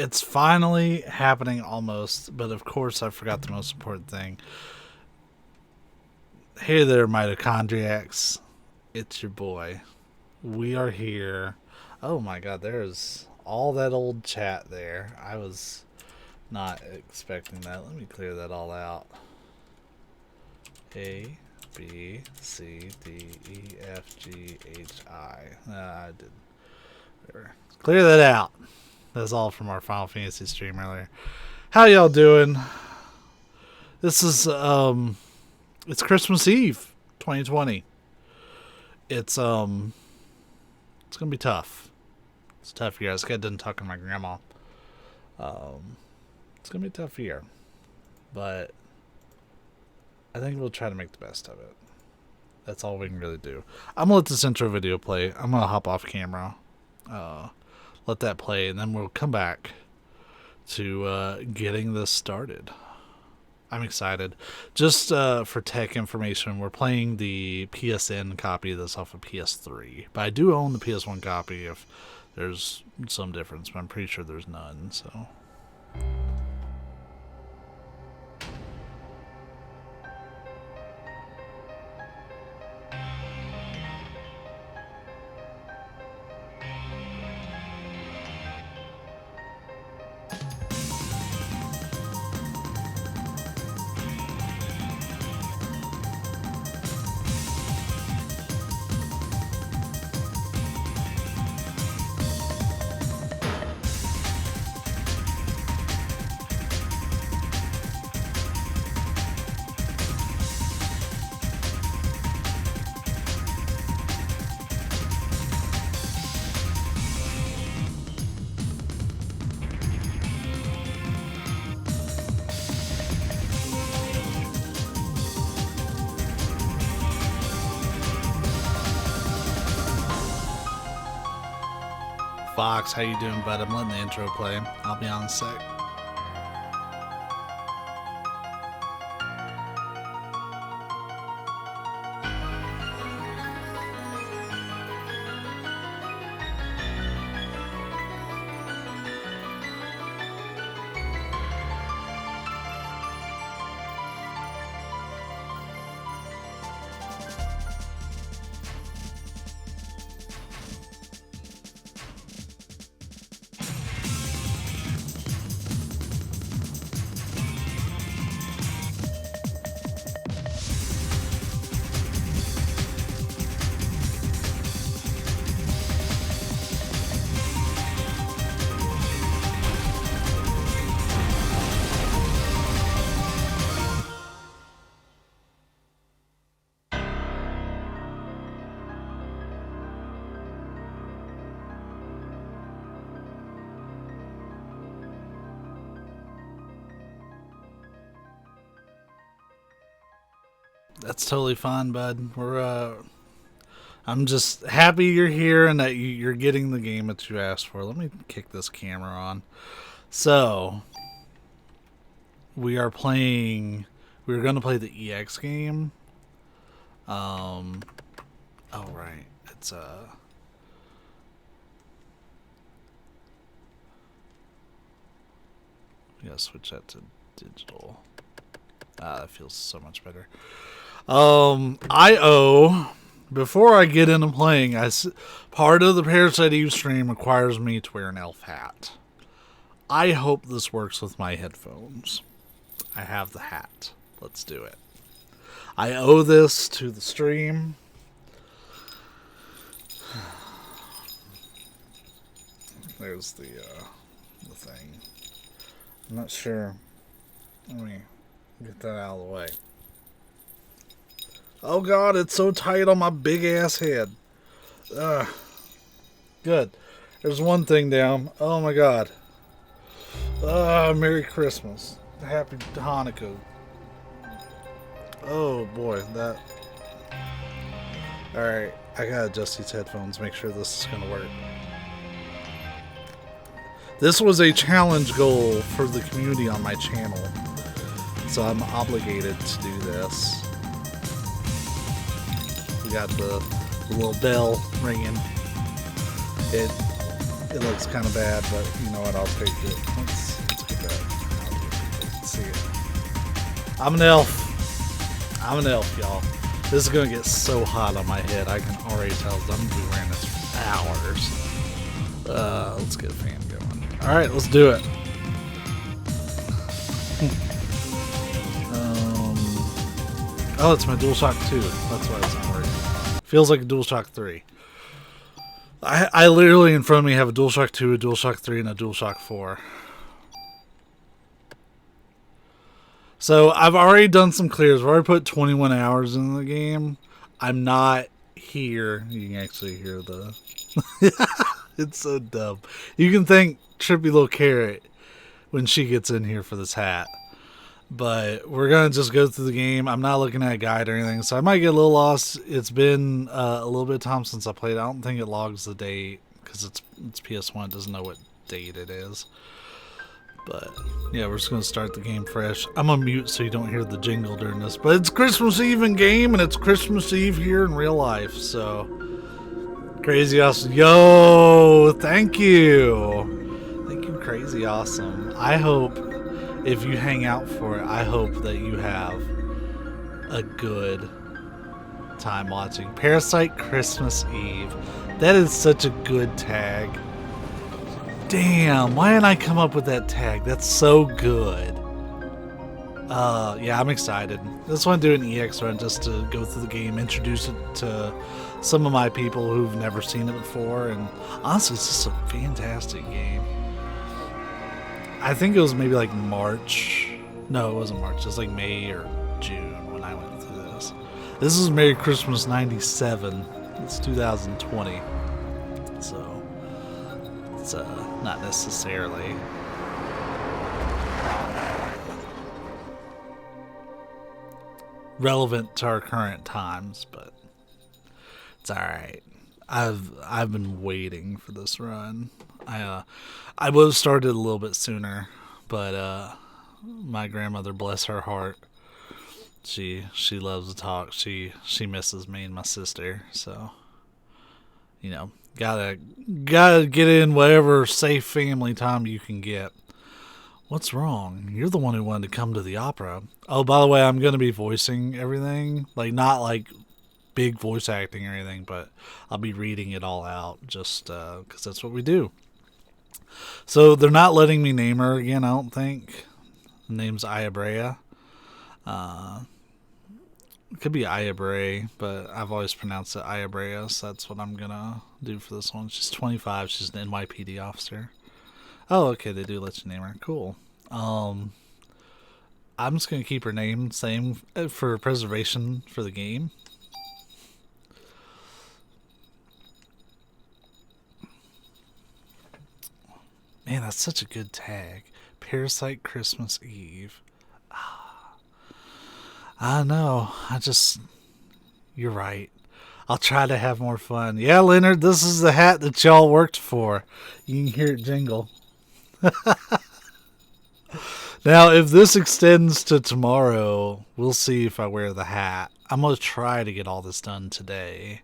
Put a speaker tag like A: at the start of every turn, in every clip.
A: It's finally happening almost, but of course I forgot the most important thing. Hey there, mitochondriacs. It's your boy. We are here. Oh my god, there's all that old chat there. I was not expecting that. Let me clear that all out. A, B, C, D, E, F, G, H, I. I did. Whatever. Clear that out. That's all from our Final Fantasy stream earlier. How y'all doing? This is it's Christmas Eve, 2020. It's gonna be tough. It's a tough year. I just got done talking to my grandma. It's gonna be a tough year, but I think we'll try to make the best of it. That's all we can really do. I'm gonna let this intro video play. I'm gonna hop off camera, let that play, and then we'll come back to getting this started. I'm excited. Just for tech information, we're playing the PSN copy of this off of PS3. But I do own the PS1 copy if there's some difference, but I'm pretty sure there's none, so... Fox, how you doing, bud? I'm letting the intro play. I'll be on in a sec. That's totally fine, bud. I'm just happy you're here and that you're getting the game that you asked for. Let me kick this camera on. So, we're going to play the EX game. Oh, right. It's, we gotta switch that to digital. That feels so much better. Before I get into playing, part of the Parasite Eve stream requires me to wear an elf hat. I hope this works with my headphones. I have the hat. Let's do it. I owe this to the stream. There's the thing. I'm not sure. Let me get that out of the way. Oh god, it's so tight on my big ass head. Good. There's one thing down. Oh my god. Merry Christmas. Happy Hanukkah. Oh boy, that... Alright, I gotta adjust these headphones, make sure this is gonna work. This was a challenge goal for the community on my channel, so I'm obligated to do this. We got the little bell ringing. It looks kind of bad, but you know what? I'll take it. Let's get that. Let's see it. I'm an elf. I'm an elf, y'all. This is gonna get so hot on my head. I can already tell. I'm gonna be wearing this for hours. Let's get a fan going. All right, let's do it. Oh, it's my DualShock 2. That's why it's not working. Feels like a DualShock 3. I literally in front of me have a DualShock 2, a DualShock 3, and a DualShock 4. So I've already done some clears. I've already put 21 hours in the game. I'm not here. You can actually hear the... It's so dumb. You can thank Trippy Little Carrot when she gets in here for this hat. But we're going to just go through the game. I'm not looking at a guide or anything, so I might get a little lost. It's been a little bit of time since I played. I don't think it logs the date because it's PS1. It doesn't know what date it is. But, yeah, we're just going to start the game fresh. I'm on mute so you don't hear the jingle during this. But it's Christmas Eve in game, and it's Christmas Eve here in real life, so... Crazy Awesome. Yo, thank you. Thank you, Crazy Awesome. I hope... If you hang out for it, I hope that you have a good time watching. Parasite Christmas Eve. That is such a good tag. Damn, why didn't I come up with that tag? That's so good. Yeah, I'm excited. I just want to do an EX run just to go through the game, introduce it to some of my people who've never seen it before, and honestly, it's just a fantastic game. I think it was maybe like March. No, it wasn't March. It was like May or June when I went through this. This is Merry Christmas 97. It's 2020. So, it's not necessarily relevant to our current times, but it's alright. I've been waiting for this run. I would have started a little bit sooner, but my grandmother, bless her heart, she loves to talk. She misses me and my sister, so you know, gotta get in whatever safe family time you can get. What's wrong? You're the one who wanted to come to the opera. Oh, by the way, I'm gonna be voicing everything, like not like big voice acting or anything, but I'll be reading it all out just because that's what we do. So they're not letting me name her again, I don't think. The name's Ayabrea. It could be Ayabray, but I've always pronounced it Ayabrea, so that's what I'm gonna do for this one. She's 25, she's an NYPD officer. Oh, okay, they do let you name her. Cool. I'm just gonna keep her name same for preservation for the game. Man, that's such a good tag. Parasite Christmas Eve. I know. You're right. I'll try to have more fun. Yeah, Leonard, this is the hat that y'all worked for. You can hear it jingle. Now, if this extends to tomorrow, we'll see if I wear the hat. I'm going to try to get all this done today.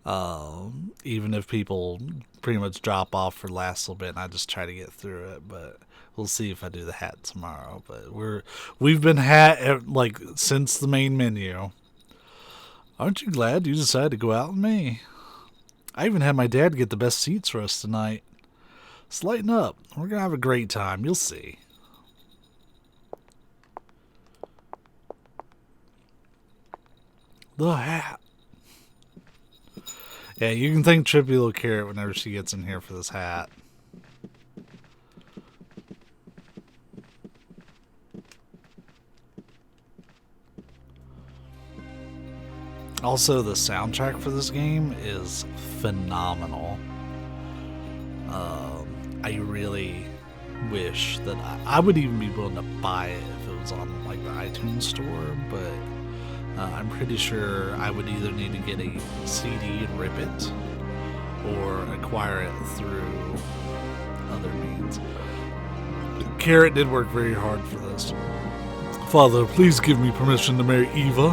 A: Even if people pretty much drop off for the last little bit and I just try to get through it, but we'll see if I do the hat tomorrow. But we've been hat like since the main menu. Aren't you glad you decided to go out with me? I even had my dad get the best seats for us tonight. Let's lighten up. We're gonna have a great time. You'll see. The hat. Yeah, you can thank Trippy Little Carrot whenever she gets in here for this hat. Also, the soundtrack for this game is phenomenal. I really wish that I would even be willing to buy it if it was on like the iTunes store, but I'm pretty sure I would either need to get a CD and rip it or acquire it through other means. Carrot did work very hard for this. Father, please give me permission to marry Eva.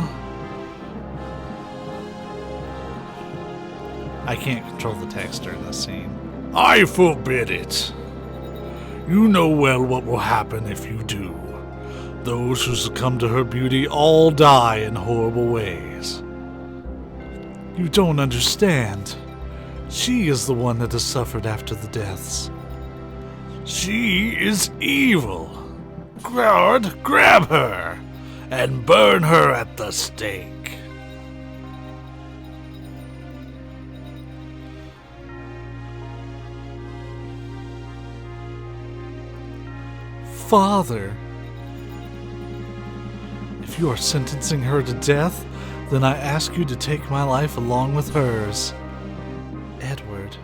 A: I can't control the text during this scene. I forbid it. You know well what will happen if you do. Those who succumb to her beauty all die in horrible ways. You don't understand. She is the one that has suffered after the deaths. She is evil. Guard, grab her and burn her at the stake. Father, if you are sentencing her to death, then I ask you to take my life along with hers. Edward.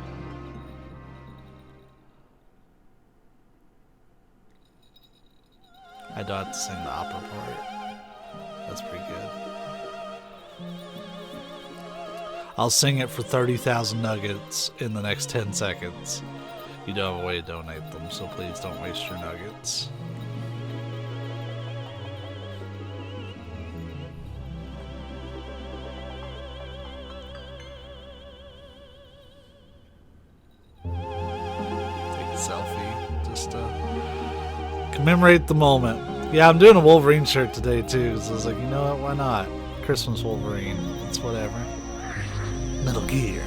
A: I don't have to sing the opera part. That's pretty good. I'll sing it for 30,000 nuggets in the next 10 seconds. You don't have a way to donate them, so please don't waste your nuggets. Take a selfie, just to commemorate the moment. Yeah, I'm doing a Wolverine shirt today too, so I was like, you know what, why not? Christmas Wolverine, it's whatever. Metal Gear.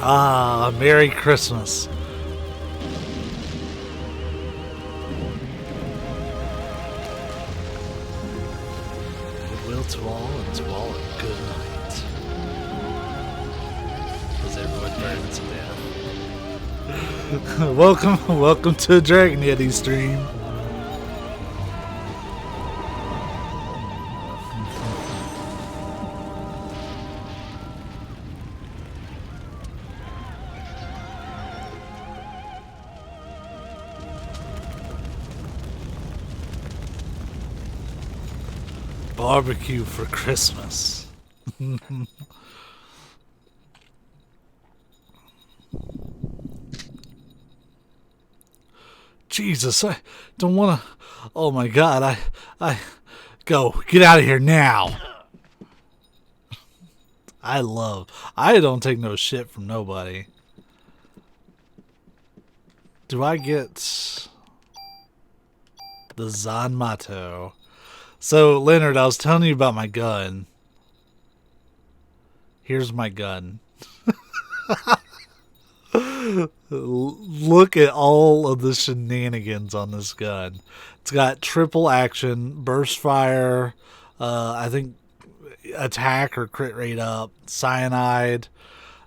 A: Ah, Merry Christmas. Goodwill to all, and to all a good night. As everyone burns to death. welcome to Dragon Yeti stream. Barbecue for Christmas. Jesus, I don't want to. Oh my God, I go get out of here now. I don't take no shit from nobody. Do I get the Zanmato? So, Leonard, I was telling you about my gun. Here's my gun. Look at all of the shenanigans on this gun. It's got triple action, burst fire, I think attack or crit rate up, cyanide.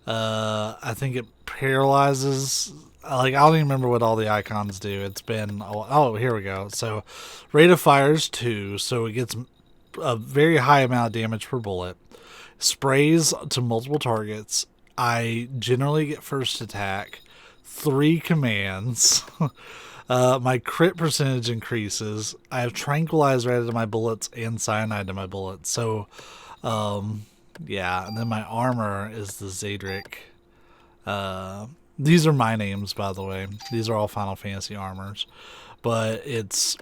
A: I think it paralyzes. Like, I don't even remember what all the icons do. It's been... Oh, here we go. So, rate of fire is 2, so it gets a very high amount of damage per bullet. Sprays to multiple targets. I generally get first attack. 3 commands. My crit percentage increases. I have tranquilizer added to my bullets and cyanide to my bullets. So, yeah. And then my armor is the Zadric. These are my names, by the way. These are all Final Fantasy armors. But it's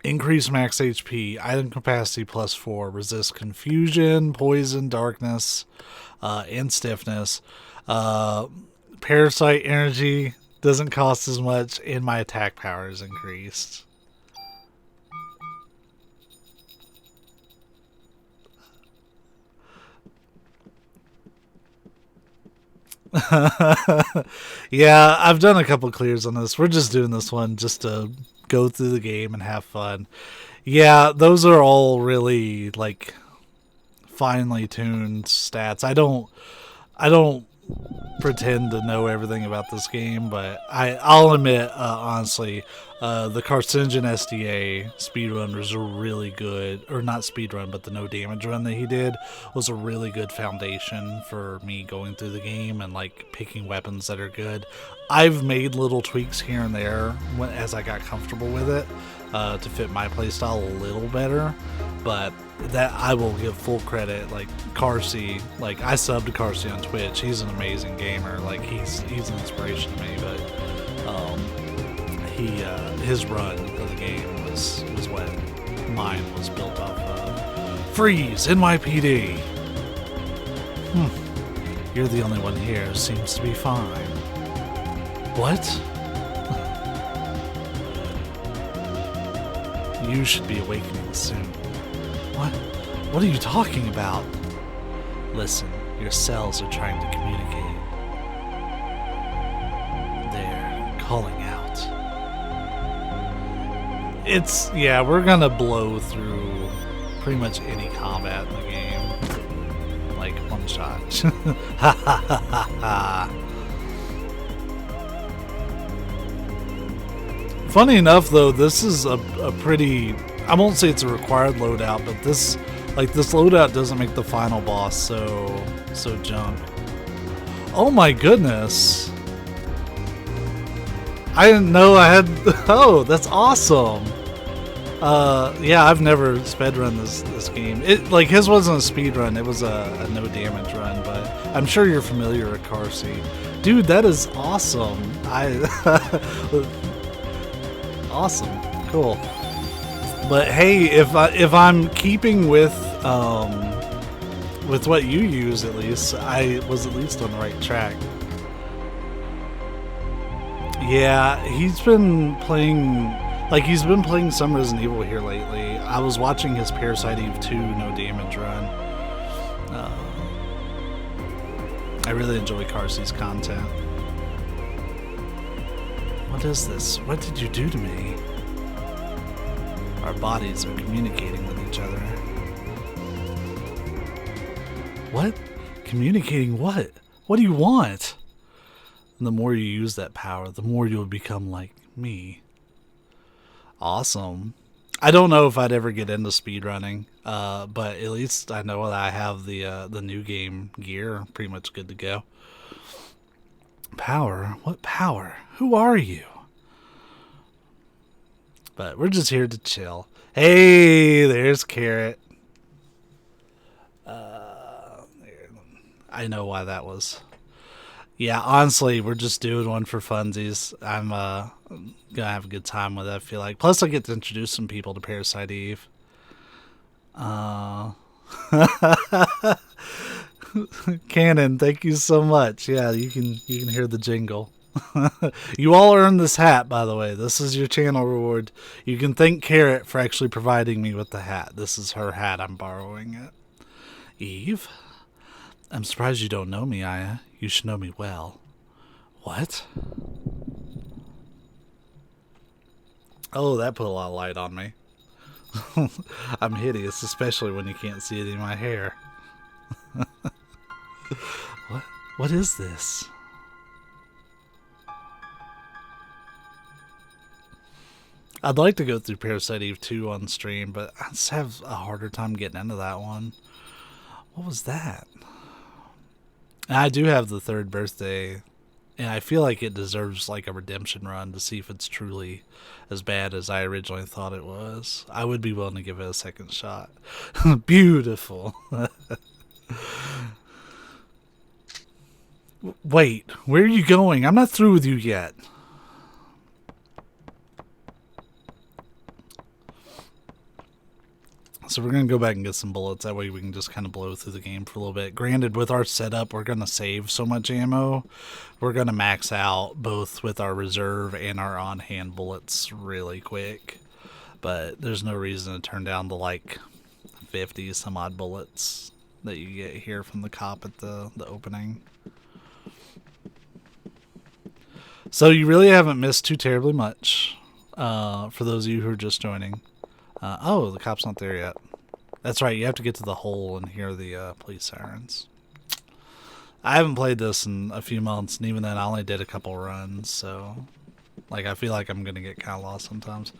A: increased max HP, item capacity +4, resist confusion, poison, darkness, and stiffness. Parasite energy doesn't cost as much, and my attack power is increased. Yeah, I've done a couple clears on this. We're just doing this one just to go through the game and have fun. Yeah, those are all really like finely tuned stats. I don't pretend to know everything about this game, but I'll admit, honestly, the Carcinogen SDA speedrun was a really good, or not speedrun, but the no damage run that he did was a really good foundation for me going through the game and like picking weapons that are good. I've made little tweaks here and there as I got comfortable with it, to fit my playstyle a little better. But that I will give full credit. Like Carsey, like I subbed to Carsey on Twitch. He's an amazing gamer. Like he's an inspiration to me. But his run of the game was what mine was built off of. Freeze, NYPD. You're the only one here who seems to be fine. What? You should be awakening soon. What? What are you talking about? Listen, your cells are trying to communicate. They're calling out. Yeah, we're gonna blow through pretty much any combat in the game. Like, one shot. Ha ha ha ha ha. Funny enough, though, this is a pretty... I won't say it's a required loadout, but this loadout doesn't make the final boss so junk. Oh my goodness! I didn't know I had... Oh, that's awesome! Yeah, I've never speedrun this game. Like, his wasn't a speed run, it was a no damage run, but I'm sure you're familiar with Carsey. Dude, that is awesome! Awesome, cool. But hey, if I'm keeping with what you use, at least I was at least on the right track. Yeah, he's been playing some Resident Evil here lately. I was watching his Parasite Eve 2 no damage run. I really enjoy Carsey's content. What is this? What did you do to me? Our bodies are communicating with each other. What? Communicating what? What do you want? And the more you use that power, the more you'll become like me. Awesome. I don't know if I'd ever get into speedrunning, but at least I know that I have the new game gear pretty much good to go. Power? What power? Who are you? But we're just here to chill. Hey, there's Carrot. I know why that was. Yeah, honestly, we're just doing one for funsies. I'm gonna have a good time with it, I feel like. Plus, I get to introduce some people to Parasite Eve. Cannon, thank you so much. Yeah, you can hear the jingle. You all earned this hat, by the way. This is your channel reward. You can thank Carrot for actually providing me with the hat. This is her hat. I'm borrowing it. Eve? I'm surprised you don't know me, Aya. You should know me well. What? Oh, that put a lot of light on me. I'm hideous, especially when you can't see any of my hair. What is this? I'd like to go through Parasite Eve 2 on stream, but I just have a harder time getting into that one. What was that? And I do have the third birthday, and I feel like it deserves like a redemption run to see if it's truly as bad as I originally thought it was. I would be willing to give it a second shot. Beautiful. Wait, where are you going? I'm not through with you yet. So we're going to go back and get some bullets. That way we can just kind of blow through the game for a little bit. Granted, with our setup, we're going to save so much ammo. We're going to max out both with our reserve and our on-hand bullets really quick. But there's no reason to turn down the, like, 50 some odd bullets that you get here from the cop at the opening. So you really haven't missed too terribly much for those of you who are just joining. Oh, the cop's not there yet. That's right, you have to get to the hole and hear the police sirens. I haven't played this in a few months, and even then I only did a couple runs, so... Like, I feel like I'm going to get kind of lost sometimes.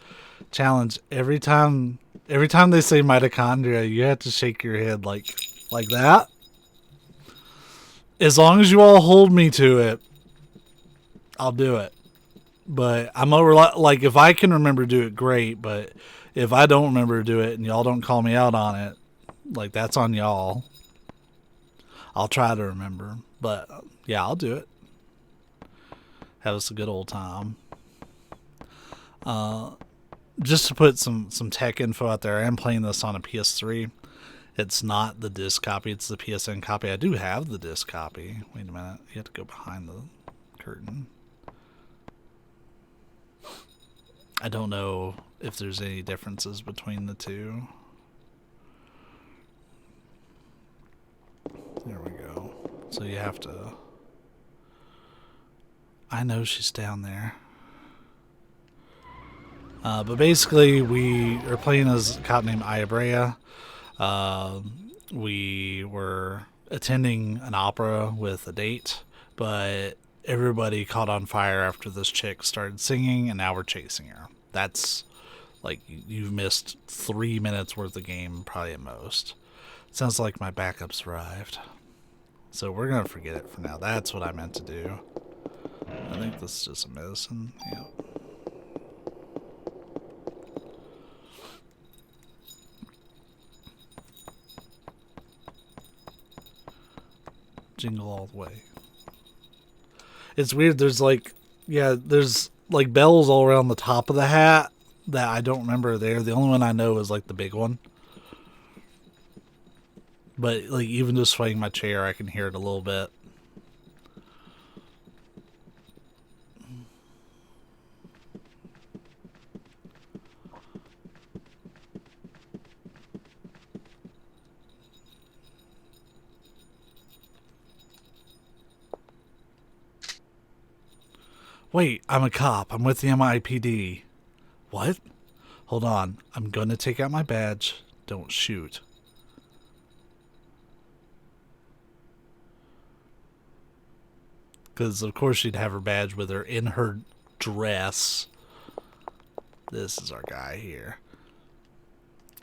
A: Challenge, every time they say mitochondria, you have to shake your head like that. As long as you all hold me to it, I'll do it. But I'm over, like, if I can remember to do it, great. But if I don't remember to do it and y'all don't call me out on it, like, that's on y'all. I'll try to remember. But yeah, I'll do it. Have us a good old time. Just to put some tech info out there, I am playing this on a PS3. It's not the disc copy, it's the PSN copy. I do have the disc copy. Wait a minute, you have to go behind the curtain. I don't know if there's any differences between the two. There we go. So you have to... I know she's down there. But basically, we are playing as a cop named Iabrea. We were attending an opera with a date, but everybody caught on fire after this chick started singing, and now we're chasing her. That's like, you've missed 3 minutes worth of game, probably at most. Sounds like my backup's arrived. So we're going to forget it for now. That's what I meant to do. I think this is just a medicine. Yep. Jingle all the way. It's weird. There's like, yeah, there's like bells all around the top of the hat that I don't remember there. The only one I know is like the big one. But like, even just swaying my chair, I can hear it a little bit. Wait, I'm a cop. I'm with the MIPD. What? Hold on. I'm gonna take out my badge. Don't shoot. Because, of course, she'd have her badge with her in her dress. This is our guy here.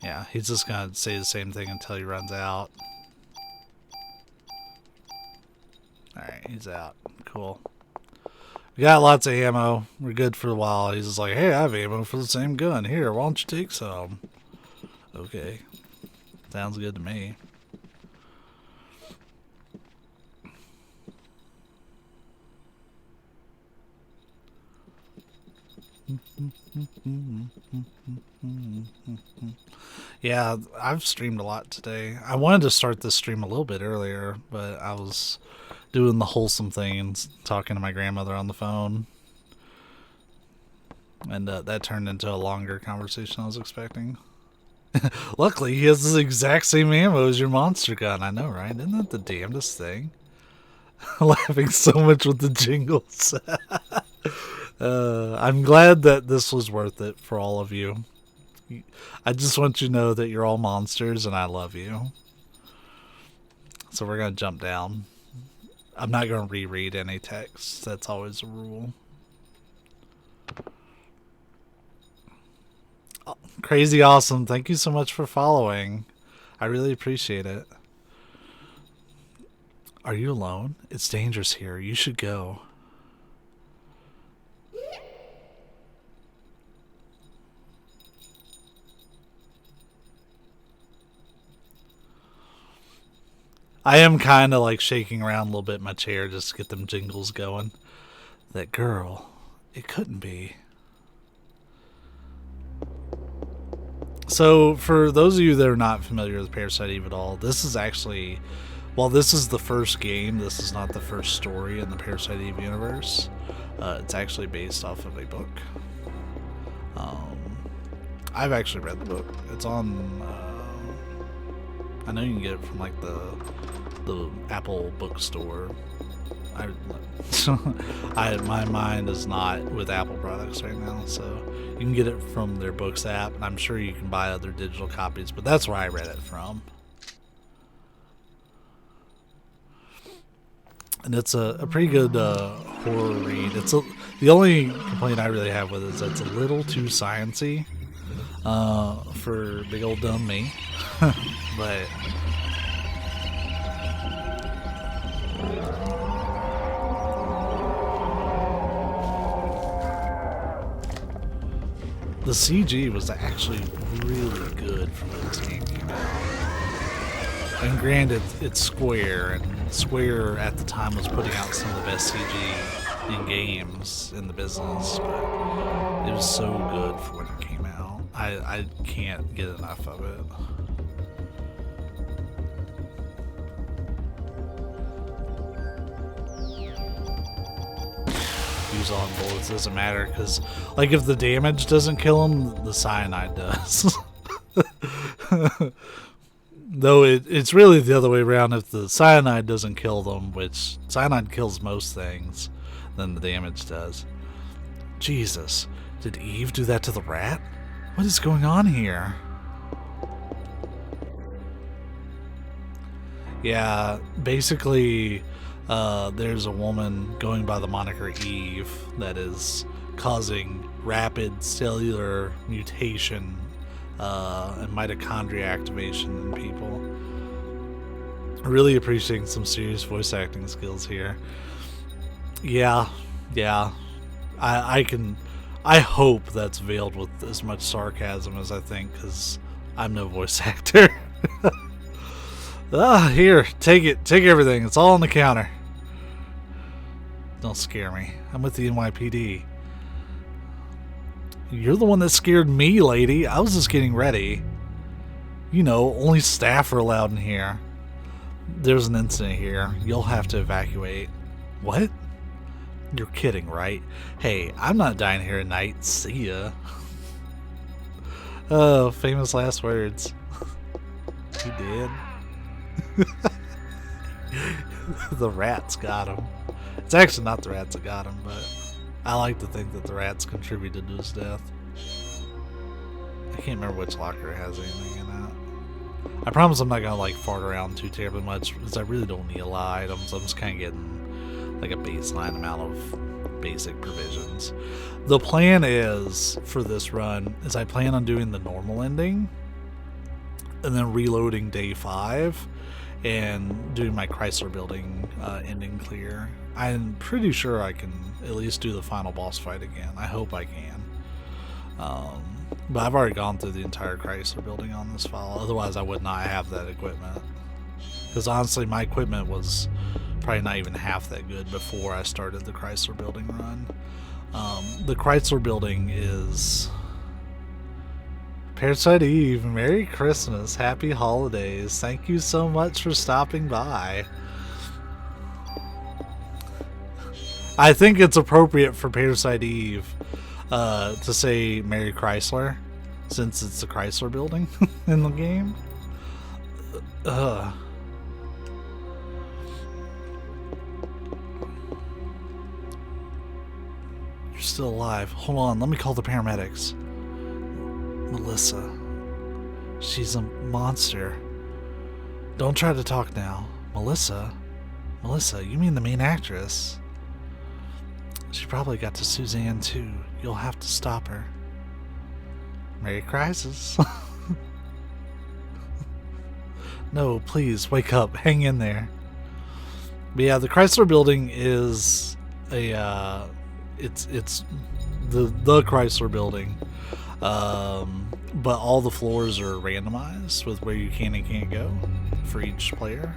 A: Yeah, he's just gonna say the same thing until he runs out. Alright, he's out. Cool. We got lots of ammo. We're good for a while. He's just like, hey, I have ammo for the same gun. Here, why don't you take some? Okay. Sounds good to me. Yeah, I've streamed a lot today. I wanted to start this stream a little bit earlier, but I was doing the wholesome thing and talking to my grandmother on the phone. And that turned into a longer conversation I was expecting. Luckily, he has the exact same ammo as your monster gun. I know, right? Isn't that the damnedest thing? Laughing so much with the jingles. I'm glad that this was worth it for all of you. I just want you to know that you're all monsters and I love you. So we're going to jump down. I'm not going to reread any text. That's always a rule. Oh, crazy awesome. Thank you so much for following. I really appreciate it. Are you alone? It's dangerous here. You should go. I am kind of like shaking around a little bit in my chair just to get them jingles going. That girl, it couldn't be. So, for those of you that are not familiar with Parasite Eve at all, this is actually, while this is the first game, this is not the first story in the Parasite Eve universe. It's actually based off of a book. I've actually read the book. It's on, I know you can get it from like the Apple bookstore. My mind is not with Apple products right now, so you can get it from their books app, and I'm sure you can buy other digital copies, but that's where I read it from. And it's a pretty good horror read. The only complaint I really have with it is that it's a little too sciencey for big old dumb me. But The CG was actually really good for when this game came out. And granted, it's Square, and Square at the time was putting out some of the best CG in games in the business, but it was so good for when it came out. I can't get enough of it. Use on bullets doesn't matter, because like if the damage doesn't kill him, the cyanide does. Though it's really the other way around. If the cyanide doesn't kill them, which cyanide kills most things, then the damage does. Jesus, did Eve do that to the rat? What is going on here? Yeah, basically there's a woman going by the moniker Eve that is causing rapid cellular mutation and mitochondria activation in people. Really appreciating some serious voice acting skills here. Yeah. I hope that's veiled with as much sarcasm as I think, because I'm no voice actor. Here, take it. Take everything. It's all on the counter. Don't scare me. I'm with the NYPD. You're the one that scared me, lady. I was just getting ready. You know, only staff are allowed in here. There's an incident here. You'll have to evacuate. What? You're kidding, right? Hey, I'm not dying here at night. See ya. Oh, famous last words. He did. The rats got him. It's actually not the rats that got him, but I like to think that the rats contributed to his death. I can't remember which locker has anything in it. I promise I'm not gonna like fart around too terribly much, because I really don't need a lot of items. I'm just kind of getting like a baseline amount of basic provisions. The plan is for this run is I plan on doing the normal ending and then reloading day 5 and doing my Chrysler building ending clear. I'm pretty sure I can at least do the final boss fight again. I hope I can. But I've already gone through the entire Chrysler building on this file. Otherwise, I would not have that equipment. Because honestly, my equipment was probably not even half that good before I started the Chrysler building run. The Chrysler building is Parasite Eve. Merry Christmas. Happy holidays. Thank you so much for stopping by. I think it's appropriate for Parasite Eve to say Merry Chrysler, since it's the Chrysler building in the game. You're still alive. Hold on, let me call the paramedics. Melissa. She's a monster. Don't try to talk now. Melissa? Melissa, you mean the main actress? She probably got to Suzanne too. You'll have to stop her. Merry Crisis. No, please, wake up. Hang in there. But yeah, the Chrysler building is a it's the Chrysler building. But all the floors are randomized with where you can and can't go for each player.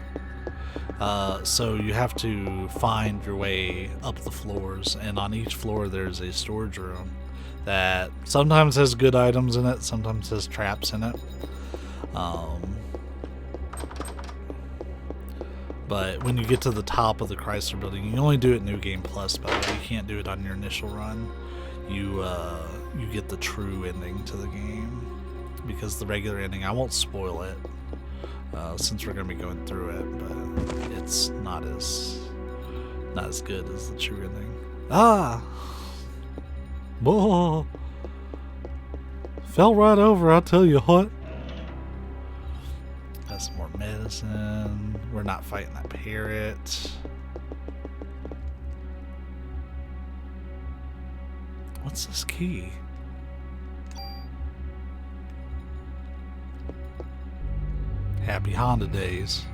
A: So you have to find your way up the floors, and on each floor there's a storage room that sometimes has good items in it, sometimes has traps in it. But when you get to the top of the Chrysler building, you can only do it New Game Plus, by the way. You can't do it on your initial run. You get the true ending to the game, because the regular ending, I won't spoil it since we're going to be going through it, but it's not as good as the true ending. Whoa. Fell right over, I'll tell you what. Got some more medicine. We're not fighting that parrot. What's this key? Happy Honda days.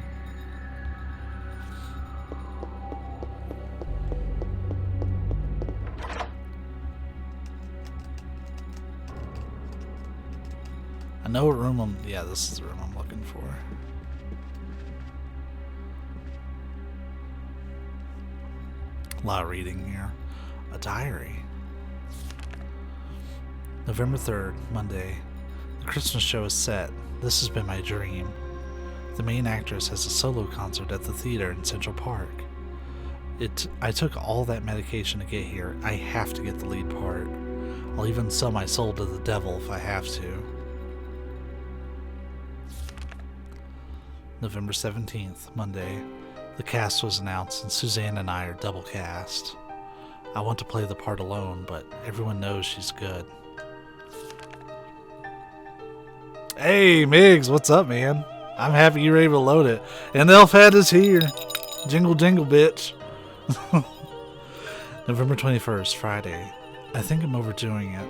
A: know what room I'm... Yeah, this is the room I'm looking for. A lot of reading here. A diary. November 3rd, Monday. The Christmas show is set. This has been my dream. The main actress has a solo concert at the theater in Central Park. I took all that medication to get here. I have to get the lead part. I'll even sell my soul to the devil if I have to. November 17th, Monday. The cast was announced and Suzanne and I are double cast. I want to play the part alone, but everyone knows she's good. Hey, Migs, what's up, man? I'm happy you're able to load it. And the elf hat is here. Jingle, jingle, bitch. November 21st, Friday. I think I'm overdoing it.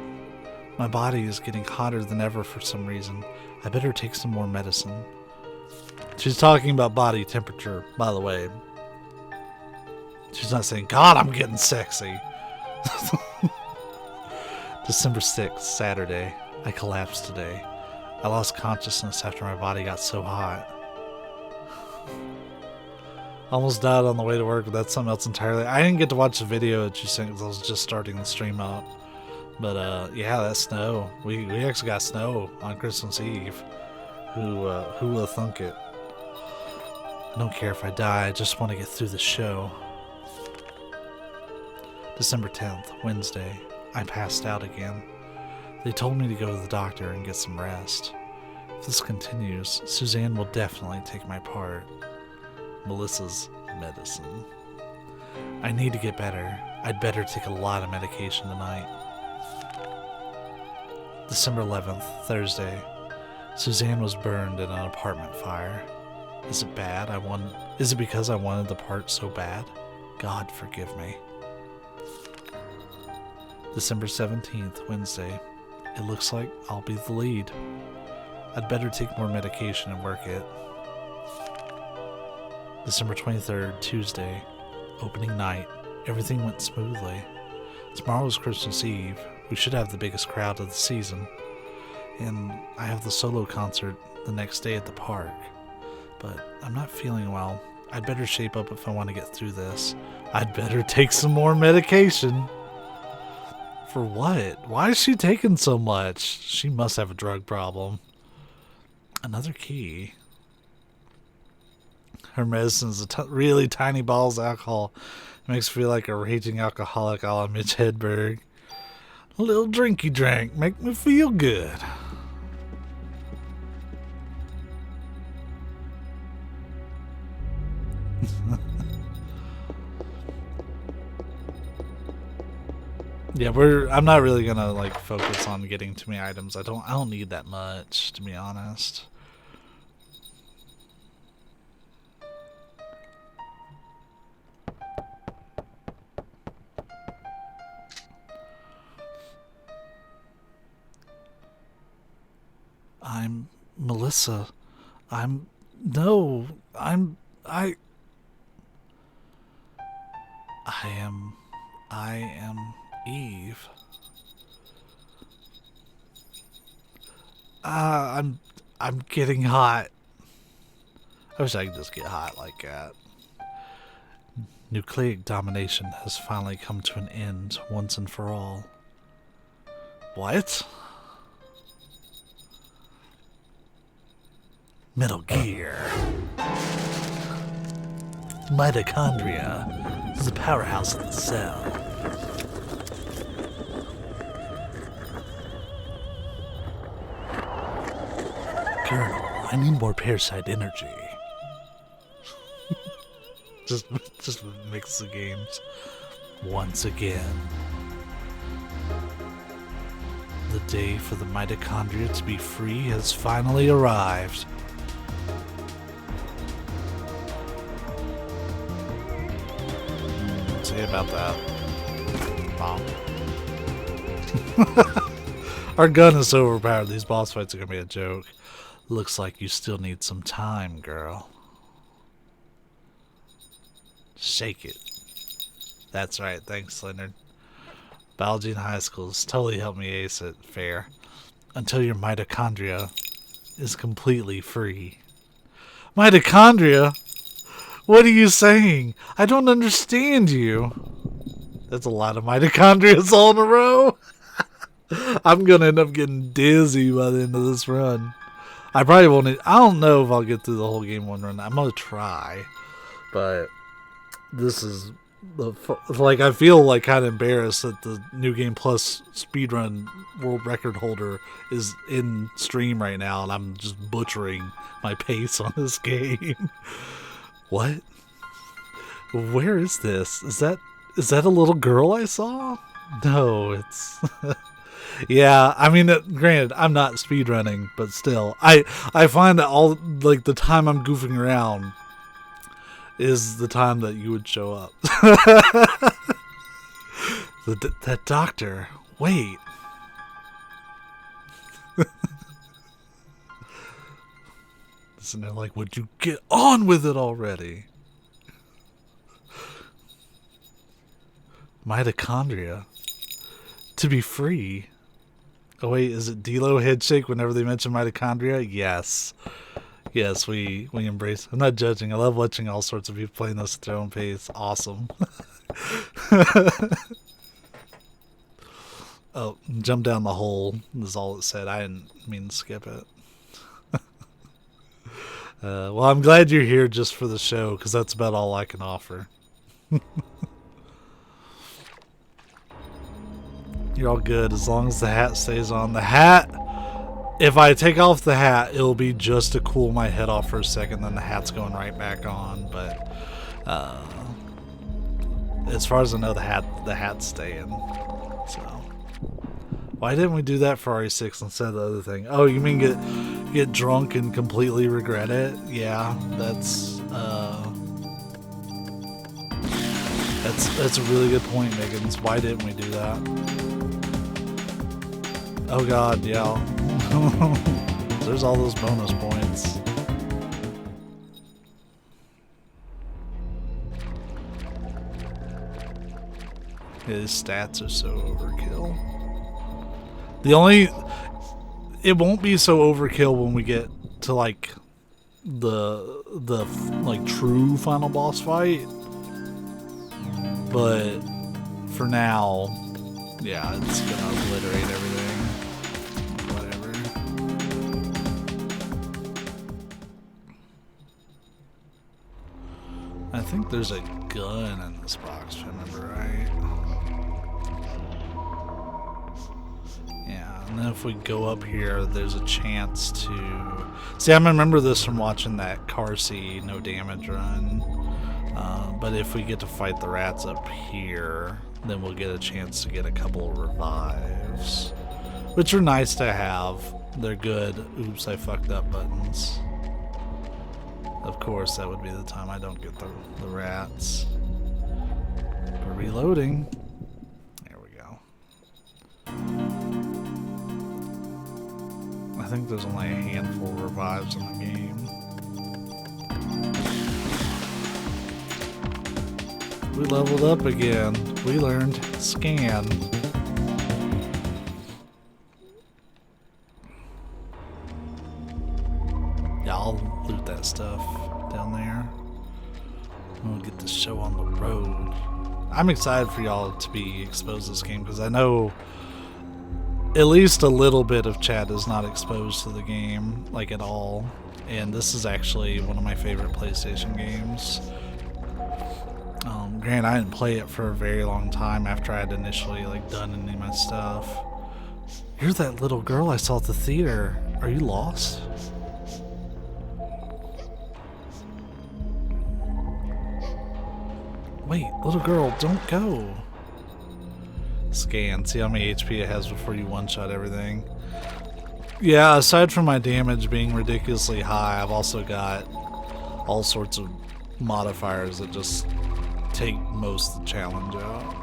A: My body is getting hotter than ever for some reason. I better take some more medicine. She's talking about body temperature, by the way. She's not saying, God, I'm getting sexy. December 6th, Saturday. I collapsed today. I lost consciousness after my body got so hot. Almost died on the way to work, but that's something else entirely. I didn't get to watch the video that you sent because I was just starting the stream up. But yeah, that snow. We actually got snow on Christmas Eve. Who will thunk it? I don't care if I die, I just want to get through the show. December 10th, Wednesday. I passed out again. They told me to go to the doctor and get some rest. If this continues, Suzanne will definitely take my part. Melissa's medicine. I need to get better. I'd better take a lot of medication tonight. December 11th, Thursday. Suzanne was burned in an apartment fire. Is it bad? Is it because I wanted the part so bad? God forgive me. December 17th, Wednesday. It looks like I'll be the lead. I'd better take more medication and work it. December 23rd, Tuesday. Opening night. Everything went smoothly. Tomorrow is Christmas Eve. We should have the biggest crowd of the season. And I have the solo concert the next day at the park. But I'm not feeling well. I'd better shape up if I want to get through this. I'd better take some more medication. For what? Why is she taking so much? She must have a drug problem. Another key. Her medicine is really tiny bottles of alcohol. It makes her feel like a raging alcoholic a la Mitch Hedberg. A little drinky drink. Make me feel good. Yeah, I'm not really gonna like focus on getting too many items. I don't need that much, to be honest. I'm Melissa. I am Eve. I'm getting hot. I wish I could just get hot like that. Nucleic domination has finally come to an end once and for all. What? Metal Gear. Mitochondria is the powerhouse of the cell. Colonel, I need more parasite energy. just mix the games. Once again. The day for the mitochondria to be free has finally arrived. See about that. Wow. Our gun is so overpowered, these boss fights are gonna be a joke. Looks like you still need some time, girl. Shake it. That's right, thanks, Leonard. Biology in high school has totally helped me ace it. Fair. Until your mitochondria is completely free. Mitochondria? What are you saying? I don't understand you. That's a lot of mitochondria all in a row. I'm going to end up getting dizzy by the end of this run. I probably won't. I don't know if I'll get through the whole game one run. I'm going to try. But this is... like, I feel like kind of embarrassed that the New Game Plus speedrun world record holder is in stream right now, and I'm just butchering my pace on this game. What? Where is this? Is that a little girl I saw? No, it's... yeah, I mean, granted, I'm not speedrunning, but still. I find that all, like, the time I'm goofing around is the time that you would show up. That doctor. Wait. Isn't it like, would you get on with it already? Mitochondria. To be free. Oh wait, is it D-Lo headshake whenever they mention mitochondria? Yes. Yes, we embrace. I'm not judging. I love watching all sorts of people playing this at their own pace. Awesome. Oh, jump down the hole is all it said. I didn't mean to skip it. Well, I'm glad you're here just for the show, because that's about all I can offer. You're all good as long as the hat stays on. The hat, if I take off the hat, it'll be just to cool my head off for a second, then the hat's going right back on. But as far as I know, the hat's staying. So why didn't we do that for RE6 instead of the other thing? Oh, you mean get drunk and completely regret it? Yeah, that's a really good point, Miggins. Why didn't we do that? Oh god, yeah. There's all those bonus points. Yeah, his stats are so overkill. It won't be so overkill when we get to like the like true final boss fight. But for now, yeah, it's gonna obliterate everything. Whatever. I think there's a gun in this box, if I remember right. Yeah, and then if we go up here, there's a chance to... See, I remember this from watching that Carsey no damage run. But if we get to fight the rats up here, then we'll get a chance to get a couple of revives. Which are nice to have. They're good. Oops, I fucked up buttons. Of course, that would be the time I don't get the rats. We're reloading. There we go. I think there's only a handful of revives in the game. We leveled up again. We learned scan. Yeah, I'll loot that stuff down there. We'll get this show on the road. I'm excited for y'all to be exposed to this game because I know at least a little bit of chat is not exposed to the game, like at all. And this is actually one of my favorite PlayStation games. Granted, I didn't play it for a very long time after I had initially like done any of my stuff. You're that little girl I saw at the theater. Are you lost? Wait, little girl, don't go. Scan, see how many HP it has before you one-shot everything. Yeah, aside from my damage being ridiculously high, I've also got all sorts of modifiers that just take most of the challenge out.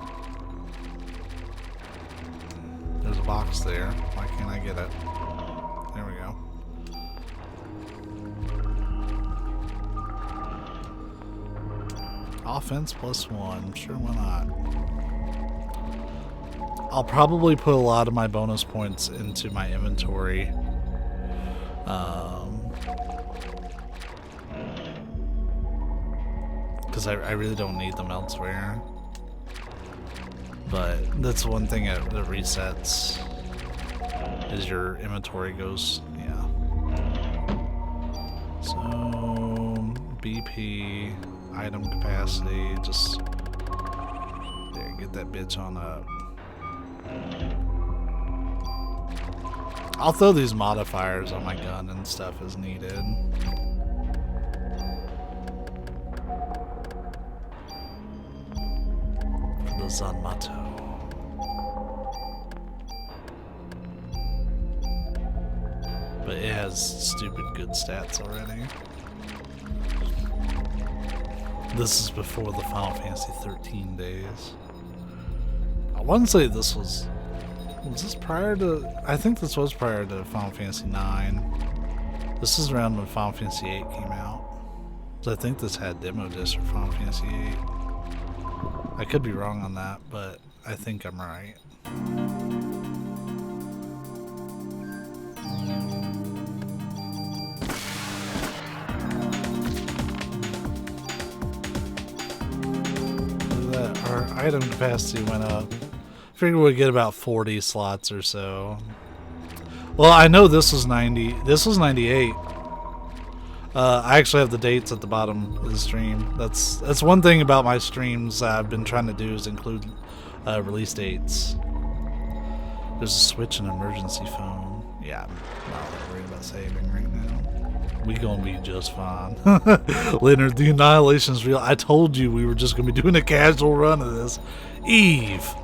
A: There's a box there. Why can't I get it? There we go. Offense +1. Sure, why not? I'll probably put a lot of my bonus points into my inventory Because I really don't need them elsewhere. But that's one thing that resets, is your inventory goes, yeah. So, BP, item capacity, just, there, get that bitch on up. I'll throw these modifiers on my gun and stuff as needed. For the Zanmato. But it has stupid good stats already. This is before the Final Fantasy 13 days. I want to say this was this prior to, I think this was prior to Final Fantasy 9. This is around when Final Fantasy 8 came out. So I think this had demo discs for Final Fantasy 8. I could be wrong on that, but I think I'm right. Our item capacity went up. Figured we'd get about 40 slots or so. Well, I know this was 90. This was 98. I actually have the dates at the bottom of the stream. That's one thing about my streams I've been trying to do, is include release dates. There's a switch and emergency phone. Yeah, I'm not worried about saving right now. We gonna be just fine. Leonard, the annihilation is real. I told you we were just gonna be doing a casual run of this. Eve.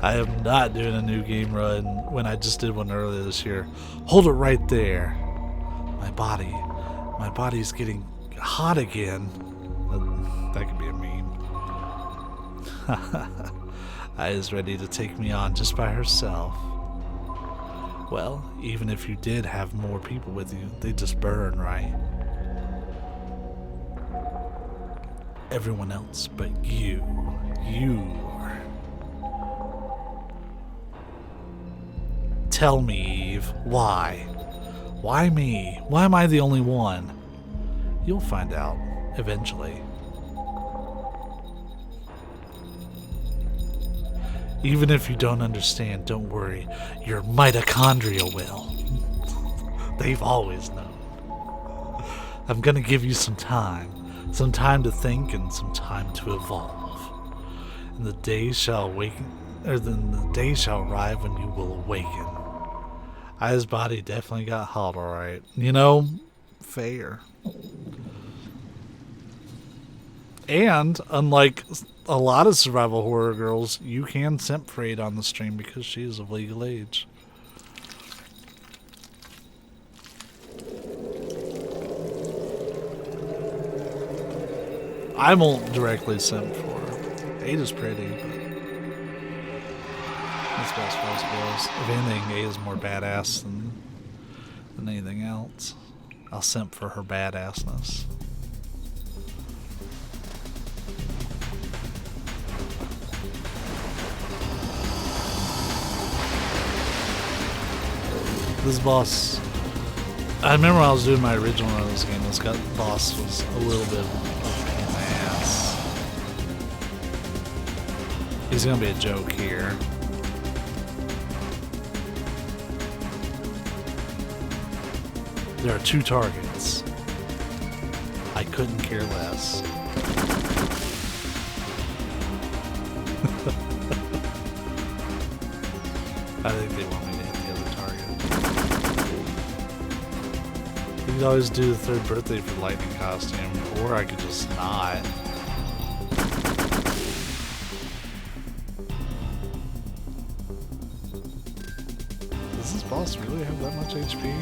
A: I am not doing a new game run when I just did one earlier this year. Hold it right there. My body's getting hot again. That could be a meme. I is ready to take me on just by herself. Well, even if you did have more people with you, they just burn, right? Everyone else but you. Tell me, Eve, why? Why me? Why am I the only one? You'll find out, eventually. Even if you don't understand, don't worry. Your mitochondria will. They've always known. I'm gonna give you some time to think and some time to evolve. And the day shall arrive when you will awaken. I's body definitely got hot, alright. You know, fair. And, unlike a lot of survival horror girls, you can simp Frayed on the stream because she is of legal age. I won't directly simp for her. 8 is pretty, but that's best possible. If anything, 8 is more badass than anything else. I'll simp for her badassness. This boss, I remember when I was doing my original run of this game, this boss was a little bit of a pain in the ass. He's gonna be a joke here. There are 2 targets. I couldn't care less. I think they want me to hit the other target. You could always do the 3rd birthday for lightning costume, or I could just not. Does this boss really have that much HP?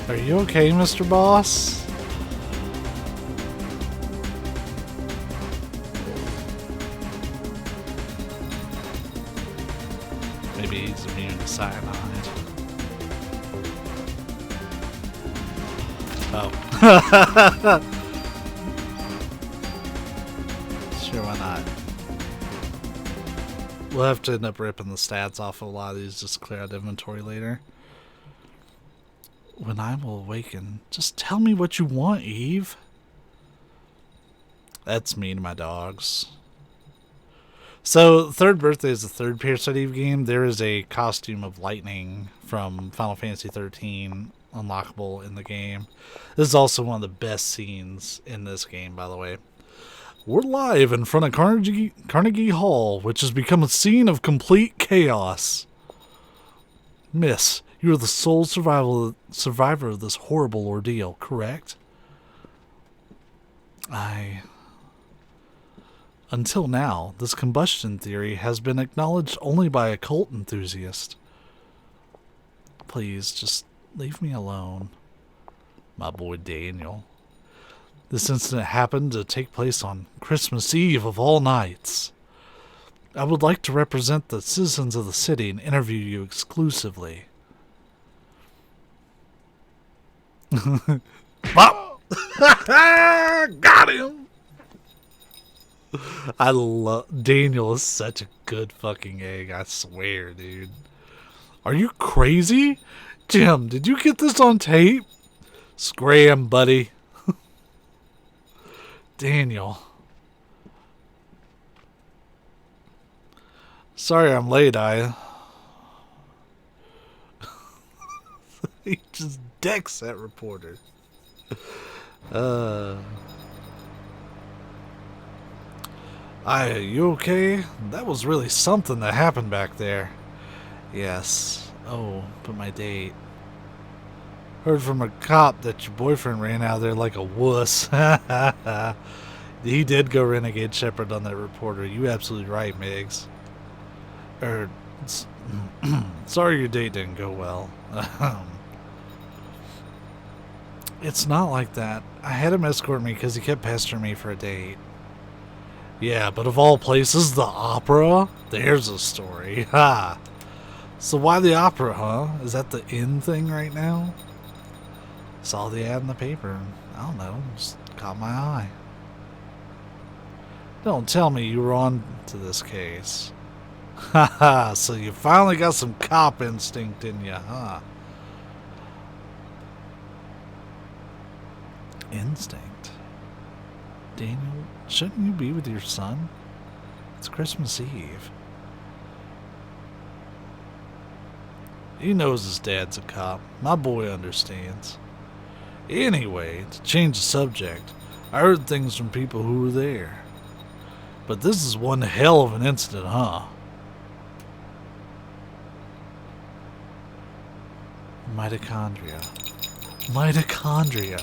A: Are you okay, Mr. Boss? Maybe he's immune to cyanide. Oh. Here, why not? We'll have to end up ripping the stats off of a lot of these just to clear out inventory later. When I will awaken, just tell me what you want, Eve. That's me to my dogs. So, third birthday is the third Parasite Eve game. There is a costume of Lightning from Final Fantasy 13 unlockable in the game. This is also one of the best scenes in this game, by the way. We're live in front of Carnegie Hall, which has become a scene of complete chaos. Miss, you are the sole survivor of this horrible ordeal, correct? Until now, this combustion theory has been acknowledged only by occult enthusiasts. Please, just leave me alone. My boy Daniel. This incident happened to take place on Christmas Eve of all nights. I would like to represent the citizens of the city and interview you exclusively. Bop! Got him! I love... Daniel is such a good fucking egg, I swear, dude. Are you crazy? Jim, did you get this on tape? Scram, buddy. Daniel. Sorry I'm late, He just decks that reporter. You okay? That was really something that happened back there. Yes. Oh, but my date. Heard from a cop that your boyfriend ran out of there like a wuss. He did go renegade shepherd on that reporter. You absolutely right, Miggs. Sorry your date didn't go well. It's not like that. I had him escort me because he kept pestering me for a date. Yeah, but of all places, the opera? There's a story. Ha! So why the opera, huh? Is that the in thing right now? Saw the ad in the paper. I don't know. Just caught my eye. Don't tell me you were on to this case. Haha, so you finally got some cop instinct in you, huh? Instinct? Daniel, shouldn't you be with your son? It's Christmas Eve. He knows his dad's a cop. My boy understands. Anyway, to change the subject, I heard things from people who were there. But this is one hell of an incident, huh? Mitochondria. Mitochondria.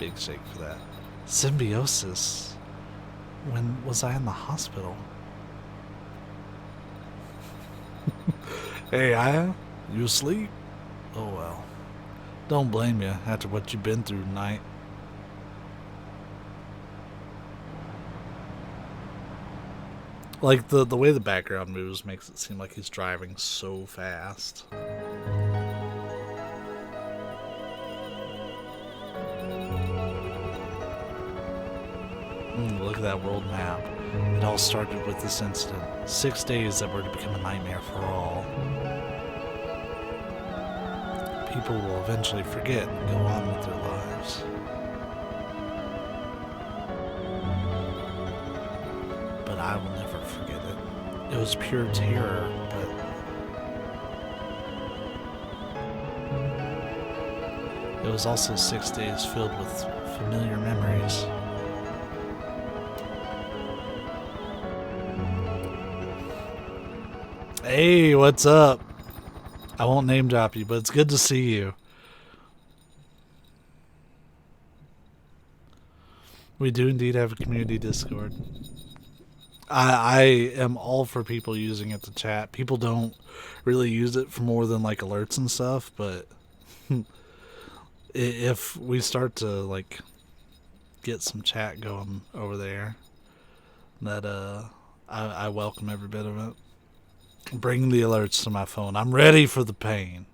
A: Big shake for that. Symbiosis. When was I in the hospital? Hey, Aya, you asleep? Oh well. Don't blame you after what you've been through tonight. Like the way the background moves makes it seem like he's driving so fast. Look at that world map. It all started with this incident. 6 days that were to become a nightmare for all. People will eventually forget and go on with their lives. But I will never forget it. It was pure terror, but it was also 6 days filled with familiar memories. Hey, what's up? I won't name drop you, but it's good to see you. We do indeed have a community Discord. I am all for people using it to chat. People don't really use it for more than like alerts and stuff, but if we start to like get some chat going over there, that I welcome every bit of it. Bring the alerts to my phone. I'm ready for the pain.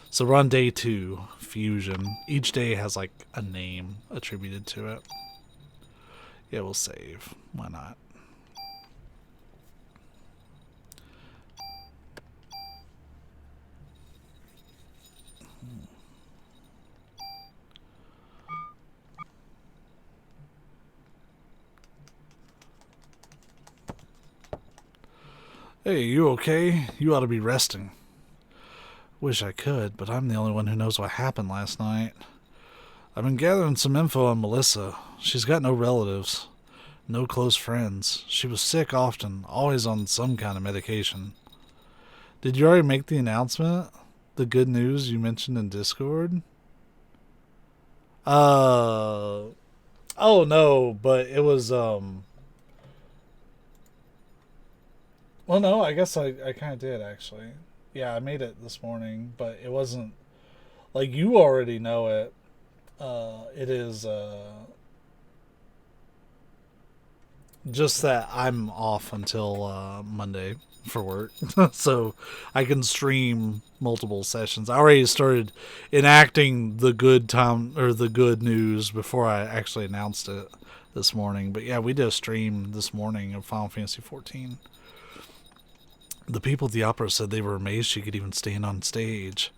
A: So we're on day 2, Fusion. Each day has like a name attributed to it. Yeah, we'll save. Why not? Hey, you okay? You ought to be resting. Wish I could, but I'm the only one who knows what happened last night. I've been gathering some info on Melissa. She's got no relatives, no close friends. She was sick often, always on some kind of medication. Did you already make the announcement? The good news you mentioned in Discord? Oh no, but it was, well, no, I guess I kind of did, actually. Yeah, I made it this morning, but it wasn't, like, you already know it. It is, just that I'm off until Monday for work, so I can stream multiple sessions. I already started enacting the good time or the good news before I actually announced it this morning. But yeah, we did a stream this morning of Final Fantasy 14. The people at the opera said they were amazed she could even stand on stage.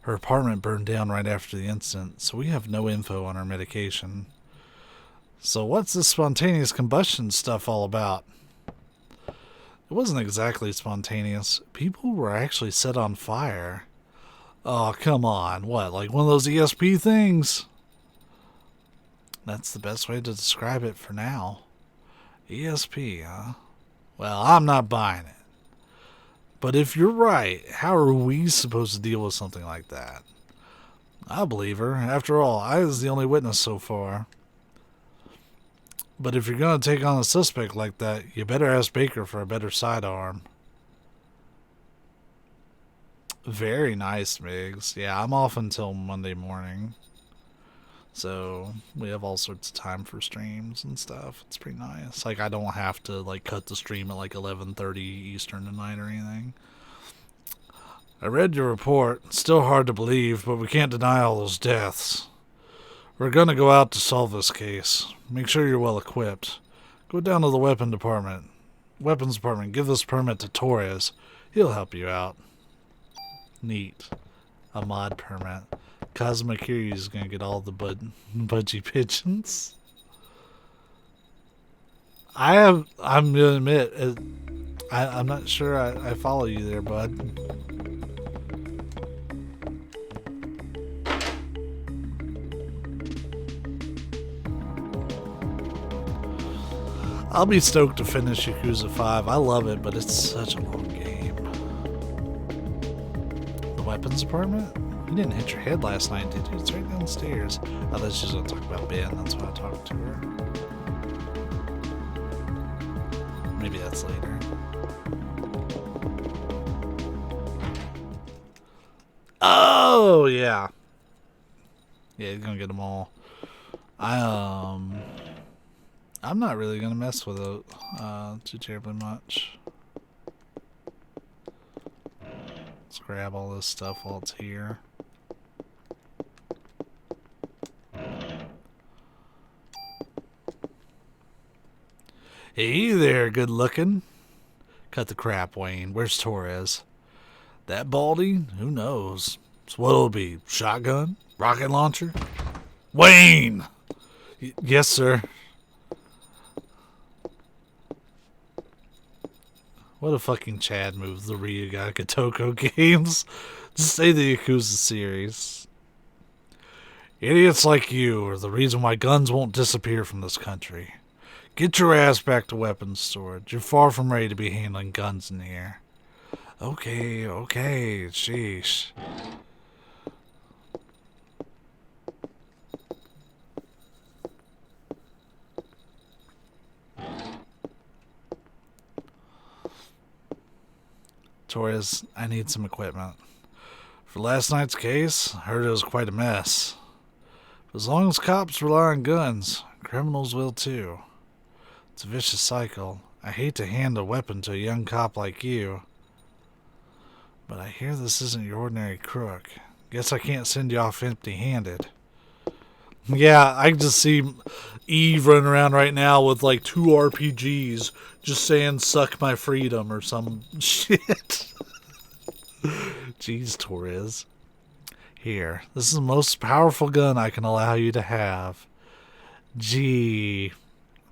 A: Her apartment burned down right after the incident, so we have no info on her medication. So what's this spontaneous combustion stuff all about? It wasn't exactly spontaneous. People were actually set on fire. Oh, come on. What, like one of those ESP things? That's the best way to describe it for now. ESP, huh? Well, I'm not buying it. But if you're right, how are we supposed to deal with something like that? I believe her. After all, I was the only witness so far. But if you're going to take on a suspect like that, you better ask Baker for a better sidearm. Very nice, Migs. Yeah, I'm off until Monday morning. So we have all sorts of time for streams and stuff. It's pretty nice. Like, I don't have to, like, cut the stream at, like, 11:30 Eastern tonight or anything. I read your report. Still hard to believe, but we can't deny all those deaths. We're gonna go out to solve this case. Make sure you're well equipped. Go down to the weapons department. Give this permit to Torres. He'll help you out. Neat. A mod permit. Cosmic Curie gonna get all the budgie pigeons. I'm gonna admit, I'm not sure I follow you there, bud. I'll be stoked to finish Yakuza 5. I love it, but it's such a long game. The weapons department? You didn't hit your head last night, did you? It's right downstairs. I thought she was going to talk about Ben. That's why I talked to her. Maybe that's later. Oh, yeah. Yeah, he's going to get them all. I'm not really going to mess with it too terribly much. Let's grab all this stuff while it's here. Hey there, good looking. Cut the crap, Wayne. Where's Torres? That baldy? Who knows? So what'll it be? Shotgun? Rocket launcher? Wayne! Yes, sir. What a fucking Chad move, the Ryuga Kotoko games. Just say the Yakuza series. Idiots like you are the reason why guns won't disappear from this country. Get your ass back to weapons storage. You're far from ready to be handling guns in here. Okay, sheesh. Torres, I need some equipment. For last night's case, I heard it was quite a mess. But as long as cops rely on guns, criminals will too. It's a vicious cycle. I hate to hand a weapon to a young cop like you. But I hear this isn't your ordinary crook. Guess I can't send you off empty-handed. Yeah, I just see Eve running around right now with like 2 RPGs just saying suck my freedom or some shit. Jeez, Torres. Here, this is the most powerful gun I can allow you to have. Gee,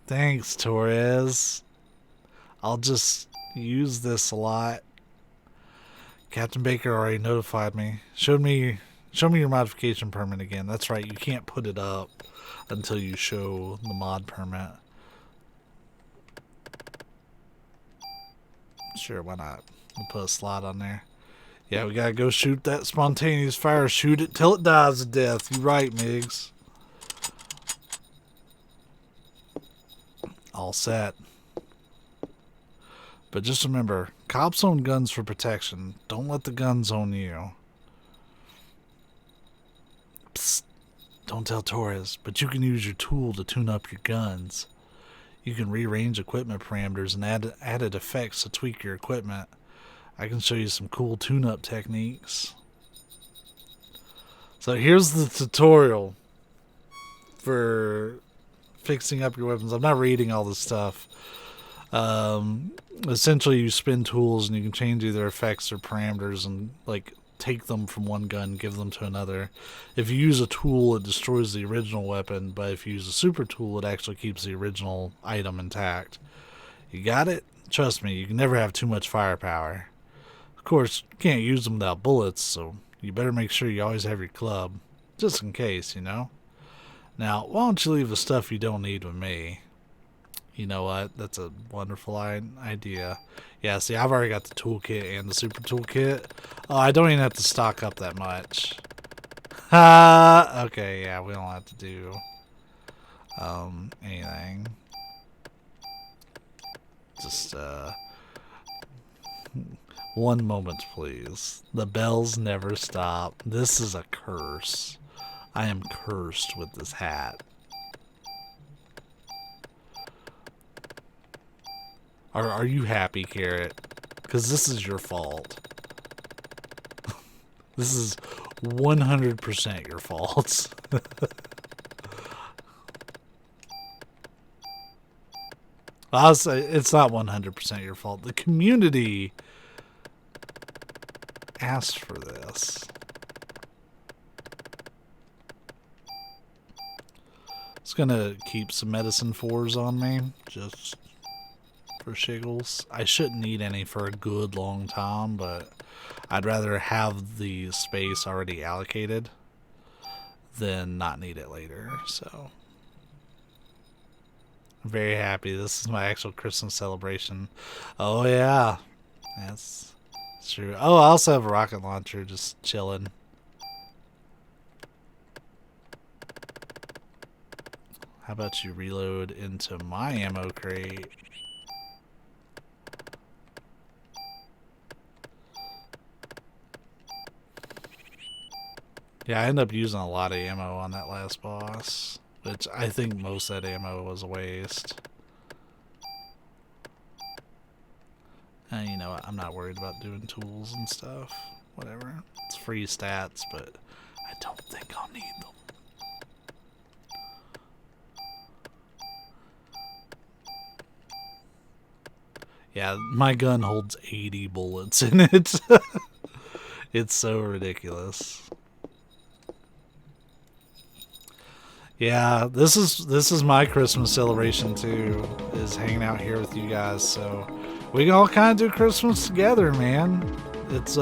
A: thanks, Torres. I'll just use this a lot. Captain Baker already notified me. Show me your modification permit again. That's right, you can't put it up until you show the mod permit. Sure, why not? We'll put a slot on there. Yeah, we gotta go shoot that spontaneous fire. Shoot it till it dies to death. You right, Migs. All set. But just remember, cops own guns for protection. Don't let the guns own you. Psst. Don't tell Torres, but you can use your tool to tune up your guns. You can rearrange equipment parameters and added effects to tweak your equipment. I can show you some cool tune-up techniques. So here's the tutorial for fixing up your weapons. I'm not reading all this stuff. Essentially, you spin tools and you can change either effects or parameters and like take them from one gun, give them to another. If you use a tool, it destroys the original weapon, but if you use a super tool, it actually keeps the original item intact. You got it? Trust me, you can never have too much firepower. Of course, you can't use them without bullets, so you better make sure you always have your club, just in case, you know? Now, why don't you leave the stuff you don't need with me? You know what? That's a wonderful idea. Yeah, see, I've already got the toolkit and the super toolkit. Oh, I don't even have to stock up that much. Ha! Okay, yeah, we don't have to do anything. Just, one moment, please. The bells never stop. This is a curse. I am cursed with this hat. Are you happy, Carrot? Because this is your fault. This is 100% your fault. I'll say it's not 100% your fault. The community asked for this. It's gonna keep some medicine 4s on me, just for shiggles. I shouldn't need any for a good long time, but I'd rather have the space already allocated than not need it later, so I'm very happy. This is my actual Christmas celebration. Oh yeah, that's true. Oh, I also have a rocket launcher just chilling. How about you reload into my ammo crate? Yeah, I ended up using a lot of ammo on that last boss, which I think most of that ammo was a waste. And you know what, I'm not worried about doing tools and stuff. Whatever. It's free stats, but I don't think I'll need them. Yeah, my gun holds 80 bullets in it. It's so ridiculous. Yeah, this is my Christmas celebration too, is hanging out here with you guys. So we can all kind of do Christmas together, man. It's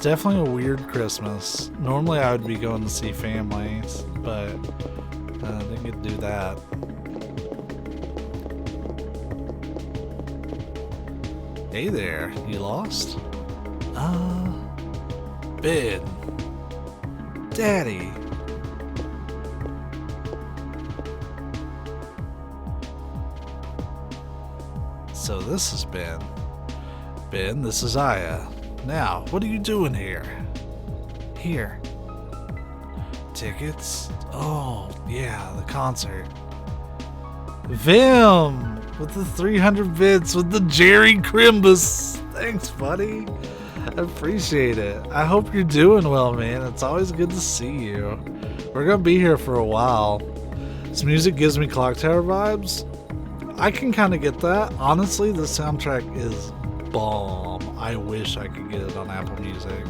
A: definitely a weird Christmas. Normally I would be going to see families, but I didn't get to do that. Hey there, you lost? Ben. Daddy. So this is Ben. Ben, this is Aya. Now, what are you doing here? Here. Tickets? Oh, yeah, the concert. Vim! With the 300 bits with the Jerry Crimbus. Thanks, buddy. I appreciate it. I hope you're doing well, man. It's always good to see you. We're gonna be here for a while. This music gives me Clock Tower vibes. I can kind of get that. Honestly, the soundtrack is bomb. I wish I could get it on Apple Music.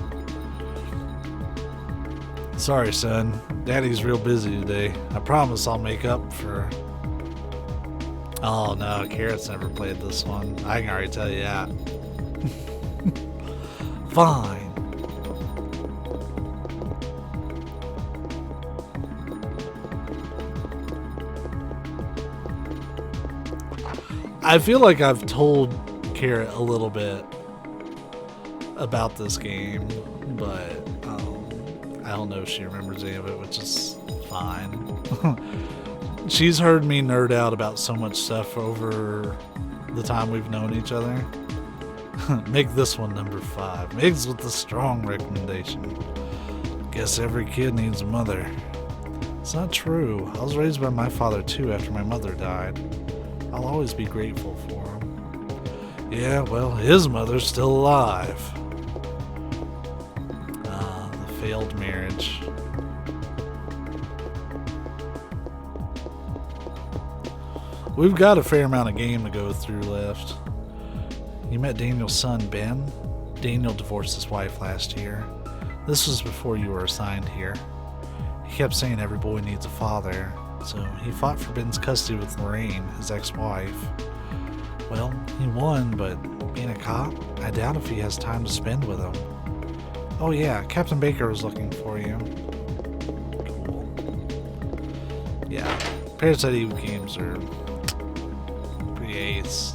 A: Sorry, son. Daddy's real busy today. I promise I'll make up for... Oh no, Carrot's never played this one. I can already tell you that. Fine. I feel like I've told Carrot a little bit about this game, but I don't know if she remembers any of it, which is fine. She's heard me nerd out about so much stuff over the time we've known each other. Make this one number 5. Migs with the strong recommendation. Guess every kid needs a mother. It's not true. I was raised by my father too after my mother died. I'll always be grateful for him. Yeah, well, his mother's still alive. The failed marriage. We've got a fair amount of game to go through left. You met Daniel's son, Ben? Daniel divorced his wife last year. This was before you were assigned here. He kept saying every boy needs a father, so he fought for Ben's custody with Lorraine, his ex-wife. Well, he won, but being a cop, I doubt if he has time to spend with him. Oh yeah, Captain Baker was looking for you. Cool. Yeah, Parasite Eve games are pretty ace.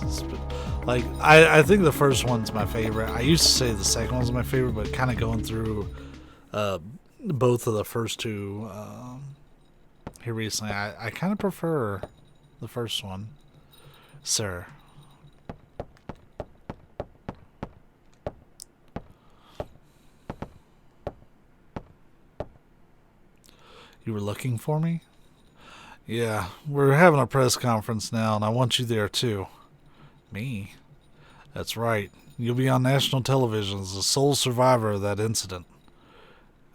A: Like, I think the first one's my favorite. I used to say the second one's my favorite, but kind of going through both of the first two here recently, I kind of prefer the first one. Sir. You were looking for me? Yeah, we're having a press conference now, and I want you there too. Me? That's right. You'll be on national television as the sole survivor of that incident.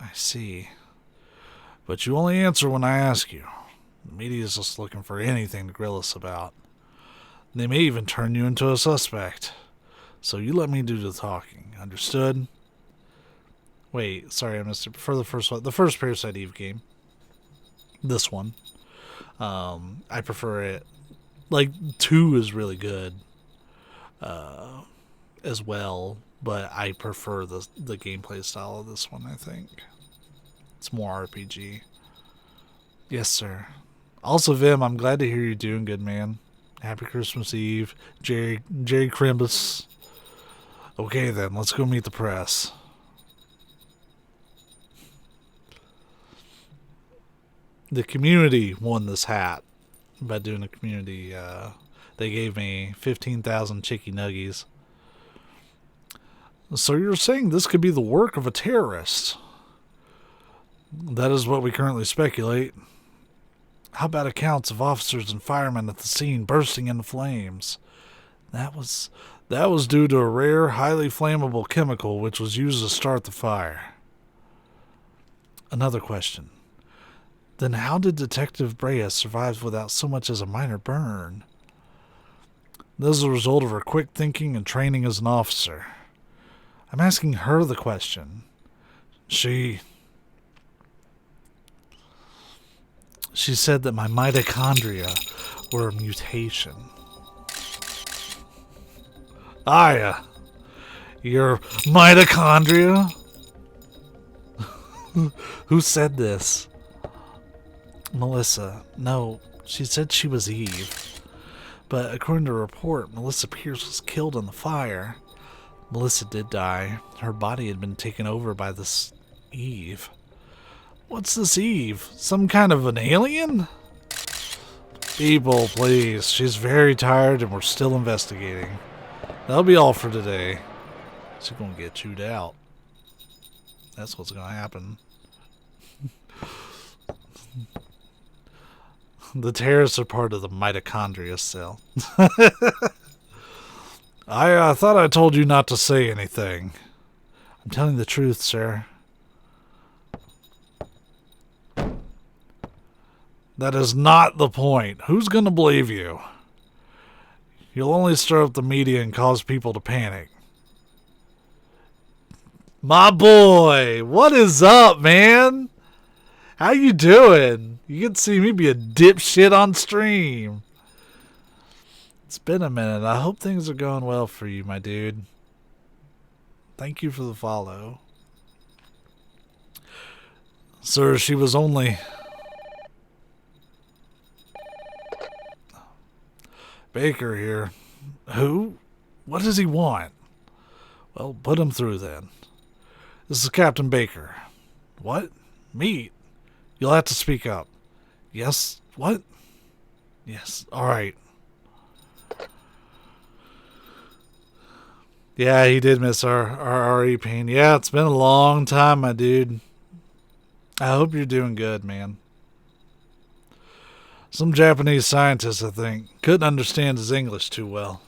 A: I see. But you only answer when I ask you. The media's just looking for anything to grill us about. They may even turn you into a suspect. So you let me do the talking. Understood? Wait, sorry, I missed it. For the first one, the first Parasite Eve game. This one. I prefer it. Like, 2 is really good. As well, but I prefer the gameplay style of this one. I think it's more RPG. Yes, sir. Also, Vim, I'm glad to hear you're doing good, man. Happy Christmas Eve, Jerry Crimbus. Okay, then let's go meet the press. The community won this hat by doing a community. They gave me 15,000 chicky nuggies. So you're saying this could be the work of a terrorist? That is what we currently speculate. How about accounts of officers and firemen at the scene bursting into flames? That was due to a rare, highly flammable chemical which was used to start the fire. Another question. Then how did Detective Brea survive without so much as a minor burn? This is a result of her quick thinking and training as an officer. I'm asking her the question. She said that my mitochondria were a mutation. Aya, your mitochondria? Who said this? Melissa. No, she said she was Eve. But according to a report, Melissa Pierce was killed in the fire. Melissa did die. Her body had been taken over by this Eve. What's this Eve? Some kind of an alien? People, please. She's very tired and we're still investigating. That'll be all for today. She's gonna get chewed out. That's what's gonna happen. The terrorists are part of the mitochondria cell. I thought I told you not to say anything. I'm telling the truth, sir. That is not the point. Who's going to believe you? You'll only stir up the media and cause people to panic. My boy, what is up, man? How you doing? You can see me be a dipshit on stream. It's been a minute. I hope things are going well for you, my dude. Thank you for the follow. Sir, she was only... Baker here. Who? What does he want? Well, put him through then. This is Captain Baker. What? Meat? You'll have to speak up. Yes? What? Yes. Alright. Yeah, he did miss our RE pain. Yeah, it's been a long time, my dude. I hope you're doing good, man. Some Japanese scientist, I think, couldn't understand his English too well.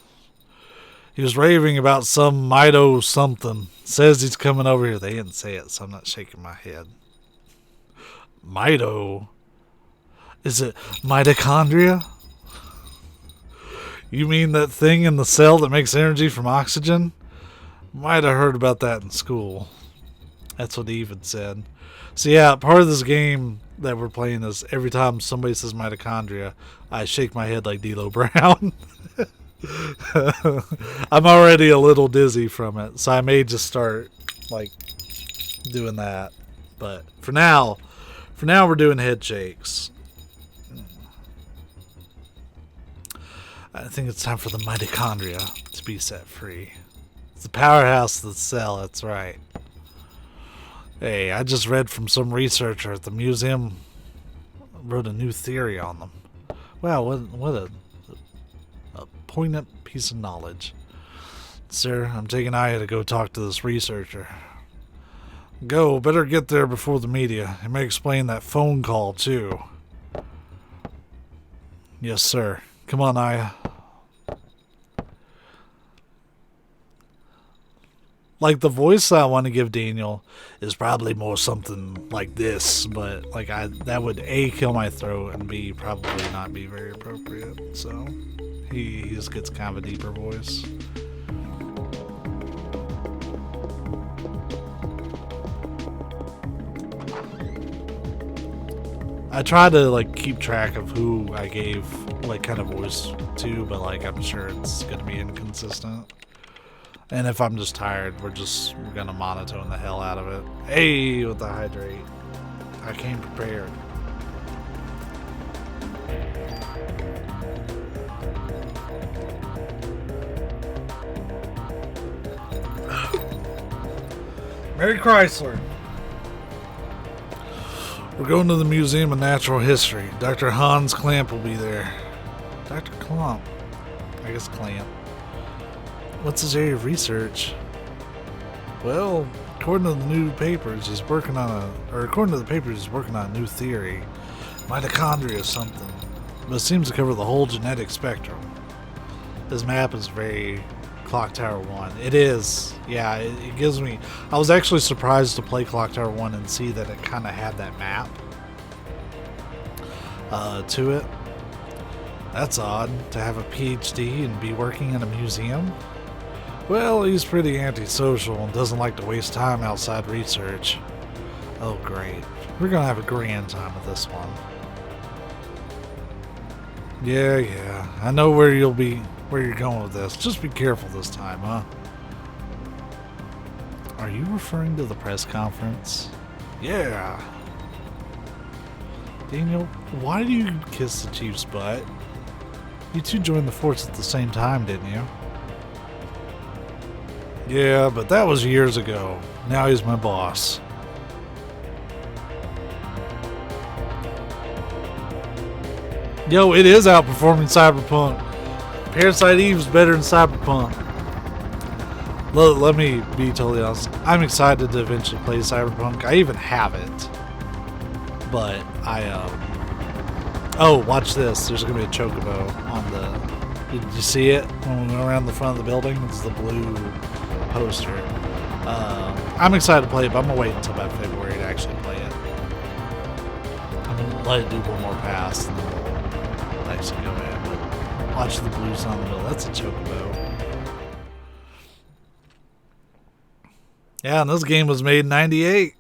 A: He was raving about some mito something. Says he's coming over here. They didn't say it, so I'm not shaking my head. Mito? Is it mitochondria? You mean that thing in the cell that makes energy from oxygen? Might have heard about that in school. That's what Eve had said. So yeah, part of this game that we're playing is every time somebody says mitochondria, I shake my head like D'Lo Brown. I'm already a little dizzy from it, so I may just start like doing that. But for now we're doing head shakes. I think it's time for the mitochondria to be set free. It's the powerhouse of the cell, that's right. Hey, I just read from some researcher at the museum wrote a new theory on them. Wow, what a poignant piece of knowledge. Sir, I'm taking Aya to go talk to this researcher. Go, better get there before the media. It may explain that phone call, too. Yes, sir. Come on, Aya. Like, the voice I want to give Daniel is probably more something like this, but like that would A, kill my throat, and B, probably not be very appropriate. So he just gets kind of a deeper voice. I try to like keep track of who I gave like kind of voice to, but like I'm sure it's gonna be inconsistent. And if I'm just tired, we're gonna monotone the hell out of it. Hey, with the hydrate. I came prepared. Mary Chrysler. We're going to the Museum of Natural History. Dr. Hans Clamp will be there. Dr. Clamp. I guess Clamp. What's his area of research? Well, according to the new papers, he's working on a new theory. Mitochondria or something. But it seems to cover the whole genetic spectrum. This map is very Clock Tower 1. It is. Yeah, it gives me... I was actually surprised to play Clock Tower 1 and see that it kind of had that map to it. That's odd, to have a PhD and be working in a museum. Well, he's pretty antisocial and doesn't like to waste time outside research. Oh, great. We're gonna have a grand time with this one. Yeah. I know where you're going with this. Just be careful this time, huh? Are you referring to the press conference? Yeah. Daniel, why do you kiss the chief's butt? You two joined the force at the same time, didn't you? Yeah, but that was years ago. Now he's my boss. Yo, it is outperforming Cyberpunk. Parasite Eve is better than Cyberpunk. Let me be totally honest. I'm excited to eventually play Cyberpunk. I even have it. But oh, watch this. There's going to be a chocobo on the... Did you see it when we went around the front of the building? It's the blue poster. I'm excited to play it, but I'm going to wait until about February to actually play it. I mean, let it do one more pass, and then we'll actually go in. But watch the blue sun in the middle. That's a chocobo. Yeah, and this game was made in '98.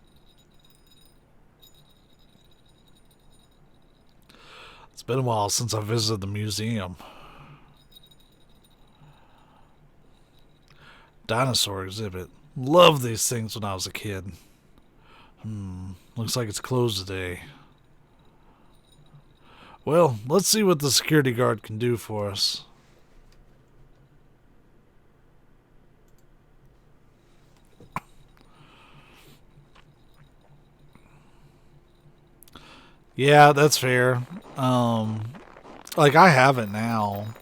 A: It's been a while since I visited the museum. Dinosaur exhibit. Loved these things when I was a kid. Looks like it's closed today. Well, let's see what the security guard can do for us. Yeah, that's fair. Like I have it now.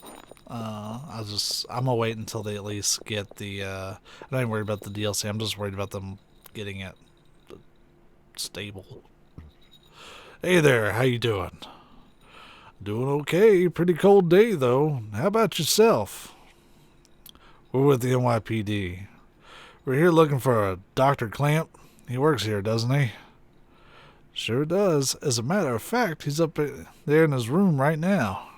A: I'm gonna wait until they at least get the. I'm not even worried about the DLC. I'm just worried about them getting it stable. Hey there, how you doing? Doing okay. Pretty cold day though. How about yourself? We're with the NYPD. We're here looking for a Dr. Clamp. He works here, doesn't he? Sure does. As a matter of fact, he's up there in his room right now.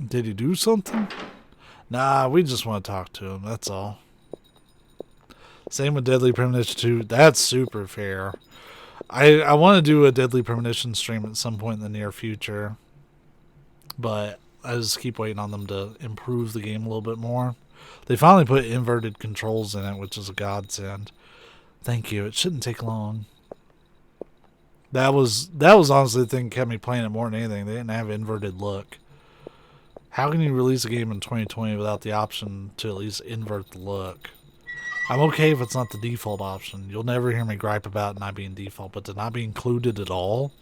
A: Did he do something? Nah, we just want to talk to him, that's all. Same with Deadly Premonition 2. That's super fair. I want to do a Deadly Premonition stream at some point in the near future. But I just keep waiting on them to improve the game a little bit more. They finally put inverted controls in it, which is a godsend. Thank you. It shouldn't take long. That was honestly the thing that kept me playing it more than anything. They didn't have inverted look. How can you release a game in 2020 without the option to at least invert the look? I'm okay if it's not the default option. You'll never hear me gripe about it not being default, but to not be included at all?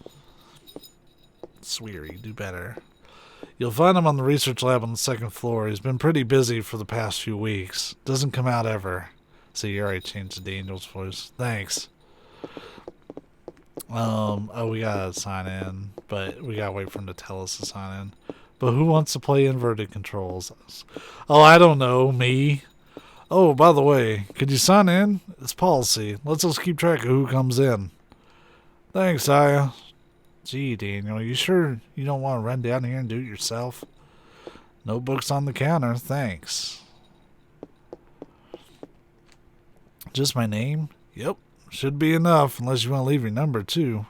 A: It's weird. You do better. You'll find him on the research lab on the second floor. He's been pretty busy for the past few weeks. Doesn't come out ever. See, you already changed the Daniel's voice. Thanks. Oh, we gotta sign in, but we gotta wait for him to tell us to sign in. But who wants to play inverted controls? Oh, I don't know. Me? Oh, by the way, could you sign in? It's policy. Let's just keep track of who comes in. Thanks, Aya. Gee, Daniel, you sure you don't want to run down here and do it yourself? Notebook's on the counter. Thanks. Just my name? Yep. Should be enough, unless you want to leave your number, too.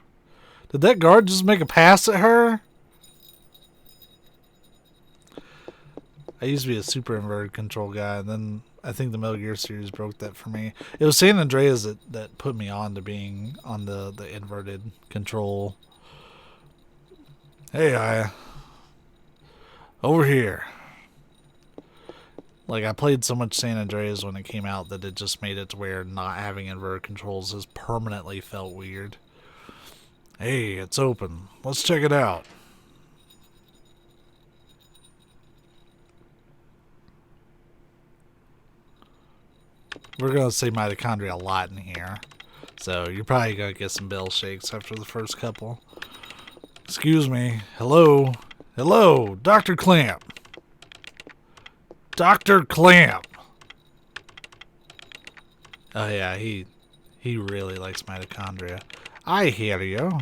A: Did that guard just make a pass at her? I used to be a super inverted control guy, and then I think the Metal Gear series broke that for me. It was San Andreas that put me on to being on the inverted control. Hey, Aya. Over here. Like, I played so much San Andreas when it came out that it just made it to where not having inverted controls has permanently felt weird. Hey, it's open. Let's check it out. We're going to say mitochondria a lot in here. So you're probably going to get some bell shakes after the first couple. Excuse me. Hello? Hello? Dr. Clamp. Dr. Clamp. Oh yeah, he really likes mitochondria. I hear you.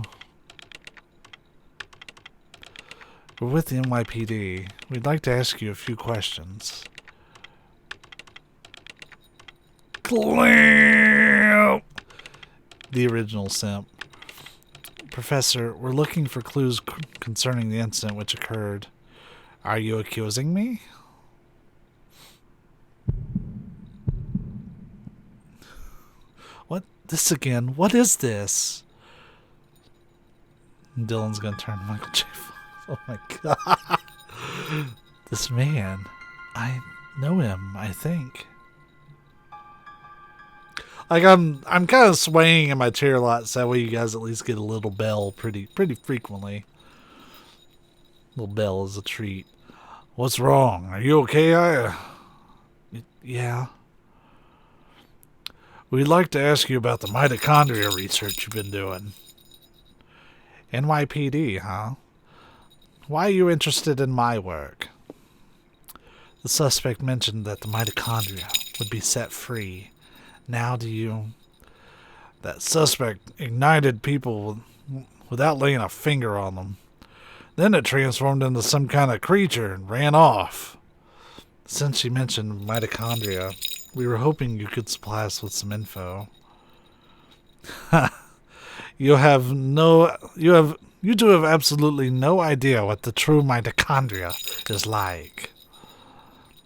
A: We're with the NYPD. We'd like to ask you a few questions. Clamp! The original simp. Professor, we're looking for clues concerning the incident which occurred. Are you accusing me? What? This again? What is this? Dylan's gonna turn Michael J. Fox. Oh my god. This man. I know him, I think. Like, I'm kind of swaying in my chair a lot, so that way you guys at least get a little bell pretty frequently. Little bell is a treat. What's wrong? Are you okay, Aya? Yeah. We'd like to ask you about the mitochondria research you've been doing. NYPD, huh? Why are you interested in my work? The suspect mentioned that the mitochondria would be set free. Now do you... That suspect ignited people without laying a finger on them. Then it transformed into some kind of creature and ran off. Since you mentioned mitochondria, we were hoping you could supply us with some info. You two have absolutely no idea what the true mitochondria is like.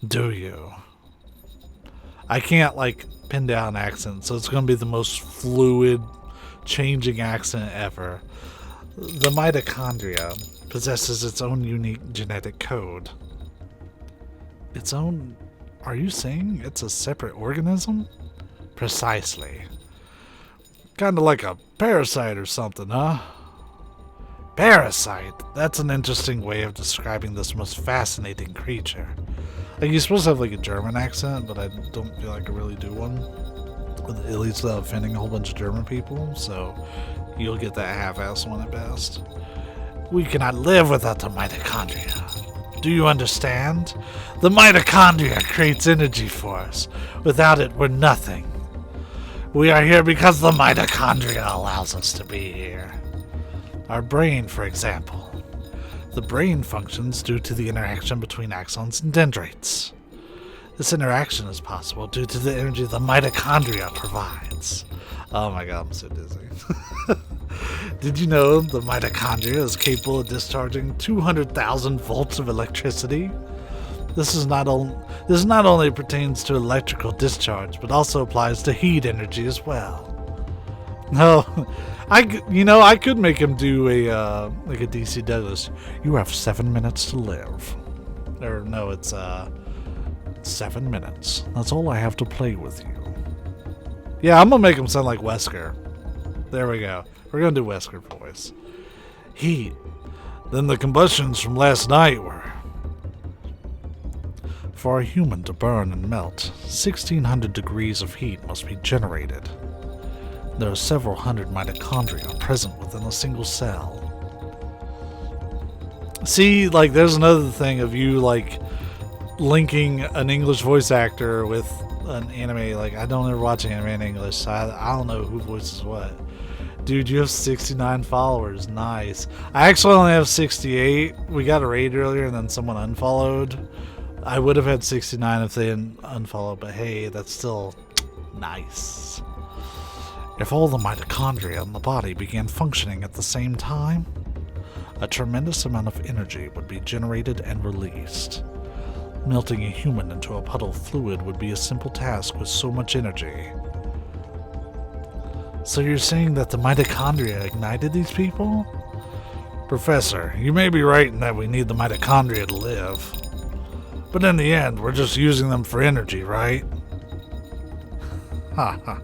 A: Do you? I can't, pin down an accent, so it's going to be the most fluid, changing accent ever. The mitochondria possesses its own unique genetic code. Its own... Are you saying it's a separate organism? Precisely. Kinda like a parasite or something, huh? Parasite? That's an interesting way of describing this most fascinating creature. You're supposed to have a German accent, but I don't feel like I really do one. At least without offending a whole bunch of German people, so you'll get that half-ass one at best. We cannot live without the mitochondria. Do you understand? The mitochondria creates energy for us. Without it, we're nothing. We are here because the mitochondria allows us to be here. Our brain, for example. The brain functions due to the interaction between axons and dendrites. This interaction is possible due to the energy the mitochondria provides. Oh my god, I'm so dizzy. Did you know the mitochondria is capable of discharging 200,000 volts of electricity? This not only pertains to electrical discharge, but also applies to heat energy as well. No, I could make him do a DC Douglas. You have 7 minutes to live. Or no, it's 7 minutes. That's all I have to play with you. Yeah, I'm gonna make him sound like Wesker. There we go. We're gonna do Wesker voice. Heat. Then the combustions from last night were... For a human to burn and melt, 1600 degrees of heat must be generated. There are several hundred mitochondria present within a single cell. See, there's another thing of you, linking an English voice actor with an anime. I don't ever watch anime in English, so I don't know who voices what. Dude, you have 69 followers. Nice. I actually only have 68. We got a raid earlier and then someone unfollowed. I would have had 69 if they didn't unfollow, but hey, that's still nice. If all the mitochondria in the body began functioning at the same time, a tremendous amount of energy would be generated and released. Melting a human into a puddle of fluid would be a simple task with so much energy. So you're saying that the mitochondria ignited these people? Professor, you may be right in that we need the mitochondria to live. But in the end, we're just using them for energy, right? Haha.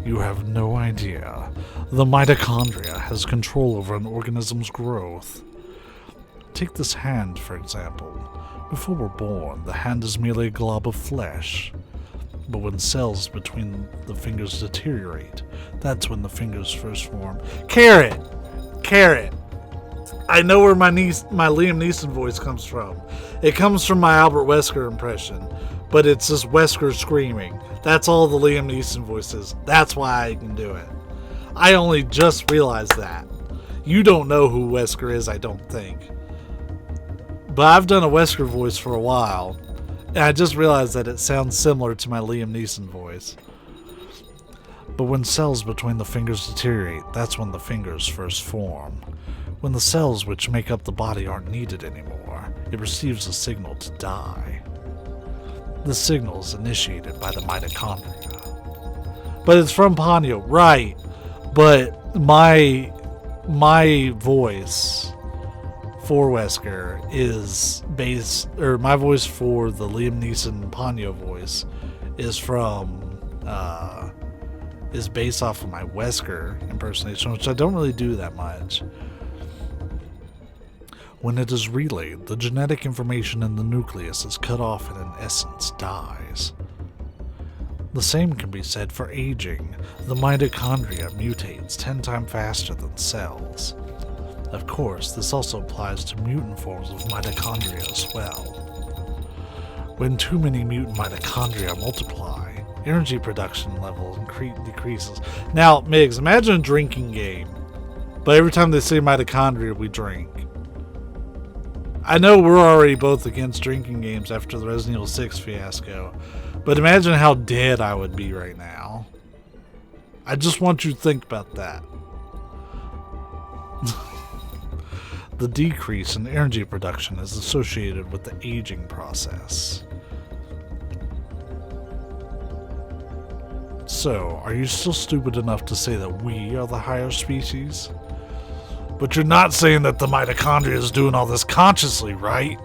A: You have no idea. The mitochondria has control over an organism's growth. Take this hand, for example. Before we're born, the hand is merely a glob of flesh. But when cells between the fingers deteriorate, that's when the fingers first form. Carrot! Carrot! I know where my Liam Neeson voice comes from. It comes from my Albert Wesker impression, but it's just Wesker screaming. That's all the Liam Neeson voice is. That's why I can do it. I only just realized that. You don't know who Wesker is, I don't think. But I've done a Wesker voice for a while, and I just realized that it sounds similar to my Liam Neeson voice. But when cells between the fingers deteriorate, that's when the fingers first form. When the cells which make up the body aren't needed anymore, it receives a signal to die. The signal is initiated by the mitochondria. But it's from Ponyo, right? But my voice for Wesker is my voice for the Liam Neeson Ponyo voice is based off of my Wesker impersonation, which I don't really do that much. When it is relayed, the genetic information in the nucleus is cut off and in essence dies. The same can be said for aging. The mitochondria mutates 10 times faster than cells. Of course, this also applies to mutant forms of mitochondria as well. When too many mutant mitochondria multiply, Energy production level decreases. Now, Migs, imagine a drinking game, but every time they say mitochondria, we drink. I know we're already both against drinking games after the Resident Evil 6 fiasco, but imagine how dead I would be right now. I just want you to think about that. The decrease in energy production is associated with the aging process. So, are you still stupid enough to say that we are the higher species? But you're not saying that the mitochondria is doing all this consciously, right?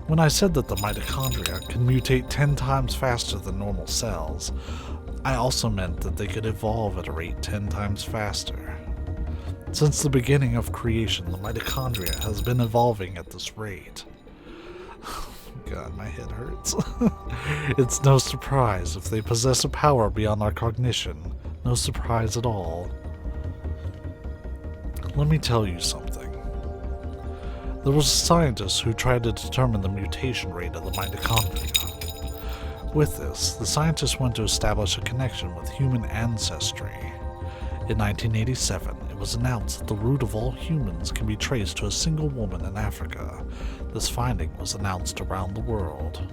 A: When I said that the mitochondria can mutate 10 times faster than normal cells, I also meant that they could evolve at a rate 10 times faster. Since the beginning of creation, the mitochondria has been evolving at this rate. God, my head hurts. It's no surprise if they possess a power beyond our cognition. No surprise at all. Let me tell you something. There was a scientist who tried to determine the mutation rate of the mitochondria. With this, the scientist wanted to establish a connection with human ancestry. In 1987, it was announced that the root of all humans can be traced to a single woman in Africa. This finding was announced around the world.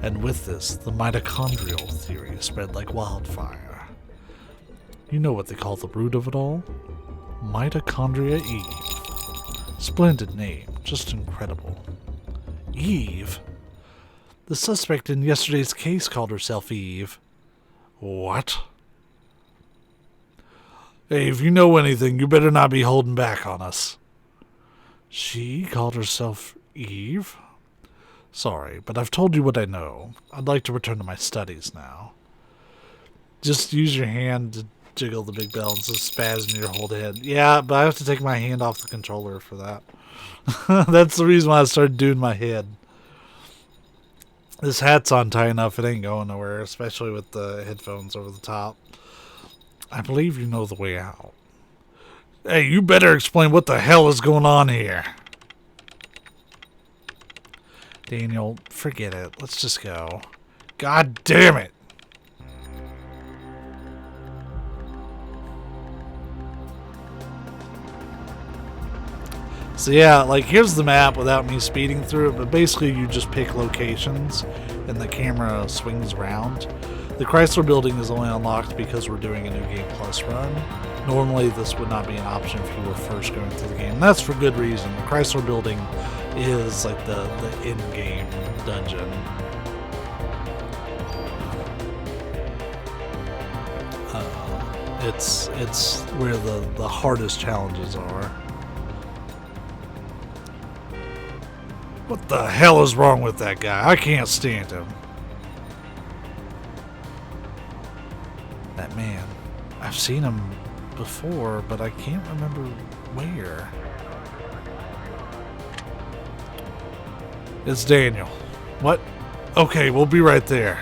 A: And with this, the mitochondrial theory spread like wildfire. You know what they call the root of it all? Mitochondria Eve. Splendid name, just incredible. Eve? The suspect in yesterday's case called herself Eve. What? Hey, if you know anything, you better not be holding back on us. She called herself Eve? Sorry, but I've told you what I know. I'd like to return to my studies now. Just use your hand to jiggle the big bell and just spaz in your whole head. Yeah, but I have to take my hand off the controller for that. That's the reason why I started doing my head. This hat's on tight enough, it ain't going nowhere, especially with the headphones over the top. I believe you know the way out. Hey, you better explain what the hell is going on here. Daniel, forget it. Let's just go. God damn it. So yeah, like here's the map without me speeding through it, but basically you just pick locations and the camera swings around. The Chrysler building is only unlocked because we're doing a New Game Plus run. Normally this would not be an option if you were first going through the game. And that's for good reason. The Chrysler building is like the in-game dungeon. It's where the hardest challenges are. What the hell is wrong with that guy? I can't stand him. That man. I've seen him before, but I can't remember where. It's Daniel. What? Okay, we'll be right there.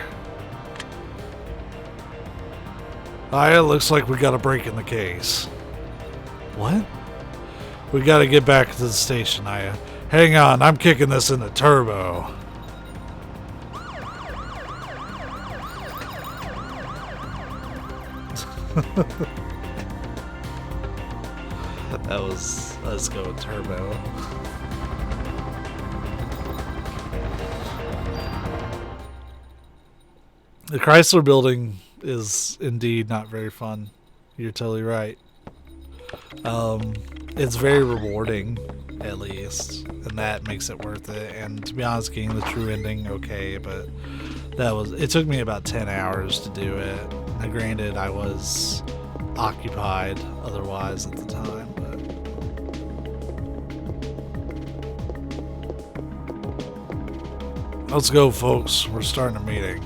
A: It looks like we got a break in the case. What? We gotta get back to the station, Aya. Hang on, I'm kicking this into turbo. Let's go with turbo. The Chrysler building is indeed not very fun. You're totally right. It's very rewarding, at least, and that makes it worth it. And to be honest, getting the true ending, okay, but it took me about 10 hours to do it. Now, granted, I was occupied otherwise at the time, but let's go, folks. We're starting a meeting.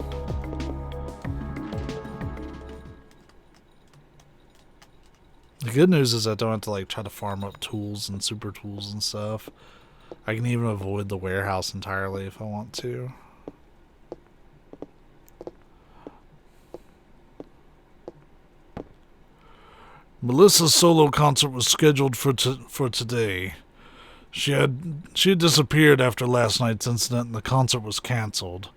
A: The good news is I don't have to like try to farm up tools and super tools and stuff. I can even avoid the warehouse entirely if I want to. Melissa's solo concert was scheduled for today. She had disappeared after last night's incident and the concert was cancelled.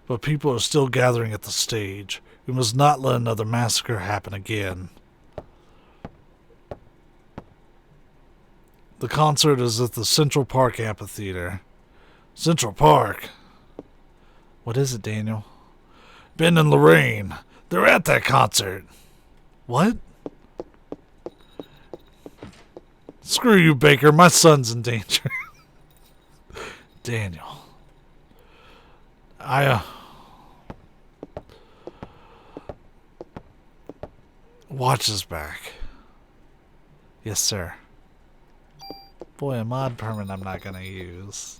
A: but people are still gathering at the stage. We must not let another massacre happen again. The concert is at the Central Park Amphitheater. Central Park? What is it, Daniel? Ben and Lorraine. They're at that concert. What? Screw you, Baker. My son's in danger. Daniel. Watch his back. Yes, sir. Boy, a mod permit I'm not gonna use.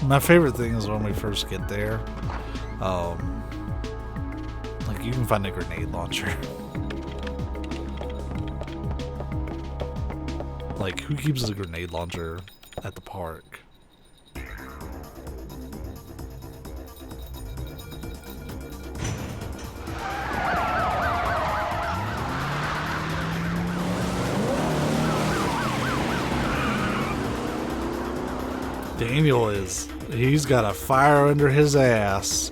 A: My favorite thing is when we first get there. Like, you can find a grenade launcher. Like, who keeps a grenade launcher at the park? Daniel he's got a fire under his ass.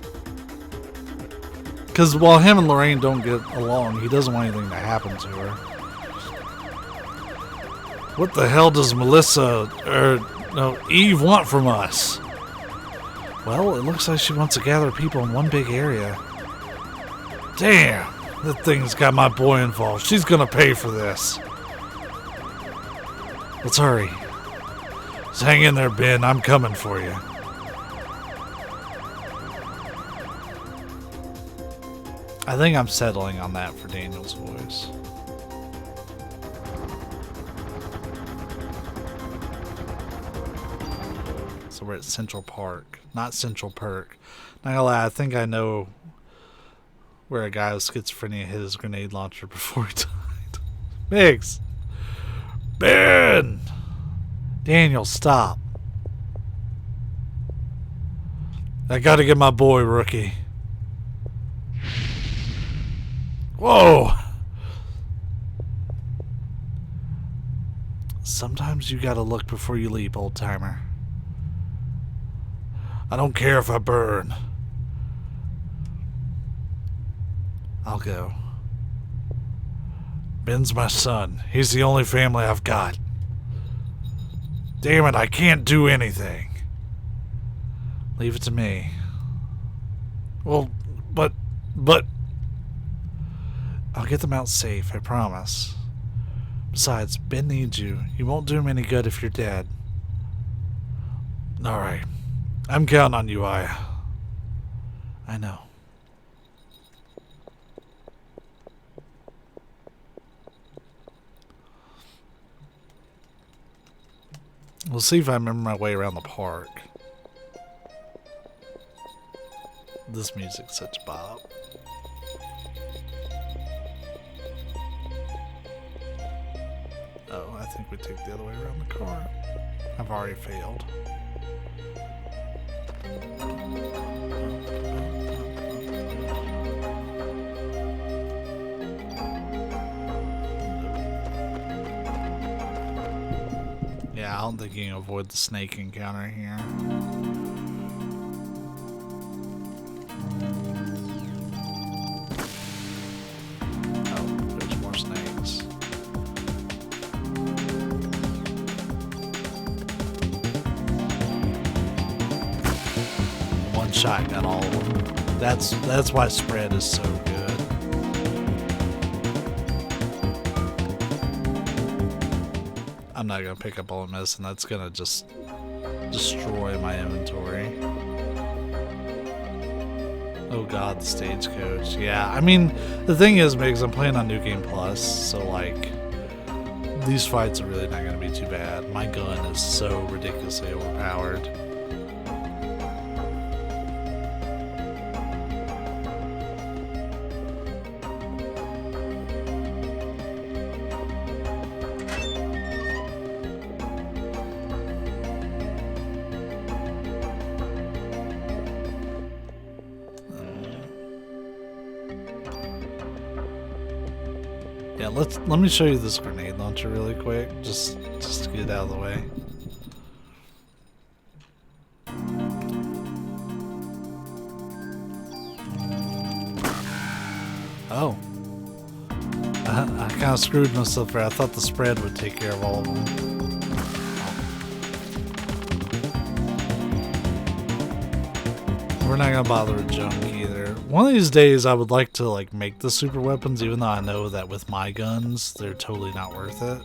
A: Because while him and Lorraine don't get along, he doesn't want anything to happen to her. What the hell does Eve want from us? Well, it looks like she wants to gather people in one big area. Damn, that thing's got my boy involved. She's gonna pay for this. Let's hurry. Just hang in there, Ben. I'm coming for you. I think I'm settling on that for Daniel's voice. So we're at Central Park, not Central Perk. Not gonna lie, I think I know where a guy with schizophrenia hit his grenade launcher before he died. Migs! Ben! Daniel, stop. I gotta get my boy, rookie. Whoa! Sometimes you gotta look before you leap, old timer. I don't care if I burn. I'll go. Ben's my son. He's the only family I've got. Damn it, I can't do anything. Leave it to me. Well, but... I'll get them out safe, I promise. Besides, Ben needs you. You won't do him any good if you're dead. Alright. I'm counting on you, Aya. I know. We'll see if I remember my way around the park. This music's such a bop. Oh, I think we take the other way around the car. I've already failed. Yeah, I don't think you can avoid the snake encounter here. Oh, there's more snakes. One shot got all of them. That's why spread is so good. I'm not gonna pick up all of this, and that's gonna just destroy my inventory. Oh god, the stagecoach. Yeah, I mean, the thing is, Migs, I'm playing on New Game Plus, so like, these fights are really not gonna be too bad. My gun is so ridiculously overpowered. Yeah, let me show you this grenade launcher really quick, just to get it out of the way. Oh. I kind of screwed myself there. I thought the spread would take care of all of them. We're not gonna bother with junk either. One of these days I would like to like make the super weapons, even though I know that with my guns they're totally not worth it.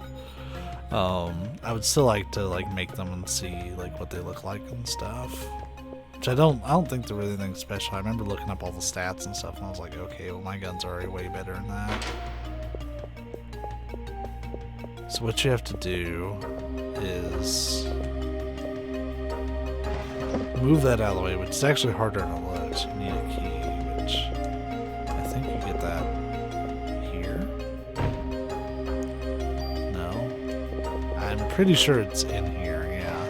A: I would still like to like make them and see like what they look like and stuff. Which I don't think they're really anything special. I remember looking up all the stats and stuff and I was like, okay, well my guns are already way better than that. So what you have to do is move that out of the way, which is actually harder to load. So you need a key, which I think you get that here. No? I'm pretty sure it's in here, yeah.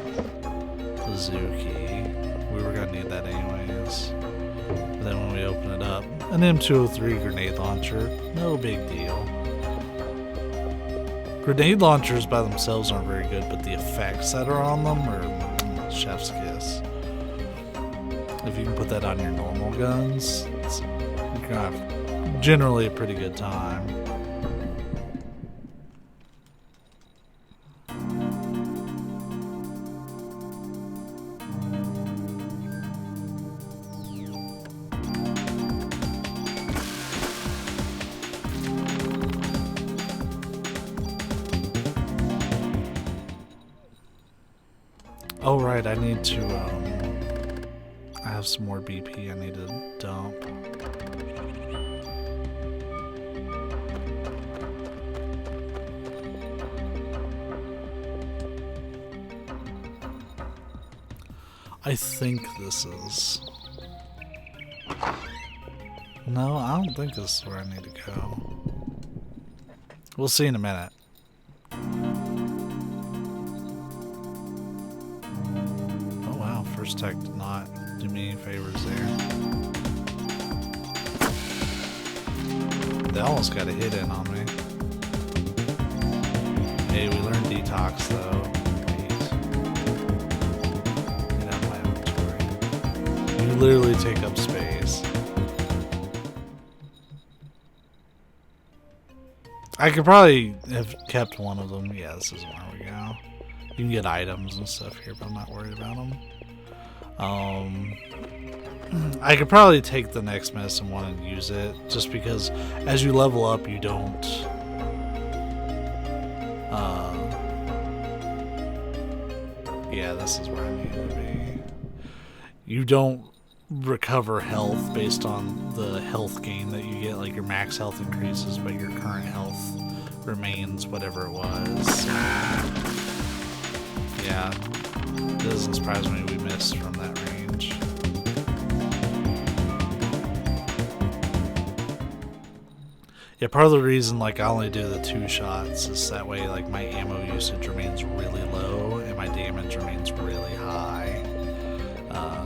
A: The zoo key. We were gonna need that anyways. But then when we open it up, an M203 grenade launcher, no big deal. Grenade launchers by themselves aren't very good, but the effects that are on them are chef's kiss. If you can put that on your normal guns, you're gonna have generally a pretty good time. Oh right, I need to I have some more BP I need to dump. I think this is... No, I don't think this is where I need to go. We'll see in a minute. Oh wow, first tech did not do me any favors there. They almost got a hit in on me. Hey, we learned detox though. Get out of my inventory. You literally take up space. I could probably have kept one of them. Yeah, this is where we go. You can get items and stuff here, but I'm not worried about them. I could probably take the next medicine one and use it, just because as you level up, you don't... yeah, this is where I need to be. You don't recover health based on the health gain that you get, like your max health increases, but your current health remains whatever it was. Yeah, it doesn't surprise me we missed from that range. Yeah, part of the reason like I only do the 2 shots is that way like my ammo usage remains really low and my damage remains really high.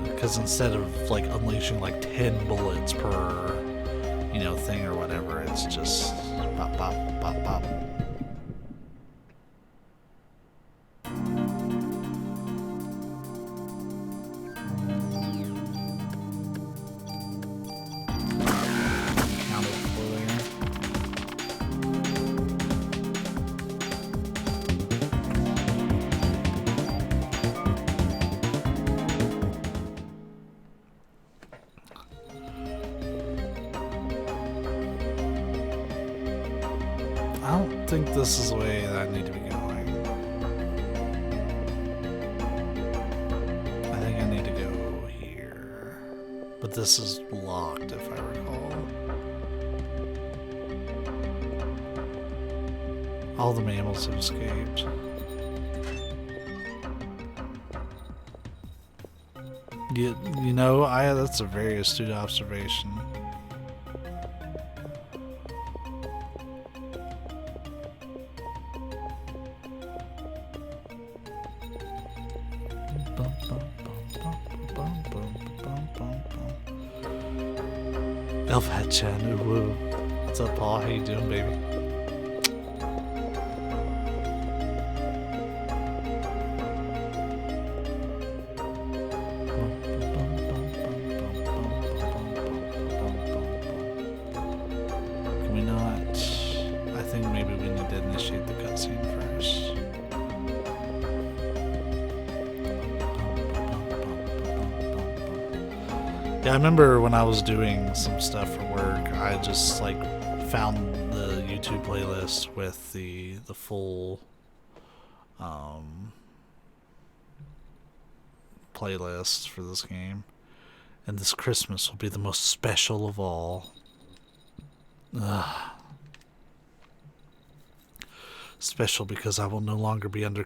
A: Because instead of like unleashing like 10 bullets per, you know, thing or whatever, it's just pop, pop, pop, pop. I don't think this is the way that I need to be going. I think I need to go here. But this is locked, if I recall. All the mammals have escaped. You know, that's a very astute observation. Elf Hat Chan, ooh woo. What's up, Paul? How you doing, baby? initiate the cutscene first. Yeah, I remember when I was doing some stuff for work, I just like found the YouTube playlist with the full playlist for this game. And this Christmas will be the most special of all. Ugh. Special because I will no longer be under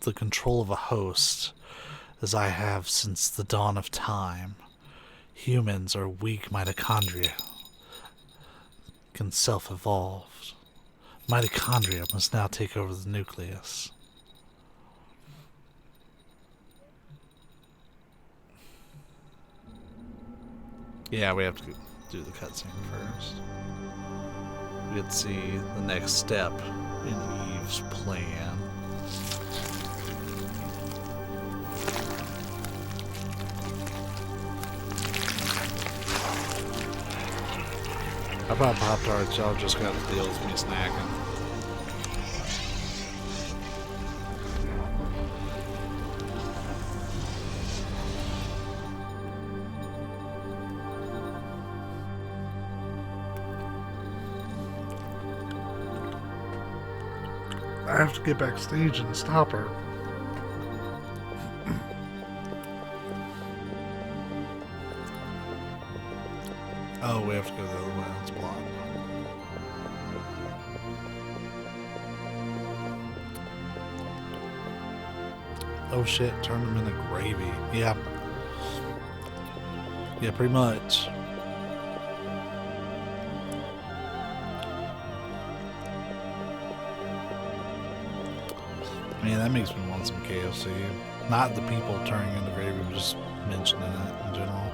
A: the control of a host, as I have since the dawn of time. Humans are weak mitochondria, can self-evolve. Mitochondria must now take over the nucleus. Yeah, we have to do the cutscene first. We get to see the next step in Eve's plan. I brought Pop-Tarts, y'all just got to deal with me snacking. I have to get backstage and stop her. Oh, we have to go the other way. It's blocked. Oh shit, turn them into gravy. Yeah. Yeah, pretty much. Man, that makes me want some KFC. Not the people turning into gravy, but just mentioning it in general.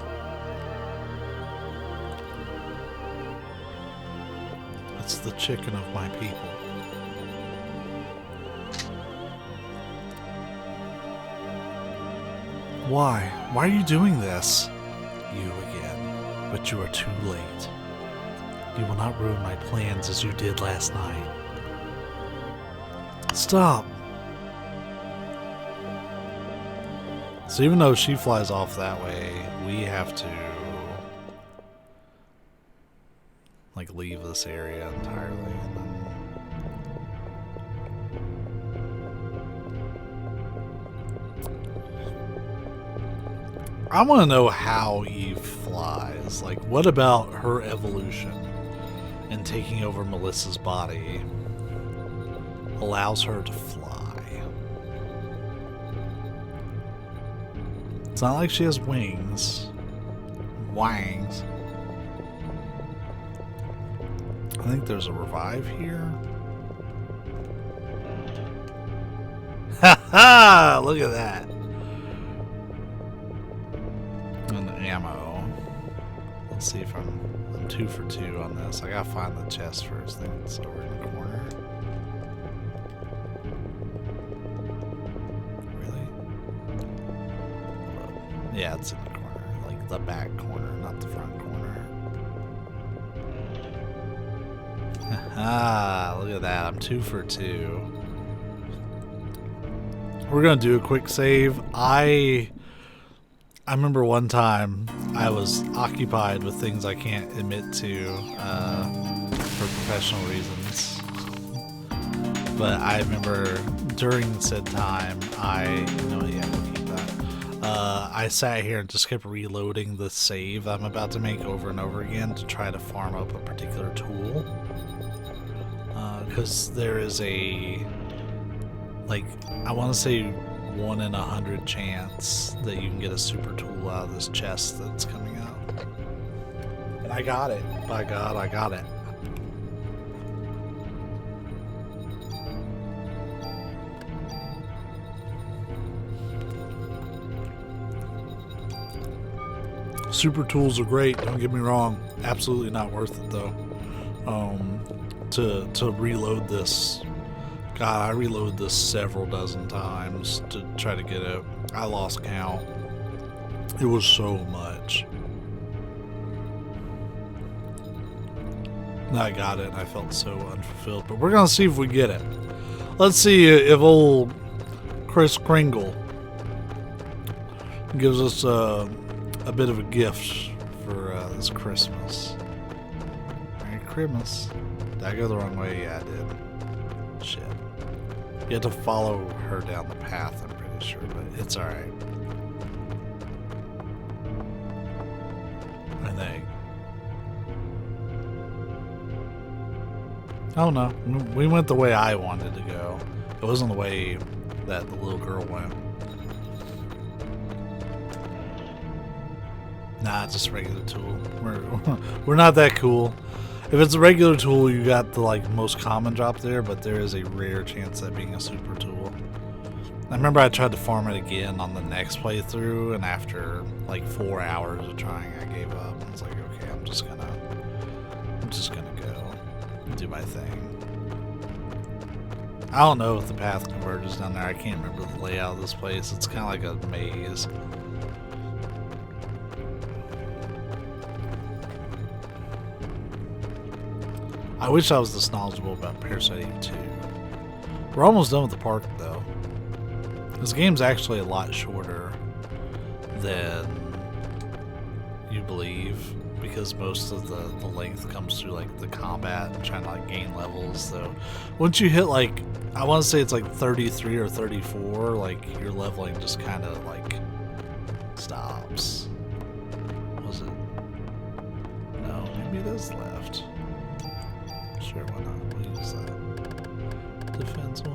A: It's the chicken of my people. Why? Why are you doing this? You again. But you are too late. You will not ruin my plans as you did last night. Stop! So even though she flies off that way, we have to like leave this area entirely. And then I want to know how Eve flies. Like, what about her evolution and taking over Melissa's body allows her to fly? It's not like she has wings. Wangs. I think there's a revive here. Ha ha! Look at that. And ammo. Let's see if I'm 2 for 2 on this. I gotta find the chest first. I think it's over in the corner. Really? Yeah, it's in the corner. Like the back corner, not the front corner. Haha, look at that. I'm 2 for 2. We're gonna do a quick save. I remember one time I was occupied with things I can't admit to for professional reasons. But I remember during said time, we'll keep that. I sat here and just kept reloading the save I'm about to make over and over again to try to farm up a particular tool. Because there is a, like, I want to say 1 in 100 chance that you can get a super tool out of this chest that's coming out. And I got it. By God, I got it. Super tools are great, don't get me wrong. Absolutely not worth it though. To reload this. God, I reloaded this several dozen times to try to get it. I lost count. It was so much. I got it, and I felt so unfulfilled. But we're gonna see if we get it. Let's see if old Chris Kringle gives us a bit of a gift for this Christmas. Merry Christmas. Did I go the wrong way? Yeah, I did. Shit. You have to follow her down the path, I'm pretty sure, but it's alright. I think. Oh no, we went the way I wanted to go. It wasn't the way that the little girl went. Nah, just a regular tool. We're not that cool. If it's a regular tool, you got the like most common drop there, but there is a rare chance that being a super tool. I remember I tried to farm it again on the next playthrough, and after like 4 hours of trying, I gave up. I was like, okay, I'm just gonna go do my thing. I don't know if the path converges down there. I can't remember the layout of this place. It's kind of like a maze. I wish I was this knowledgeable about Parasite Eve 2. We're almost done with the park, though. This game's actually a lot shorter than you believe, because most of the length comes through like the combat and trying to like gain levels. So once you hit like, I want to say it's like 33 or 34, like your leveling just kind of like stops. Was it? No, maybe it is left. Sure, why not? We'll use that. Defense 1.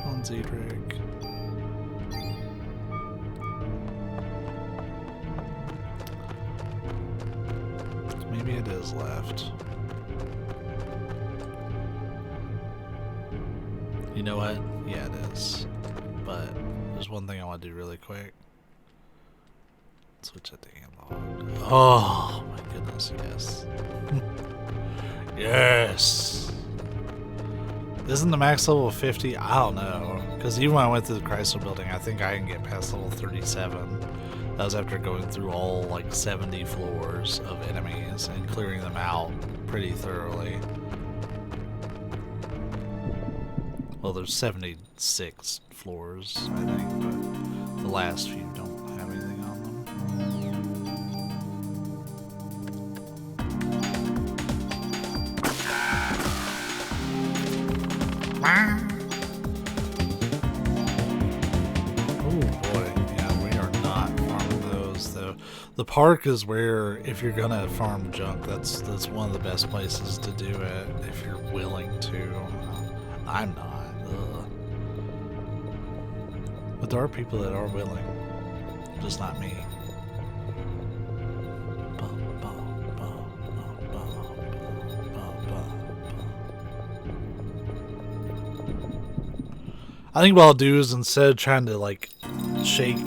A: On Zedric. Maybe it is left. You know what? Yeah, it is. But there's one thing I want to do really quick. Switch it to analog. Oh my goodness, yes. Yes! Isn't the max level 50? I don't know. Because even when I went through the Chrysler building, I think I can get past level 37. That was after going through all like 70 floors of enemies and clearing them out pretty thoroughly. Well, there's 76 floors, I think, but the last few don't have anything on them. Oh boy, yeah, we are not farming those though. The park is where, if you're gonna farm junk, that's one of the best places to do it if you're willing to. I'm not. Ugh. But there are people that are willing, just not me. I think what I'll do is, instead of trying to like shake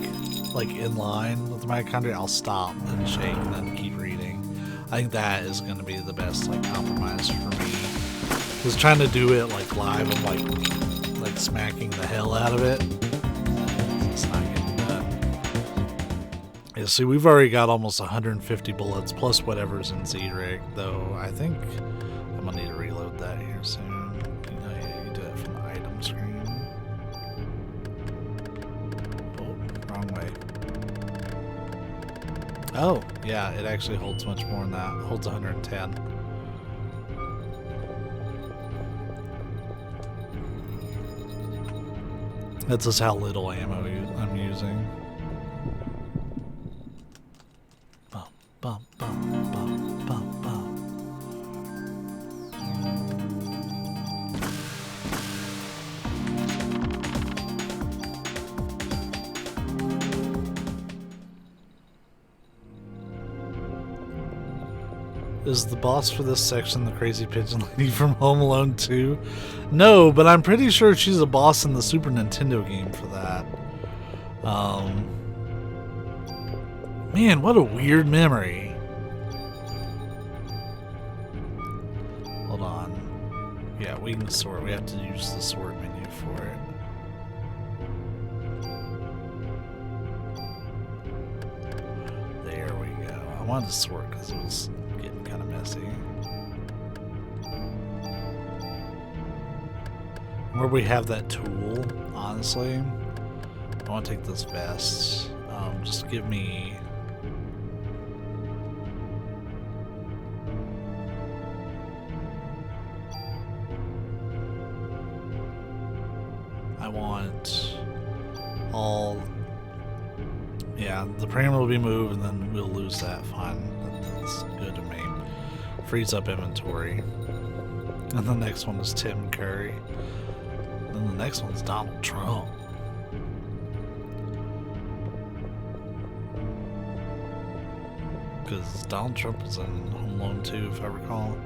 A: like in line with the mitochondria, I'll stop and shake and then keep reading. I think that is going to be the best like compromise for me. Because trying to do it like live, I'm like smacking the hell out of it. It's not getting done. Yeah, see, we've already got almost 150 bullets plus whatever's in Zedric, though. I think I'm gonna need to reload that here soon. You do it from the item screen. Wrong way. Oh, yeah, it actually holds much more than that. It holds 110. That's just how little ammo I'm using. Bum, bum, bum, bum, bum, bum. Is the boss for this section the crazy pigeon lady from Home Alone 2? No, but I'm pretty sure she's a boss in the Super Nintendo game for that. Man, what a weird memory. Hold on. Yeah, we can sort. We have to use the sort menu for it. There we go. I wanted to sort because it was getting kind of messy. Where we have that tool, honestly, I want to take this vest. Just give me... I want all... Yeah, the parameter will be moved and then we'll lose that. Fine. That's good to me. Frees up inventory. And the next one is Tim Curry. Then the next one's Donald Trump. Because Donald Trump was in Home Alone 2, if I recall.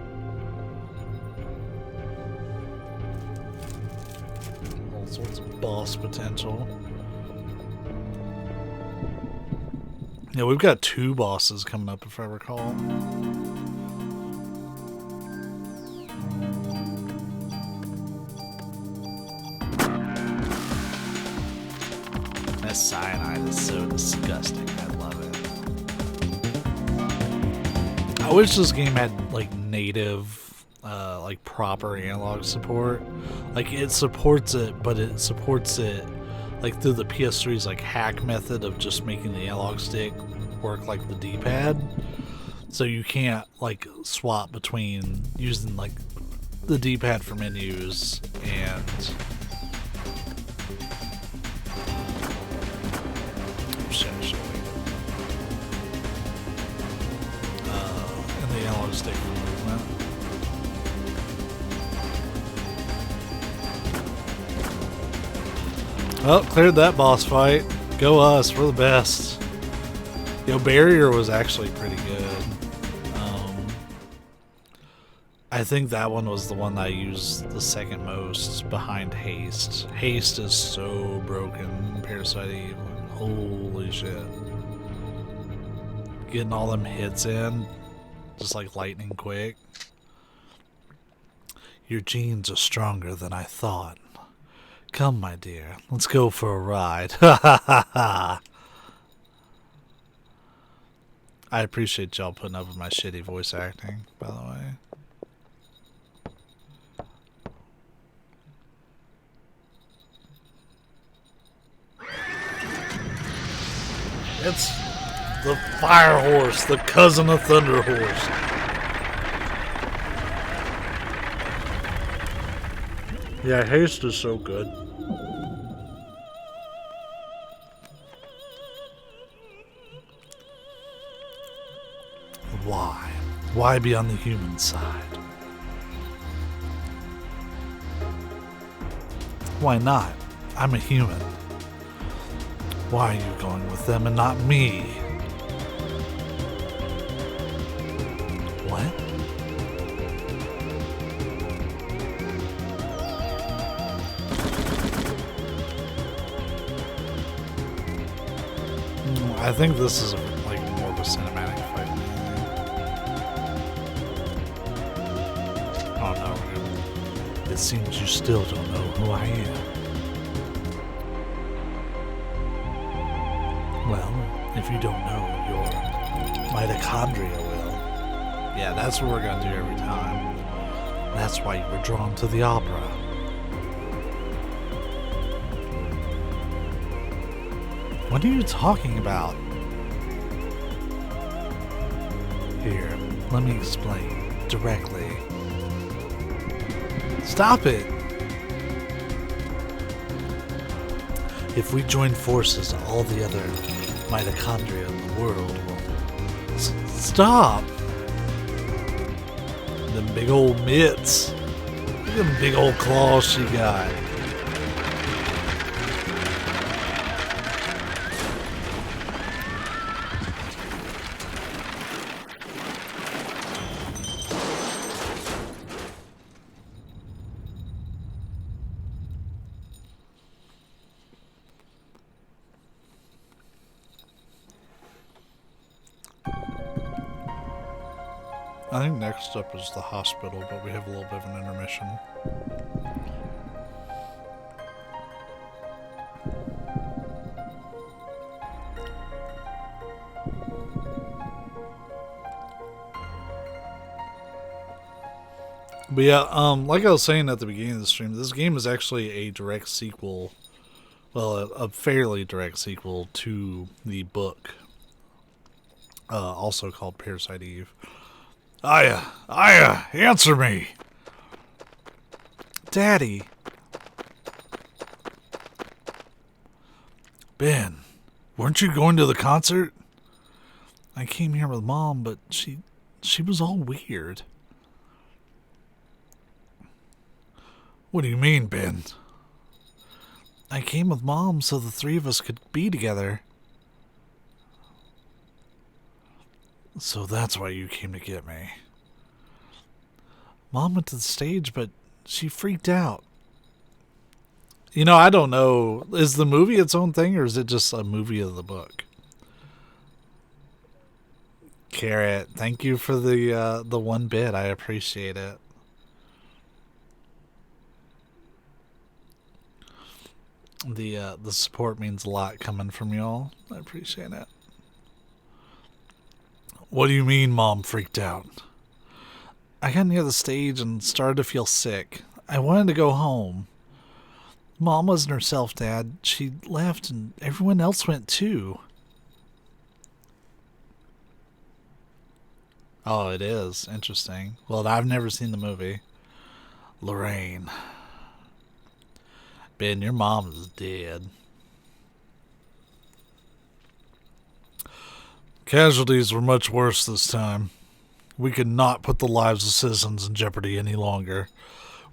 A: All sorts of boss potential. Yeah, we've got 2 bosses coming up, if I recall. That cyanide is so disgusting. I love it. I wish this game had like native, like proper analog support. Like it supports it, but it supports it like through the PS3's like hack method of just making the analog stick work like the D-pad. So you can't like swap between using like the D-pad for menus and and the analog stick for movement. Oh, cleared that boss fight. Go us, we're the best. Yo, Barrier was actually pretty good. I think that one was the one that I used the second most behind Haste. Haste is so broken in Parasite Eve. Holy shit. Getting all them hits in, just like lightning quick. Your genes are stronger than I thought. Come, my dear, let's go for a ride. Ha ha ha ha. I appreciate y'all putting up with my shitty voice acting, by the way. It's the Fire Horse, the cousin of Thunder Horse. Yeah, Haste is so good. Why? Why be on the human side? Why not? I'm a human. Why are you going with them and not me? What? I think this is like more of a cinematic fight. Oh no, it seems you still don't know who I am. Well, if you don't know, your mitochondria will. Yeah, that's what we're gonna do every time. That's why you were drawn to the opera. What are you talking about? Here, let me explain directly. Stop it! If we join forces, all the other mitochondria in the world will... Stop! Them big old mitts. Look at them big old claws she got. I think next up is the hospital, but we have a little bit of an intermission. But yeah, like I was saying at the beginning of the stream, this game is actually a direct sequel. Well, a fairly direct sequel to the book, also called Parasite Eve. Aya, answer me! Daddy! Ben, weren't you going to the concert? I came here with Mom, but she was all weird. What do you mean, Ben? I came with Mom so the three of us could be together. So that's why you came to get me. Mom went to the stage, but she freaked out. You know, I don't know. Is the movie its own thing, or is it just a movie of the book? Carrot, thank you for the 1 bit. I appreciate it. The support means a lot coming from y'all. I appreciate it. What do you mean, Mom freaked out? I got near the stage and started to feel sick. I wanted to go home. Mom wasn't herself, Dad. She left and everyone else went too. Oh, it is. Interesting. Well, I've never seen the movie. Lorraine. Ben, your mom is dead. Casualties were much worse this time. We could not put the lives of citizens in jeopardy any longer.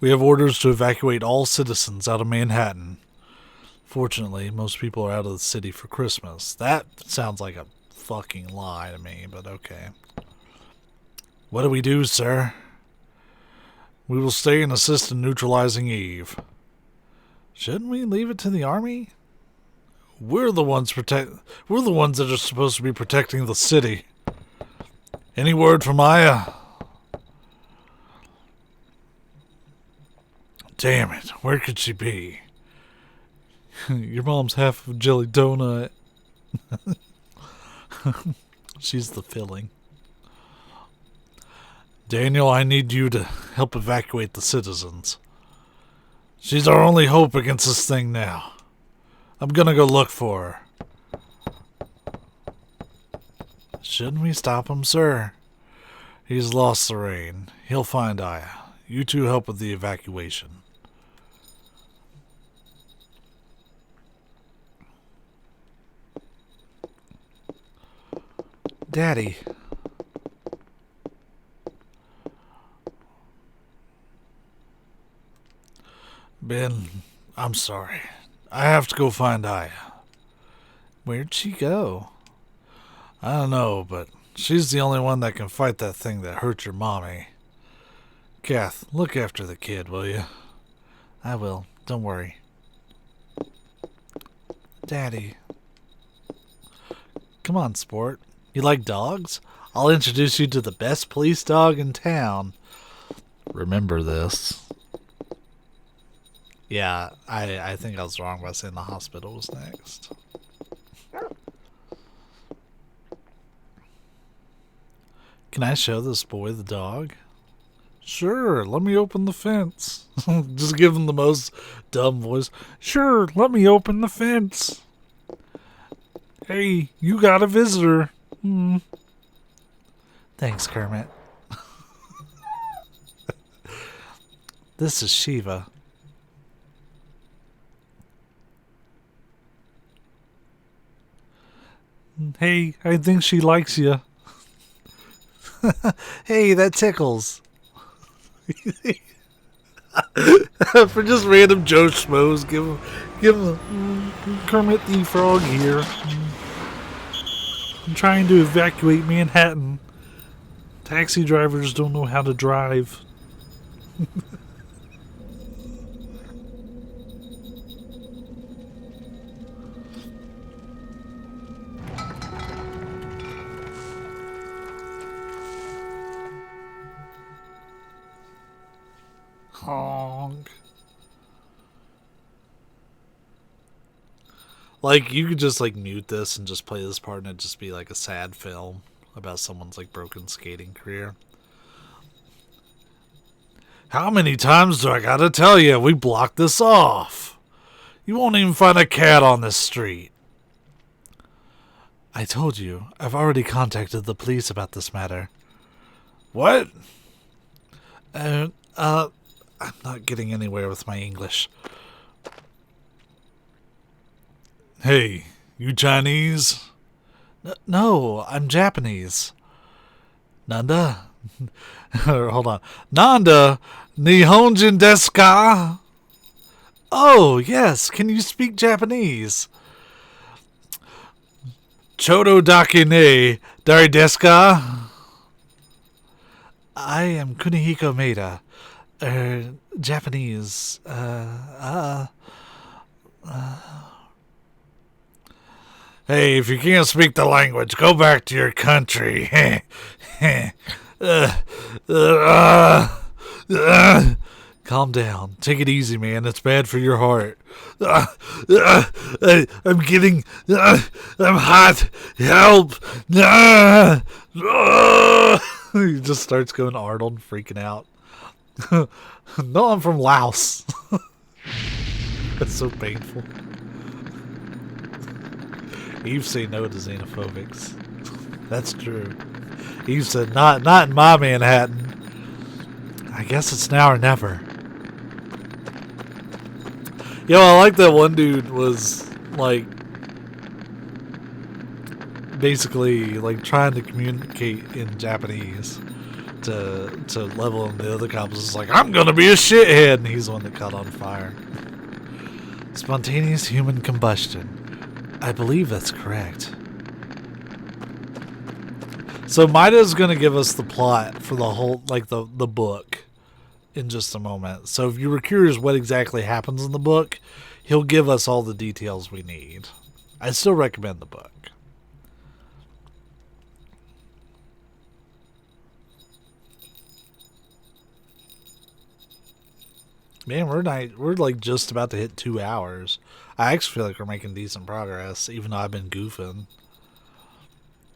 A: We have orders to evacuate all citizens out of Manhattan. Fortunately, most people are out of the city for Christmas. That sounds like a fucking lie to me, but okay. What do we do, sir? We will stay and assist in neutralizing Eve. Shouldn't we leave it to the army? We're the ones that are supposed to be protecting the city. Any word from Aya? Damn it, where could she be? Your mom's half of a jelly donut. She's the filling. Daniel, I need you to help evacuate the citizens. She's our only hope against this thing now. I'm gonna go look for her. Shouldn't we stop him, sir? He's lost the rein. He'll find Aya. You two help with the evacuation. Daddy. Ben, I'm sorry. I have to go find Aya. Where'd she go? I don't know, but she's the only one that can fight that thing that hurt your mommy. Kath, look after the kid, will you? I will. Don't worry. Daddy. Come on, sport. You like dogs? I'll introduce you to the best police dog in town. Remember this. Yeah, I think I was wrong by saying the hospital was next. Can I show this boy the dog? Sure, let me open the fence. Just give him the most dumb voice. Sure, let me open the fence. Hey, you got a visitor. Thanks, Kermit. This is Shiva. Hey, I think she likes you. Hey, that tickles. For just random Joe Schmoes, give him Kermit the Frog here. I'm trying to evacuate Manhattan. Taxi drivers don't know how to drive. Honk. Like, you could just, like, mute this and just play this part and it'd just be, like, a sad film about someone's, like, broken skating career. How many times do I gotta tell you we blocked this off? You won't even find a cat on this street. I told you, I've already contacted the police about this matter. What? I'm not getting anywhere with my English. Hey, you Chinese? No, I'm Japanese. Nanda? Hold on. Nanda, Nihonjin desu ka? Oh, yes. Can you speak Japanese? Chodo dake ne dari desu ka? I am Kunihiko Maeda. Japanese. Hey, if you can't speak the language, go back to your country. Calm down. Take it easy, man. It's bad for your heart. I'm getting... I'm hot. Help. He just starts going Arnold, freaking out. No, I'm from Laos. That's so painful. Eve say no to xenophobics. That's true. Eve said, not in my Manhattan. I guess it's now or never. Yo, I like that one dude was, like, basically, like, trying to communicate in Japanese to level him. The other cop was just like, I'm gonna be a shithead, and he's the one that caught on fire. Spontaneous human combustion. I believe that's correct. So Maeda's going to give us the plot for the whole, like the book in just a moment. So if you were curious what exactly happens in the book, he'll give us all the details we need. I still recommend the book. Man, we're like just about to hit 2 hours. I actually feel like we're making decent progress, even though I've been goofing.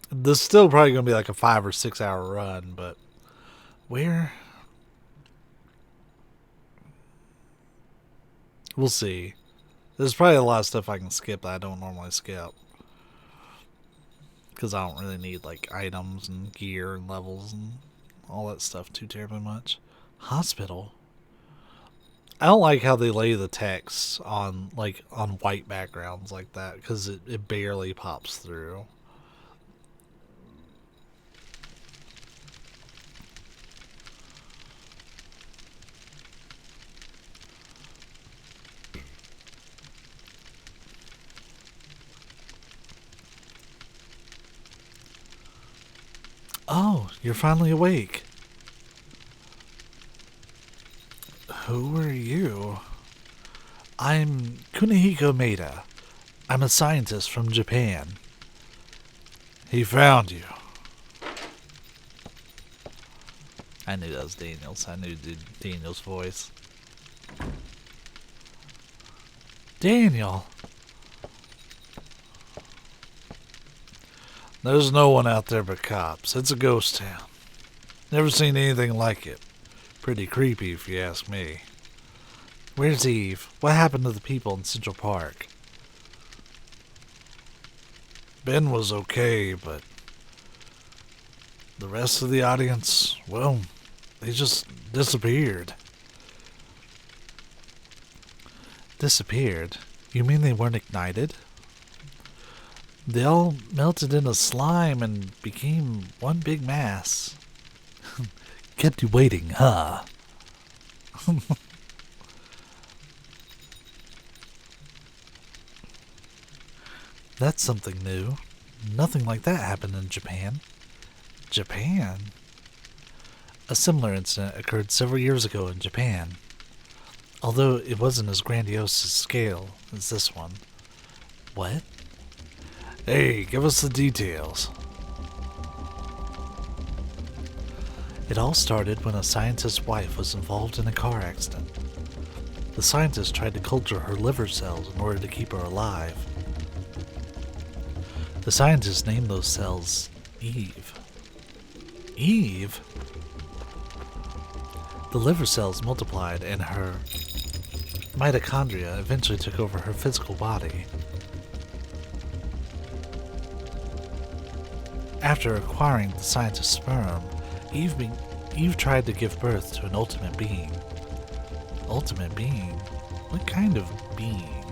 A: This is still probably going to be like a 5 or 6 hour run, but where? We'll see. There's probably a lot of stuff I can skip that I don't normally skip. Because I don't really need like items and gear and levels and all that stuff too terribly much. Hospital? I don't like how they lay the text on white backgrounds like that, because it barely pops through. Oh, you're finally awake. Who are you? I'm Kunihiko Maeda. I'm a scientist from Japan. He found you. I knew that was Daniel's. I knew Daniel's voice. Daniel. There's no one out there but cops. It's a ghost town. Never seen anything like it. Pretty creepy, if you ask me. Where's Eve? What happened to the people in Central Park? Ben was okay, but the rest of the audience, well, they just disappeared. Disappeared? You mean they weren't ignited? They all melted into slime and became one big mass. Kept you waiting, huh? That's something new. Nothing like that happened in Japan. Japan? A similar incident occurred several years ago in Japan, although it wasn't as grandiose a scale as this one. What? Hey, give us the details. It all started when a scientist's wife was involved in a car accident. The scientist tried to culture her liver cells in order to keep her alive. The scientist named those cells Eve. Eve? The liver cells multiplied and her mitochondria eventually took over her physical body. After acquiring the scientist's sperm, Eve tried to give birth to an ultimate being. Ultimate being? What kind of being?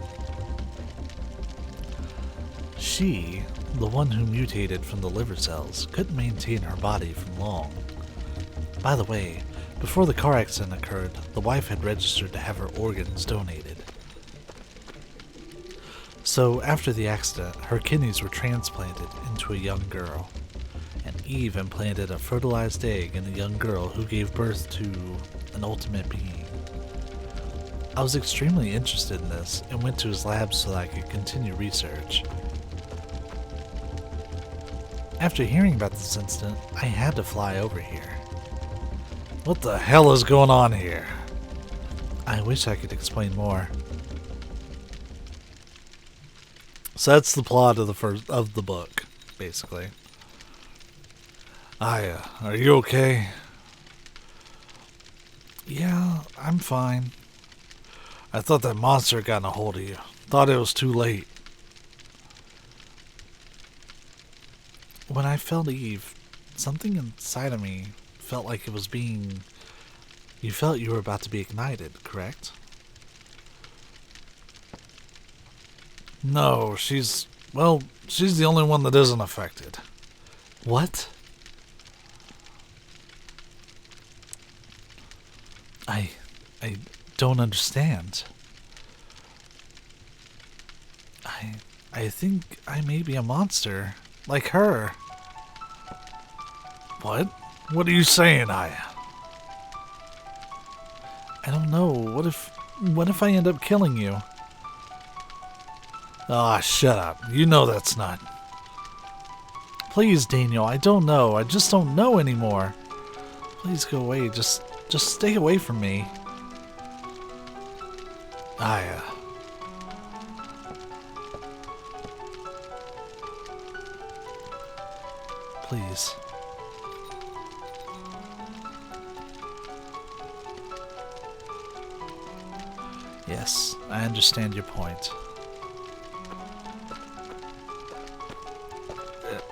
A: She, the one who mutated from the liver cells, couldn't maintain her body for long. By the way, before the car accident occurred, the wife had registered to have her organs donated. So after the accident, her kidneys were transplanted into a young girl, and Eve implanted a fertilized egg in a young girl who gave birth to an ultimate being. I was extremely interested in this and went to his lab so that I could continue research. After hearing about this incident, I had to fly over here. What the hell is going on here? I wish I could explain more. So that's the plot of the book, basically. Aya, are you okay? Yeah, I'm fine. I thought that monster had gotten a hold of you. Thought it was too late. When I felt Eve, something inside of me felt like it was being... You felt you were about to be ignited, correct? No, she's the only one that isn't affected. What? I don't understand. I think I may be a monster, like her. What? What are you saying, Aya? I don't know. What if I end up killing you? Ah, shut up. You know that's not. Please, Daniel, I don't know. I just don't know anymore. Please go away. Just stay away from me. Aya. Please. Yes, I understand your point.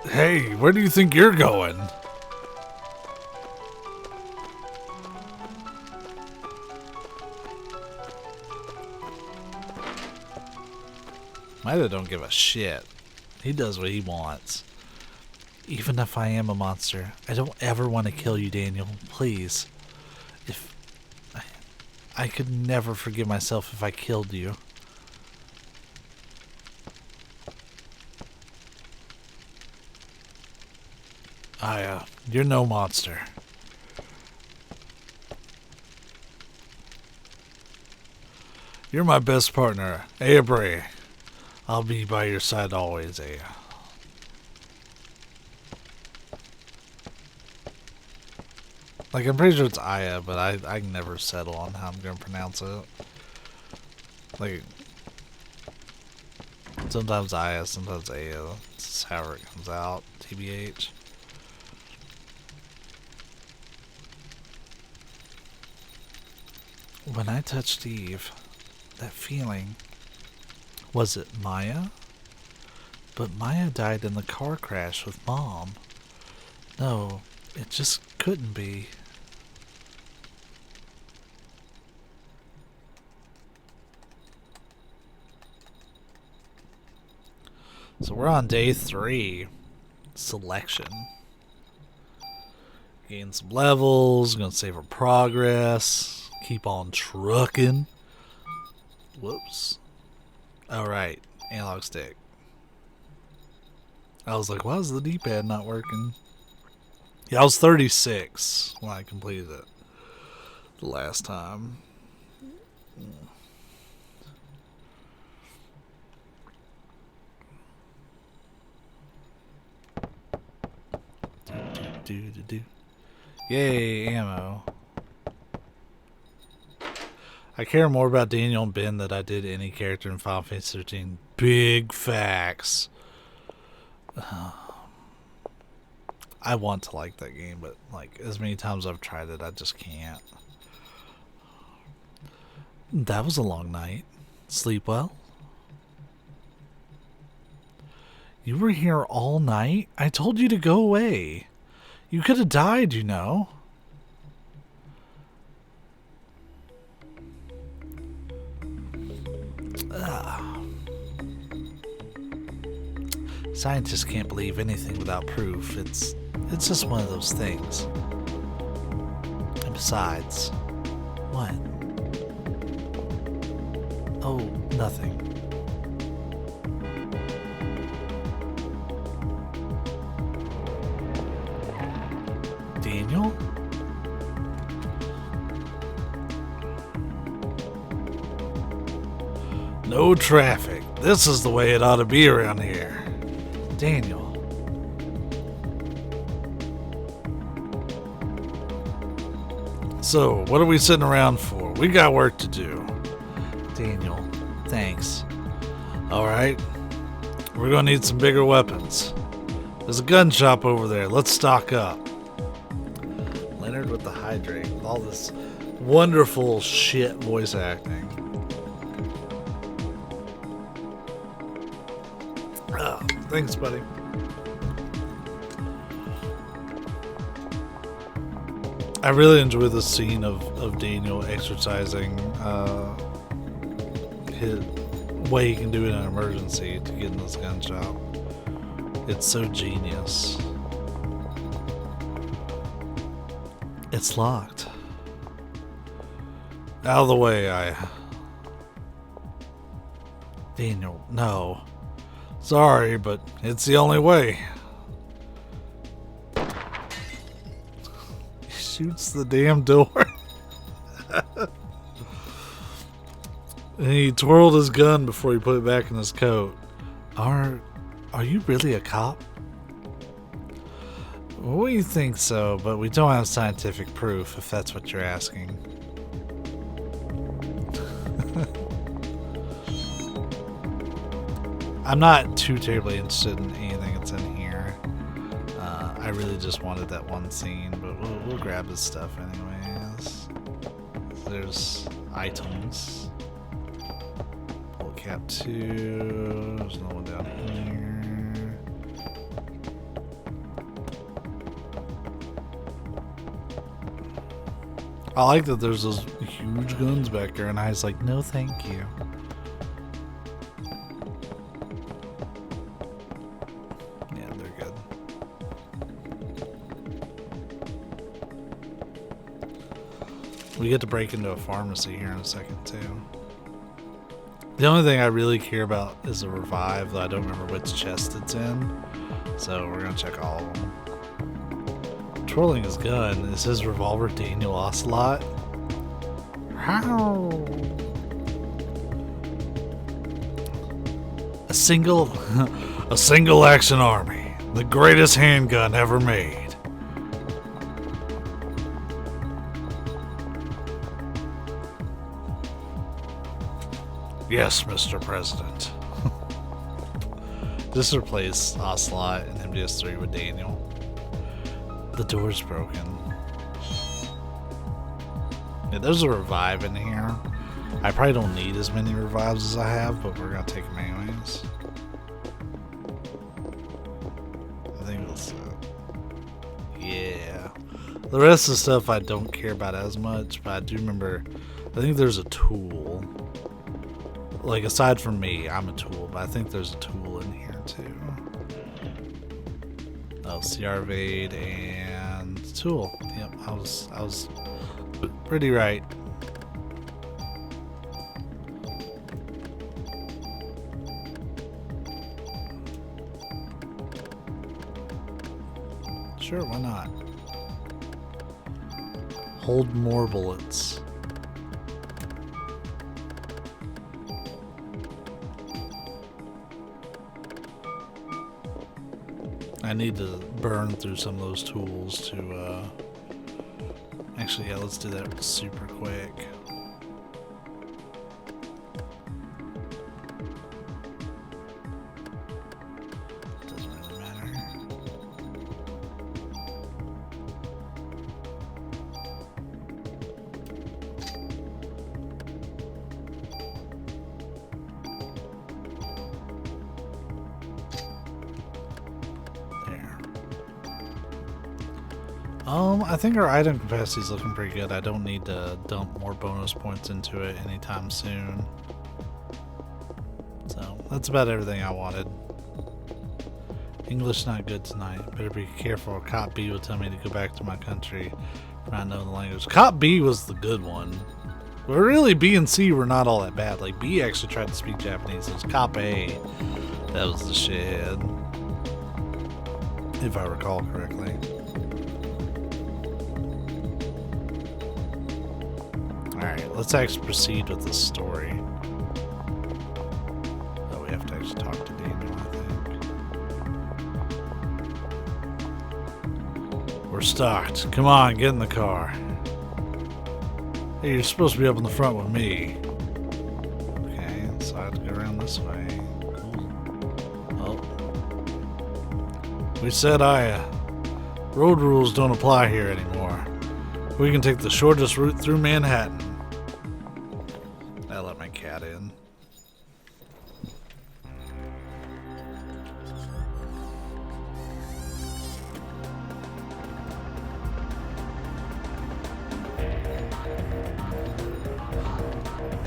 A: Hey, where do you think you're going? Mida don't give a shit. He does what he wants. Even if I am a monster, I don't ever want to kill you, Daniel. Please. I could never forgive myself if I killed you. Aya, you're no monster. You're my best partner, Aya Bray. I'll be by your side always, Aya. Like, I'm pretty sure it's Aya, but I can never settle on how I'm going to pronounce it. Like, sometimes Aya, sometimes Aya. That's how it comes out, TBH. When I touched Eve, that feeling, was it Maya? But Maya died in the car crash with Mom. No, it just couldn't be. So we're on day 3. Selection. Gain some levels, gonna save our progress. Keep on trucking. Whoops. Alright, analog stick. I was like, why is the D-pad not working? Yeah, I was 36 when I completed it the last time. Do. Yay, ammo. I care more about Daniel and Ben than I did any character in Final Fantasy 13. Big facts. I want to like that game, but like as many times I've tried it, I just can't. That was a long night. Sleep well? You were here all night? I told you to go away. You could have died, you know. Scientists can't believe anything without proof. It's just one of those things. And besides, what? Oh, nothing. Daniel? No traffic. This is the way it ought to be around here. Daniel. So, what are we sitting around for? We got work to do. Daniel, thanks. Alright. We're gonna need some bigger weapons. There's a gun shop over there. Let's stock up. Leonard with the hydrate. With all this wonderful shit voice acting. Thanks, buddy. I really enjoy the scene of Daniel exercising his way he can do it in an emergency to get in this gun shop. It's so genius. It's locked. Out of the way, Daniel, no. Sorry, but it's the only way. He shoots the damn door. And he twirled his gun before he put it back in his coat. Are you really a cop? We think so, but we don't have scientific proof, if that's what you're asking. I'm not too terribly interested in anything that's in here. I really just wanted that one scene, but we'll grab his stuff anyways. There's items. Pull cap 2. There's no one down here. I like that there's those huge guns back there, and I was like, no thank you. We get to break into a pharmacy here in a second, too. The only thing I really care about is a revive, though I don't remember which chest it's in. So we're going to check all of them. Twirling his gun. Is his revolver Daniel Ocelot? How? A single action army. The greatest handgun ever made. Yes, Mr. President. Just replace Ocelot and MGS3 with Daniel. The door's broken. Yeah, there's a revive in here. I probably don't need as many revives as I have, but we're gonna take them anyways. I think we'll set. Yeah. The rest of the stuff I don't care about as much, but I do remember, I think there's a tool. Like, aside from me, I'm a tool, but I think there's a tool in here, too. Oh, CR Evade and tool. Yep, I was pretty right. Sure, why not? Hold more bullets. I need to burn through some of those tools to, actually, yeah, let's do that super quick. Doesn't really matter. I think our item capacity is looking pretty good. I don't need to dump more bonus points into it anytime soon. So, that's about everything I wanted. English not good tonight. Better be careful. Cop B will tell me to go back to my country for not knowing the language. Cop B was the good one. But really, B and C were not all that bad. Like, B actually tried to speak Japanese. It was Cop A that was the shithead. If I recall correctly. Alright, let's actually proceed with this story. Oh, we have to actually talk to Daniel, I think. We're stocked. Come on, get in the car. Hey, you're supposed to be up in the front with me. Okay, so I have to go around this way. Oh. We said road rules don't apply here anymore. We can take the shortest route through Manhattan. I let my cat in.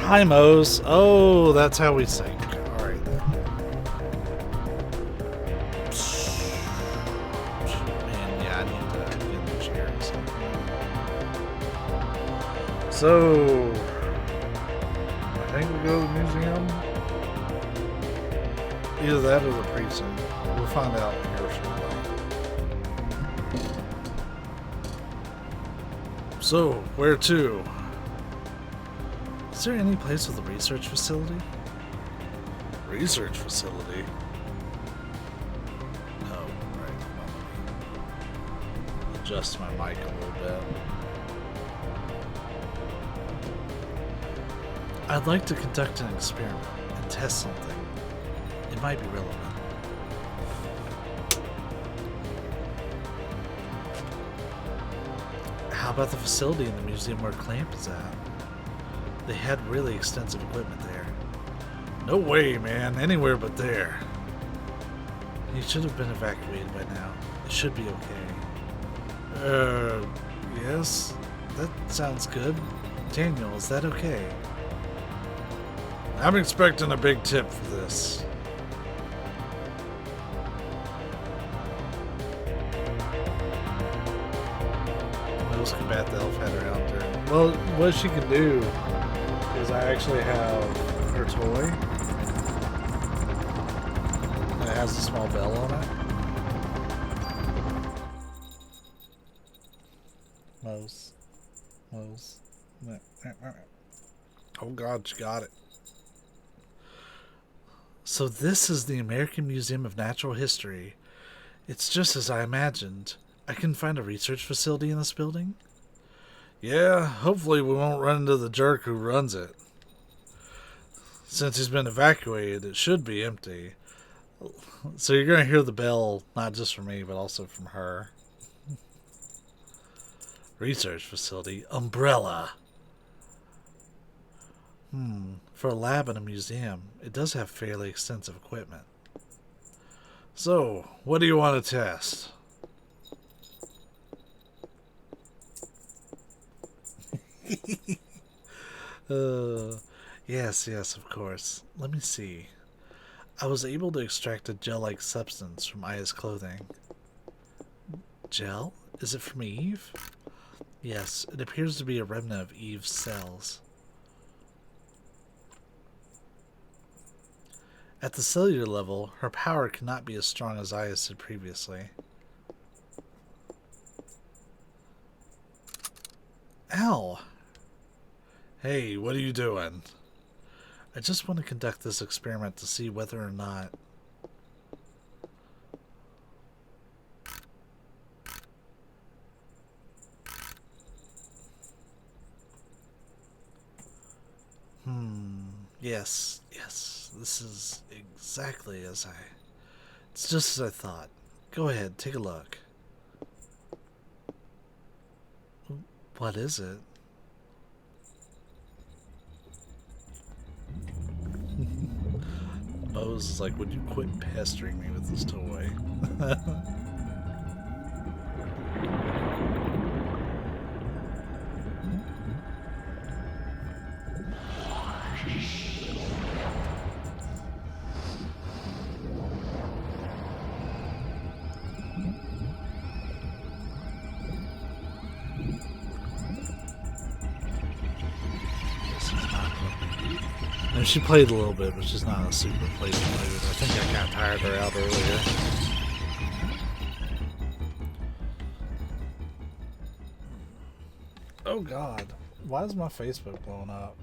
A: Hi, Mose. Oh, that's how we sync. All right. Man, yeah, I need to get in the chair or something. So, I think we go to the museum. Either that or the precinct. We'll find out here shortly. So, where to? Is there any place with a research facility? Research facility? Oh, right. Adjust my mic a little bit. I'd like to conduct an experiment and test something. It might be relevant. How about the facility in the museum where Clamp is at? They had really extensive equipment there. No way, man. Anywhere but there. He should have been evacuated by now. It should be okay. Yes? That sounds good. Daniel, is that okay? I'm expecting a big tip for this. Most combat the elf had around her. Well, what she can do is I actually have her toy. And it has a small bell on it. Mose. Oh God, she got it. So this is the American Museum of Natural History. It's just as I imagined. I can find a research facility in this building? Yeah, hopefully we won't run into the jerk who runs it. Since he's been evacuated, it should be empty. So you're going to hear the bell, not just from me, but also from her. Research facility. Umbrella. For a lab and a museum, it does have fairly extensive equipment. So, what do you want to test? Yes, of course. Let me see. I was able to extract a gel-like substance from Aya's clothing. Gel? Is it from Eve? Yes, it appears to be a remnant of Eve's cells. At the cellular level, her power cannot be as strong as Aya said previously. Ow! Hey, what are you doing? I just want to conduct this experiment to see whether or not... Yes. This is exactly as It's just as I thought. Go ahead, take a look. What is it? Bose is like, would you quit pestering me with this toy? And she played a little bit, but she's not a super played mood. I think I kind of tired her out earlier. Oh god, why is my Facebook blowing up?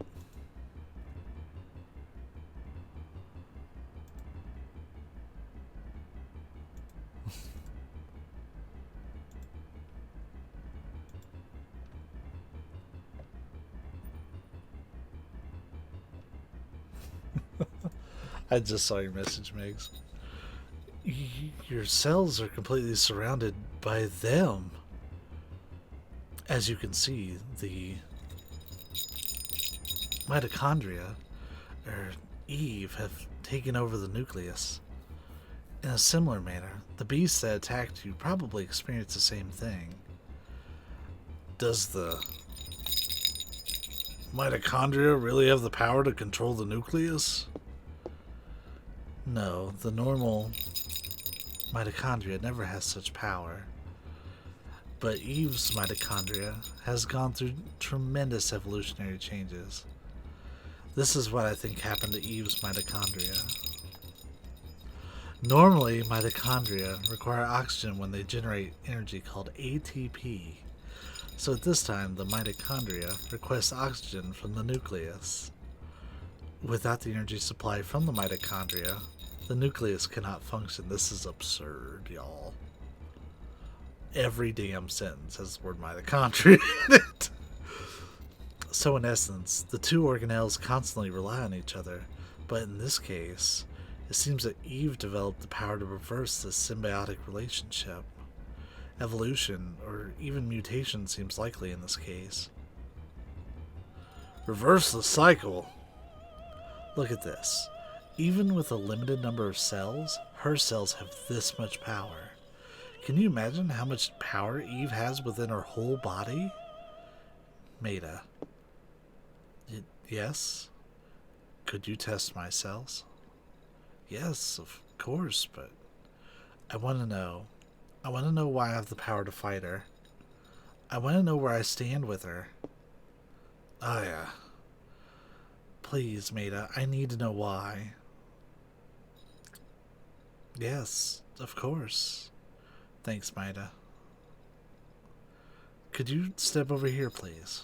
A: I just saw your message, Migs. Your cells are completely surrounded by them. As you can see, the mitochondria, or Eve, have taken over the nucleus. In a similar manner, the beast that attacked you probably experienced the same thing. Does the mitochondria really have the power to control the nucleus? No, the normal mitochondria never has such power. But Eve's mitochondria has gone through tremendous evolutionary changes. This is what I think happened to Eve's mitochondria. Normally, mitochondria require oxygen when they generate energy called ATP. So at this time, the mitochondria request oxygen from the nucleus. Without the energy supply from the mitochondria, the nucleus cannot function. This is absurd, y'all. Every damn sentence has the word mitochondria in it. So in essence, the two organelles constantly rely on each other, but in this case, it seems that Eve developed the power to reverse this symbiotic relationship. Evolution, or even mutation, seems likely in this case. Reverse the cycle. Look at this. Even with a limited number of cells, her cells have this much power. Can you imagine how much power Eve has within her whole body? Maida. Yes? Could you test my cells? Yes, of course, but I want to know. I want to know why I have the power to fight her. I want to know where I stand with her. Oh yeah. Please, Maida, I need to know why. Yes, of course. Thanks, Maida. Could you step over here, please?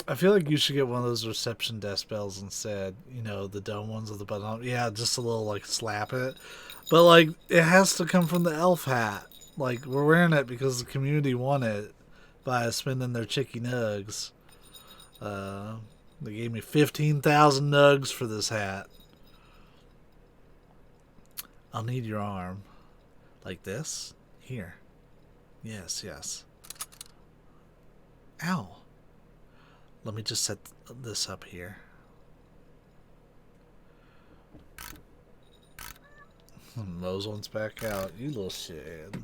A: I feel like you should get one of those reception desk bells instead. You know, the dome ones with the button on. Yeah, just a little, like, slap it. But, like, it has to come from the elf hat. Like, we're wearing it because the community won it by spending their chicky nugs. They gave me 15,000 nugs for this hat. I'll need your arm. Like this? Here. Yes, yes. Ow. Let me just set this up here. Those ones back out. You little shit.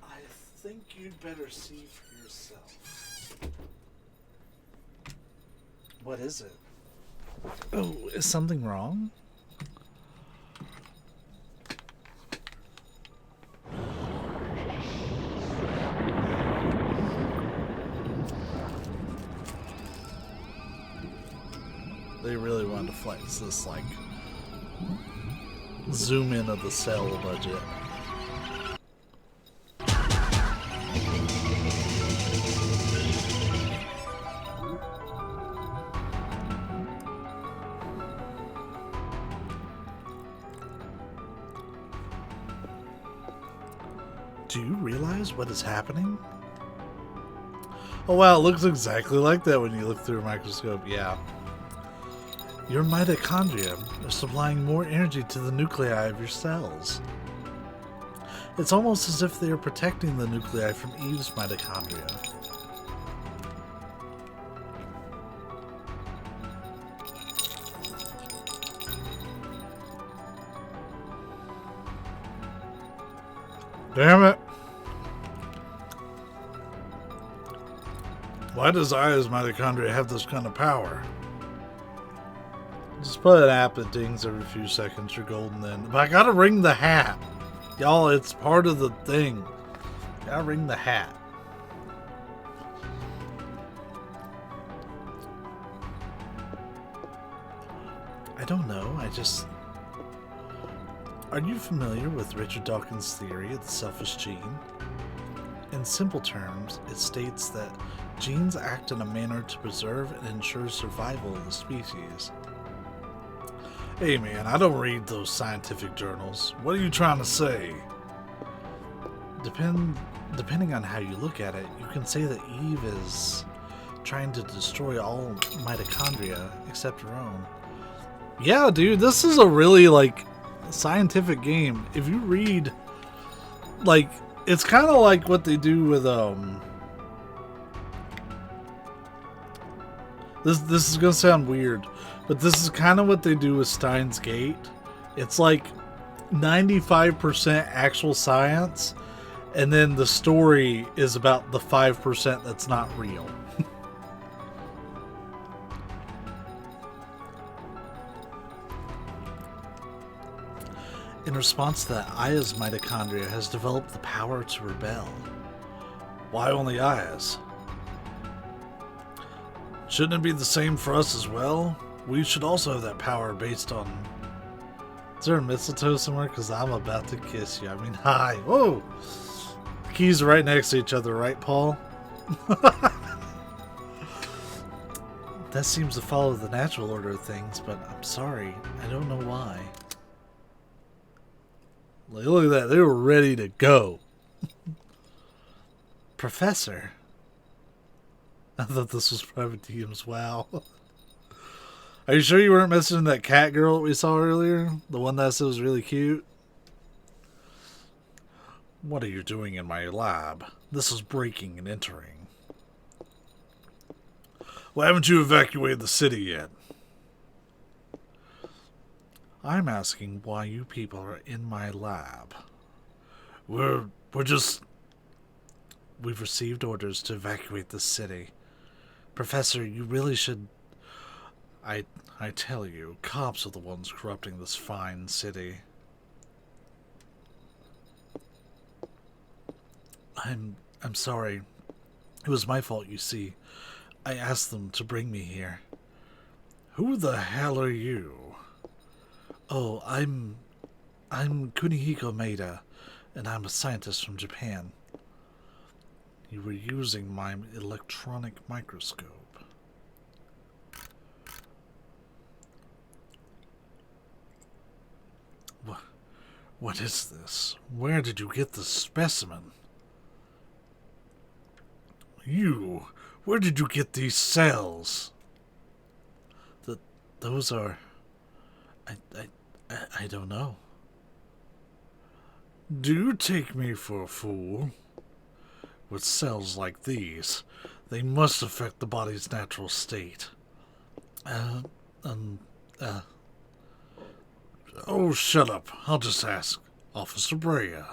A: I think you'd better see for yourself. What is it? Oh, is something wrong? They really wanted to flex this, like, zoom in of the cell budget. Do you realize what is happening? Oh wow, it looks exactly like that when you look through a microscope, yeah. Your mitochondria are supplying more energy to the nuclei of your cells. It's almost as if they are protecting the nuclei from Eve's mitochondria. Damn it! Why does Aya's mitochondria have this kind of power? Just play an app that dings every few seconds. You're golden then. But I gotta ring the hat. Y'all, it's part of the thing. Gotta ring the hat. I don't know, Are you familiar with Richard Dawkins' theory of the selfish gene? In simple terms, it states that genes act in a manner to preserve and ensure survival of the species. Hey man, I don't read those scientific journals. What are you trying to say? Depending on how you look at it, you can say that Eve is trying to destroy all mitochondria except her own. Yeah, dude, this is a really, like, scientific game. If you read, like, it's kind of like what they do with, This is gonna sound weird, but this is kind of what they do with Steins Gate. It's like 95% actual science, and then the story is about the 5% that's not real. In response to that, Aya's mitochondria has developed the power to rebel. Why only Aya's? Shouldn't it be the same for us as well? We should also have that power based on... Is there a mistletoe somewhere? Because I'm about to kiss you. I mean, hi. Whoa! The keys are right next to each other, right, Paul? That seems to follow the natural order of things, but I'm sorry. I don't know why. Look at that. They were ready to go. Professor. I thought this was Private Teams. Wow. Are you sure you weren't messaging that cat girl that we saw earlier? The one that said was really cute? What are you doing in my lab? This is breaking and entering. Why haven't you evacuated the city yet? I'm asking why you people are in my lab. We've received orders to evacuate the city. Professor, you really should... I tell you, cops are the ones corrupting this fine city. I'm sorry. It was my fault, you see. I asked them to bring me here. Who the hell are you? Oh, I'm Kunihiko Maeda, and I'm a scientist from Japan. You were using my electronic microscope. What is this? Where did you get this specimen? Where did you get these cells? Those are... I don't know. Do you take me for a fool? With cells like these, they must affect the body's natural state. Oh, shut up. I'll just ask. Officer Brea.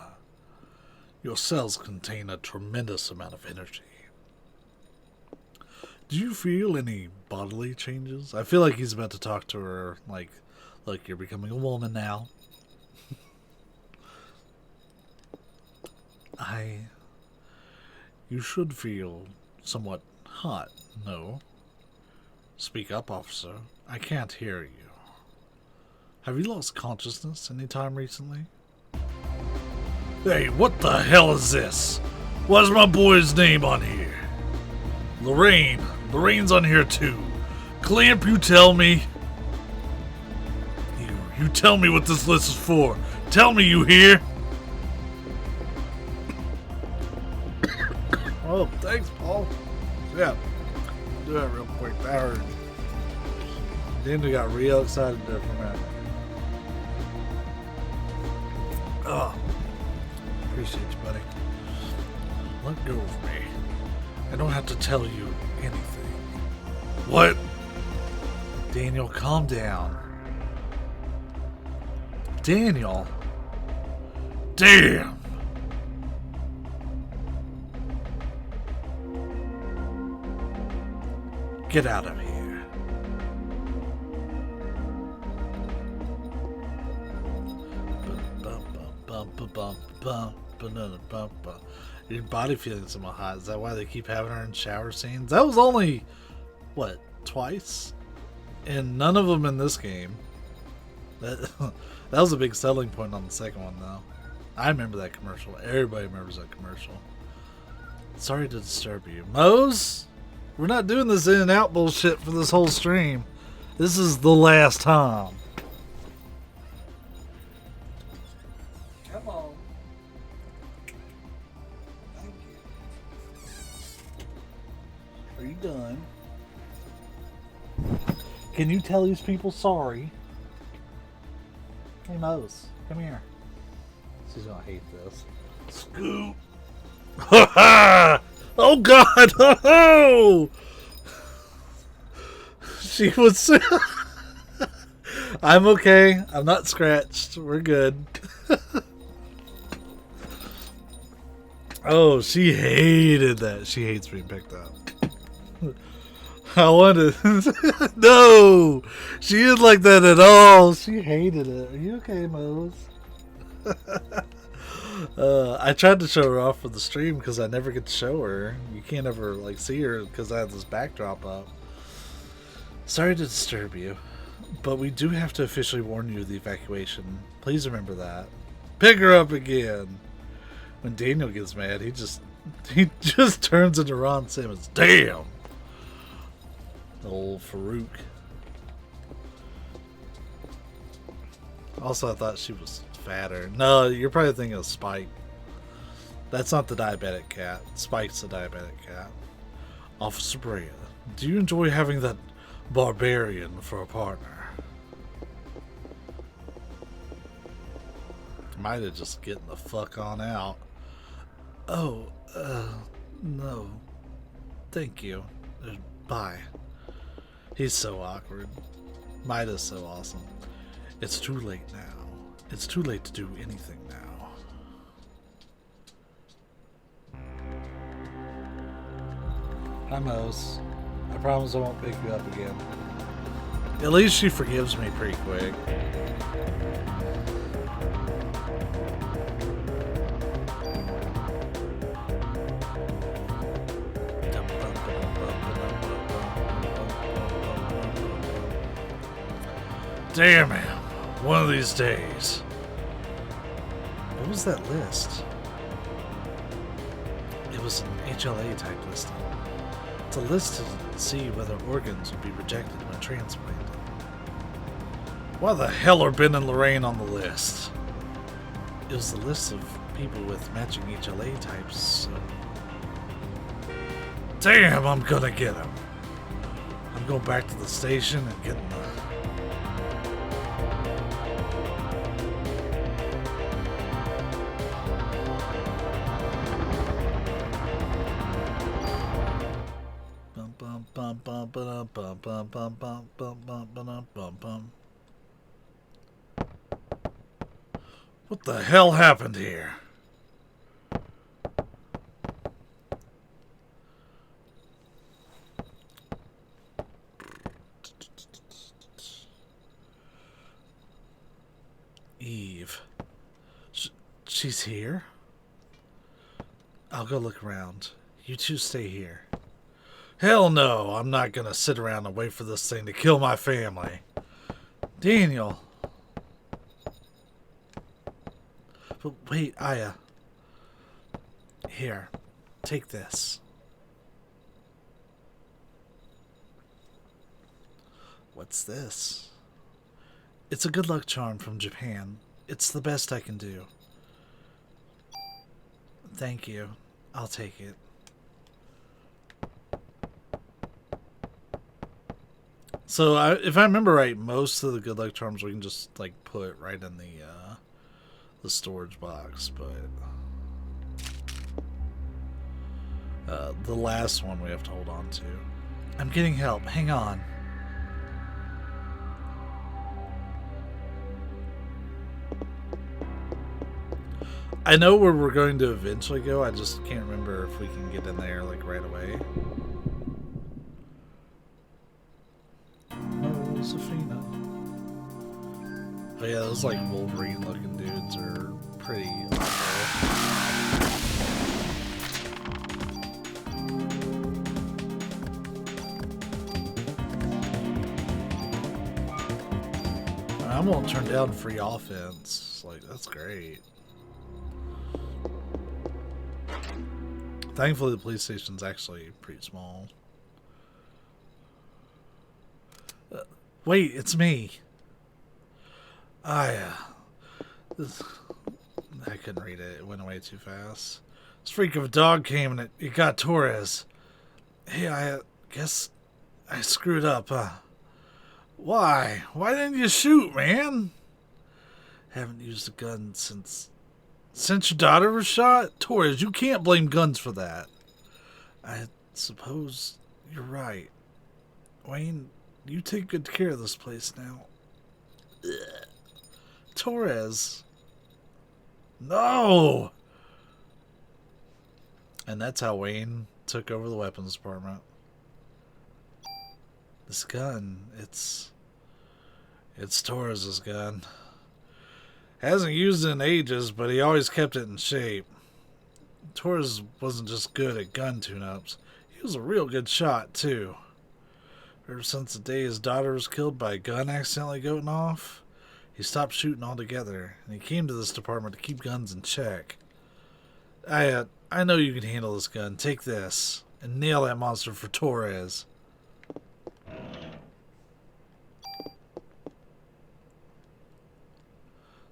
A: Your cells contain a tremendous amount of energy. Do you feel any bodily changes? I feel like he's about to talk to her like you're becoming a woman now. You should feel somewhat hot, no? Speak up, officer. I can't hear you. Have you lost consciousness any time recently? Hey, what the hell is this? Why's my boy's name on here? Lorraine. Lorraine's on here too. Clamp, you tell me. You tell me what this list is for. Tell me, you hear? Oh, thanks, Paul. Yeah, do that real quick. That hurt. Daniel got real excited there for a minute. Oh, appreciate you, buddy. Let go of me. I don't have to tell you anything. What? Daniel, calm down. Daniel. Damn. Get out of here. Your body feeling so hot. Is that why they keep having her in shower scenes? That was only, what, twice? And none of them in this game. That was a big selling point on the second one, though. I remember that commercial. Everybody remembers that commercial. Sorry to disturb you. Mose? We're not doing this in and out bullshit for this whole stream. This is the last time. Come on. Thank you. Are you done? Can you tell these people sorry? Hey Mose, come here. She's gonna hate this. Scoop! Oh God! Oh! She was. I'm okay. I'm not scratched. We're good. Oh, she hated that. She hates being picked up. I wanted. No! She didn't like that at all. She hated it. Are you okay, Mose? I tried to show her off for the stream because I never get to show her. You can't ever like see her because I have this backdrop up. Sorry to disturb you, but we do have to officially warn you of the evacuation. Please remember that. Pick her up again. When Daniel gets mad, he just turns into Ron Simmons. Damn. Old Farouk. Also, I thought she was fatter. No, you're probably thinking of Spike. That's not the diabetic cat. Spike's the diabetic cat. Officer Brea, do you enjoy having that barbarian for a partner? Might have just getting the fuck on out. Oh, no. Thank you. Bye. He's so awkward. Maida's so awesome. It's too late now. It's too late to do anything now. Hi, Mose. I promise I won't pick you up again. At least she forgives me pretty quick. Damn it. One of these days. What was that list? It was an HLA type listing. It's a list to see whether organs would be rejected when transplanted. Why the hell are Ben and Lorraine on the list? It was the list of people with matching HLA types, so... Damn, I'm gonna get them. I'm going back to the station and getting the... What the hell happened here? Eve. She's here? I'll go look around. You two stay here. Hell no, I'm not gonna sit around and wait for this thing to kill my family. Daniel. But wait, Aya. Here, take this. What's this? It's a good luck charm from Japan. It's the best I can do. Thank you. I'll take it. So, if I remember right, most of the good luck charms we can just like put right in the storage box, but the last one we have to hold on to. I'm getting help. Hang on. I know where we're going to eventually go. I just can't remember if we can get in there like right away. Josephina. Oh yeah, those like Wolverine looking dudes are pretty I won't turn down free offense. Like, that's great. Thankfully, the police station's actually pretty small. Wait, it's me. I couldn't read it. It went away too fast. This freak of a dog came and it got Torres. Hey, I guess I screwed up, huh? Why? Why didn't you shoot, man? Haven't used a gun since your daughter was shot? Torres, you can't blame guns for that. I suppose you're right. Wayne, you take good care of this place now. Ugh. Torres. No! And that's how Wayne took over the weapons department. This gun, it's Torres' gun. Hasn't used it in ages, but he always kept it in shape. Torres wasn't just good at gun tune-ups. He was a real good shot, too. Ever since the day his daughter was killed by a gun accidentally going off, he stopped shooting altogether, and he came to this department to keep guns in check. I know you can handle this gun. Take this, and nail that monster for Torres.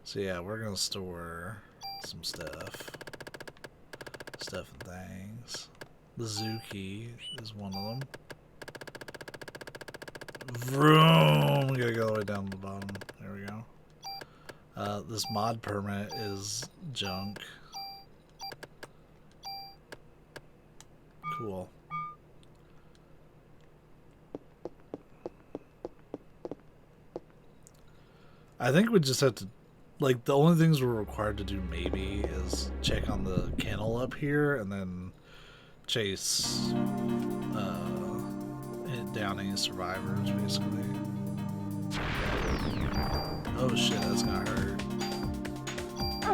A: So yeah, we're gonna store some stuff and things. The zoo key is one of them. Vroom! We gotta go all the way down to the bottom. There we go. This mod permit is junk. Cool. I think we just have to, like, the only things we're required to do maybe is check on the kennel up here and then chase down any survivors, basically. Oh shit, that's gonna hurt. No,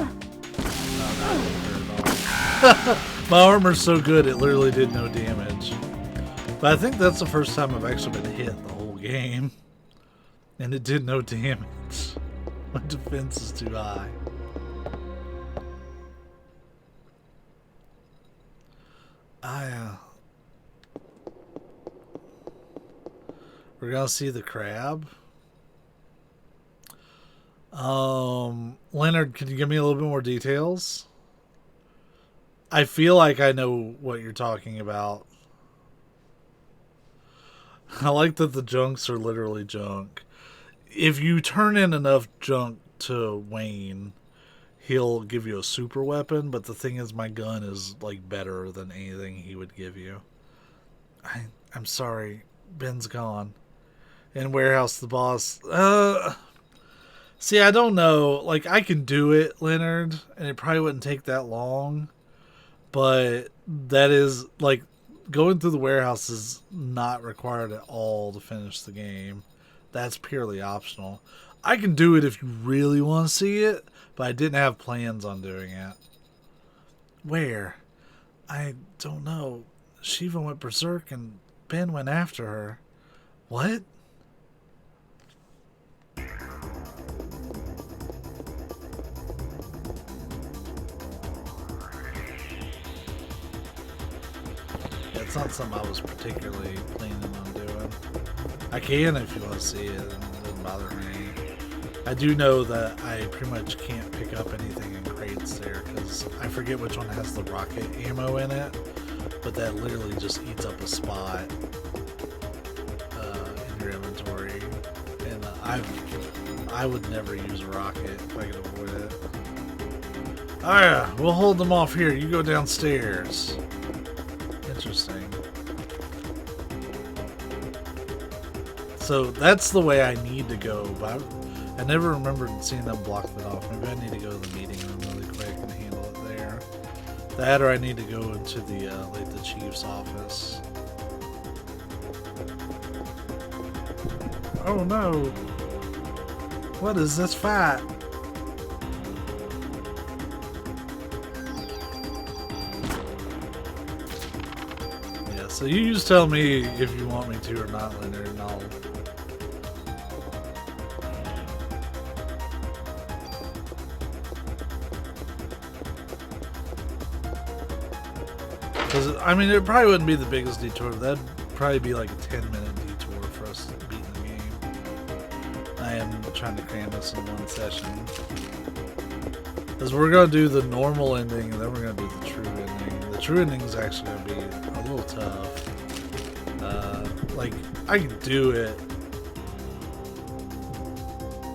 A: that didn't hurt at all. My armor's so good it literally did no damage. But I think that's the first time I've actually been hit the whole game. And it did no damage. My defense is too high. We're gonna see the crab. Leonard, can you give me a little bit more details? I feel like I know what you're talking about. I like that the junks are literally junk. If you turn in enough junk to Wayne, he'll give you a super weapon, but the thing is my gun is like better than anything he would give you. I'm sorry. Ben's gone. In warehouse, the boss. See, I don't know. Like, I can do it, Leonard, and it probably wouldn't take that long. But that is, like, going through the warehouse is not required at all to finish the game. That's purely optional. I can do it if you really want to see it, but I didn't have plans on doing it. Where? I don't know. Shiva went berserk and Ben went after her. What? It's not something I was particularly planning on doing. I can if you want to see it, it doesn't bother me. I do know that I pretty much can't pick up anything in crates there because I forget which one has the rocket ammo in it, but that literally just eats up a spot in your inventory. And I would never use a rocket if I could avoid it. Alright, we'll hold them off here. You go downstairs. Interesting. So that's the way I need to go, but I never remembered seeing them block it off. Maybe I need to go to the meeting room really quick and handle it there. That, or I need to go into the like the chief's office. Oh no! What is this fight? Yeah, so you just tell me if you want me to or not, Leonard, and I'll... Because, I mean, it probably wouldn't be the biggest detour. That'd probably be like a 10-minute detour for us beating the game. I am trying to cram this in one session. Because we're going to do the normal ending, and then we're going to do the true ending. The true ending is actually going to be a little tough. Like, I can do it,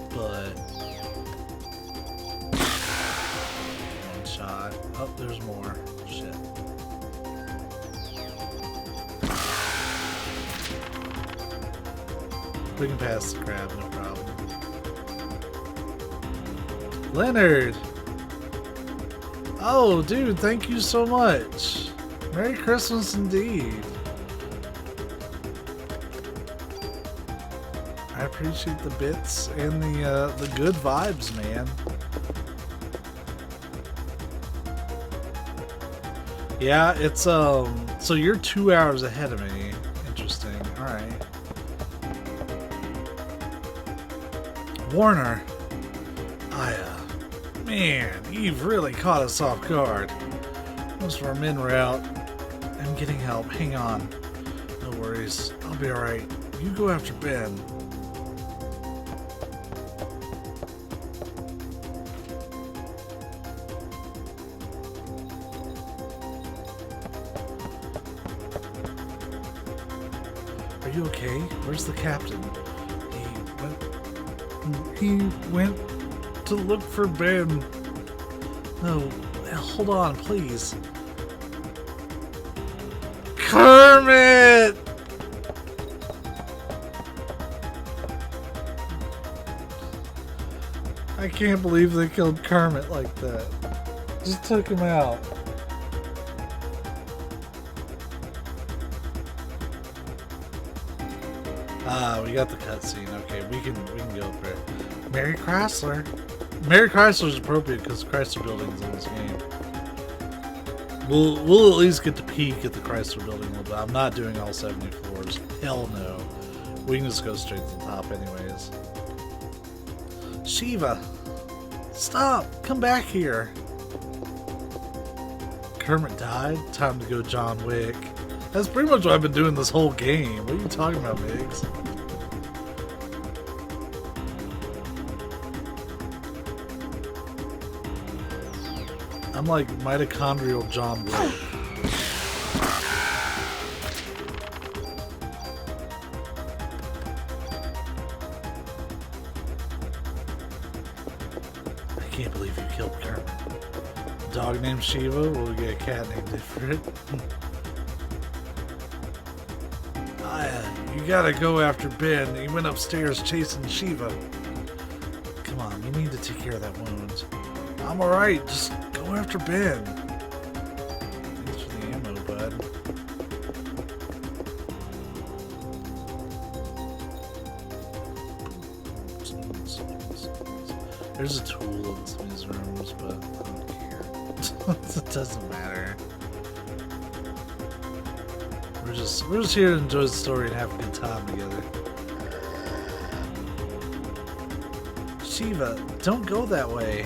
A: but... One shot. Oh, there's more. Shit. We can pass the crab, no problem. Leonard! Oh, dude, thank you so much. Merry Christmas indeed. I appreciate the bits and the good vibes, man. Yeah, it's so you're 2 hours ahead of me. Interesting. All right. Warner. Man, Eve really caught us off guard. Most of our men were out. I'm getting help. Hang on. No worries. I'll be alright. You go after Ben. Are you okay? Where's the captain? He went to look for Ben. No, hold on, please. Kermit! I can't believe they killed Kermit like that. Just took him out. Ah, we got the cutscene. Okay, we can go up there. Mary Chrysler. Mary Chrysler is appropriate because Chrysler Building's in this game. We'll at least get to peek at the Chrysler Building a little bit. I'm not doing all 70 floors. Hell no. We can just go straight to the top anyways. Shiva! Stop! Come back here! Kermit died? Time to go John Wick. That's pretty much what I've been doing this whole game. What are you talking about, Migs? I'm like mitochondrial John Wick. I can't believe you killed Kermit. A dog named Shiva? Will we get a cat named different? You gotta go after Ben. He went upstairs chasing Shiva. Come on, we need to take care of that wound. I'm alright, just go after Ben. Thanks for the ammo, bud. There's a tool in some of these rooms, but I don't care. It doesn't matter. We're just here to enjoy the story and have a good time together. Shiva, don't go that way.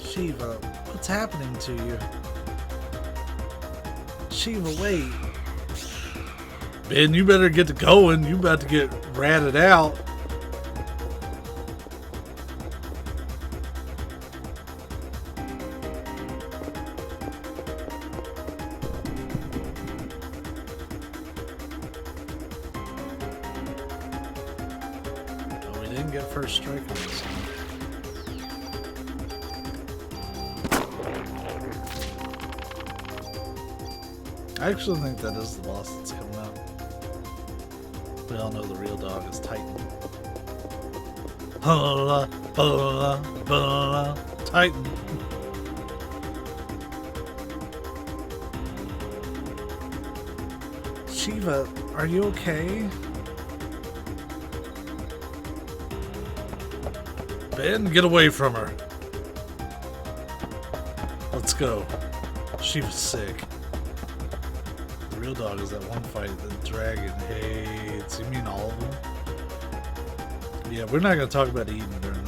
A: Shiva, what's happening to you? Shiva, wait. Ben, you better get to going. You about to get ratted out. Get first strike on this one. I actually think that is the boss that's coming up. We all know the real dog is Titan. Titan. Shiva, are you okay? Ben, get away from her. Let's go. She was sick. The real dog is that one fight the dragon hates. You mean all of them? Yeah, we're not going to talk about Eden during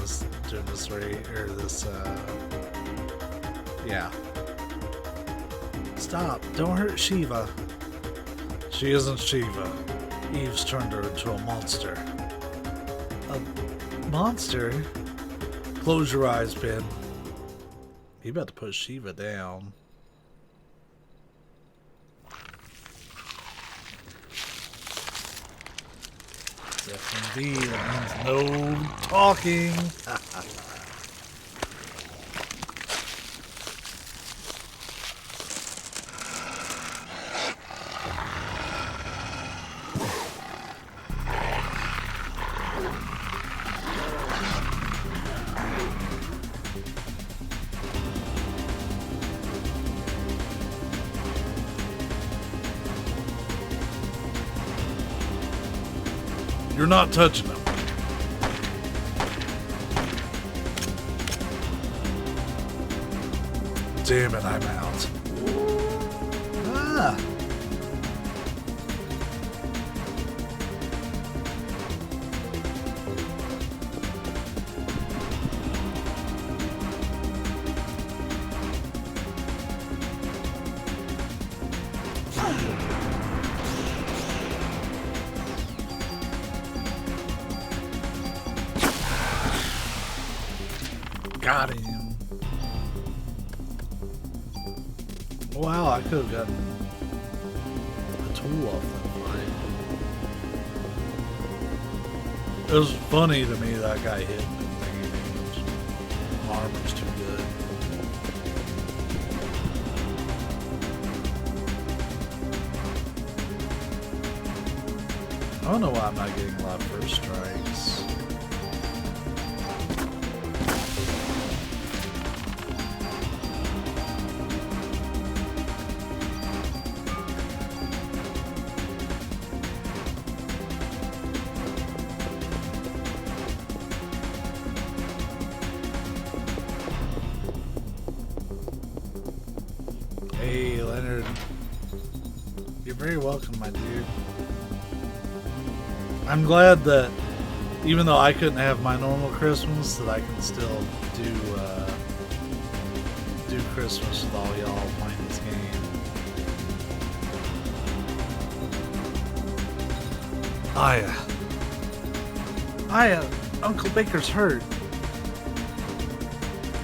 A: doing this right, or this, yeah. Stop, don't hurt Shiva. She isn't Shiva. Eve's turned her into a monster. A monster? Close your eyes, Ben. You about to put Shiva down. F&B, that means no talking. You're not touching them. Damn it, I'm out. Ah. Got him. Wow, I could have gotten a tool off that fight. It was funny to me that I got hit and didn't take any damage. My armor's too good. I don't know why I'm not getting a lot of first strikes. Hey, Leonard. You're very welcome, my dude. I'm glad that even though I couldn't have my normal Christmas, that I can still do Christmas with all y'all playing this game. Uncle Baker's hurt.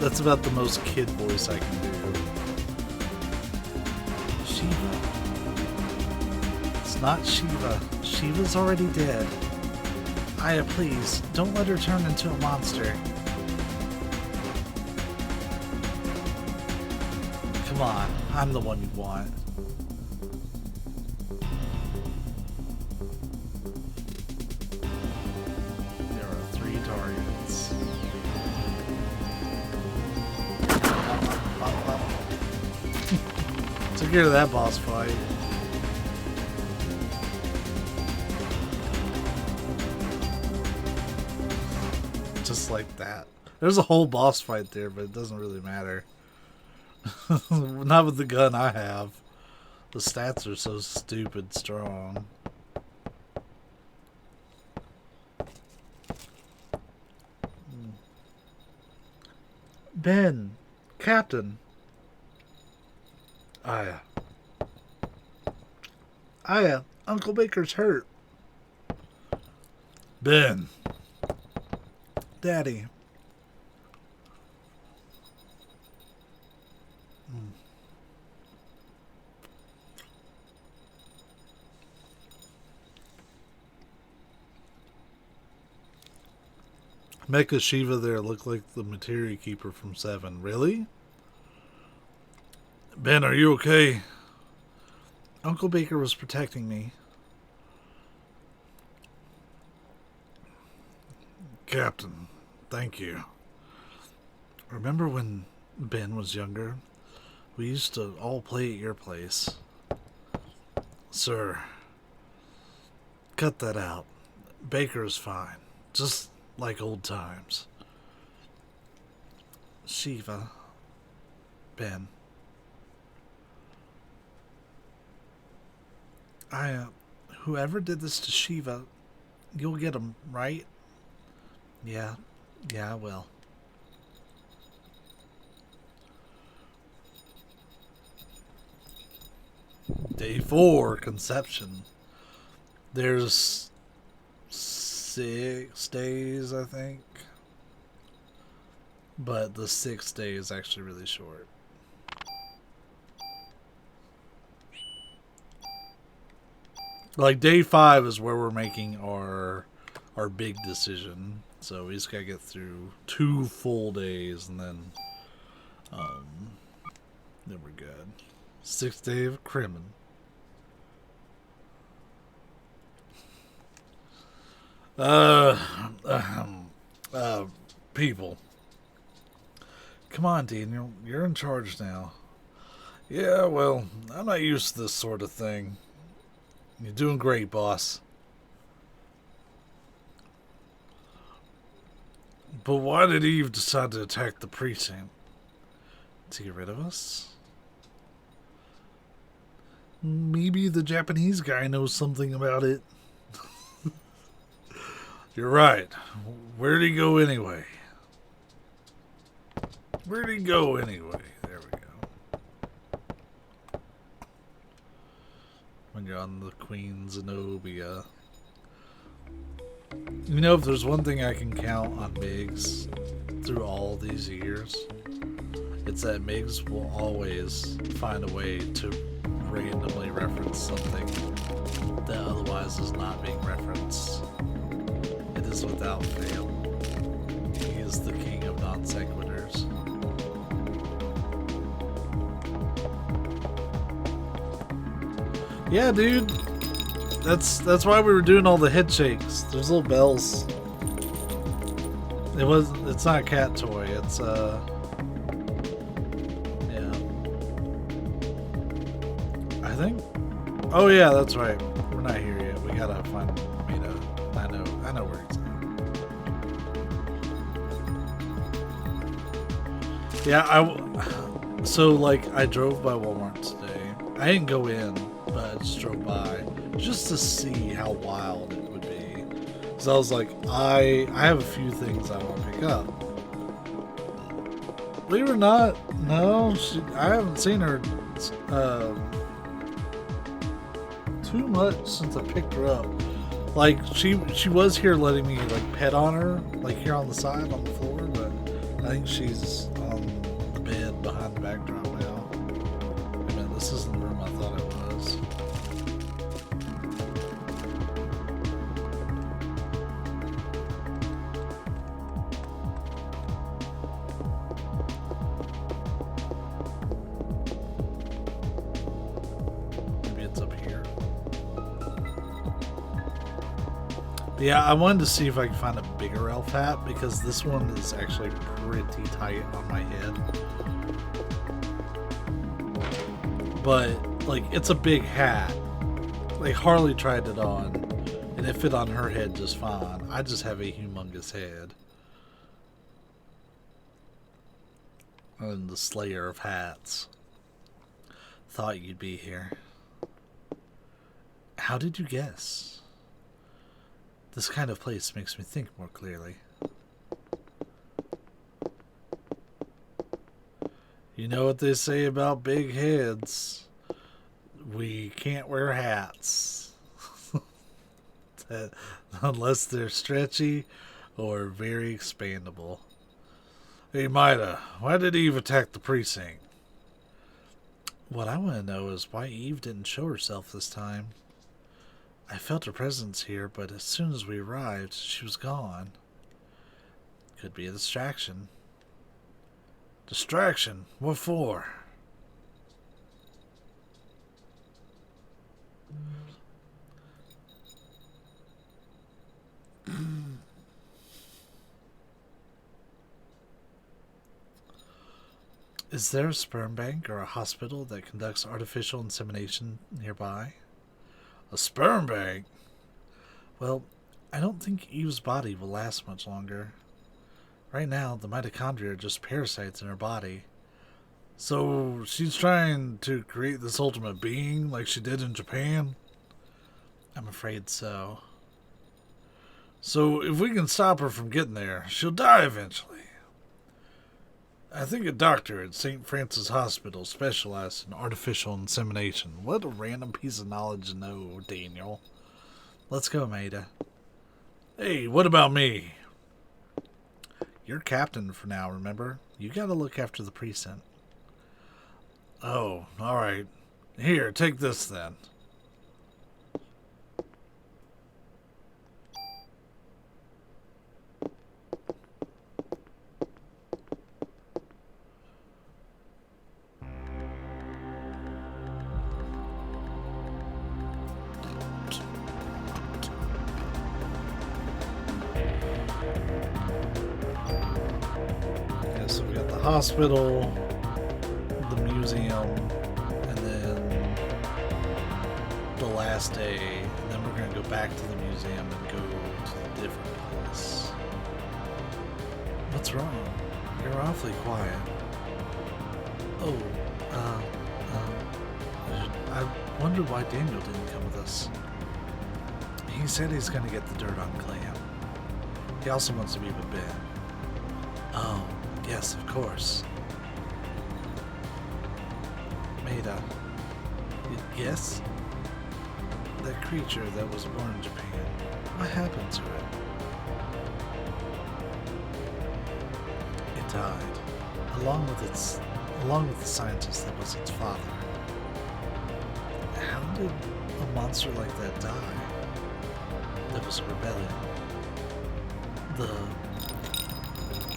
A: That's about the most kid voice I can do. Shiva. It's not Shiva. Shiva's already dead. Aya, please, don't let her turn into a monster. Come on, I'm the one you want. There are 3 targets. Took care of that boss fight. Just like that. There's a whole boss fight there, but it doesn't really matter. Not with the gun I have. The stats are so stupid strong. Ben, Captain. Aya. Aya, Uncle Baker's hurt. Ben. Daddy. Mecha Shiva there looked like the Materia Keeper from 7. Really? Ben, are you okay? Uncle Baker was protecting me. Captain, thank you. Remember when Ben was younger? We used to all play at your place. Sir, cut that out. Baker's fine. Just like old times. Shiva. Ben. Whoever did this to Shiva, you'll get him, right? Yeah, I will. Day 4, conception. There's 6 days, I think. But the 6th day is actually really short. Like day 5 is where we're making our big decision. So we just gotta get through 2 full days and then we're good. 6th day of crimin. People. Come on, Daniel. You're in charge now. Yeah, well, I'm not used to this sort of thing. You're doing great, boss. But why did Eve decide to attack the precinct? To get rid of us? Maybe the Japanese guy knows something about it. You're right. Where'd he go anyway? Where'd he go anyway? There we go. When you're on the Queen Zenobia. You know, if there's one thing I can count on Migs through all these years, it's that Migs will always find a way to randomly reference something that otherwise is not being referenced. It is without fail. He is the king of non sequiturs. Yeah, dude. That's why we were doing all the head shakes. There's little bells. It's not a cat toy. It's yeah. I think. Oh yeah, that's right. We're not here yet. We gotta find Mito. I know where it's at. Yeah, so like I drove by Walmart today. I didn't go in, but I just drove by just to see how wild it would be. So I was like, I have a few things I want to pick up. Believe it or not, no, I haven't seen her too much since I picked her up. Like she was here letting me like pet on her, like here on the side on the floor, but I think she's on the bed behind the backdrop now. I mean, this isn't the room I thought it was. Yeah, I wanted to see if I could find a bigger elf hat because this one is actually pretty tight on my head. But, like, it's a big hat. Like, Harley tried it on, and it fit on her head just fine. I just have a humongous head. I'm the slayer of hats. Thought you'd be here. How did you guess? This kind of place makes me think more clearly. You know what they say about big heads? We can't wear hats. Unless they're stretchy or very expandable. Hey, Mida, why did Eve attack the precinct? What I want to know is why Eve didn't show herself this time. I felt her presence here, but as soon as we arrived, she was gone. Could be a distraction. Distraction? What for? Is there a sperm bank or a hospital that conducts artificial insemination nearby? A sperm bank? Well, I don't think Eve's body will last much longer. Right now, the mitochondria are just parasites in her body. So, she's trying to create this ultimate being like she did in Japan? I'm afraid so. So, if we can stop her from getting there, she'll die eventually. I think a doctor at St. Francis Hospital specialized in artificial insemination. What a random piece of knowledge to know, Daniel. Let's go, Maida. Hey, what about me? You're captain for now, remember? You gotta look after the precinct. Oh, alright. Here, take this then. Yeah, so we got the hospital, the museum, and then the last day, and then we're gonna go back to the museum and go to a different place. What's wrong? You're awfully quiet. Oh, I wonder why Daniel didn't come with us. He said he's gonna get the dirt on Clam. He also wants to be with Ben. Oh, yes, of course. Maida. Yes? That creature that was born in Japan. What happened to it? It died. Along with the scientist that was its father. How did a monster like that die? There was a rebellion. The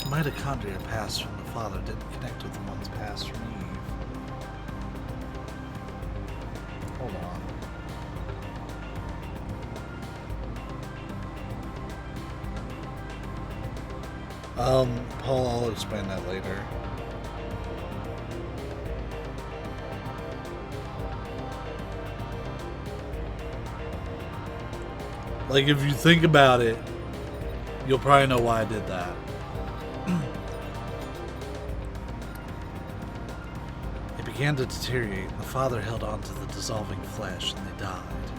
A: mitochondria passed from the father didn't connect with the ones passed from Eve. Hold on. Paul, I'll explain that later. Like, if you think about it, you'll probably know why I did that. It began to deteriorate, and the father held on to the dissolving flesh, and they died.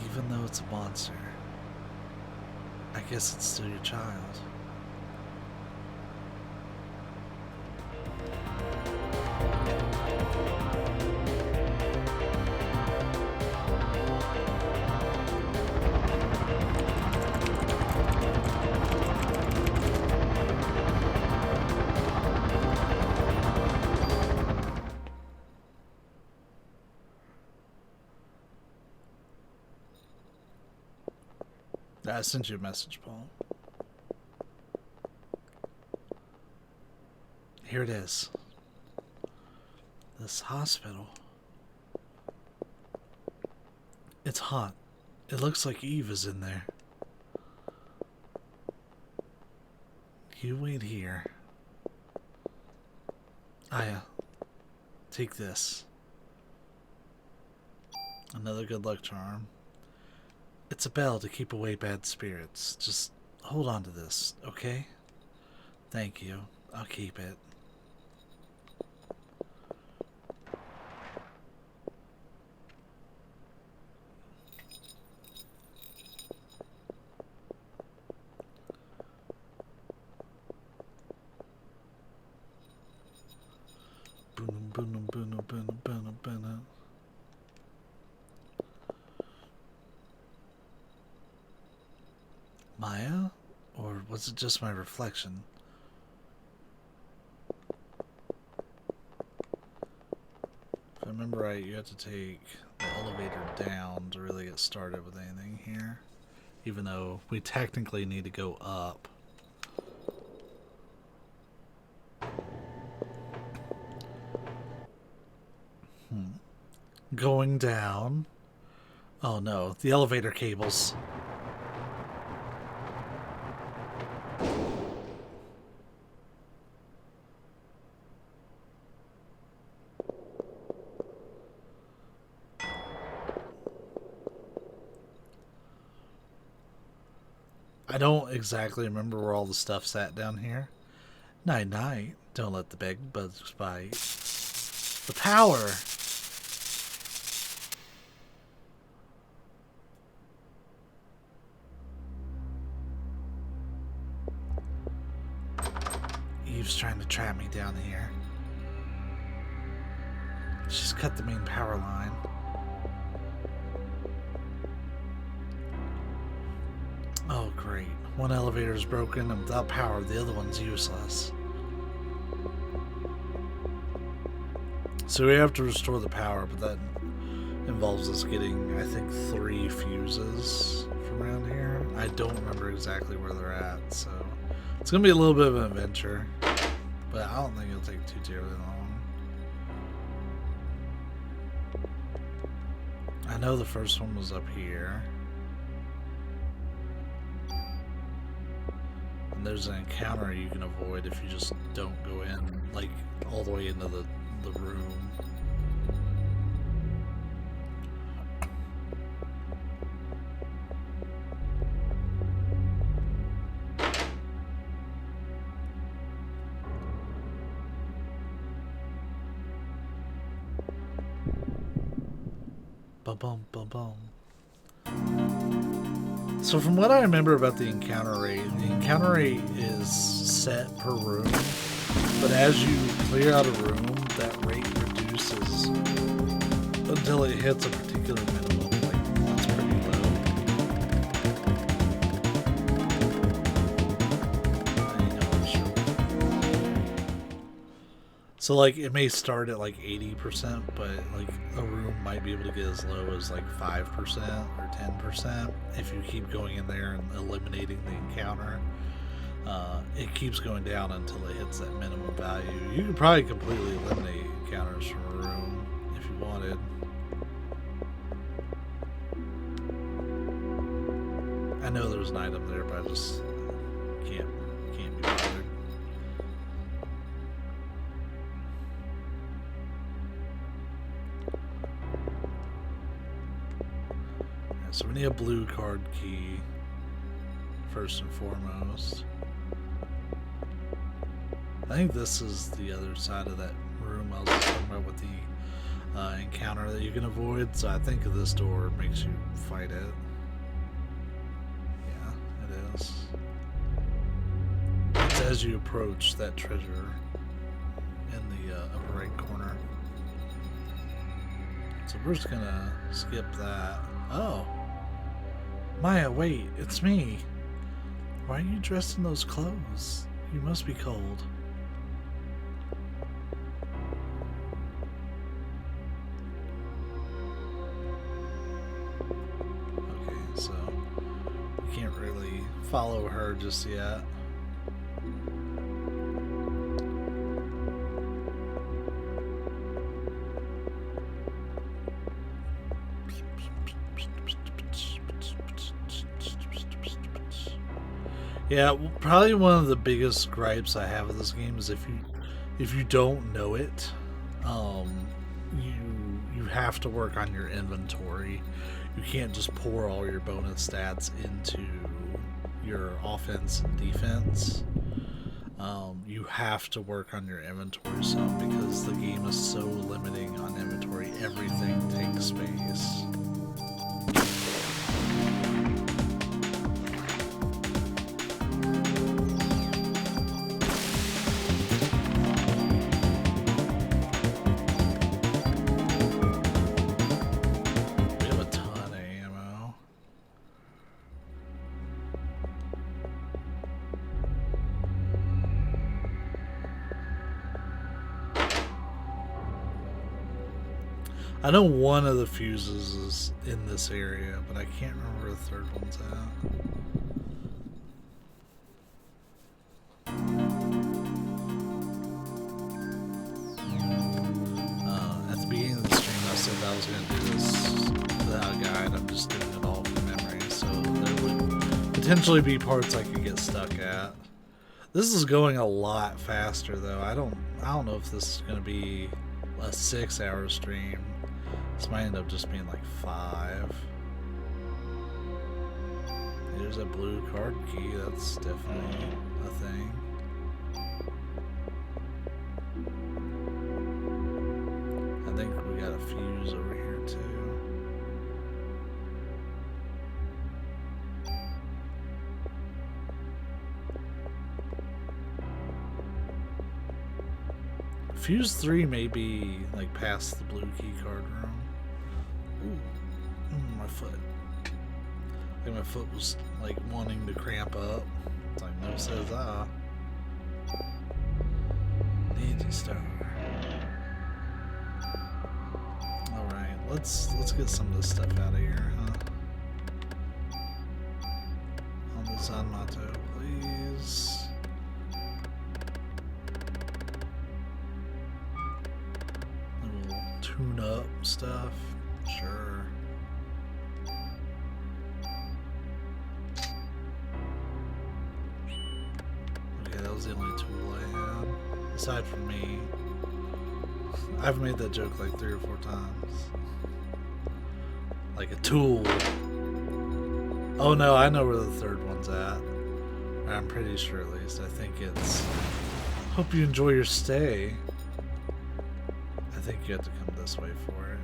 A: Even though it's a monster, I guess it's still your child. I sent you a message, Paul. Here it is. This hospital. It's hot. It looks like Eve is in there. You wait here. Aya, take this. Another good luck charm. It's a bell to keep away bad spirits. Just hold on to this, okay? Thank you. I'll keep it. Boom, boom, boom, boom, boom, boom. Maya? Or was it just my reflection? If I remember right, you have to take the elevator down to really get started with anything here. Even though we technically need to go up. Going down. Oh no, the elevator cables. I don't exactly remember where all the stuff sat down here. Night night. Don't let the big bugs bite. The power. Eve's trying to trap me down here. She's cut the main power line. Oh, great. One elevator is broken and without power, the other one's useless. So we have to restore the power, but that involves us getting, I think, 3 fuses from around here. I don't remember exactly where they're at, so it's going to be a little bit of an adventure, but I don't think it'll take too terribly long. I know the first one was up here. And there's an encounter you can avoid if you just don't go in, like, all the way into the room. Bum, bum, bum. So from what I remember about the encounter rate is set per room, but as you clear out a room, that rate reduces until it hits a particular minimum. Like, that's pretty low. So like it may start at like 80%, but like a room might be able to get as low as like 5% or 10% if you keep going in there and eliminating the encounter. It keeps going down until it hits that minimum value. You could probably completely eliminate encounters from a room if you wanted. I know there's an item there, but I just can't be bothered. So we need a blue card key first and foremost. I think this is the other side of that room I was talking about with the encounter that you can avoid. So I think this door makes you fight it. Yeah, it is. It's as you approach that treasure in the upper right corner. So we're just gonna skip that. Oh. Maya, wait, it's me. Why are you dressed in those clothes? You must be cold. Okay, so you can't really follow her just yet. Yeah, probably one of the biggest gripes I have with this game is if you don't know it, you have to work on your inventory. You can't just pour all your bonus stats into your offense and defense. You have to work on your inventory some because the game is so limiting on inventory. Everything takes space. I know one of the fuses is in this area, but I can't remember where the third one's at. At the beginning of the stream, I said that I was going to do this without a guide. I'm just doing it all from memory, so there would potentially be parts I could get stuck at. This is going a lot faster, though. I don't know if this is going to be a 6-hour stream. This might end up just being like 5. There's a blue card key. That's definitely a thing. I think we got a fuse over here too. Fuse 3 may be like past the blue key card room. Ooh. My foot. I think my foot was like wanting to cramp up. It's like no says ah. Ninja Star. Alright, let's get some of this stuff out of here, huh? On the Zanmato, please. Little tune up stuff. Sure. Okay, that was the only tool I had. Aside from me. I've made that joke like 3 or 4 times. Like a tool. Oh no, I know where the third one's at. I'm pretty sure at least. I think it's... Hope you enjoy your stay. I think you have to come this way for it.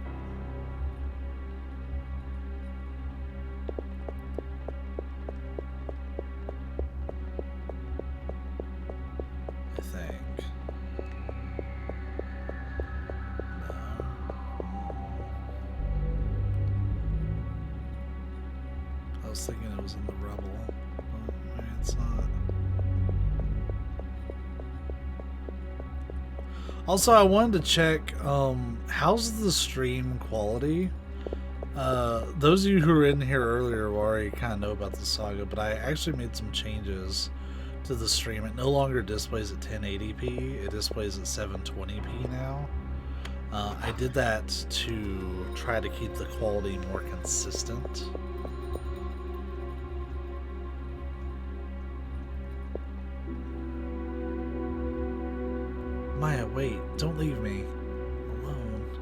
A: I think. I was thinking it was in the rubble, but maybe it's not. Also, I wanted to check, how's the stream quality? Those of you who were in here earlier already kind of know about the saga, but I actually made some changes to the stream. It no longer displays at 1080p, it displays at 720p now. I did that to try to keep the quality more consistent. Maya, wait, don't leave me alone.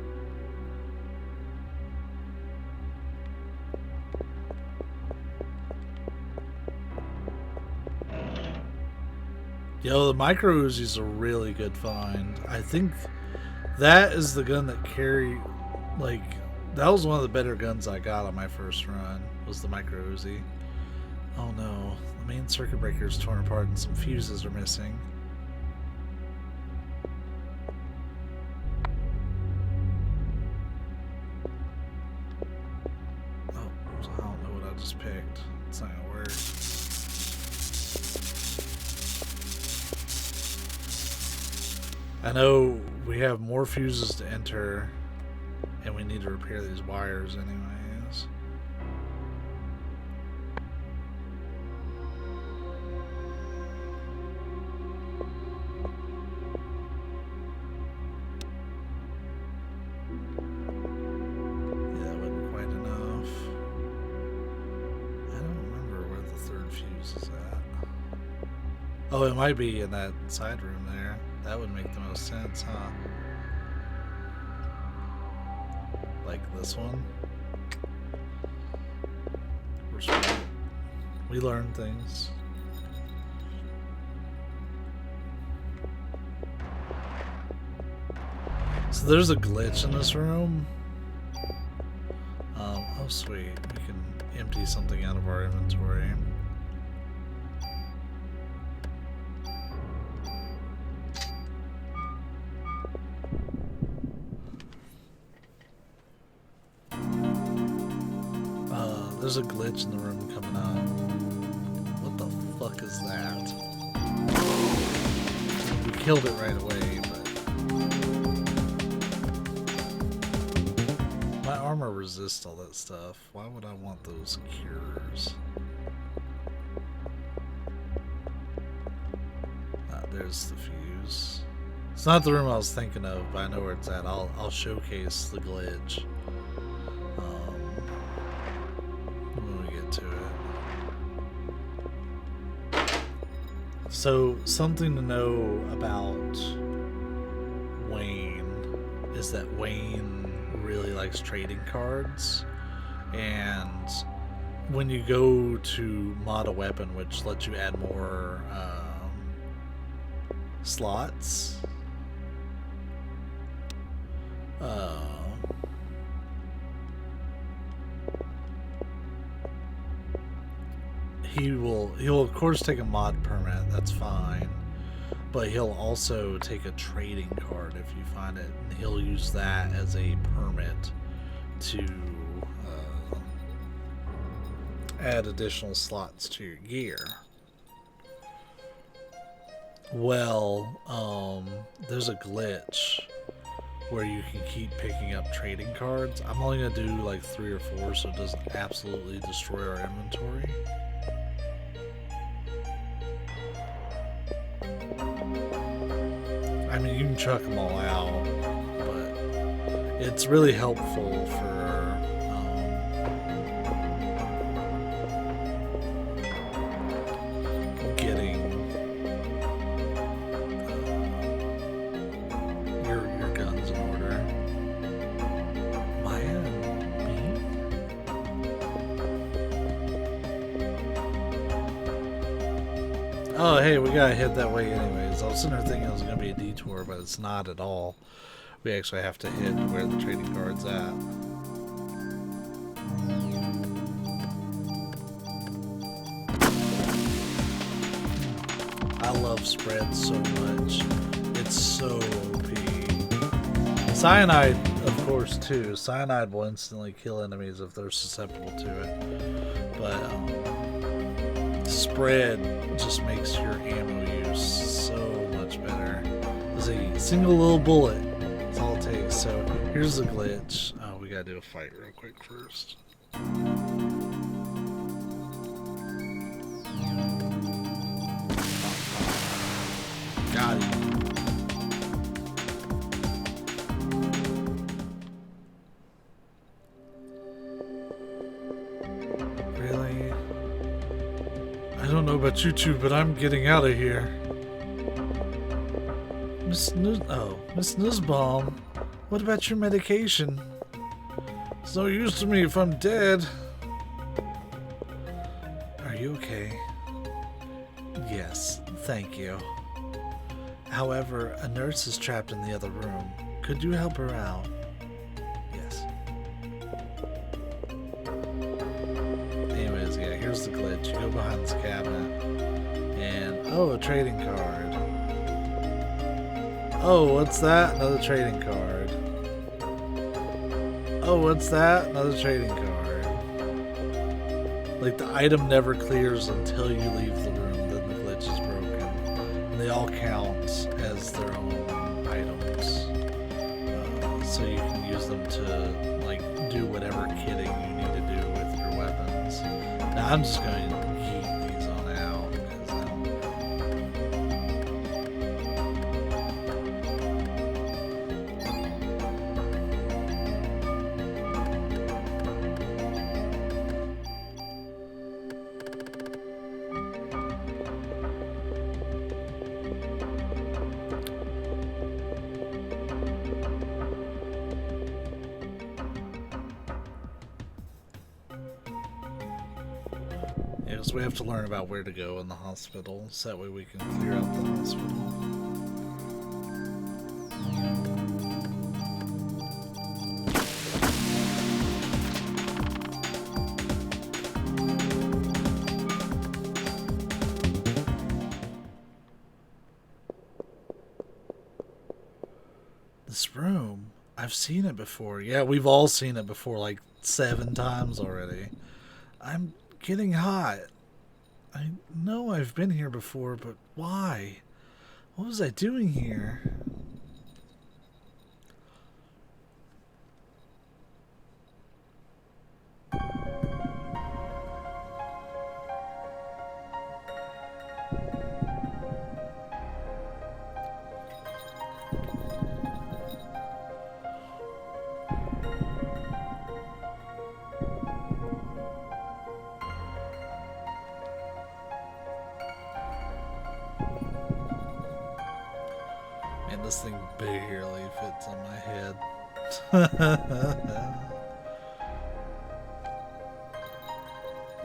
A: Yo, the micro Uzi's a really good find. I think that is the gun that carried, like, that was one of the better guns I got on my first run, was the micro Uzi. Oh no, the main circuit breaker is torn apart and some fuses are missing. Picked. It's not gonna work. I know we have more fuses to enter, and we need to repair these wires anyways. Oh, it might be in that side room there. That would make the most sense, huh? Like this one. We're smart. We learn things. So there's a glitch in this room. Oh sweet, we can empty something out of our inventory. There's a glitch in the room coming up. What the fuck is that? We killed it right away, but my armor resists all that stuff. Why would I want those cures? There's the fuse. It's not the room I was thinking of, but I know where it's at. I'll showcase the glitch. So, something to know about Wayne is that Wayne really likes trading cards, and when you go to mod a weapon, which lets you add more slots, he'll of course take a mod permit, that's fine, but he'll also take a trading card if you find it, and he'll use that as a permit to add additional slots to your gear. Well, there's a glitch where you can keep picking up trading cards. I'm only gonna do like 3 or 4 so it doesn't absolutely destroy our inventory. I mean, you can chuck them all out, but it's really helpful for getting your guns in order. Maya and me? Oh, hey, we gotta head that way anyways. I was sitting there thinking it was gonna be a detour, but it's not at all. We actually have to head to where the trading card's at. I love spread so much. It's so OP. Cyanide, of course, too. Cyanide will instantly kill enemies if they're susceptible to it. But spread just makes your ammo use so much better. There's a single little bullet. That's all it takes. So here's the glitch. Oh, we gotta do a fight real quick first. Got it. Really? I don't know about you two, but I'm getting out of here. Miss Nussbaum, what about your medication? It's no use to me if I'm dead. Are you okay? Yes, thank you. However, a nurse is trapped in the other room. Could you help her out? Yes. Anyways, yeah, here's the glitch. You go behind this cabinet, and oh, a trading card. Oh, what's that? Another trading card. Oh, what's that? Another trading card. Like, the item never clears until you leave the room, then the glitch is broken. And they all count as their own items. So you can use them to, like, do whatever kitting you need to do with your weapons. Now, I'm just going to yeet these on out, because I don't know. We have to learn about where to go in the hospital, so that way we can clear out the hospital. This room, I've seen it before. Yeah, we've all seen it before, like 7 times already. I'm getting hot. I know I've been here before, but why? What was I doing here? This thing barely fits on my head.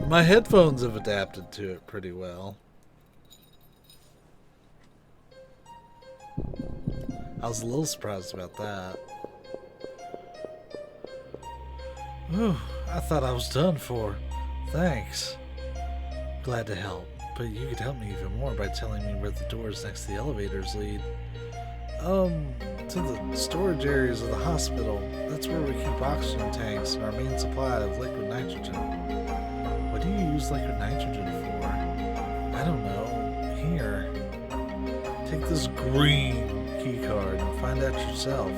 A: My headphones have adapted to it pretty well. I was a little surprised about that. Ooh, I thought I was done for. Thanks. Glad to help. but you could help me even more by telling me where the doors next to the elevators lead. To the storage areas of the hospital. That's where we keep oxygen tanks and our main supply of liquid nitrogen. What do you use liquid nitrogen for? I don't know. Here. Take this green key card and find out yourself.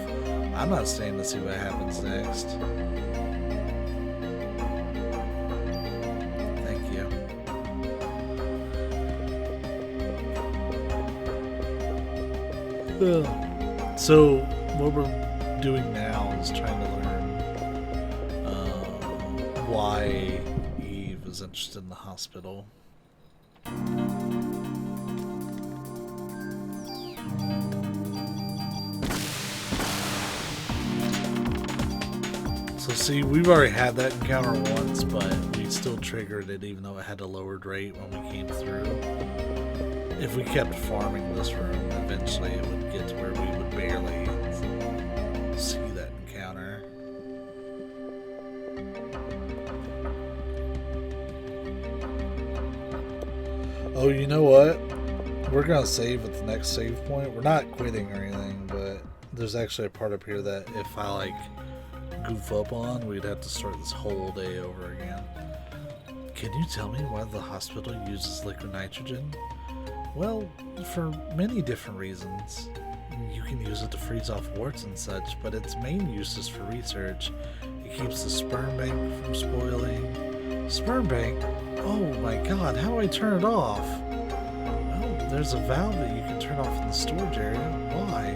A: I'm not staying to see what happens next. Thank you. So, what we're doing now is trying to learn why Eve is interested in the hospital. So see, we've already had that encounter once, but we still triggered it even though it had a lowered rate when we came through. If we kept farming this room, eventually it would get to where we would barely see that encounter. Oh, you know what? We're gonna save at the next save point. We're not quitting or anything, but there's actually a part up here that if I like goof up on, we'd have to start this whole day over again. Can you tell me why the hospital uses liquid nitrogen? Well, for many different reasons. You can use it to freeze off warts and such, but its main use is for research. It keeps the sperm bank from spoiling. Sperm bank? Oh my god, how do I turn it off? Well, there's a valve that you can turn off in the storage area. Why?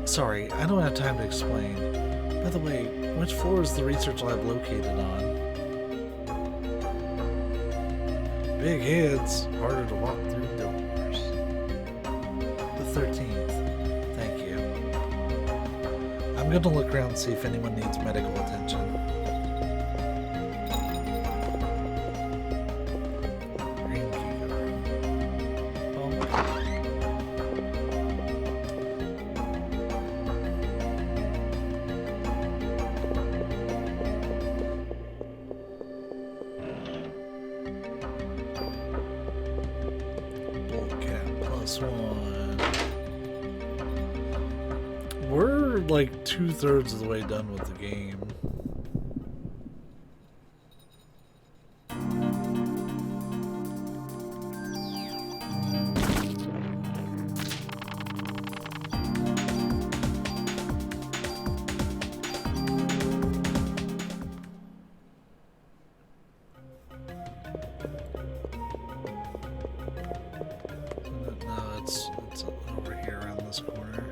A: Sorry, I don't have time to explain. By the way, which floor is the research lab located on? Big heads, harder to walk through doors. The 13th. Thank you. I'm gonna look around and see if anyone needs medical attention. Green key card. Oh. One. We're like 2/3 of the way done with the game. It's over here around this corner.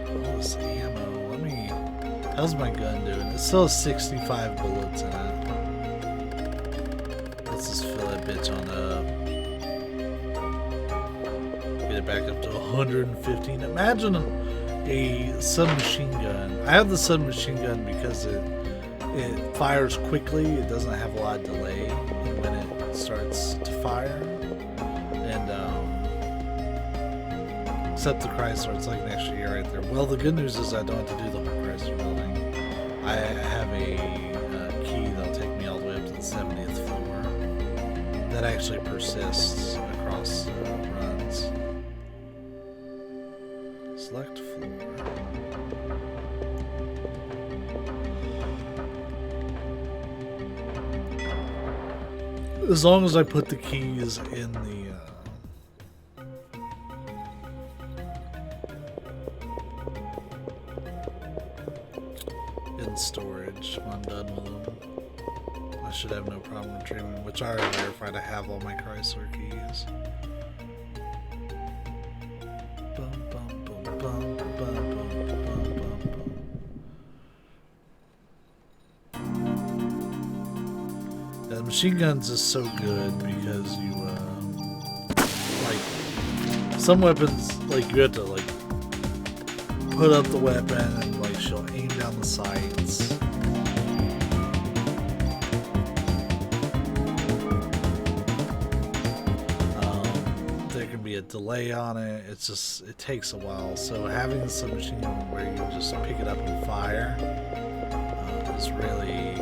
A: Oh, this ammo. Let me... How's my gun doing? It still has 65 bullets in it. Let's just fill that bitch on up. Get it back up to 115. Imagine a submachine gun. I have the submachine gun because it fires quickly. It doesn't have a lot of delay when it starts to fire. And except the Chrysler, it's like next year right there. Well, the good news is I don't have to do the whole Chrysler building. I have a key that'll take me all the way up to the 70th floor. That actually persists across runs. Select floor. As long as I put the keys in the in storage when I'm done with them, I should have no problem retrieving them, which I already verified I have all my Chrysler keys. The machine guns is so good because you like some weapons, like you have to like put up the weapon and like she'll aim down the sights. There can be be a delay on it. It's just, it takes a while. So having the submachine gun where you just pick it up and fire is really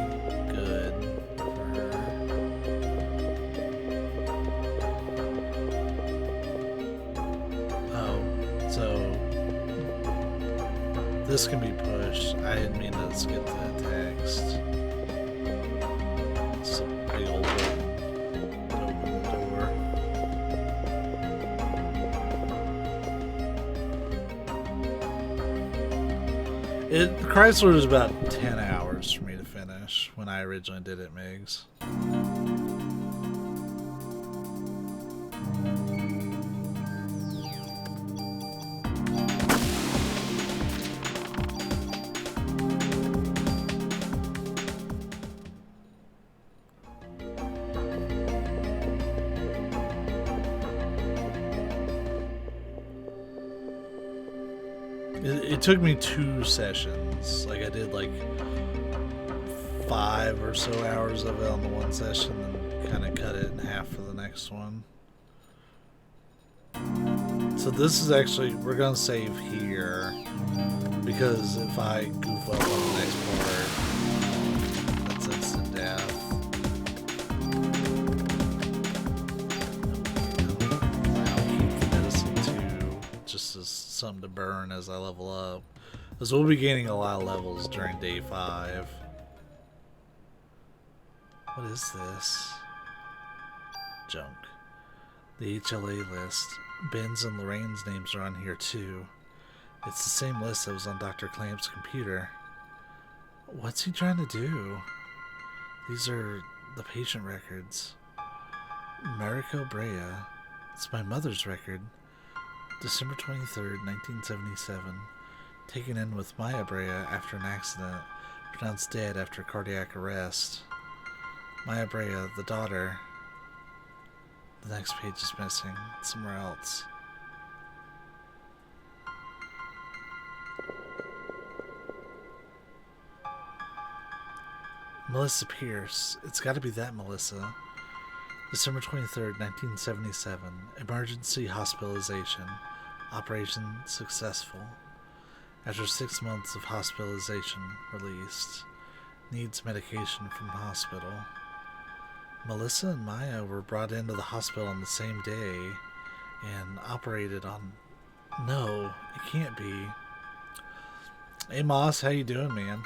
A: good for her. Oh, so this can be pushed. I didn't mean to skip that text. It's a big old button to open the door. Chrysler was about 10 hours for me to finish when I originally did it, Migs. It took me 2 sessions. Like I did like 5 or so hours of it on the one session and kind of cut it in half for the next one. So this is actually, we're going to save here because if I goof up on the next part, that's instant death. I'll keep the medicine too, just as something to burn as I level up. Because we'll be gaining a lot of levels during day 5. What is this? Junk. The HLA list. Ben's and Lorraine's names are on here too. It's the same list that was on Dr. Clamp's computer. What's he trying to do? These are the patient records. Marico Brea. It's my mother's record. December 23rd, 1977. Taken in with Maya Brea after an accident. Pronounced dead after cardiac arrest. Maya Brea, the daughter. The next page is missing. It's somewhere else. Melissa Pierce. It's got to be that Melissa. December 23rd, 1977. Emergency hospitalization. Operation successful. After 6 months of hospitalization, released. Needs medication from hospital. Melissa and Maya were brought into the hospital on the same day and operated on... No, it can't be. Hey Moss, how you doing, man?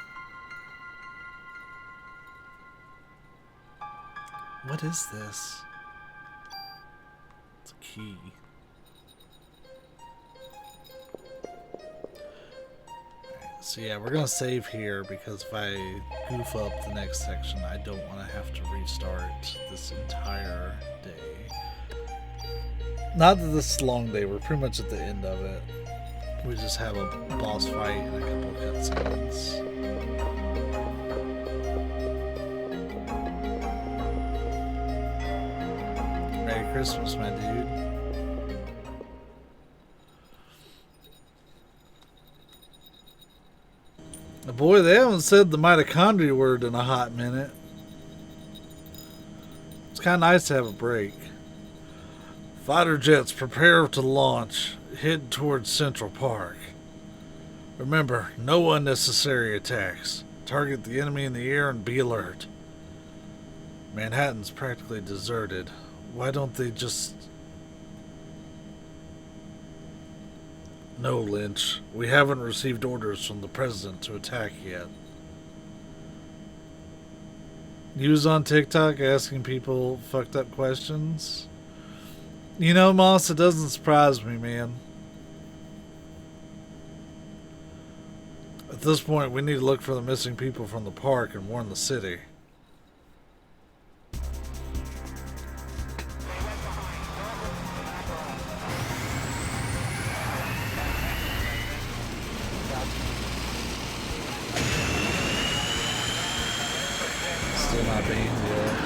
A: What is this? It's a key. So yeah, we're gonna save here because if I goof up the next section, I don't want to have to restart this entire day. Not that this is a long day, we're pretty much at the end of it. We just have a boss fight and a couple of cutscenes. Merry Christmas, my dude. Boy, they haven't said the mitochondria word in a hot minute. It's kind of nice to have a break. Fighter jets prepare to launch. Head towards Central Park. Remember, no unnecessary attacks. Target the enemy in the air and be alert. Manhattan's practically deserted. Why don't they just... No, Lynch. We haven't received orders from the president to attack yet. You was on TikTok asking people fucked up questions? You know, Moss, it doesn't surprise me, man. At this point, we need to look for the missing people from the park and warn the city. Still not being here.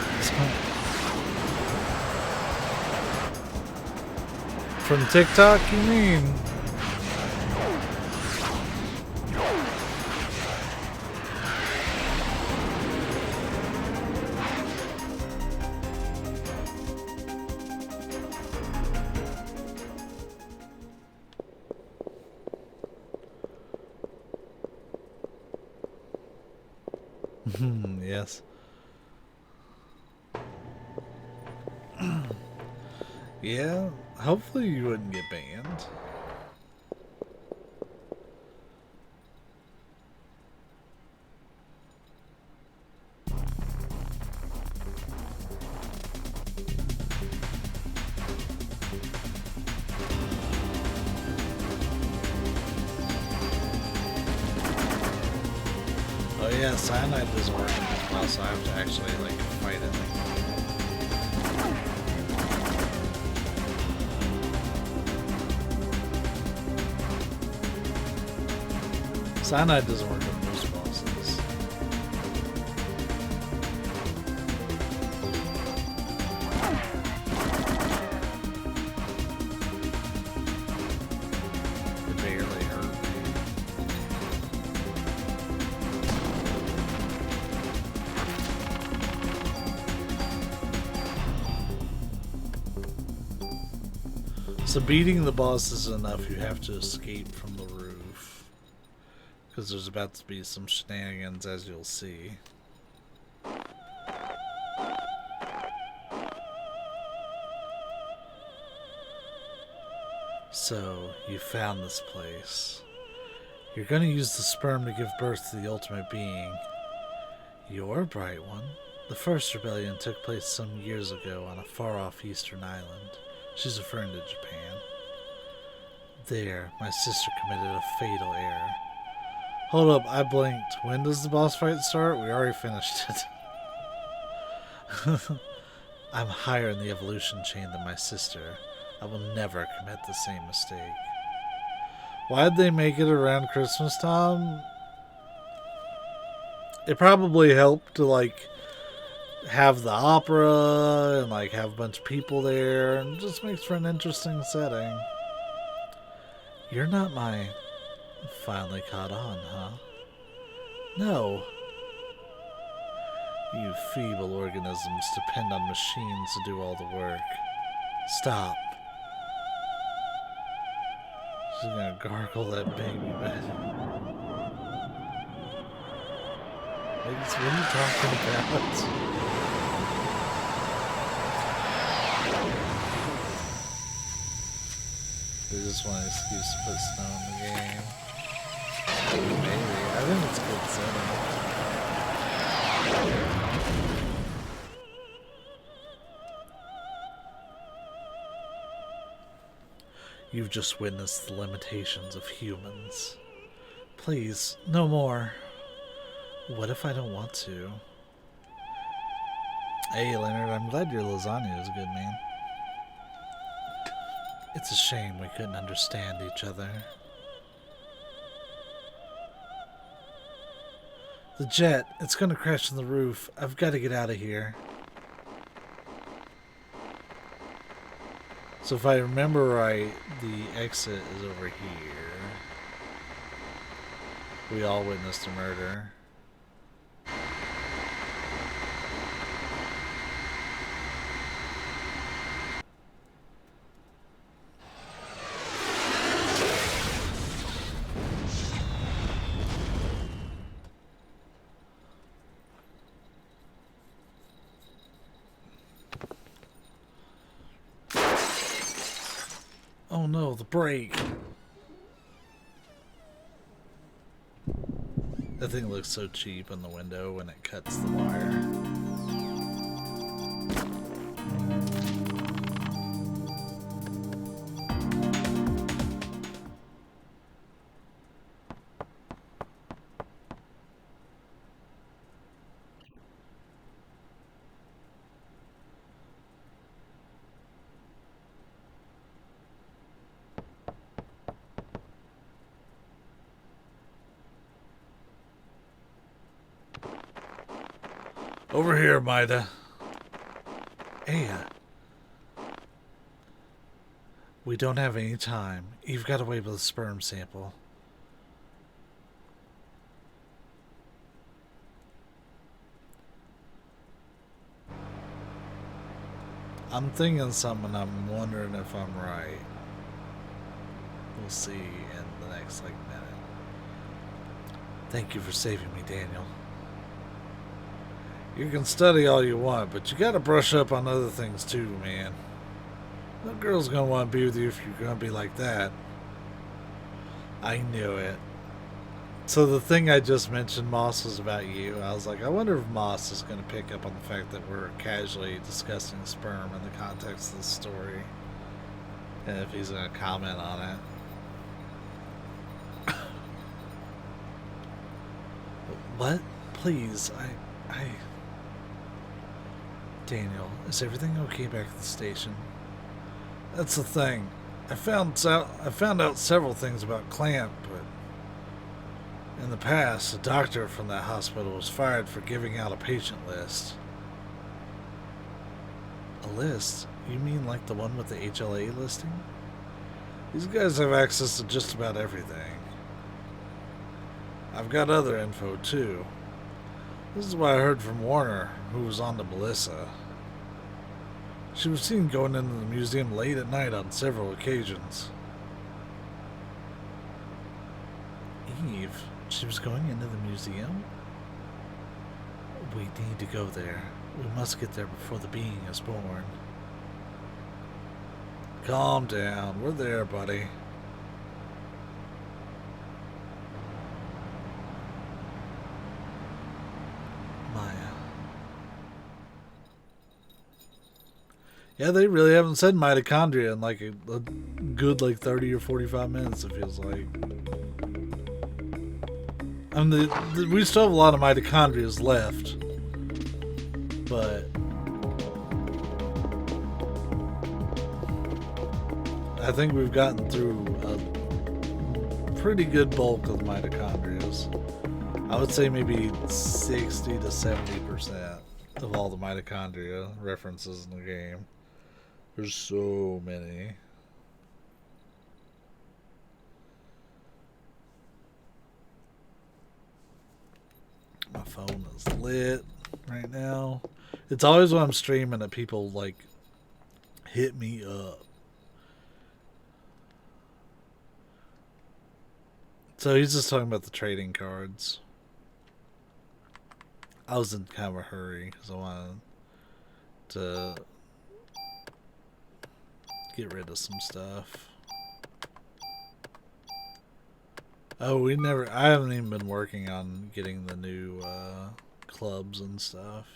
A: From TikTok, you mean? Yes. Yeah, hopefully you wouldn't get banned. Oh yeah, cyanide doesn't work as well, so I have to actually like fight it. Cyanide doesn't work with most bosses. It barely hurt me. So beating the boss is enough. You have to escape from the roof. Because there's about to be some shenanigans, as you'll see. So, you found this place. You're going to use the sperm to give birth to the ultimate being. You're a bright one. The first rebellion took place some years ago on a far-off eastern island. She's referring to Japan. There, my sister committed a fatal error. Hold up, I blinked. When does the boss fight start? We already finished it. I'm higher in the evolution chain than my sister. I will never commit the same mistake. Why'd they make it around Christmas time? It probably helped to, like, have the opera and, like, have a bunch of people there. And it just makes for an interesting setting. You're not my... Finally caught on, huh? No. You feeble organisms depend on machines to do all the work. Stop. She's gonna gargle that baby bed. What are you talking about? They just want an excuse to put snow in the game. Maybe. I think it's good setting. You've just witnessed the limitations of humans. Please, no more. What if I don't want to? Hey, Leonard, I'm glad your lasagna is good, man. It's a shame we couldn't understand each other. The jet, it's gonna crash on the roof. I've got to get out of here. So if I remember right, the exit is over here. We all witnessed a murder. Oh no, the brake. That thing looks so cheap in the window when it cuts the wire. Over here, Mida. Aya. We don't have any time. You've got away with a sperm sample. I'm thinking something, I'm wondering if I'm right. We'll see in the next, minute. Thank you for saving me, Daniel. You can study all you want, but you gotta brush up on other things too, man. No girl's gonna want to be with you if you're gonna be like that. I knew it. So the thing I just mentioned, Moss, was about you. I was like, I wonder if Moss is gonna pick up on the fact that we're casually discussing sperm in the context of the story. And if he's gonna comment on it. What? Please, I... Daniel, is everything okay back at the station? That's the thing. I found out several things about Clamp, but in the past, a doctor from that hospital was fired for giving out a patient list. A list? You mean like the one with the HLA listing? These guys have access to just about everything. I've got other info too. This is what I heard from Warner, who was on to Melissa. She was seen going into the museum late at night on several occasions. Eve? She was going into the museum? We need to go there. We must get there before the being is born. Calm down. We're there, buddy. Maya. Yeah, they really haven't said mitochondria in like a good 30 or 45 minutes, it feels like. I mean, we still have a lot of mitochondrias left, but I think we've gotten through a pretty good bulk of the mitochondrias. I would say maybe 60 to 70% of all the mitochondria references in the game. There's so many. My phone is lit right now. It's always when I'm streaming that people hit me up. So he's just talking about the trading cards. I was in kind of a hurry because I wanted to get rid of some stuff. Oh, I haven't even been working on getting the new clubs and stuff.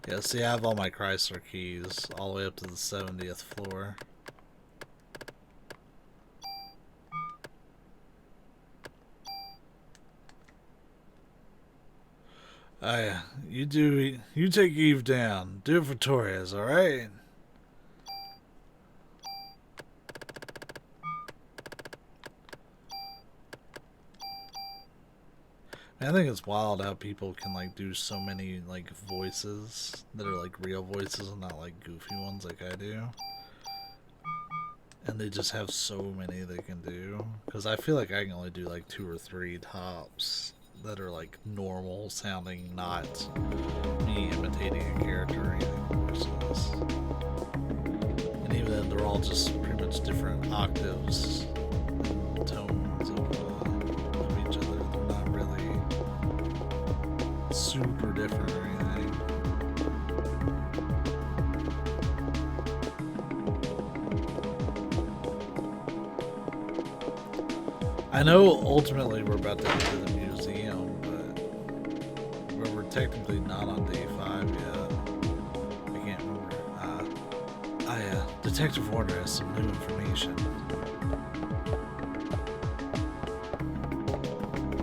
A: Yeah, see, I have all my Chrysler keys all the way up to the 70th floor. You take Eve down. Do it for Torres, alright? I think it's wild how people can do so many voices that are real voices and not goofy ones like I do. And they just have so many they can do. Because I feel like I can only do 2 or 3 tops that are normal sounding, not me imitating a character or anything voices. And even then, they're all just pretty much different octaves and tones of each other. They're not really super different or anything. I know ultimately we're about to get to the museum, but we're technically not on day 5 yet. I can't remember. Detective Warner has some new information.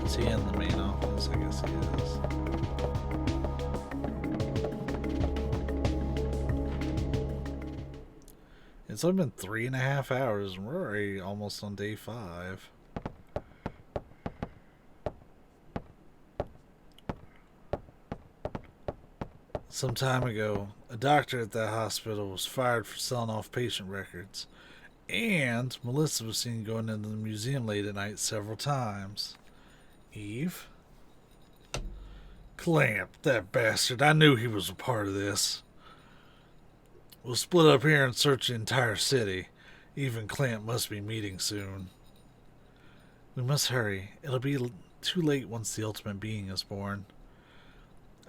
A: Is he in the main office? I guess he is. It's only been 3.5 hours and we're already almost on day 5. Some time ago, a doctor at that hospital was fired for selling off patient records. And Melissa was seen going into the museum late at night several times. Eve? Clamp, that bastard. I knew he was a part of this. We'll split up here and search the entire city. Eve and Clamp must be meeting soon. We must hurry. It'll be too late once the ultimate being is born.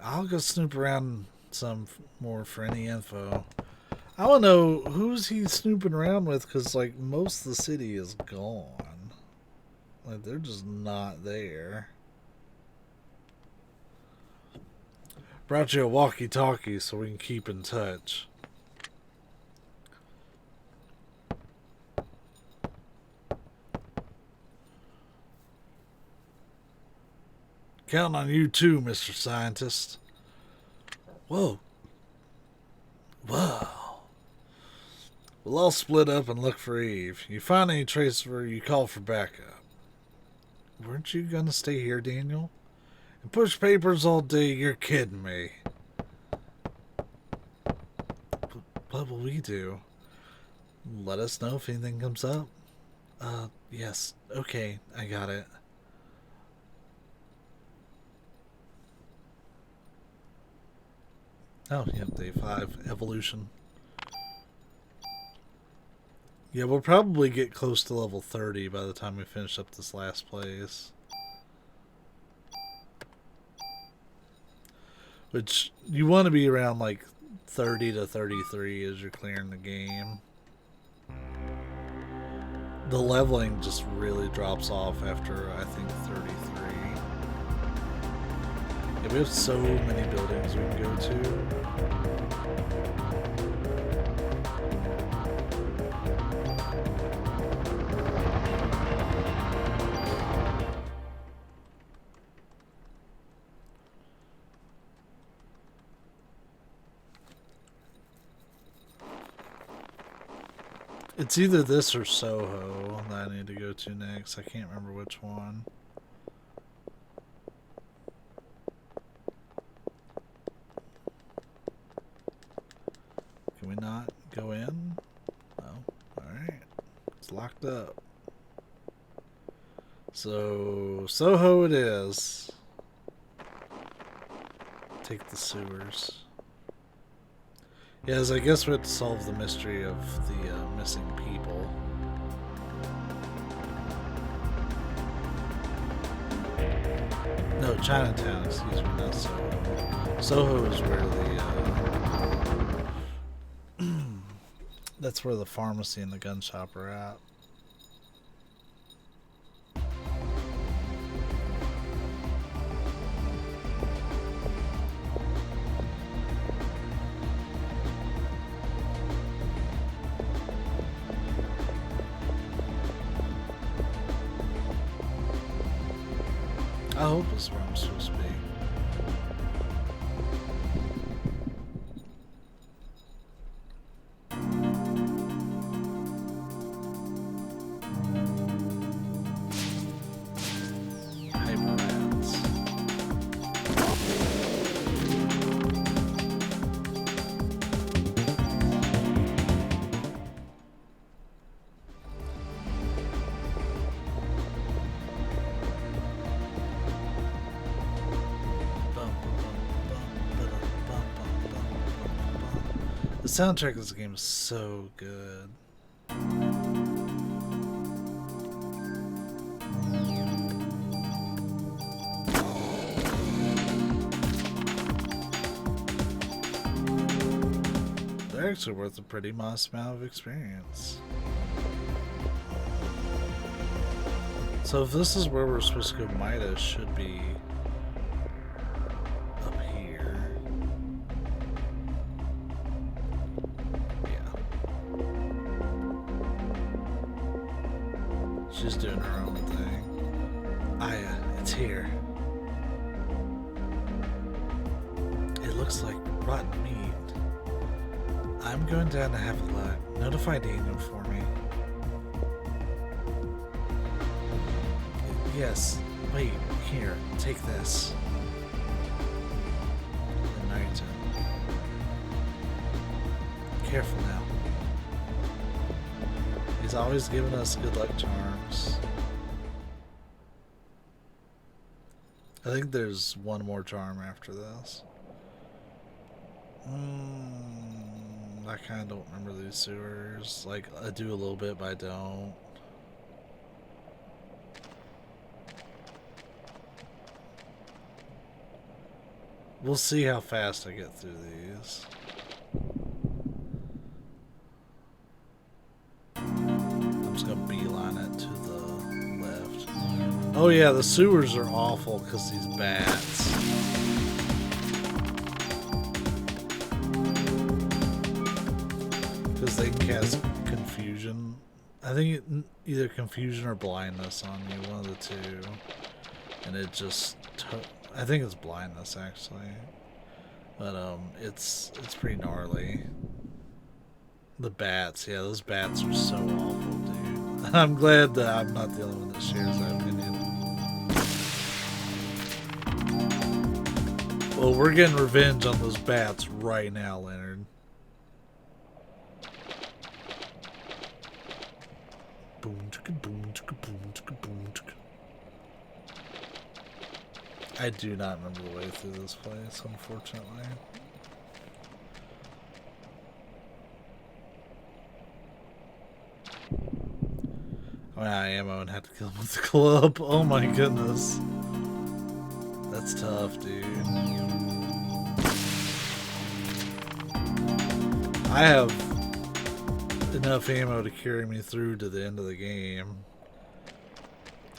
A: I'll go snoop around some more for any info. I want to know who's he snooping around with, because, like, most of the city is gone. Like, they're just not there. Brought you a walkie-talkie so we can keep in touch. Counting on you too, Mr. Scientist. Whoa. Whoa. We'll all split up and look for Eve. You find any trace of her, you call for backup. Weren't you gonna stay here, Daniel? And push papers all day? You're kidding me. What will we do? Let us know if anything comes up. Yes. Okay, I got it. Oh, yep, day 5. Evolution. Yeah, we'll probably get close to level 30 by the time we finish up this last place. Which, you want to be around like 30 to 33 as you're clearing the game. The leveling just really drops off after, I think, 33. Yeah, we have so many buildings we can go to. It's either this or Soho that I need to go to next. I can't remember which one. Can we not go in? No. Alright. It's locked up. So, Soho it is. Take the sewers. Yes, I guess we have to solve the mystery of the missing people. No, Chinatown, excuse me, not Soho. Soho is where the... that's where the pharmacy and the gun shop are at. I hope this is where I'm supposed to be. Hyper rats. The soundtrack of this game is so good. They're actually worth a pretty modest amount of experience. So if this is where we're supposed to go, Midas should be up here. She's doing her own thing. Aya, it's here. It looks like rotten meat. I'm going down to have a look. Notify Daniel for me. Yes. Wait, here. Take this. The Narrated. Careful now. He's always giving us good luck charms. I think there's one more charm after this. I kind of don't remember these sewers. Like, I do a little bit, but I don't. We'll see how fast I get through these. I'm just gonna beeline it to the left. Oh yeah, the sewers are awful because these bats. Because they can cast confusion. I think either confusion or blindness on you, one of the two. And it just... I think it's blindness, actually. But, it's pretty gnarly. The bats, yeah, those bats are so awful, dude. I'm glad that I'm not the only one that shares that opinion. Well, we're getting revenge on those bats right now, Leonard. Boom, chicka, boom, chicka, boom, chicka, boom, chicka. I do not remember the way through this place, unfortunately. Oh, yeah, I am. I would have to kill him with the club. Oh my goodness. That's tough, dude. I have enough ammo to carry me through to the end of the game.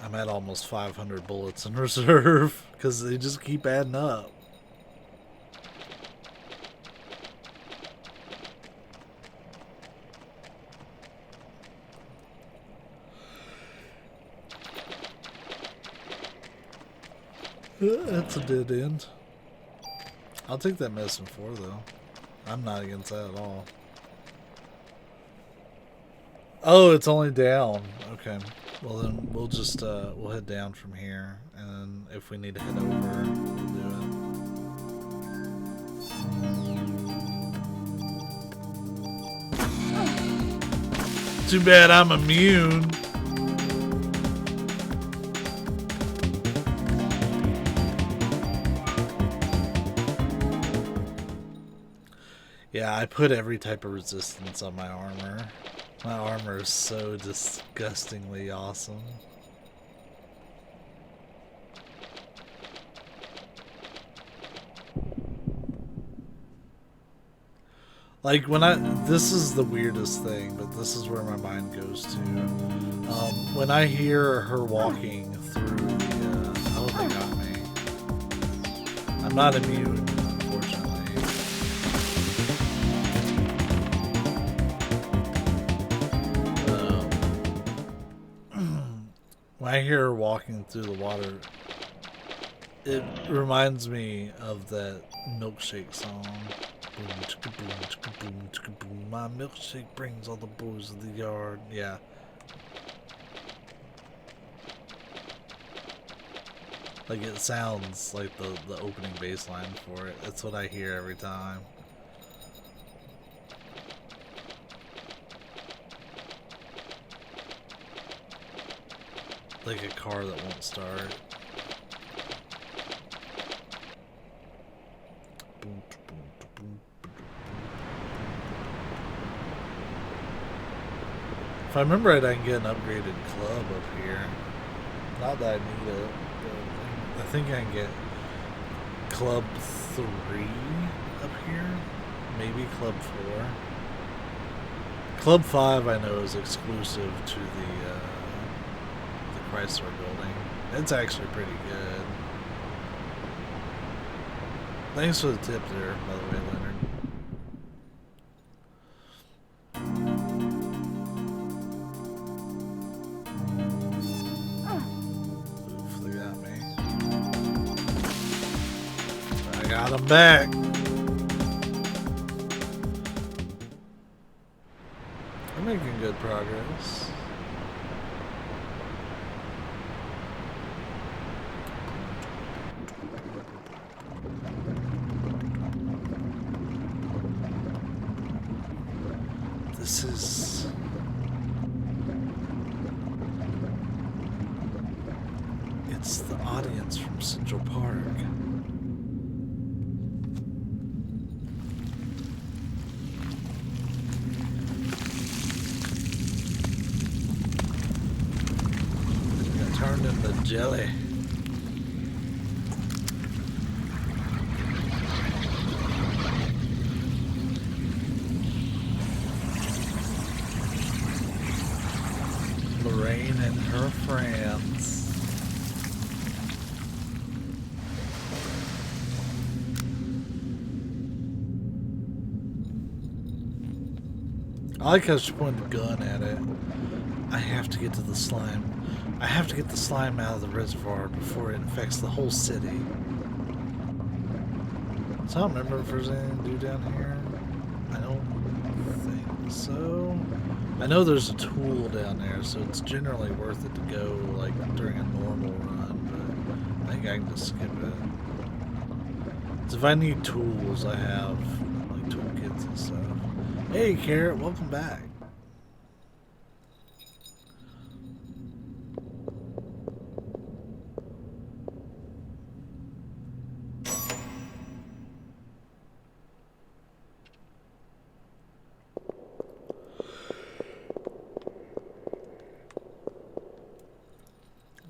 A: I'm at almost 500 bullets in reserve because they just keep adding up. That's a dead end. I'll take that medicine 4 though. I'm not against that at all. Oh, it's only down. Okay. Well then we'll just we'll head down from here, and if we need to head over, we'll do it. Too bad I'm immune. Yeah, I put every type of resistance on my armor. My armor is so disgustingly awesome. Like this is the weirdest thing, but this is where my mind goes to. When I hear her walking through the, oh, they got me. I'm not immune, unfortunately. When I hear her walking through the water, it reminds me of that milkshake song. Boom, chicka boom, chicka boom, chicka boom. My milkshake brings all the boys to the yard. Yeah. Like, it sounds like the opening bass line for it. That's what I hear every time. Like a car that won't start. If I remember right, I can get an upgraded club up here. Not that I need it, but I think I can get club 3 up here. Maybe club 4. Club 5 I know is exclusive to the Chrysler building. It's actually pretty good. Thanks for the tip there, by the way, Leonard. Oof, they got me. I got him back. I'm making good progress. audience from Central Park. Got turned into jelly. Lorraine and her friends. I like how she pointed the gun at it. I have to get to the slime. I have to get the slime out of the reservoir before it infects the whole city. So I don't remember if there's anything to do down here. I don't think so. I know there's a tool down there, so it's generally worth it to go like during a normal run, but I think I can just skip it. So if I need tools, I have like toolkits and stuff. Hey Carrot, welcome back.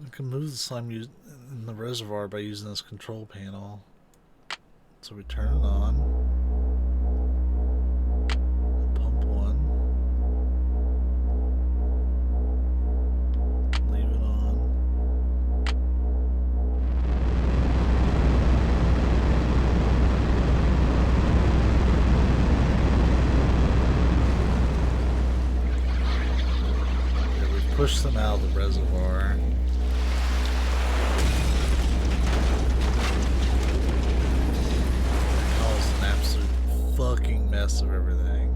A: I can move the slime in the reservoir by using this control panel. So we turn it on. Pump one. Leave it on. Yeah, we push them out of the reservoir. Fucking mess of everything.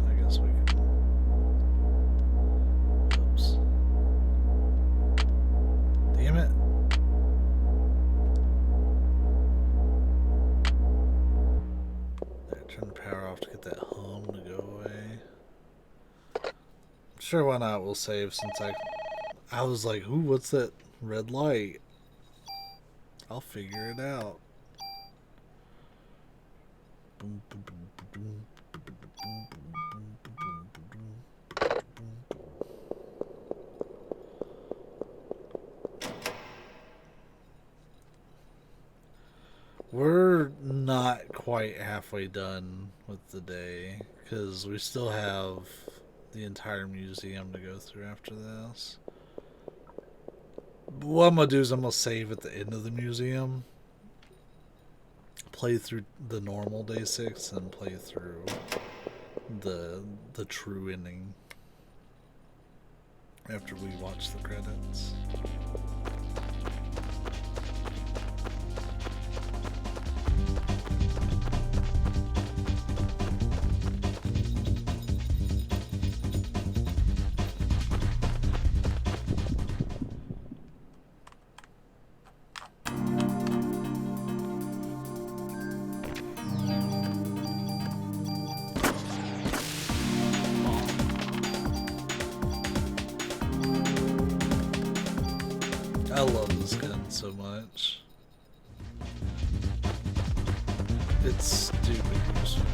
A: I guess we can. Oops. Damn it. There, turn the power off to get that hum to go away. Sure, why not? We'll save since I was like, ooh, what's that red light? I'll figure it out. We're not quite halfway done with the day because we still have the entire museum to go through after this. But what I'm going to do is I'm going to save at the end of the museum, play through the normal day 6, and play through the true ending after we watch the credits. I love this gun so much. It's stupid useful.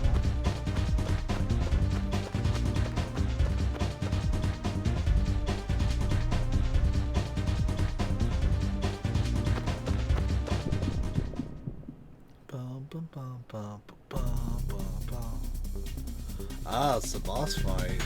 A: Bum, bum, bum, bum, bum, bum, bum. Ah, it's the boss fight.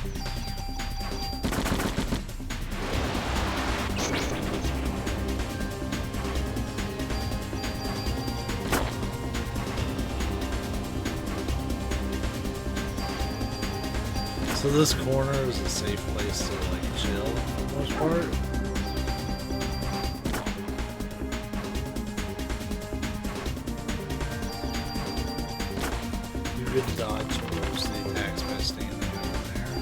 A: So this corner is a safe place to like chill for the most part. You can dodge most of the attacks by standing over there.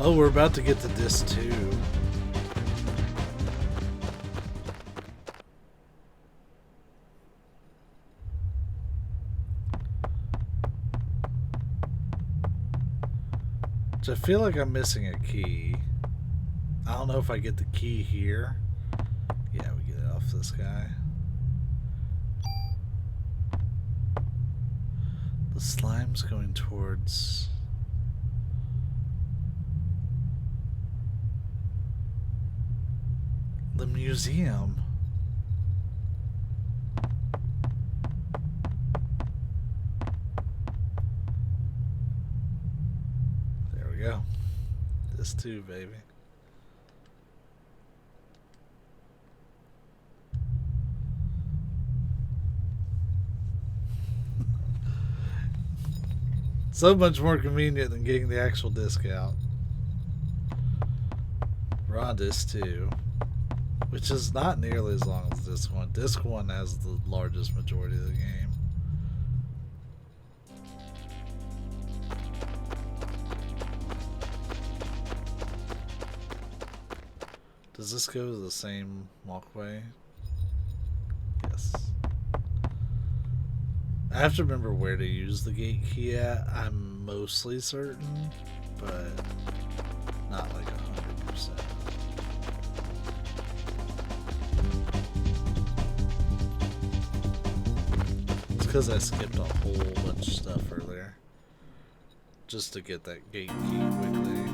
A: Oh, we're about to get to disc 2. I feel like I'm missing a key. I don't know if I get the key here. Yeah, we get it off this guy. The slime's going towards... the museum. There we go. This too, baby. So much more convenient than getting the actual disc out. Raw disc 2, which is not nearly as long as disc 1. Disc 1 has the largest majority of the game. Does this go to the same walkway? Yes. I have to remember where to use the gate key at. I'm mostly certain, but not like 100%. It's because I skipped a whole bunch of stuff earlier just to get that gate key quickly.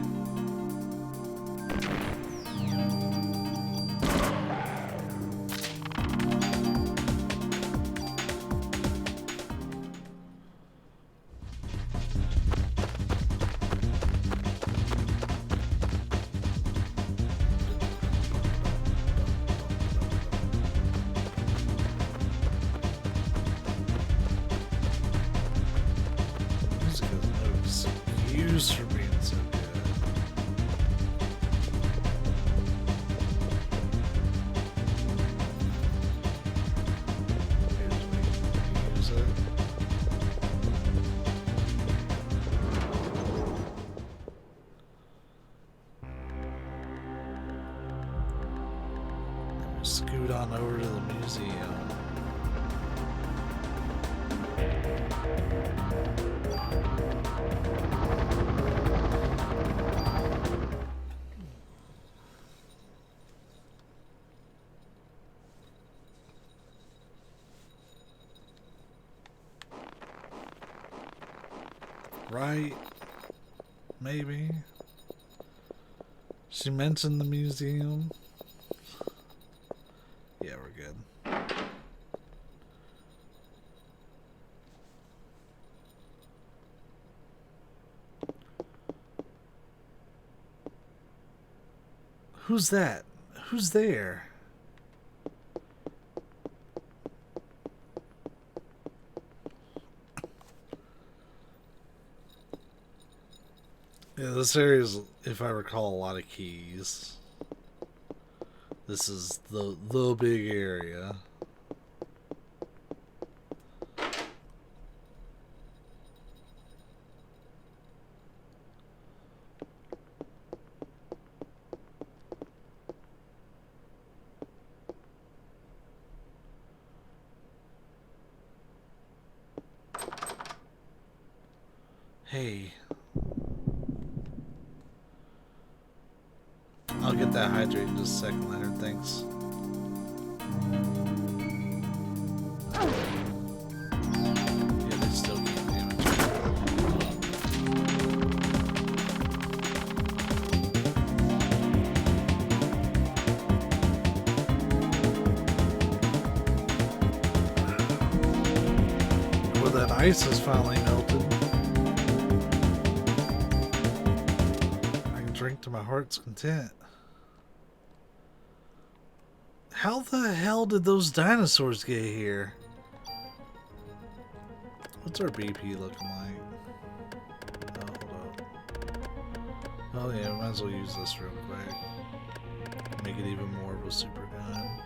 A: For being so good. Here's where you use it. Then we scoot on over to the museum. Right? Maybe. She mentioned the museum. Yeah, we're good. Who's that? Who's there? Yeah, this area is, if I recall, a lot of keys. This is the big area. Hey. I'll get that hydrate in just a second, Leonard. Thanks. Yeah, they still keep damage. Well, that ice is finally melted. I can drink to my heart's content. How the hell did those dinosaurs get here? What's our BP looking like? Oh, hold up. Oh yeah, we might as well use this real quick. Make it even more of a super gun.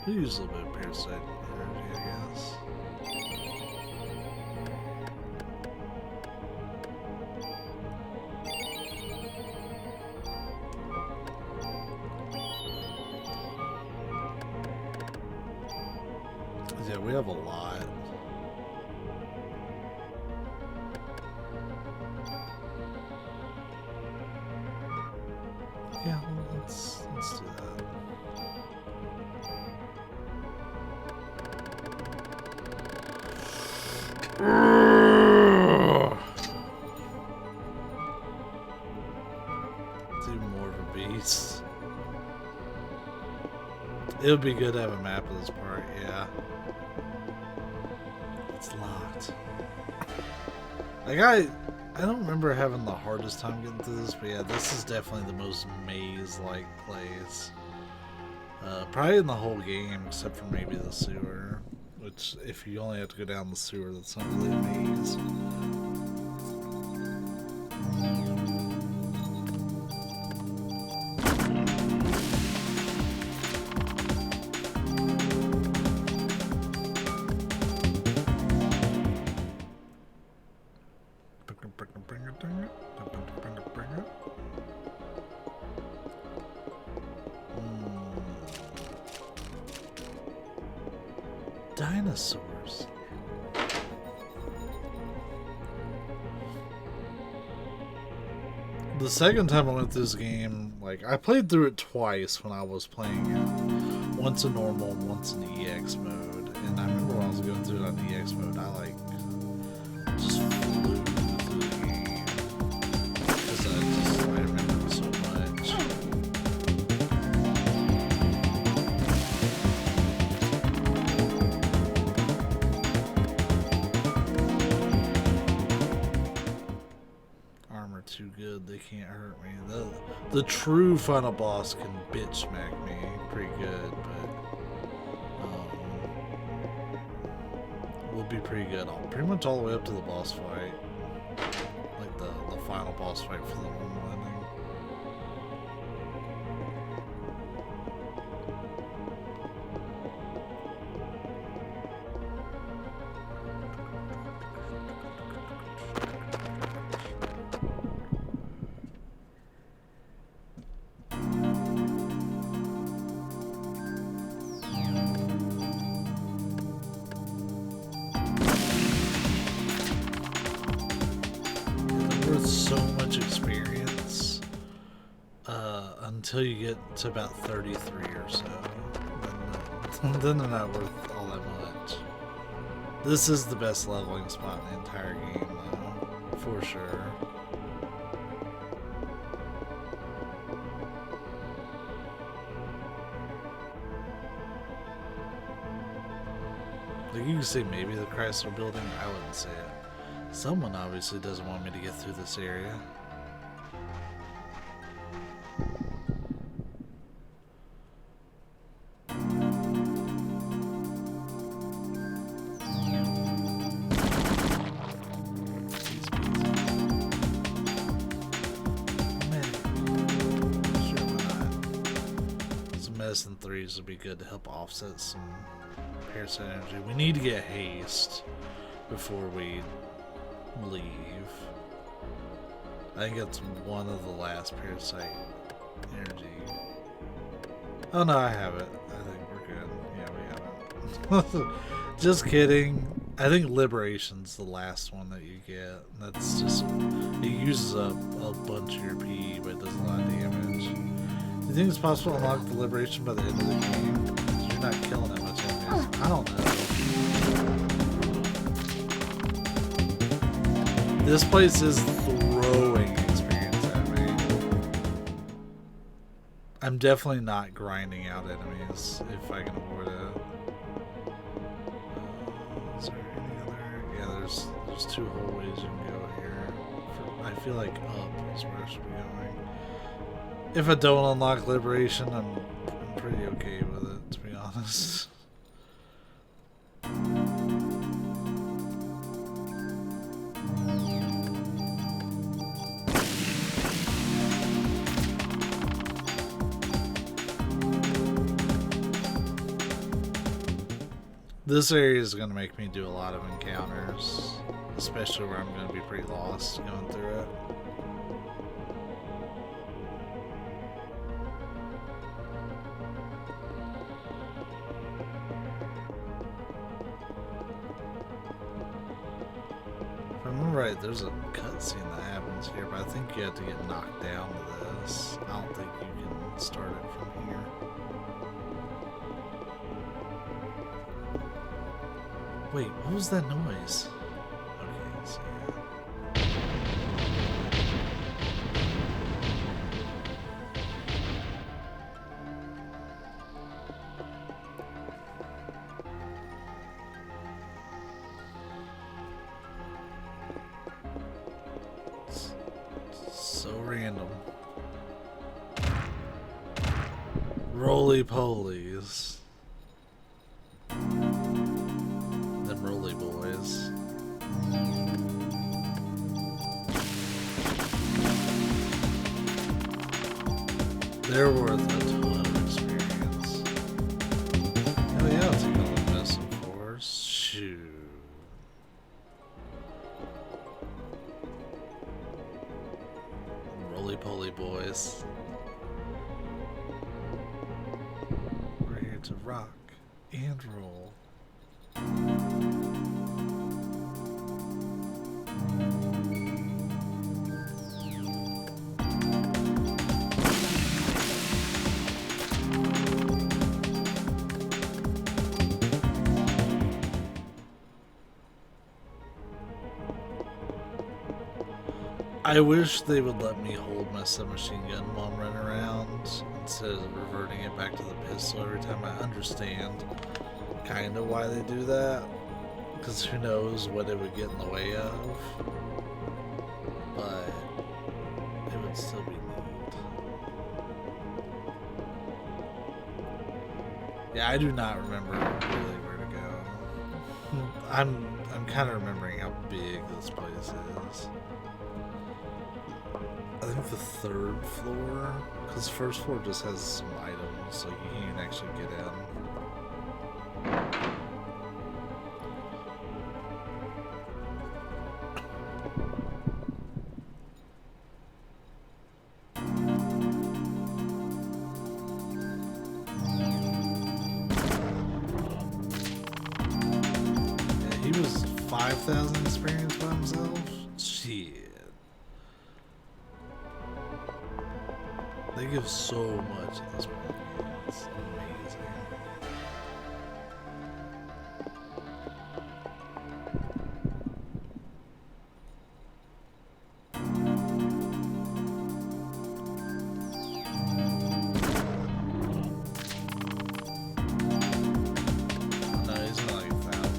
A: We'll use a little bit of parasite energy, I guess. Yeah, we have a lot. Yeah, let's do that. It's even more of a beast. It would be good to have a map of this part, yeah. It's locked. Like, I don't remember having the hardest time getting through this, but yeah, this is definitely the most maze-like place. Probably in the whole game, except for maybe the sewer. Which, if you only have to go down the sewer, that's not really a maze. Dinosaurs. The second time I went through this game, like, I played through it twice when I was playing it. Once in normal, once in EX mode. And I remember when I was going through it on EX mode, I, like, just flew through the game. Because I remember it so much. Too good, they can't hurt me. The true final boss can bitch smack me pretty good, but will be pretty good. Pretty much all the way up to the boss fight, like the final boss fight for the normal ending. So much experience until you get to about 33 or so. Then they're not worth all that much. This is the best leveling spot in the entire game, though, for sure. Like, you can say maybe the Chrysler Building, I wouldn't say it. Someone obviously doesn't want me to get through this area. Sure, why not? Some medicine 3s would be good to help offset some parasite energy. We need to get haste before we leave. I think it's one of the last parasite energy. Oh no, I have it. I think we're good. Yeah, we have it. Just kidding. I think Liberation's the last one that you get. That's just, it uses up a bunch of your P, but it does a lot of damage. Do you think it's possible to unlock the Liberation by the end of the game? Because you're not killing that much enemies. I don't know. This place is throwing experience at me. I'm definitely not grinding out enemies if I can avoid it. Is there any other? Yeah, there's 2 whole ways you can go here. I feel like up is where I should be going. If I don't unlock Liberation, I'm pretty okay with it, to be honest. This area is going to make me do a lot of encounters, especially where I'm going to be pretty lost going through it. I'm right, there's a cutscene that happens here, but I think you have to get knocked down to this. I don't think you can start it from here. Wait, what was that noise? Okay, so so random. Roly-polies. Them roly boys. They're worth a ton of experience. Oh yeah, I'll take a little mess, of course. Shoot. Roly-poly boys. We're here to rock and roll. I wish they would let me hold my submachine gun while I'm running around instead of reverting it back to the pistol every time. I understand kind of why they do that, because who knows what it would get in the way of, but it would still be neat. Yeah, I do not remember really where to go. I'm kind of remembering how big this place is. I think the third floor, because first floor just has some items, so you can't actually get in. Yeah, he was 5,000 experience by himself? Shit. They give so much at this point. It's amazing. No, he's not like 1,000.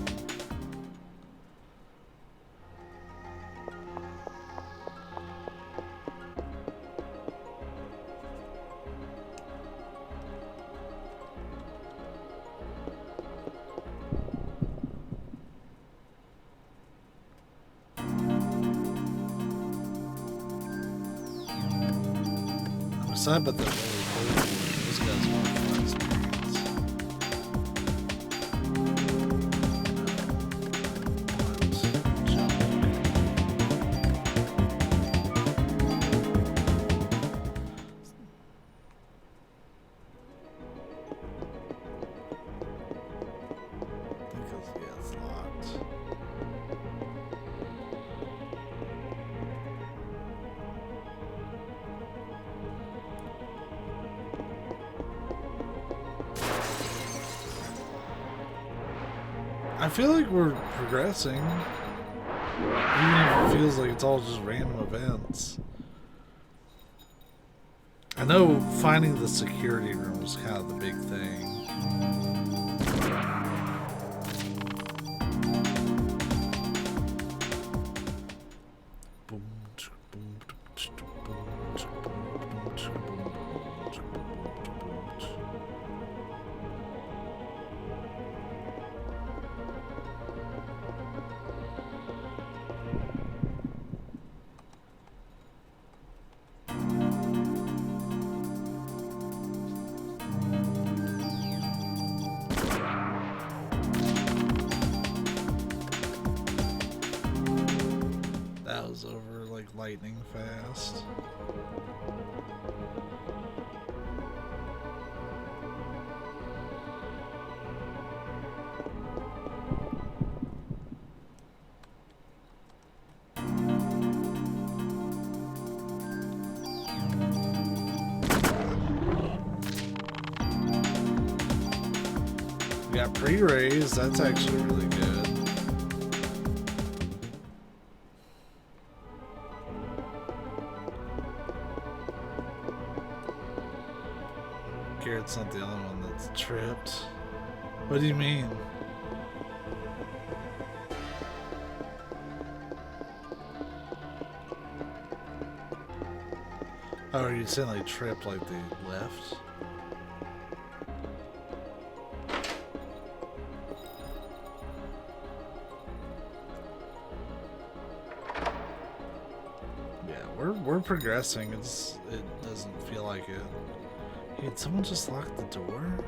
A: Sad, but they're really cool. Those guys want fun experience. Because yeah, it's locked. I feel like we're progressing, even if it feels like it's all just random events. I know finding the security room was kind of the big thing. That was over like lightning fast. We got pre-raise. That's actually really good. Garrett's not the only one that's tripped. What do you mean? Oh, are you saying like tripped like they left? Yeah, we're progressing. It doesn't feel like it. Hey, did someone just lock the door?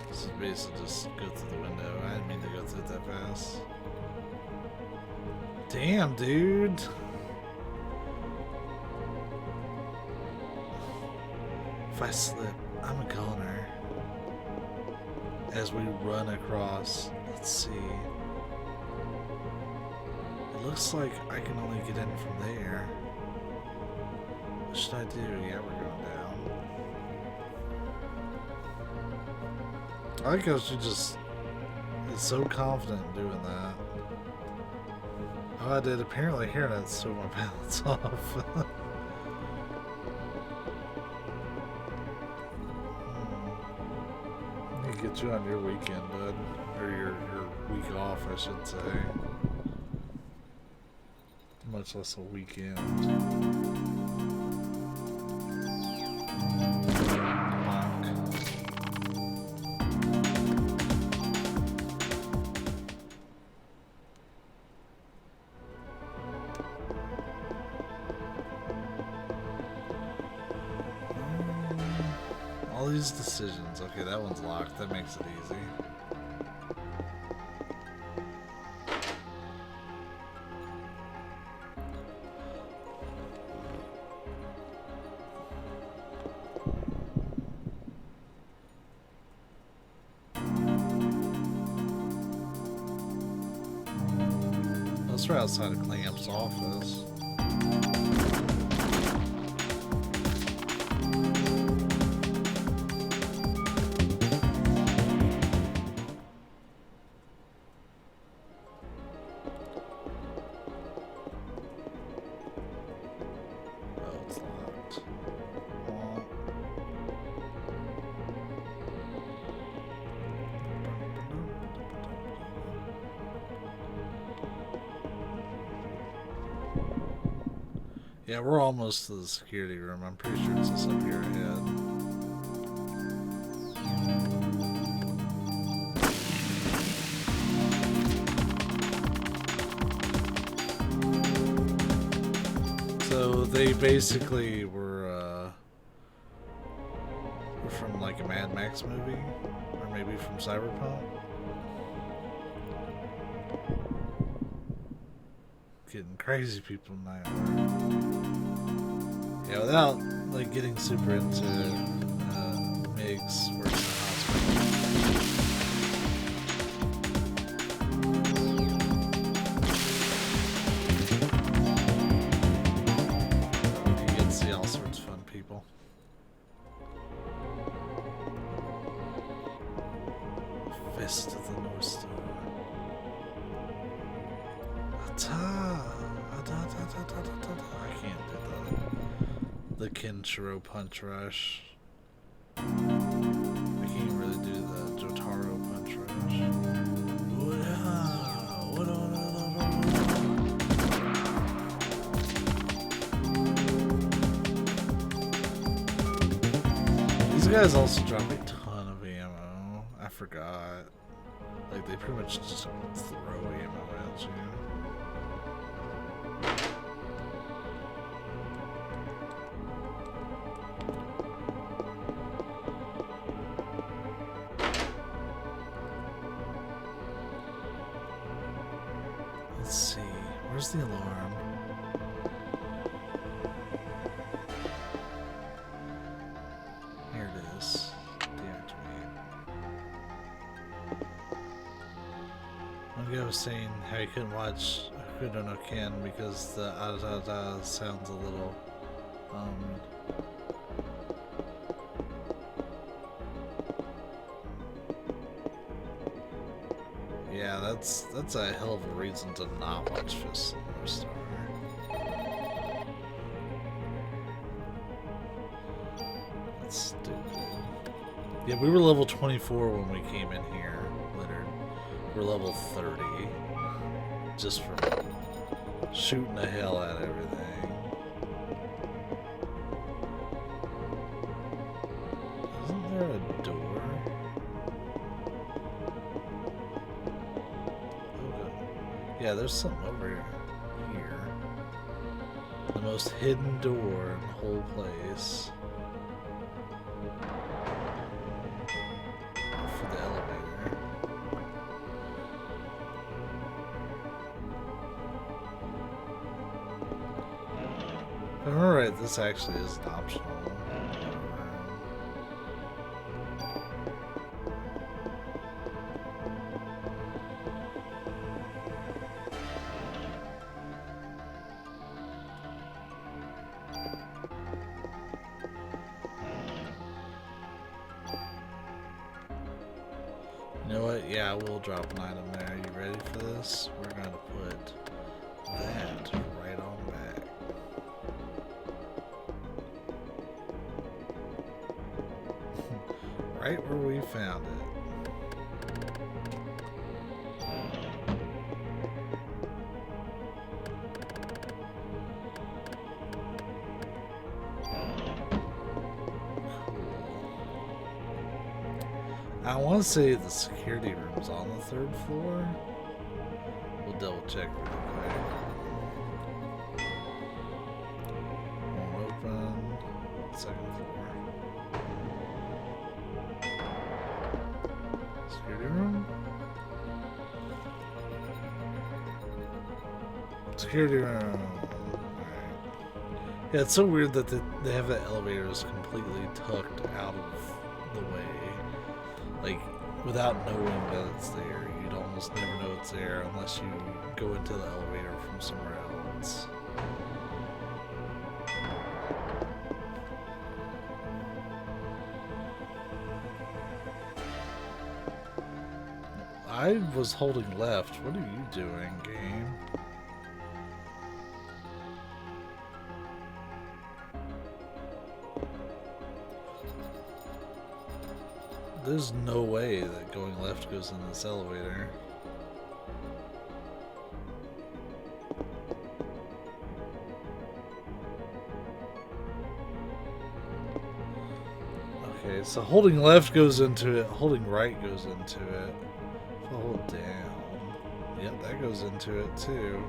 A: This is basically just go through the window. I didn't mean to go through it that fast. Damn, dude. If I slip, I'm a goner. As we run across, let's see. It looks like I can only get in from there. What should I do? Yeah, we're going down. I like how she just is so confident in doing that. Oh, I did apparently hear that, so my balance off. Get you on your weekend, bud. Or your week off, I should say. Much less a weekend. All these decisions. Okay, that one's locked. That makes it easy. Let's try outside of Clamp's office. Yeah, we're almost to the security room. I'm pretty sure it's just up here ahead. So they basically were from like a Mad Max movie, or maybe from Cyberpunk. Getting crazy people tonight. Yeah, without like getting super into Miggs works in the hospital. You get to see all sorts of fun people. Fist of the North Star. I can't do that. The Kenshiro Punch Rush. I can't really do the Jotaro Punch Rush. These guys also drop a ton of ammo. I forgot. Like, they pretty much just throw ammo at you. Let's see, where's the alarm? Here it is. Deactivate. One guy was saying how he couldn't watch Hokuto no Ken because the da sounds a little that's a hell of a reason to not watch Fist of the North Star. That's stupid. Yeah, we were level 24 when we came in here, Leonard. We're level 30. Just from shooting the hell out of everything. Isn't there a door? Yeah, there's something over here. The most hidden door in the whole place. For the elevator. If I remember right, this actually is an optional. You know what? Yeah, we'll drop an item there. You ready for this? We're going to put that right on back. Right where we found it. I want to say the security room's on the 3rd floor. We'll double check really quick. Won't open. 2nd floor. Security room? Security room. Alright. Yeah, it's so weird that they have the elevators completely tucked out of the way. Like, without knowing that it's there, you'd almost never know it's there unless you go into the elevator from somewhere else. I was holding left. What are you doing, game? There's no way that going left goes in this elevator. Okay, so holding left goes into it, holding right goes into it. If I hold down. Yep, that goes into it too.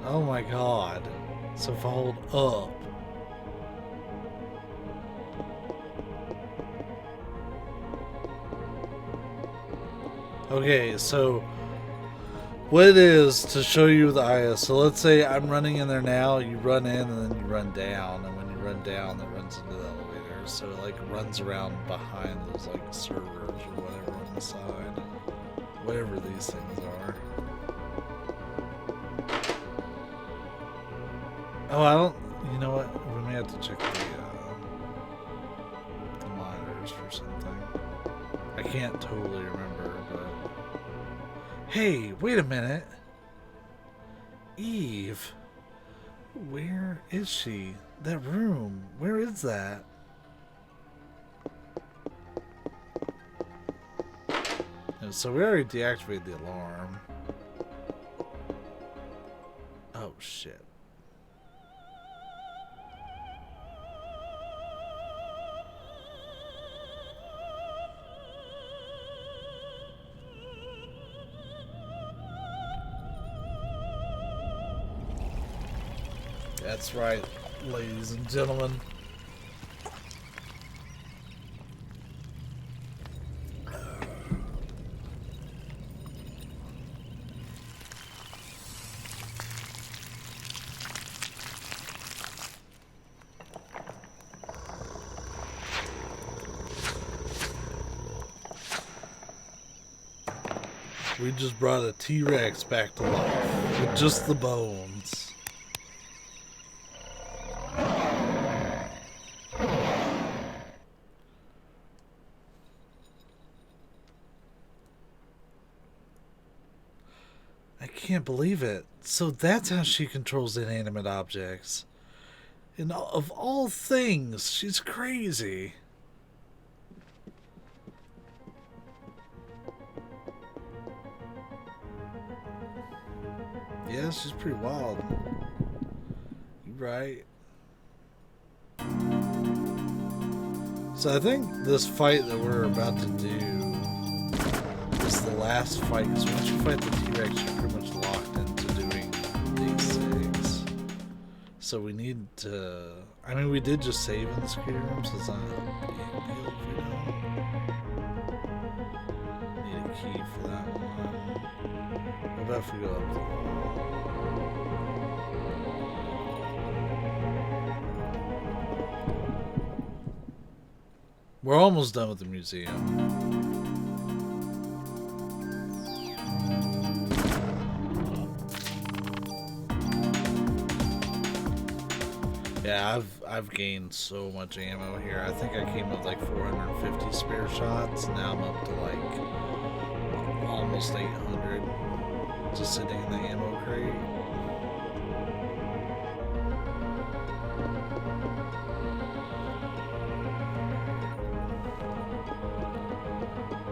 A: Oh my god. So if I hold up. Okay, so what it is to show you the IS. So let's say I'm running in there now, you run in and then you run down, and when you run down it runs into the elevator. So it like runs around behind those like servers or whatever on the side. Whatever these things are. Oh, I don't, you know what? We may have to check the monitors for something. I can't totally remember, but... Hey, wait a minute. Eve. Where is she? That room. Where is that? So we already deactivated the alarm. Oh, shit. That's right, ladies and gentlemen. We just brought a T-Rex back to life with just the bones. can't believe it. So that's how she controls inanimate objects. And of all things, she's crazy. Yeah, she's pretty wild. You're right. So I think this fight that we're about to do is the last fight, because once you fight the T-Rex, you're pretty much locked into doing these things. So we need to... I mean, we did just save in the security room, so it's not a big deal if we don't. Need a key for that one. What about if we go up there? We're almost done with the museum. Yeah, I've gained so much ammo here. I think I came with like 450 spare shots. Now I'm up to like almost 800 just sitting in the ammo crate.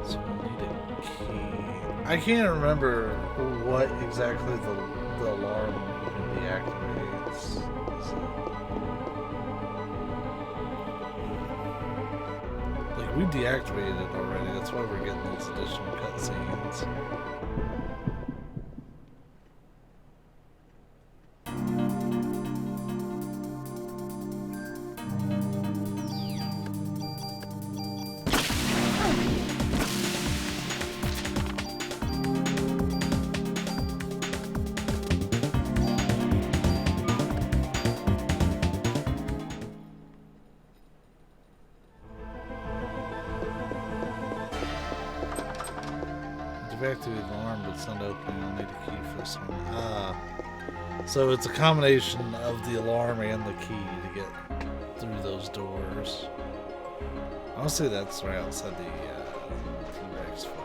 A: So we need a key. I can't remember what exactly the alarm deactivates. Like, we deactivated it already. That's why we're getting these additional cutscenes. Activate the alarm, but it's not opening. I'll need a key for this one. So it's a combination of the alarm and the key to get through those doors. Honestly, that's right outside the T-Rex fight.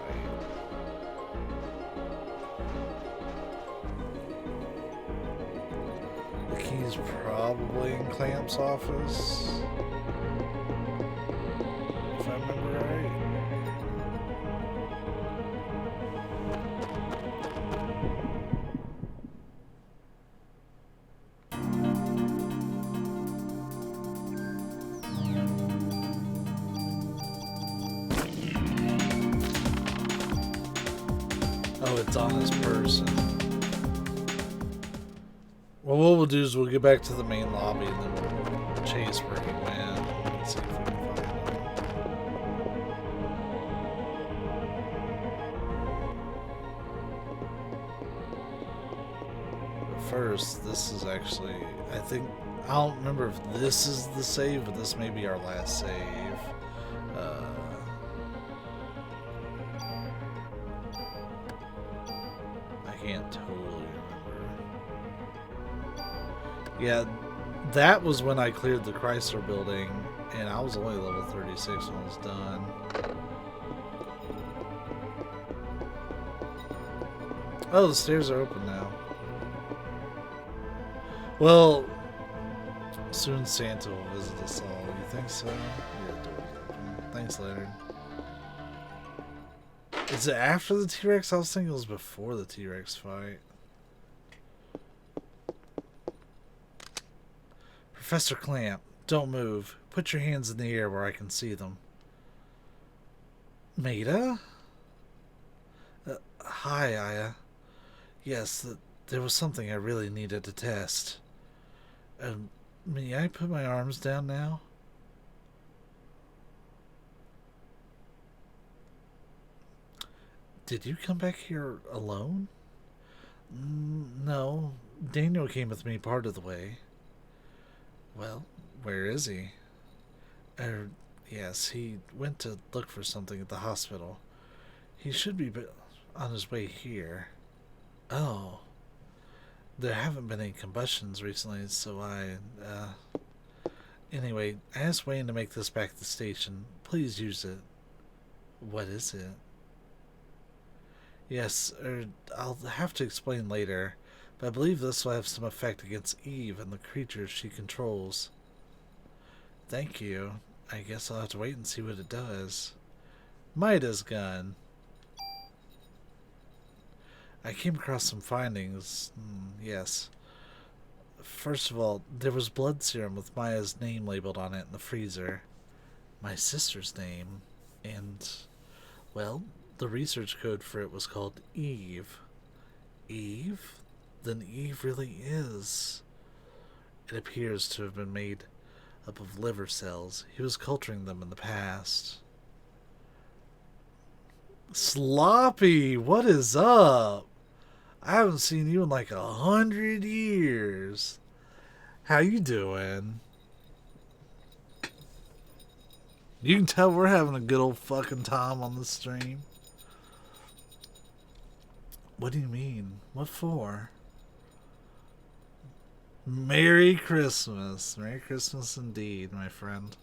A: The key's probably in Clamp's office, if I remember right. Oh, it's on this person. Well, what we'll do is we'll get back to the main lobby and then we'll chase where he went. Let's see if we can find him. But first, this is actually, I think, I don't remember if this is the save, but this may be our last save. I can't totally remember. Yeah, that was when I cleared the Chrysler building, and I was only level 36 when I was done. Oh, the stairs are open now. Well, soon Santa will visit us all. You think so? Yeah, the door's open. Thanks, Leonard. Is it after the T-Rex? I was thinking it was before the T-Rex fight. Professor Clamp, don't move. Put your hands in the air where I can see them. Maida? Hi, Aya. Yes, there was something I really needed to test. May I put my arms down now? Did you come back here alone? No. Daniel came with me part of the way. Well, where is he? Yes, he went to look for something at the hospital. He should be on his way here. Oh. There haven't been any combustions recently, so Anyway, I asked Wayne to make this back to the station. Please use it. What is it? Yes, I'll have to explain later, but I believe this will have some effect against Eve and the creatures she controls. Thank you. I guess I'll have to wait and see what it does. Midas gun. I came across some findings. Yes. First of all, there was blood serum with Maya's name labeled on it in the freezer. My sister's name. And, well, the research code for it was called Eve. Eve? Then Eve really is. It appears to have been made up of liver cells. He was culturing them in the past. Sloppy, what is up? I haven't seen you in like 100 years. How you doing? You can tell we're having a good old fucking time on the stream. What do you mean? What for? Merry Christmas. Merry Christmas indeed, my friend.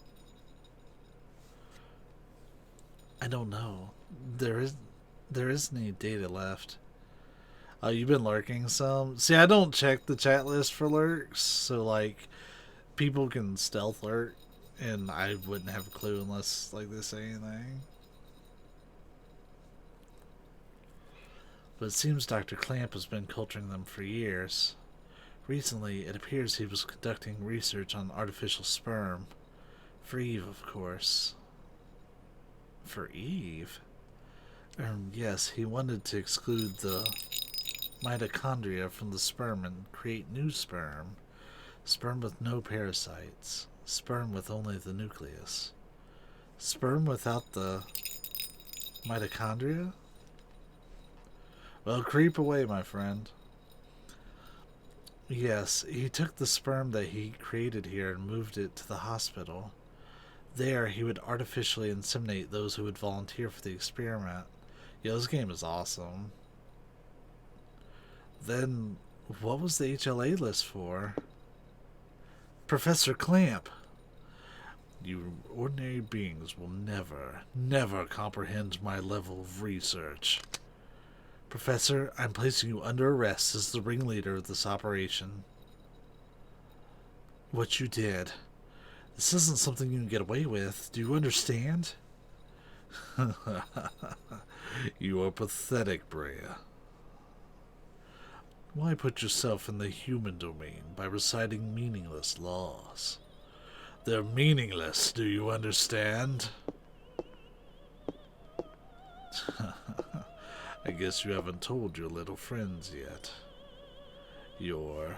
A: I don't know. There isn't any data left. Oh, you've been lurking some? See, I don't check the chat list for lurks, so like people can stealth lurk and I wouldn't have a clue unless like they say anything. But it seems Dr. Clamp has been culturing them for years. Recently, it appears he was conducting research on artificial sperm. For Eve, of course. For Eve? Yes, he wanted to exclude the mitochondria from the sperm and create new sperm. Sperm with no parasites. Sperm with only the nucleus. Sperm without the mitochondria? Well, creep away, my friend. Yes, he took the sperm that he created here and moved it to the hospital. There, he would artificially inseminate those who would volunteer for the experiment. Yo, this game is awesome. Then, what was the HLA list for? Professor Clamp! You ordinary beings will never comprehend my level of research. Professor, I'm placing you under arrest as the ringleader of this operation. What you did. This isn't something you can get away with. Do you understand? You are pathetic, Brea. Why put yourself in the human domain by reciting meaningless laws? They're meaningless, do you understand? I guess you haven't told your little friends yet. Your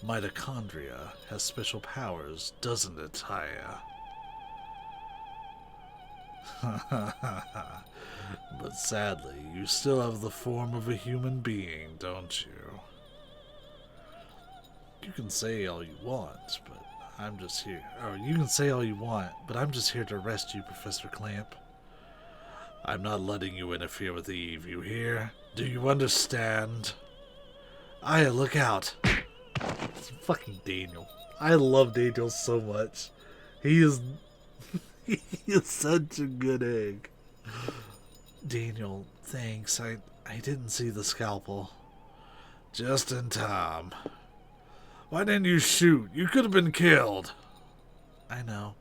A: mitochondria has special powers, doesn't it, Taya? But sadly, you still have the form of a human being, don't you? You can say all you want, but I'm just here. Or you can say all you want, but I'm just here to arrest you, Professor Clamp. I'm not letting you interfere with Eve, you hear? Do you understand? Aya, look out! It's fucking Daniel. I love Daniel so much. He is... he is such a good egg. Daniel, thanks. I didn't see the scalpel. Just in time. Why didn't you shoot? You could have been killed. I know.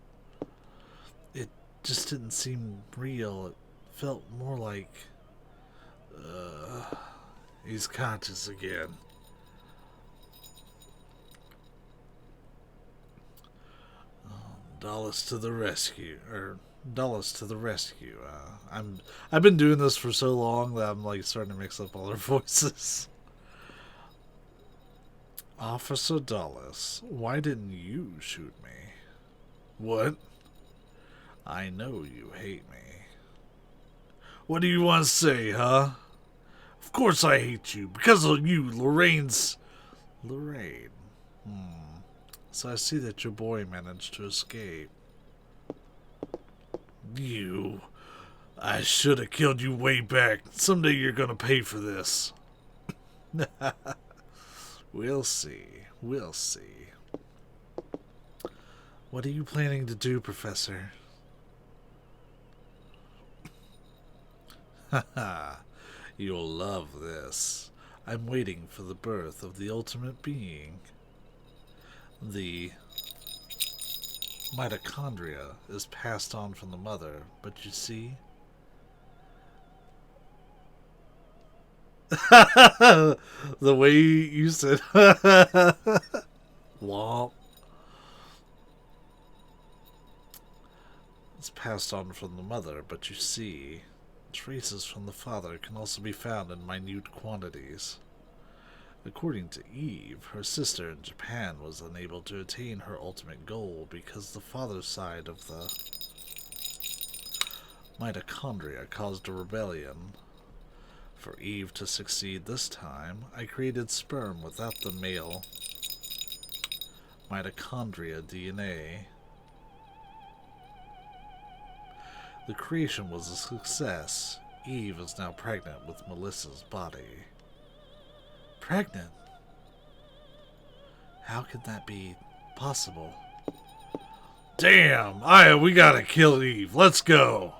A: It just didn't seem real. It felt more like... he's conscious again. Dallas to the rescue. Dallas to the rescue. I've been doing this for so long that I'm like starting to mix up all their voices. Officer Dallas, why didn't you shoot me? What? I know you hate me. What do you want to say, huh? Of course I hate you, because of you, Lorraine's... Lorraine. So I see that your boy managed to escape. You... I should have killed you way back. Someday you're gonna pay for this. We'll see. We'll see. What are you planning to do, Professor? Haha, you'll love this. I'm waiting for the birth of the ultimate being. The mitochondria is passed on from the mother, but you see, the way you said, womp, it's passed on from the mother, but you see, traces from the father can also be found in minute quantities. According to Eve, her sister in Japan was unable to attain her ultimate goal because the father's side of the mitochondria caused a rebellion. For Eve to succeed this time, I created sperm without the male mitochondria DNA. The creation was a success. Eve is now pregnant with Melissa's body. Pregnant? How could that be possible? Damn! We gotta kill Eve. Let's go!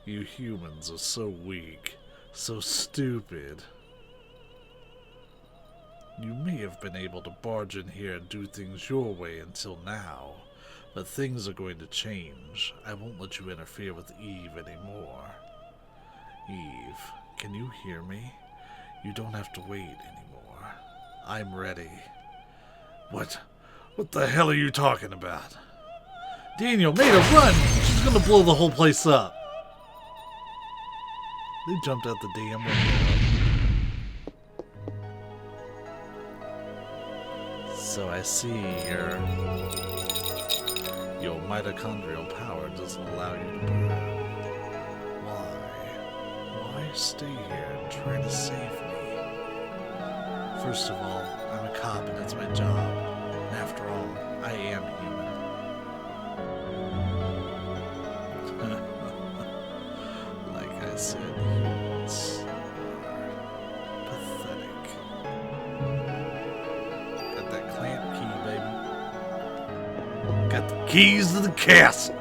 A: You humans are so weak, so stupid. You may have been able to barge in here and do things your way until now, but things are going to change. I won't let you interfere with Eve anymore. Eve, can you hear me? You don't have to wait anymore. I'm ready. What the hell are you talking about? Daniel, made her run! She's gonna blow the whole place up. They jumped out the damn window. So I see your mitochondrial power doesn't allow you to burn. Why stay here and try to save me? First of all, I'm a cop and it's my job. And after all, I am human. Like I said, humans are pathetic. Got that clamp key, baby. Got the keys to the castle.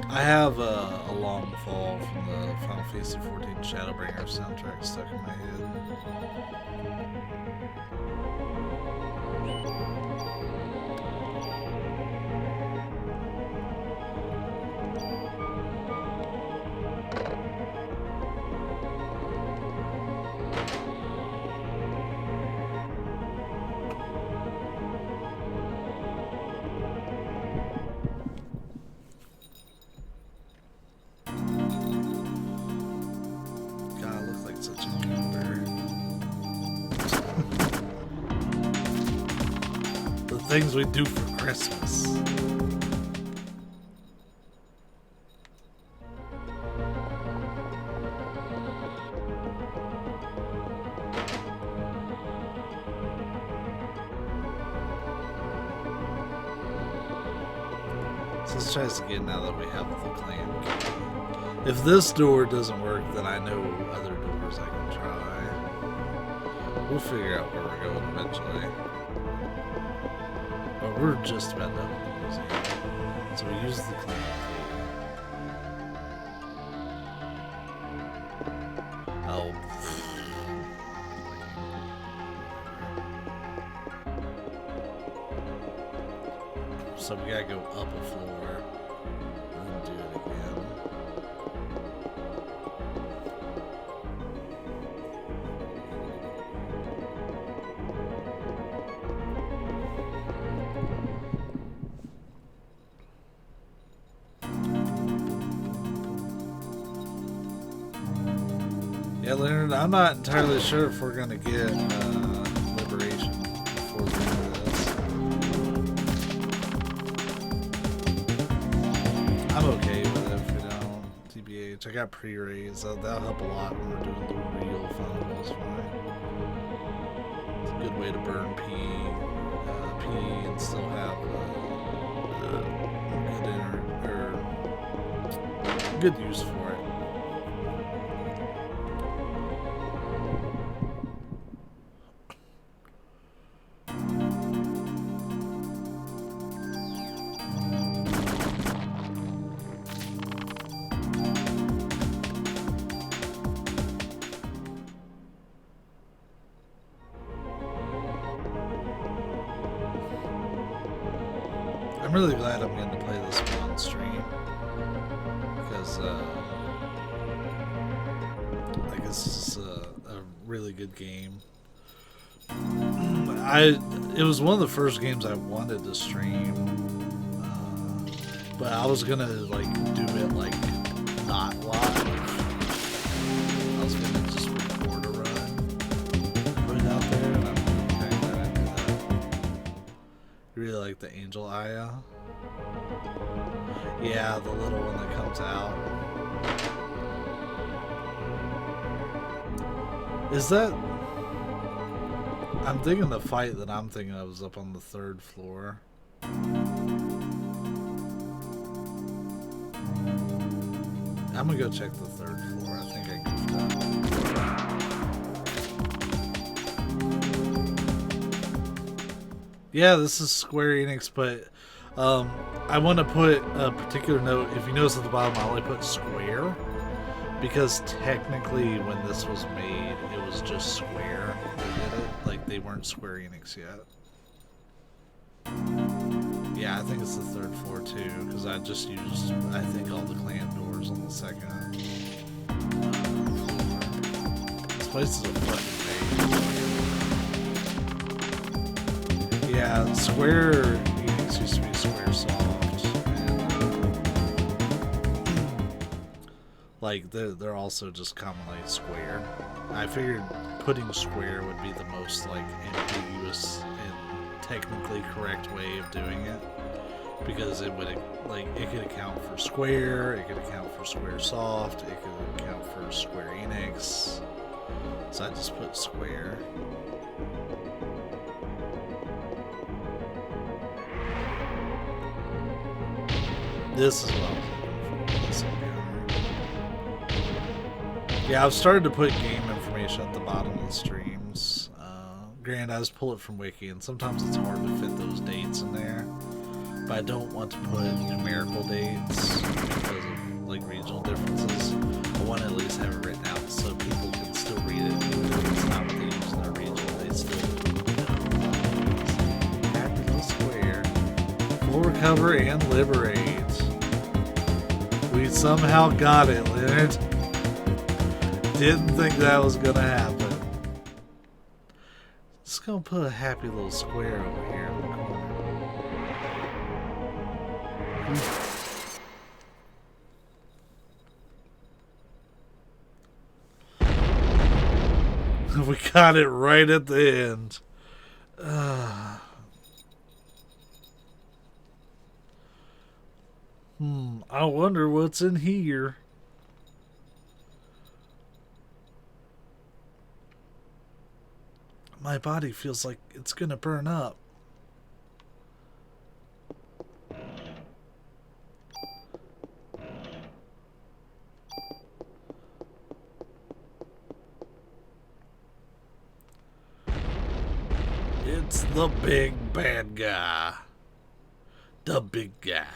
A: I have a long fall from the Final Fantasy XIV Shadowbringer soundtrack stuck in my head. Things we do for Christmas. So let's try this again now that we have the clan key. If this door doesn't work, then I know other doors I can try. We'll figure out where we're going eventually. But we're just about done with the museum. So we use the clan key. Oh. So we gotta go up a floor and do it again. Yeah, Leonard, I'm not entirely sure if we're gonna get liberation before the end of this. I'm okay with it if we don't. TBH, I got pre-raise. That'll help a lot when we're doing the real final boss fight. It's a good way to burn P and still have good good use for it. I'm really glad I'm getting to play this on stream because I guess this is a really good game. It was one of the first games I wanted to stream, but I was gonna like do it like not live. I was gonna just record a run, put it out there, and I'm kind of glad I did that. Really like the Angel Aya. Yeah, the little one that comes out. Is that... I'm thinking the fight that I'm thinking of is up on the 3rd floor. I'm gonna go check the 3rd floor. I think I goofed that. Yeah, this is Square Enix, but I want to put a particular note. If you notice at the bottom, I only put Square because technically when this was made, it was just Square that did it. Like, they weren't Square Enix yet. Yeah, I think it's the 3rd floor too, because I just used, I think, all the clan doors on the 2nd floor. This place is a fucking base. Yeah, Square Enix used to be Squaresoft, and like they're also just commonly Square. I figured putting Square would be the most like ambiguous and technically correct way of doing it, because it would like it could account for Square, it could account for Squaresoft, it could account for Square Enix. So I just put Square. This is what I'm looking for. Yeah, I've started to put game information at the bottom of the streams. Granted, I just pull it from Wiki, and sometimes it's hard to fit those dates in there. But I don't want to put numerical dates because of like regional differences. I want to at least have it written out so people can still read it. Even if it's not what they use in their region, they still happy little Square. Full recover and liberate. We somehow got it, Leonard. Didn't think that was gonna happen. Just gonna put a happy little square over here in the corner. We got it right at the end. I wonder what's in here. My body feels like it's gonna burn up. It's the big bad guy. The big guy.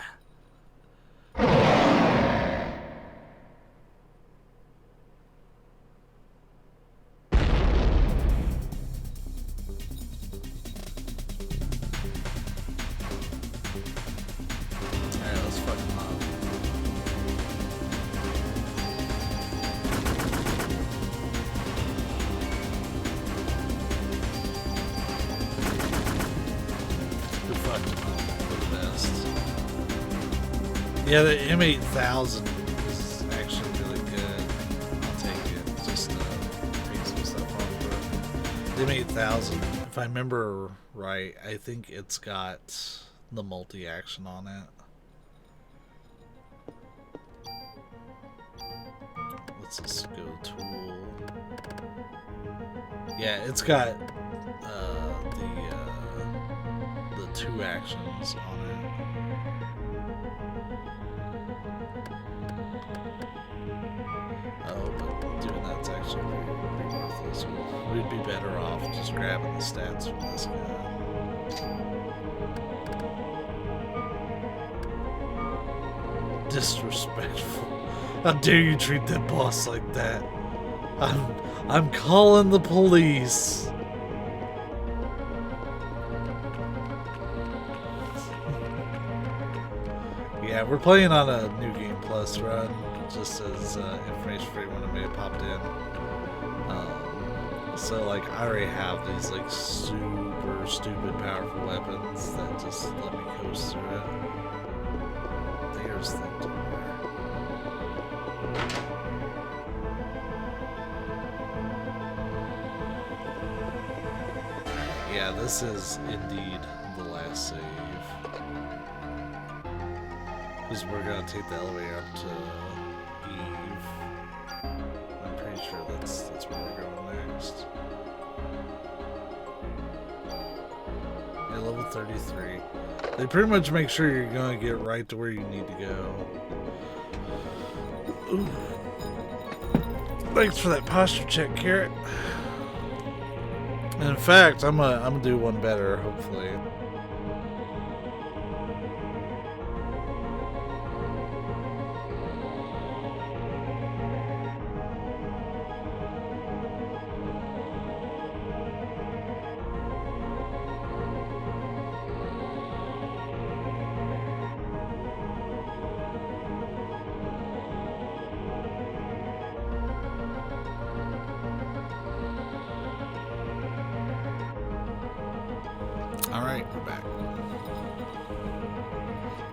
A: Yeah, the M8000 is actually really good. I'll take it. Just take some stuff off of it. The M8000, if I remember right, I think it's got the multi-action on it. Let's just go tool. Yeah, it's got the 2 actions on it. we'd be better off just grabbing the stats from this guy. Disrespectful. How dare you treat that boss like that? I'm calling the police. Yeah, we're playing on a New Game Plus run, just as information for anyone who may have popped in. So, like, I already have these, like, super stupid powerful weapons that just let me coast through it. There's the door. Yeah, this is indeed the last save. Because we're going to take the elevator up to Eve. I'm pretty sure that's where we're going next. Yeah, level 33. They pretty much make sure you're going to get right to where you need to go. Ooh. Thanks for that posture check, Carrot. And in fact, I'm gonna do one better, hopefully. Alright, we're back.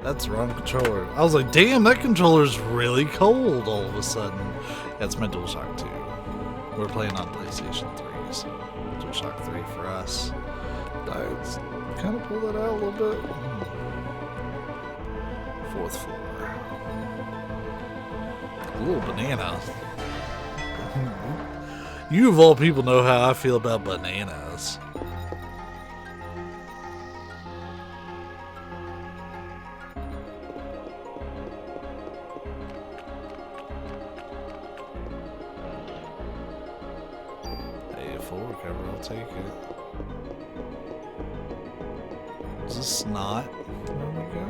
A: That's the wrong controller. I was like, damn, that controller's really cold all of a sudden. That's my DualShock 2. We're playing on PlayStation 3, so DualShock 3 for us. Let's kind of pull that out a little bit. 4th floor. A little banana. You of all people know how I feel about bananas. Full recovery, I'll take it. Is this not where we go?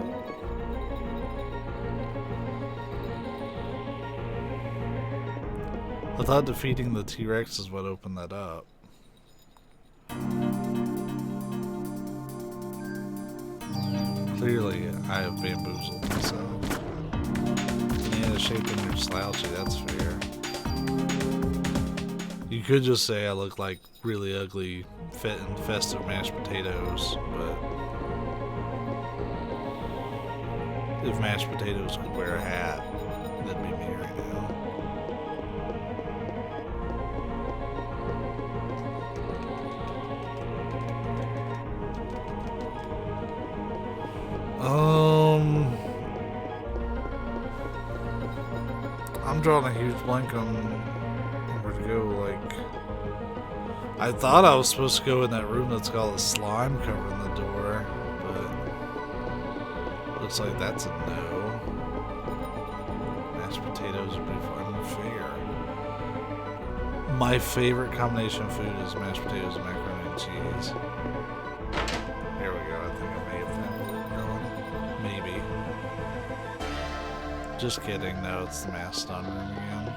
A: I thought defeating the T-Rex is what opened that up. Clearly, I have bamboozled myself. Yeah, the shape in your slouchy, that's fair. You could just say I look like really ugly, festive mashed potatoes, but if mashed potatoes could wear a hat, that'd be me right now. I'm drawing a huge blank on where to go. Like, I thought I was supposed to go in that room that's got a slime covering the door, but looks like that's a no. Mashed potatoes would be unfair. My favorite combination of food is mashed potatoes and macaroni and cheese. Here we go. I think I may have found where we're going. Maybe. Just kidding. No, it's the mass stun room again.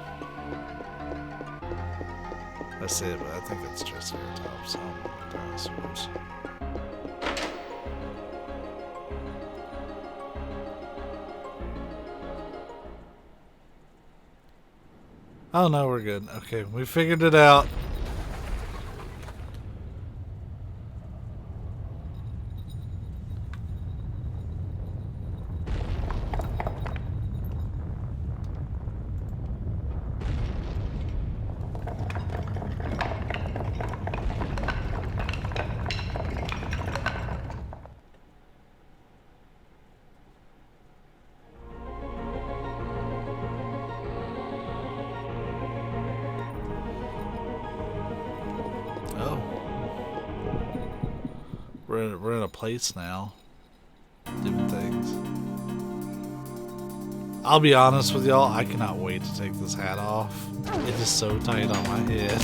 A: That's it, but I think it's just here top, so dinosaurs. Oh no, we're good. Okay, we figured it out. We're in a place now, doing things. I'll be honest with y'all, I cannot wait to take this hat off. It is so tight on my head.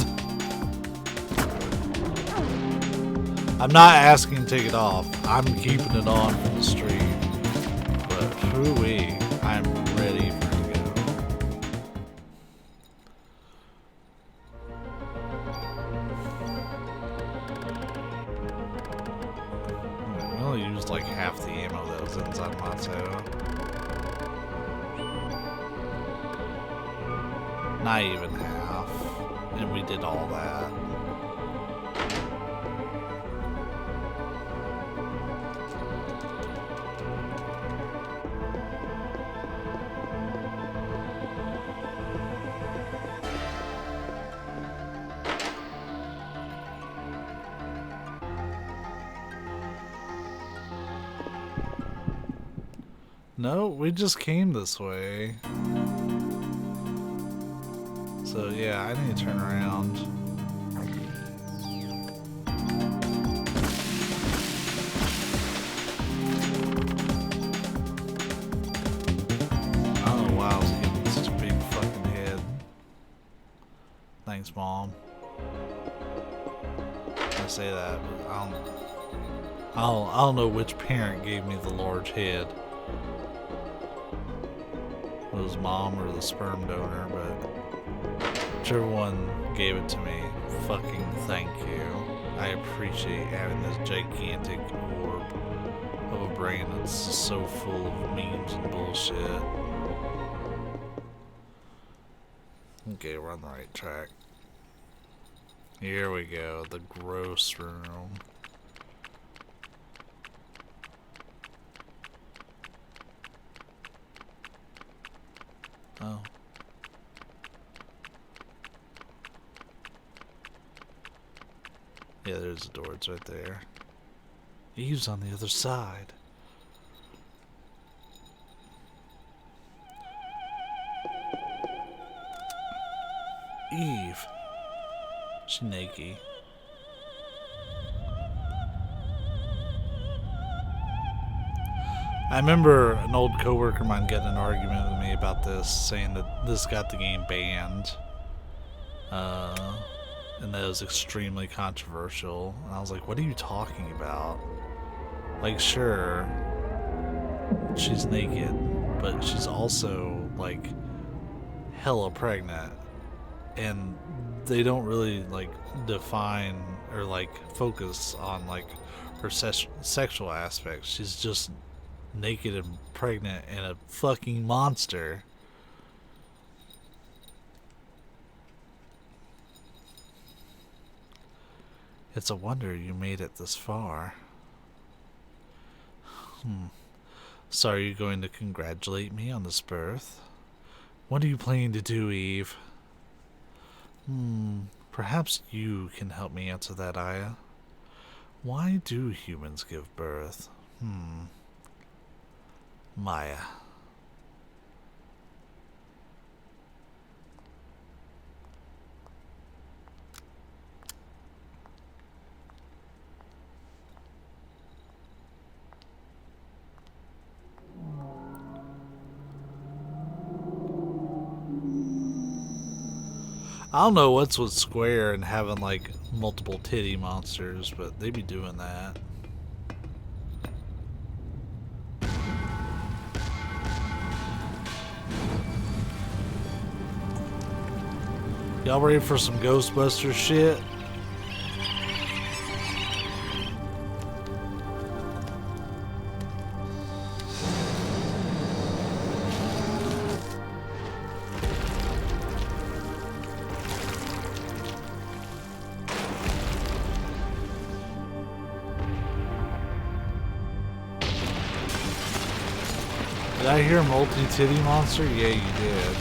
A: I'm not asking to take it off. I'm keeping it on for the stream. But hooey, I'm ready for it to go. We only used like half the ammo that was inside Mato. Not even half. And we did all that. No, we just came this way. So yeah, I need to turn around. I don't know why I was getting such a big fucking head. Thanks, Mom. I say that, but I don't know which parent gave me the large head. It was Mom or the sperm donor, but whichever one gave it to me, fucking thank you. I appreciate having this gigantic orb of a brain that's so full of memes and bullshit. Okay, we're on the right track. Here we go, the gross room. Oh. Yeah, there's the door. It's right there. Eve's on the other side. Eve. She's naked. I remember an old coworker of mine getting an argument with me about this, saying that this got the game banned. And that it was extremely controversial. And I was like, what are you talking about? Like, sure, she's naked, but she's also, like, hella pregnant. And they don't really, like, define or, like, focus on, like, her sexual aspects. She's just naked and pregnant and a fucking monster. It's a wonder you made it this far. So are you going to congratulate me on this birth? What are you planning to do, Eve? Perhaps you can help me answer that, Aya. Why do humans give birth? Maya. I don't know what's with Square and having like multiple titty monsters, but they be doing that. Y'all ready for some Ghostbusters shit? Did I hear multi-titty monster? Yeah, you did.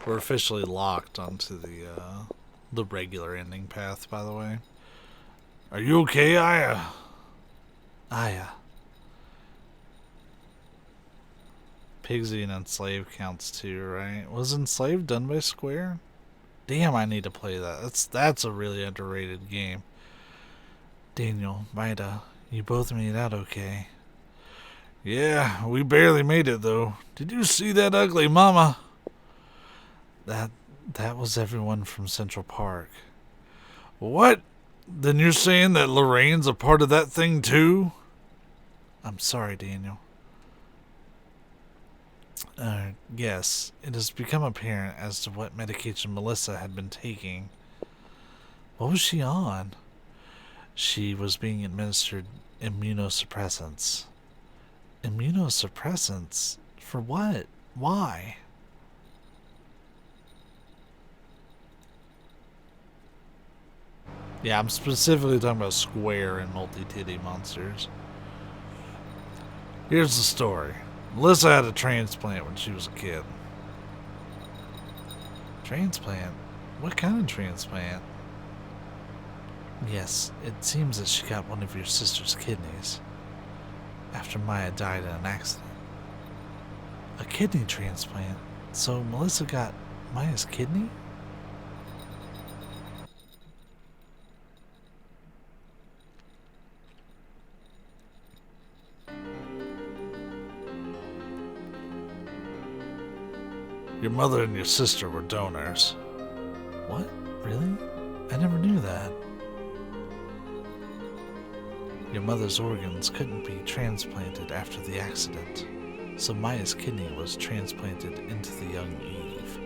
A: We're officially locked onto the regular ending path, by the way. Are you okay, Aya? Aya, Pigsy and Enslaved counts too, right? Was Enslaved done by Square? Damn, I need to play that. That's a really underrated game. Daniel, Maida, you both made it out okay. Yeah, we barely made it though. Did you see that ugly mama? That was everyone from Central Park. What? Then you're saying that Lorraine's a part of that thing too? I'm sorry, Daniel. Yes, it has become apparent as to what medication Melissa had been taking. What was she on? She was being administered immunosuppressants. Immunosuppressants? For what? Why? Yeah, I'm specifically talking about Square and multi-titty monsters. Here's the story. Melissa had a transplant when she was a kid. Transplant? What kind of transplant? Yes, it seems that she got one of your sister's kidneys after Maya died in an accident. A kidney transplant? So Melissa got Maya's kidney? Your mother and your sister were donors. What? Really? I never knew that. Your mother's organs couldn't be transplanted after the accident, so Maya's kidney was transplanted into the young Eve.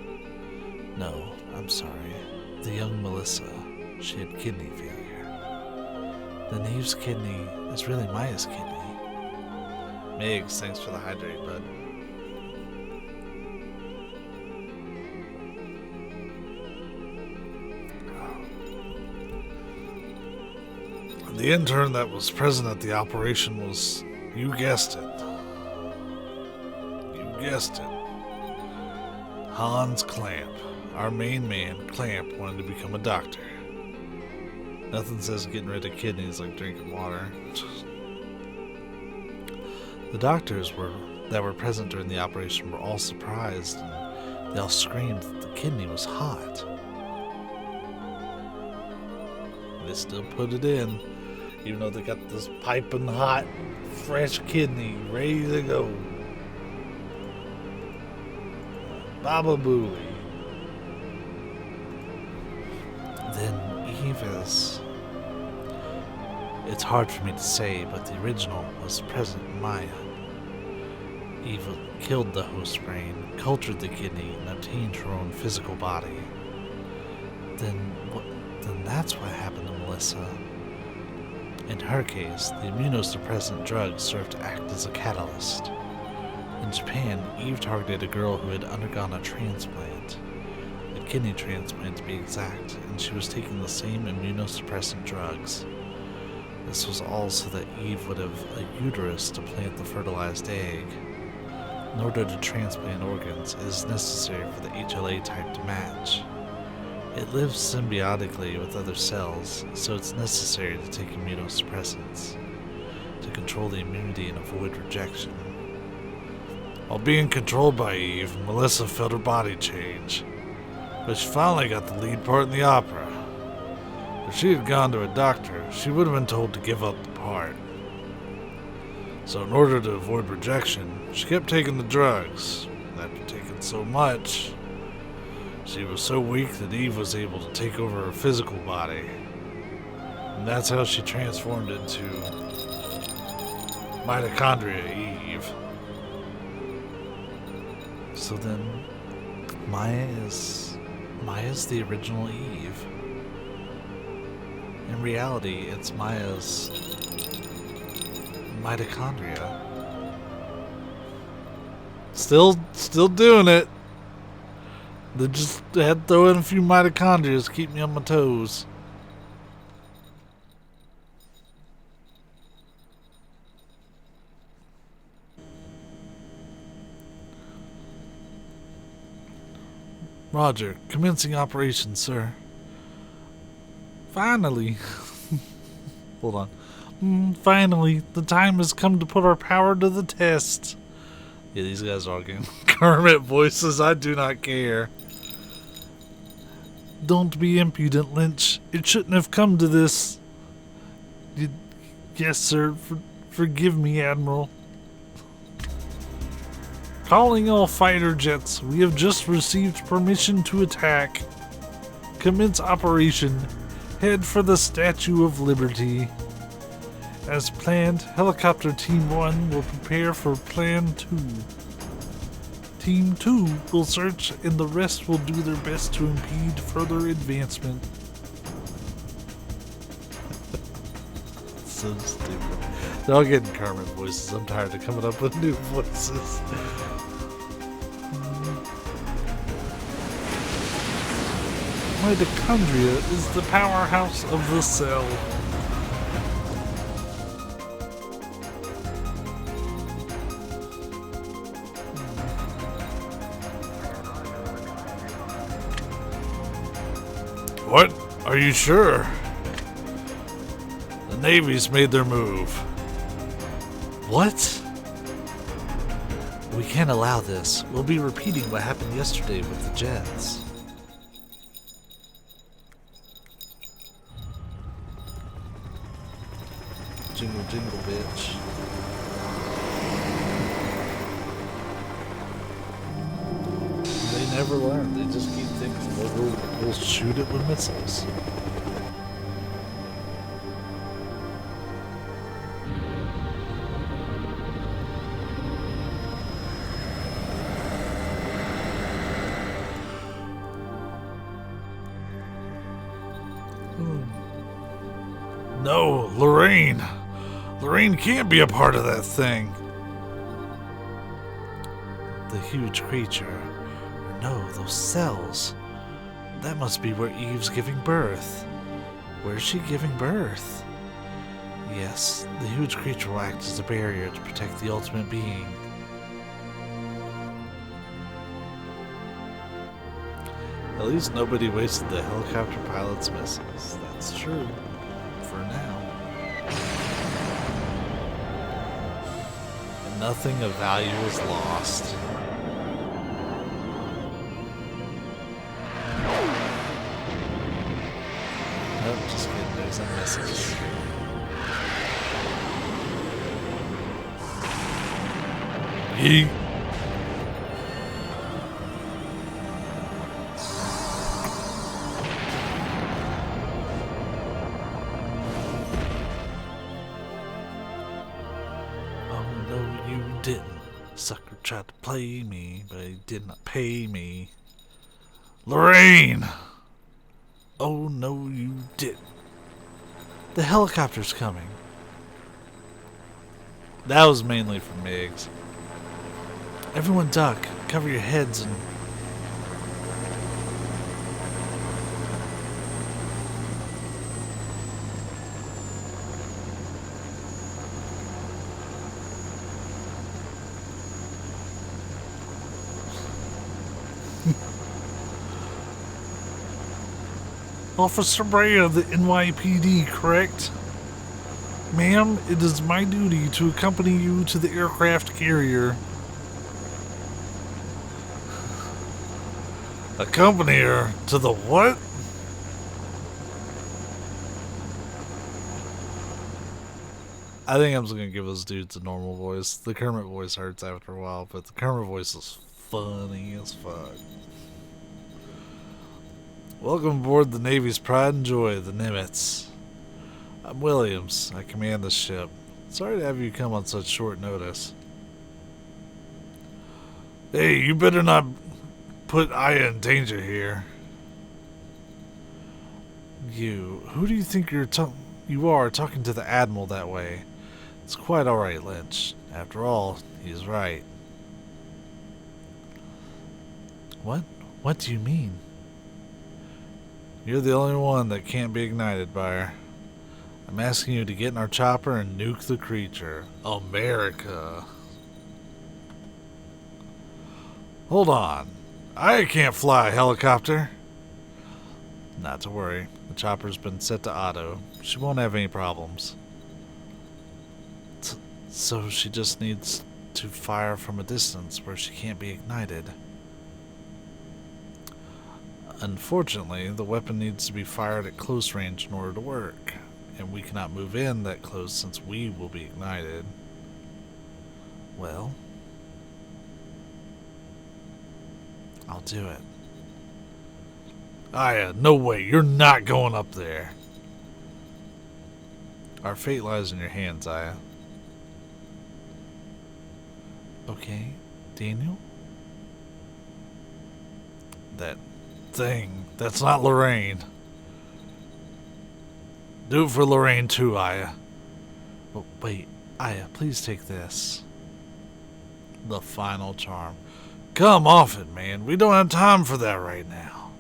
A: No, I'm sorry. The young Melissa. She had kidney failure. Then Eve's kidney is really Maya's kidney. Megs, thanks for the hydrate, bud. The intern that was present at the operation was, you guessed it. You guessed it. Hans Clamp. Our main man, Clamp, wanted to become a doctor. Nothing says getting rid of kidneys like drinking water. The doctors that were present during the operation were all surprised, and they all screamed that the kidney was hot. They still put it in, even though they got this piping hot, fresh kidney ready to go. Baba Booey. Then Eve is... It's hard for me to say, but the original was present in Maya. Eve killed the host brain, cultured the kidney, and obtained her own physical body. Then that's what happened to Melissa. In her case, the immunosuppressant drugs served to act as a catalyst. In Japan, Eve targeted a girl who had undergone a transplant, a kidney transplant to be exact, and she was taking the same immunosuppressant drugs. This was all so that Eve would have a uterus to plant the fertilized egg. In order to transplant organs, it is necessary for the HLA type to match. It lives symbiotically with other cells, so it's necessary to take immunosuppressants to control the immunity and avoid rejection. While being controlled by Eve, Melissa felt her body change, but she finally got the lead part in the opera. If she had gone to a doctor, she would have been told to give up the part. So in order to avoid rejection, she kept taking the drugs. After taking so much, she was so weak that Eve was able to take over her physical body. And that's how she transformed into mitochondria Eve. So then, Maya's the original Eve. In reality, it's Maya's mitochondria. Still doing it. They just had to throw in a few mitochondria to keep me on my toes. Roger, commencing operation, sir. Finally. Hold on. Finally, the time has come to put our power to the test. Yeah, these guys are all getting Kermit voices. I do not care. Don't be impudent, Lynch. It shouldn't have come to this. Yes, sir. Forgive me, Admiral. Calling all fighter jets. We have just received permission to attack. Commence operation. Head for the Statue of Liberty. As planned, Helicopter Team 1 will prepare for Plan 2. Team 2 will search and the rest will do their best to impede further advancement. So stupid. They're all getting Kermit voices. I'm tired of coming up with new voices. Mitochondria is the powerhouse of the cell. What? Are you sure? The Navy's made their move. What? We can't allow this. We'll be repeating what happened yesterday with the jets. Jingle, jingle, bitch. They never learn. They just keep thinking, well, we'll shoot it with missiles. No, Lorraine. Lorraine can't be a part of that thing. The huge creature. No, those cells. That must be where Eve's giving birth. Where's she giving birth? Yes, the huge creature will act as a barrier to protect the ultimate being. At least nobody wasted the helicopter pilot's missiles. That's true. For now. And nothing of value is lost. Nope, just kidding. There's some misses. Yeet. Sucker tried to play me, but he did not pay me. Lorraine! Oh, no, you didn't. The helicopter's coming. That was mainly for Migs. Everyone duck. Cover your heads and... Officer Bray of the NYPD, correct? Ma'am, it is my duty to accompany you to the aircraft carrier. Accompany her to the what? I think I'm just gonna give those dudes a normal voice. The Kermit voice hurts after a while, but the Kermit voice is funny as fuck. Welcome aboard the Navy's pride and joy, the Nimitz. I'm Williams. I command this ship. Sorry to have you come on such short notice. Hey, you better not put Aya in danger here. Who do you think you are talking to the Admiral that way? It's quite alright, Lynch. After all, he's right. What? What do you mean? You're the only one that can't be ignited by her. I'm asking you to get in our chopper and nuke the creature. America. Hold on. I can't fly a helicopter. Not to worry. The chopper's been set to auto. She won't have any problems. So she just needs to fire from a distance where she can't be ignited. Unfortunately, the weapon needs to be fired at close range in order to work, and we cannot move in that close since we will be ignited. Well, I'll do it. Aya, no way, you're not going up there. Our fate lies in your hands, Aya. Okay, Daniel? That thing, that's not Lorraine. Do it for Lorraine too, Aya. Oh, wait, Aya, please take this. The final charm. Come off it, man. We don't have time for that right now.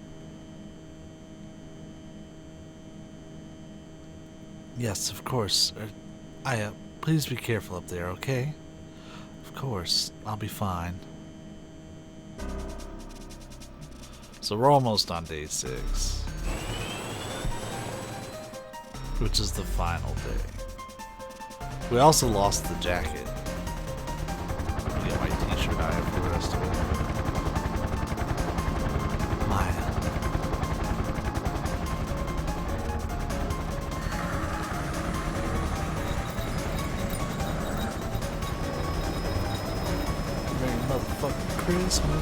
A: Yes, of course. Aya, please be careful up there, okay? Of course, I'll be fine. So we're almost on day 6. Which is the final day. We also lost the jacket. Get my t-shirt Aya for the rest of it. Maya. Merry motherfucking Christmas.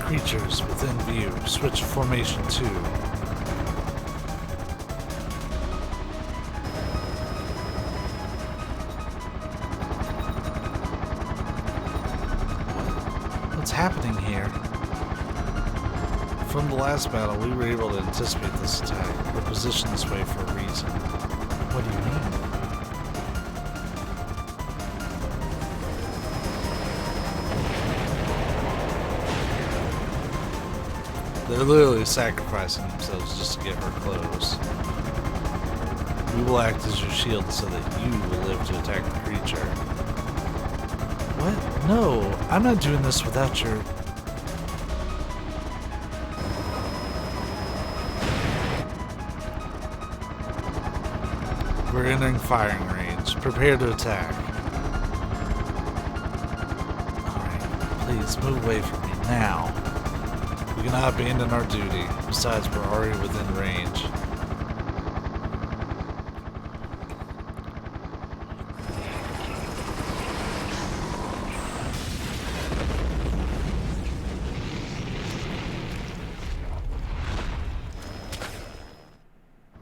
A: Creatures within view. Switch formation 2. What's happening here? From the last battle, we were able to anticipate this attack. We're positioned this way for a reason. What do you mean? They're literally sacrificing themselves just to get her close. We will act as your shield so that you will live to attack the creature. What? No, I'm not doing this without your... We're entering firing range. Prepare to attack. Alright, please move away from me now. We cannot abandon our duty. Besides, we're already within range.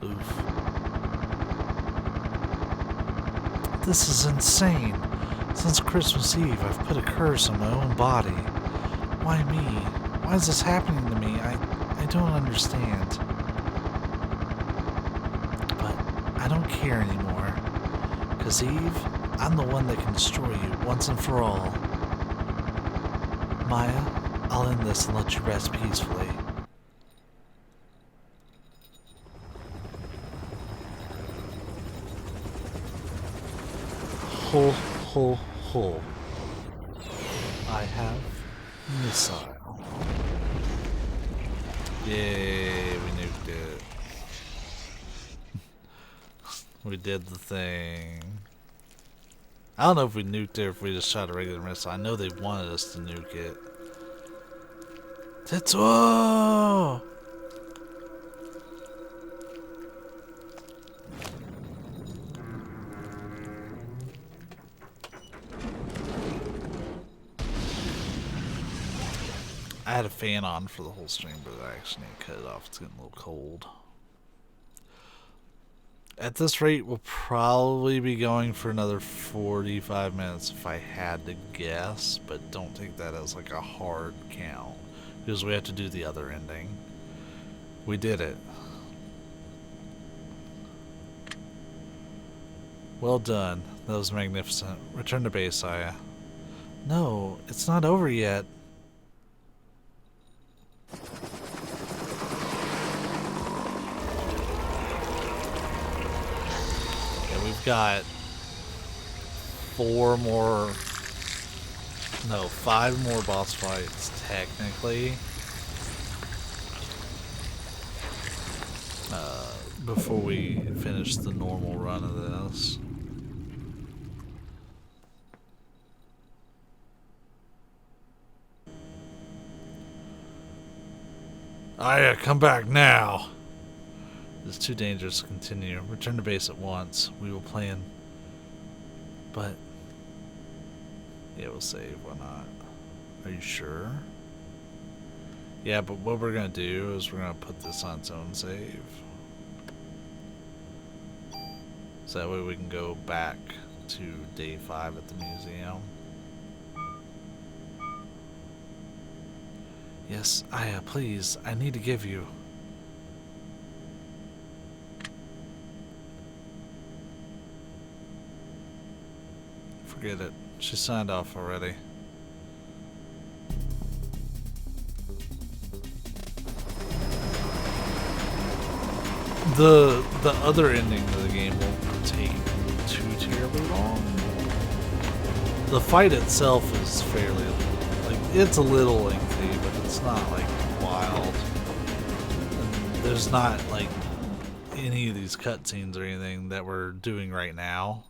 A: Oof. This is insane. Since Christmas Eve, I've put a curse on my own body. Why me? Why is this happening to me? I don't understand. But I don't care anymore. 'Cause Eve, I'm the one that can destroy you once and for all. Maya, I'll end this and let you rest peacefully. Ho, ho, ho. I have missile. Yay, we nuked it. We did the thing. I don't know if we nuked it or if we just shot a regular missile. I know they wanted us to nuke it. Tetsuo! I had a fan on for the whole stream, but I actually need to cut it off. It's getting a little cold. At this rate, we'll probably be going for another 45 minutes if I had to guess, but don't take that as like a hard count, because we have to do the other ending. We did it. Well done. That was magnificent. Return to base, Aya. No, it's not over yet. Yeah, we've got 5 more boss fights, technically. Before we finish the normal run of this. Aya, come back now. It's too dangerous to continue. Return to base at once. We will plan. But yeah, we'll save. Why not? Are you sure? Yeah, but what we're gonna do is we're gonna put this on its own save. So that way we can go back to day 5 at the museum. Yes, Aya, please, I need to give you. Forget it. She signed off already. The other ending of the game won't take too terribly long. The fight itself is fairly, like, it's a little lengthy, but it's not like wild. And there's not like any of these cutscenes or anything that we're doing right now.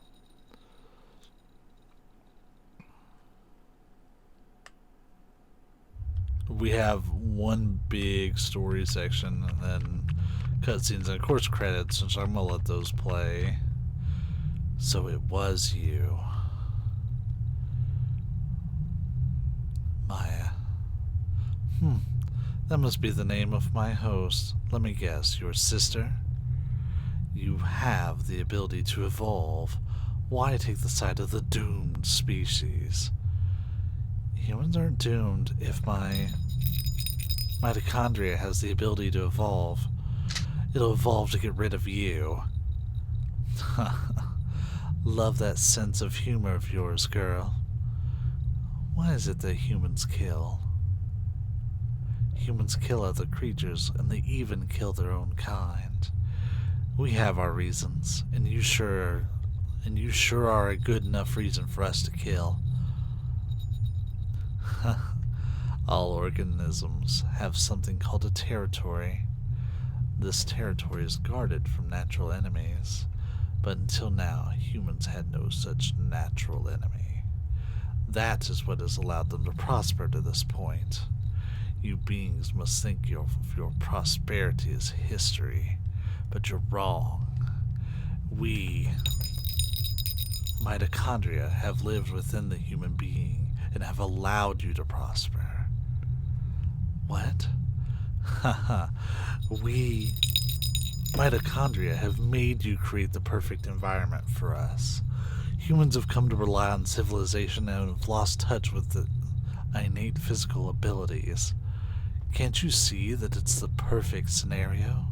A: We have one big story section and then cutscenes and of course credits, which I'm gonna let those play. So it was you, Maya. That must be the name of my host. Let me guess, your sister? You have the ability to evolve. Why take the side of the doomed species? Humans aren't doomed if my mitochondria has the ability to evolve. It'll evolve to get rid of you. Love that sense of humor of yours, girl. Why is it that humans kill? Humans kill other creatures, and they even kill their own kind. We have our reasons, and you sure are a good enough reason for us to kill. All organisms have something called a territory. This territory is guarded from natural enemies, but until now, humans had no such natural enemy. That is what has allowed them to prosper to this point. You beings must think your prosperity is history, but you're wrong. We, mitochondria, have lived within the human being and have allowed you to prosper. What? Haha. We, mitochondria, have made you create the perfect environment for us. Humans have come to rely on civilization and have lost touch with the innate physical abilities. Can't you see that it's the perfect scenario?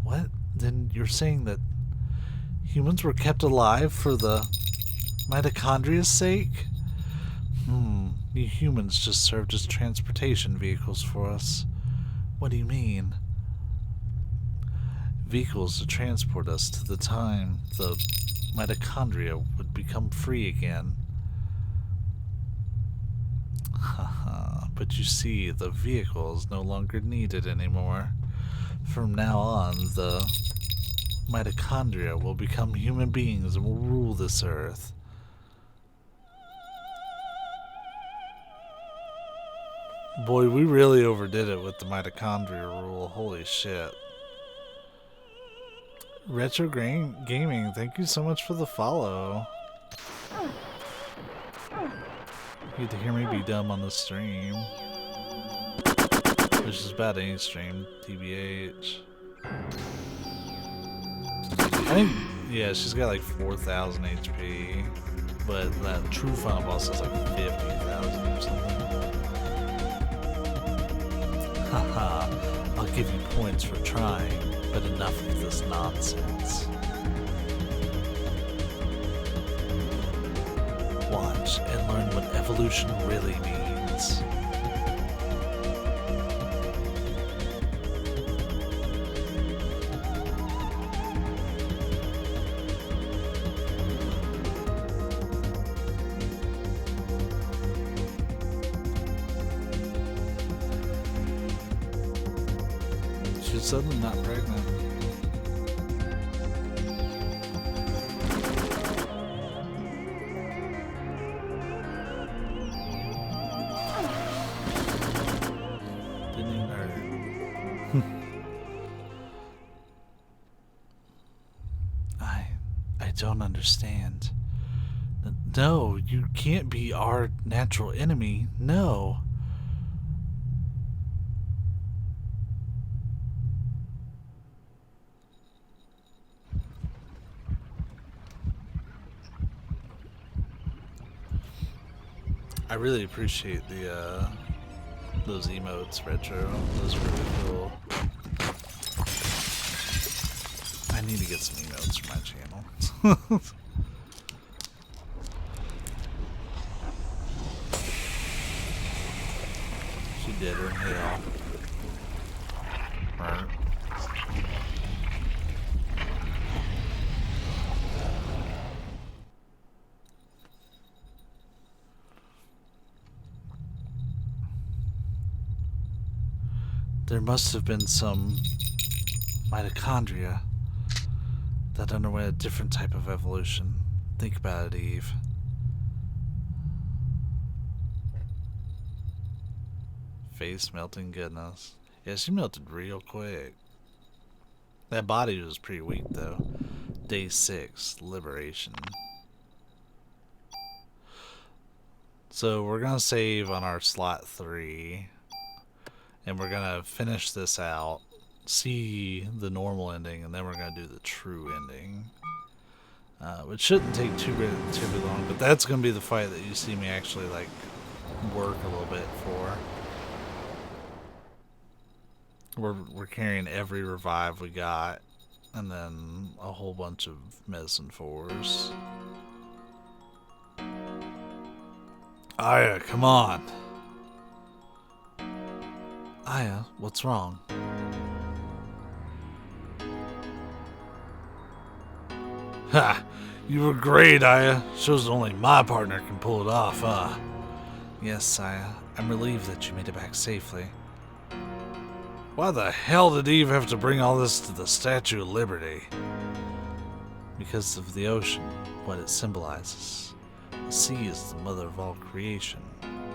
A: What? Then you're saying that humans were kept alive for the mitochondria's sake? You humans just served as transportation vehicles for us. What do you mean? Vehicles to transport us to the time the mitochondria would become free again. Haha, but you see, the vehicle is no longer needed anymore. From now on, the mitochondria will become human beings and will rule this earth. Boy, we really overdid it with the mitochondria rule. Holy shit. Retro Gaming, thank you so much for the follow. You get to hear me be dumb on the stream. Which is about any stream, TBH. I think, yeah, she's got like 4,000 HP. But that true final boss is like 50,000 or something. Haha, I'll give you points for trying, but enough of this nonsense. watch and learn what evolution really means. She's suddenly not pregnant. Didn't even hurt her. I don't understand. No, you can't be our natural enemy. No. I really appreciate the those emotes, Retro. Those are really cool. I need to get some emotes for my channel. She did her hell. Right. There must have been some mitochondria that underwent a different type of evolution. Think about it, Eve. Face melting goodness. Yeah, she melted real quick. That body was pretty weak, though. Day 6, liberation. So we're gonna save on our slot 3. And we're gonna finish this out, see the normal ending, and then we're gonna do the true ending. Which shouldn't take too long, but that's gonna be the fight that you see me actually like work a little bit for. We're carrying every revive we got, and then a whole bunch of medicine 4s. Aya, come on. Aya, what's wrong? Ha! You were great, Aya. Shows only my partner can pull it off, huh? Yes, Aya. I'm relieved that you made it back safely. Why the hell did Eve have to bring all this to the Statue of Liberty? Because of the ocean, what it symbolizes. The sea is the mother of all creation.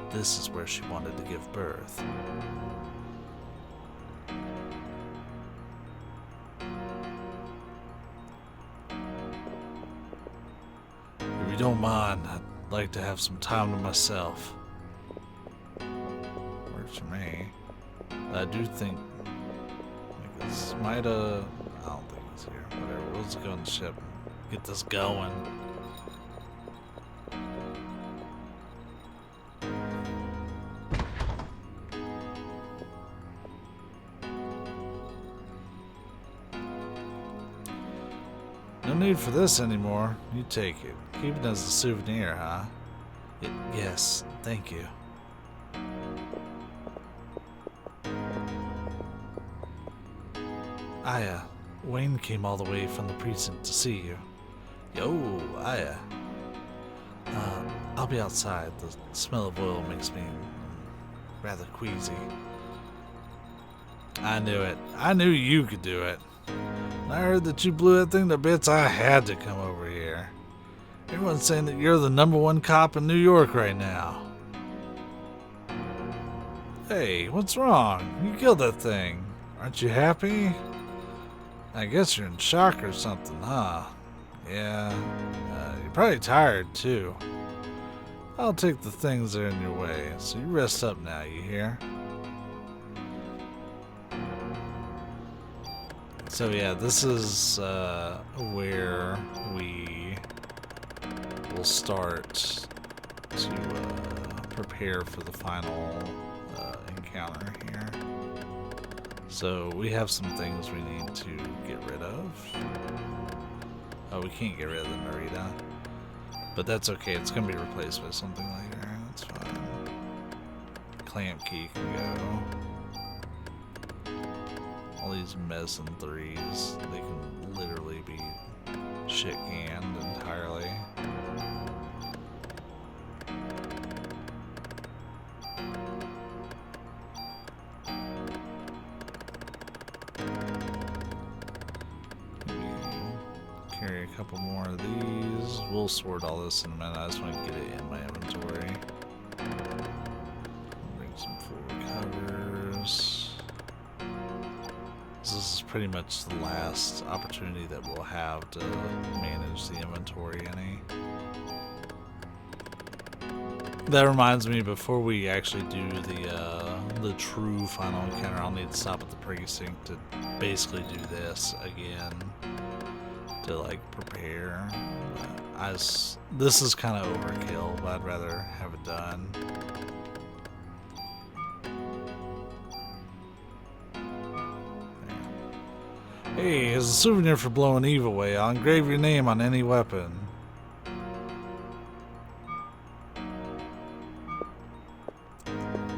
A: This is where she wanted to give birth. If you don't mind, I'd like to have some time to myself. Works for me. I do think this might I don't think it's here. Whatever, we'll just go on the ship and get this going. No need for this anymore. You take it. Keep it as a souvenir, huh? Yes, thank you. Aya, Wayne came all the way from the precinct to see you. Yo, Aya. I'll be outside. The smell of oil makes me rather queasy. I knew it. I knew you could do it. When I heard that you blew that thing to bits, I had to come over here. Everyone's saying that you're the #1 cop in New York right now. Hey, what's wrong? You killed that thing. Aren't you happy? I guess you're in shock or something, huh? Yeah, you're probably tired too. I'll take the things that are in your way, so you rest up now, you hear? So yeah, this is where we will start to prepare for the final encounter here. So we have some things we need to get rid of. Oh, we can't get rid of the Narrated. But that's okay, it's gonna be replaced by something later. That's fine. Clamp key can go. All these medicine 3s, they can literally be shit canned entirely. Carry a couple more of these. We'll sort all this in a minute. I just want to get it in my inventory. Bring some full covers. This is pretty much the last opportunity that we'll have to manage the inventory any. That reminds me, before we actually do the true final encounter, I'll need to stop at the precinct to basically do this again. To like prepare. This is kind of overkill, but I'd rather have it done. Hey, as a souvenir for blowing Eve away, I'll engrave your name on any weapon.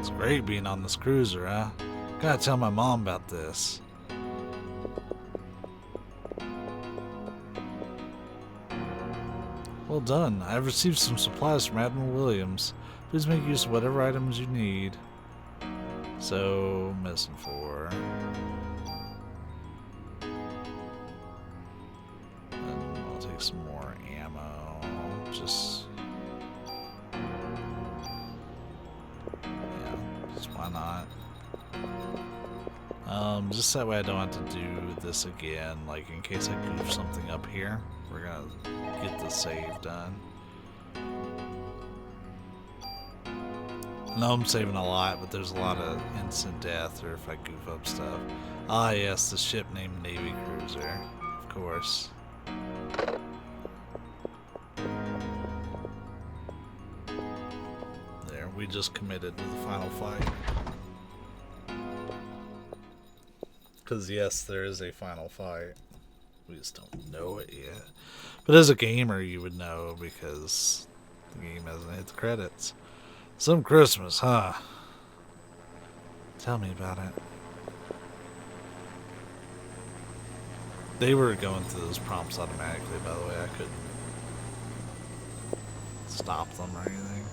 A: It's great being on this cruiser, huh? Gotta tell my mom about this. Well done. I've received some supplies from Admiral Williams. Please make use of whatever items you need. So, missing 4. And I'll take some more ammo. Just... yeah, just why not? Just that way I don't have to do this again, like in case I goof something up here. We're gonna get the save done. I know I'm saving a lot, but there's a lot of instant death or if I goof up stuff. Ah yes, the ship named Navy Cruiser, of course. There, we just committed to the final fight. Because yes, there is a final fight. We just don't know it yet. But as a gamer, you would know because the game hasn't hit the credits. Some Christmas, huh? Tell me about it. They were going through those prompts automatically, by the way. I couldn't stop them or anything.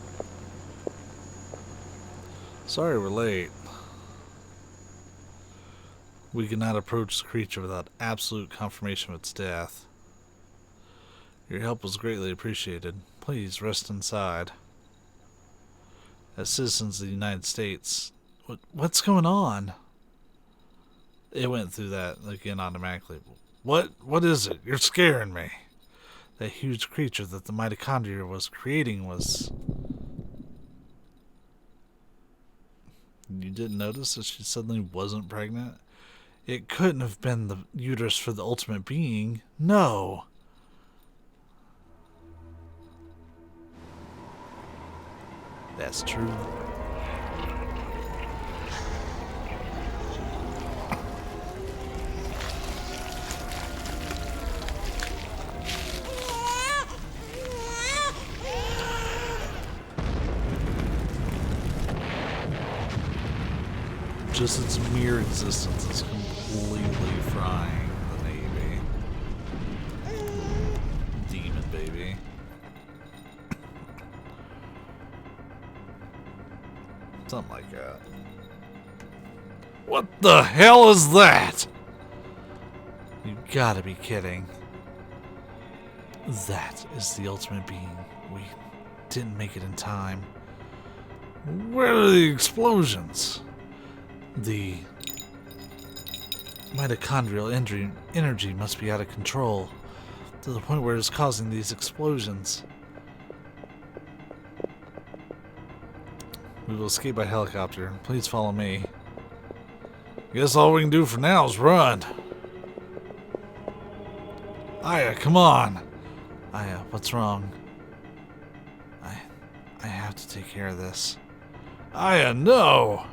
A: Sorry we're late. We cannot approach the creature without absolute confirmation of its death. Your help was greatly appreciated. Please rest inside. As citizens of the United States, what's going on? It went through that again automatically. What is it? You're scaring me. That huge creature that the mitochondria was creating was... You didn't notice that she suddenly wasn't pregnant? It couldn't have been the uterus for the ultimate being. No. That's true. Just its mere existence is completely frying the Navy. Demon baby. Something like that. What the hell is that? You gotta be kidding. That is the ultimate being. We didn't make it in time. Where are the explosions? The mitochondrial energy must be out of control to the point where it's causing these explosions. We will escape by helicopter. Please follow me. Guess all we can do for now is run. Aya, come on. Aya, what's wrong? I have to take care of this. Aya, no!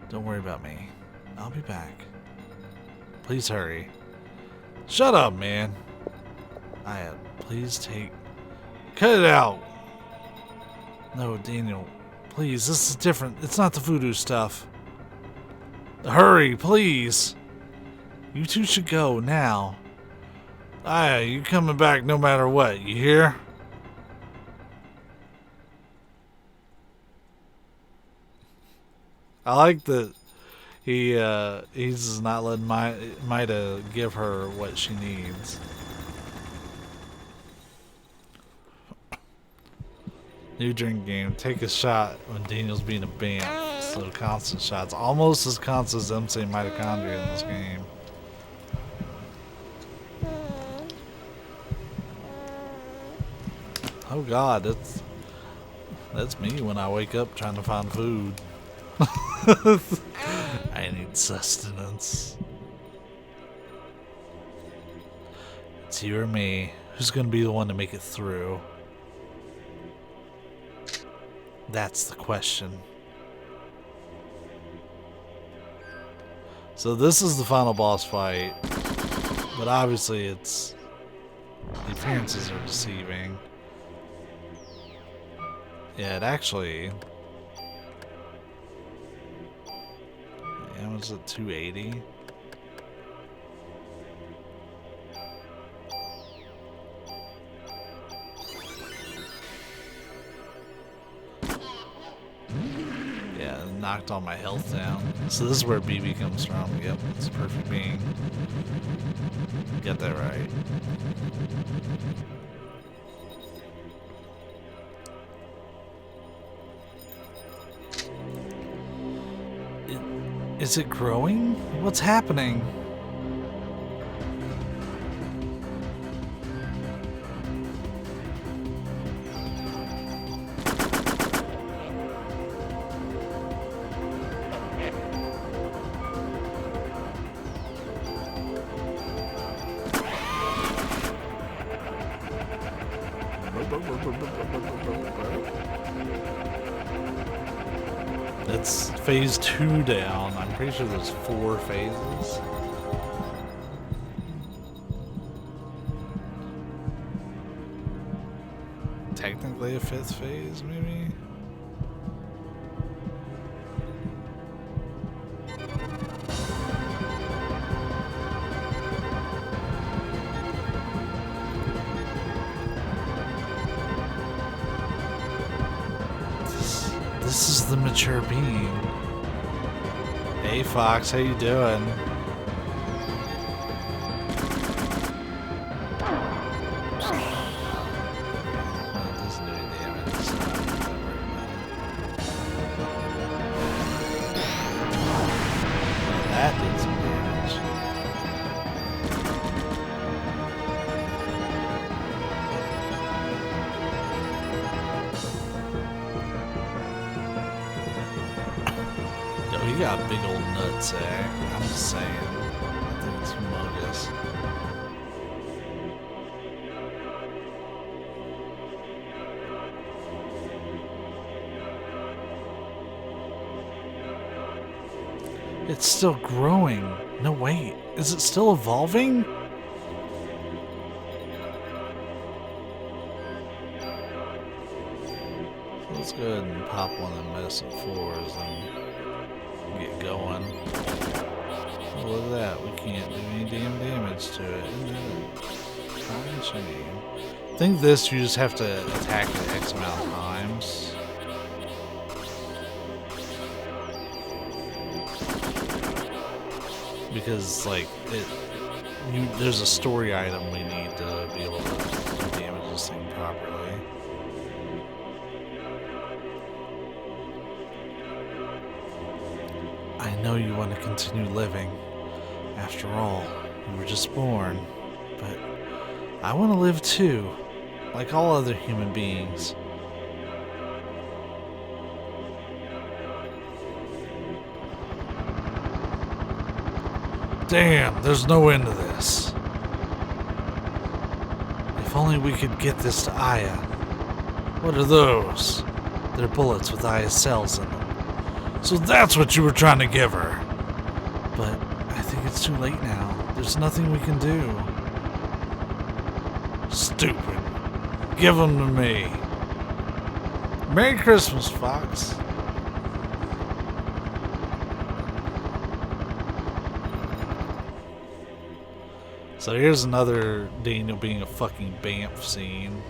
A: Don't worry about me. I'll be back. Please hurry. Shut up, man. Aya, please take Cut it out. No, Daniel. Please, this is different. It's not the voodoo stuff. Hurry, please. You two should go now. Aya, you coming back no matter what, you hear? I like that he's just not letting Mida give her what she needs. New drink game. Take a shot when Daniel's being a bamf. So constant shots. Almost as constant as them saying mitochondria in this game. Oh god, that's me when I wake up trying to find food. I need sustenance. It's you or me. Who's gonna be the one to make it through? That's the question. So this is the final boss fight, but obviously the appearances are deceiving. Yeah, it actually... Yeah, was it 280? Yeah, it knocked all my health down. So this is where BB comes from. Yep, it's a perfect being. Get that right. Is it growing? What's happening? It's phase 2 down. I'm pretty sure there's 4 phases. Technically a 5th phase, maybe? This is the mature being. Hey Fox, how you doing? That did some damage. Yo, you got big old nuts, eh? I'm just saying. I think it's humongous. It's still growing. No, wait. Is it still evolving? So let's go ahead and pop one of the medicine 4s and get going. Oh, look at that. We can't do any damn damage to it. Isn't it a crying shame? I think this you just have to attack it X amount of times. Because, like, there's a story item we need to be able to damage this thing properly. I know you want to continue living. After all, you were just born. But I want to live too, like all other human beings. Damn, there's no end to this. If only we could get this to Aya. What are those? They're bullets with Aya's cells in them. So that's what you were trying to give her. But I think it's too late now. There's nothing we can do. Stupid. Give them to me. Merry Christmas, Fox. So here's another Daniel being a fucking Banff scene.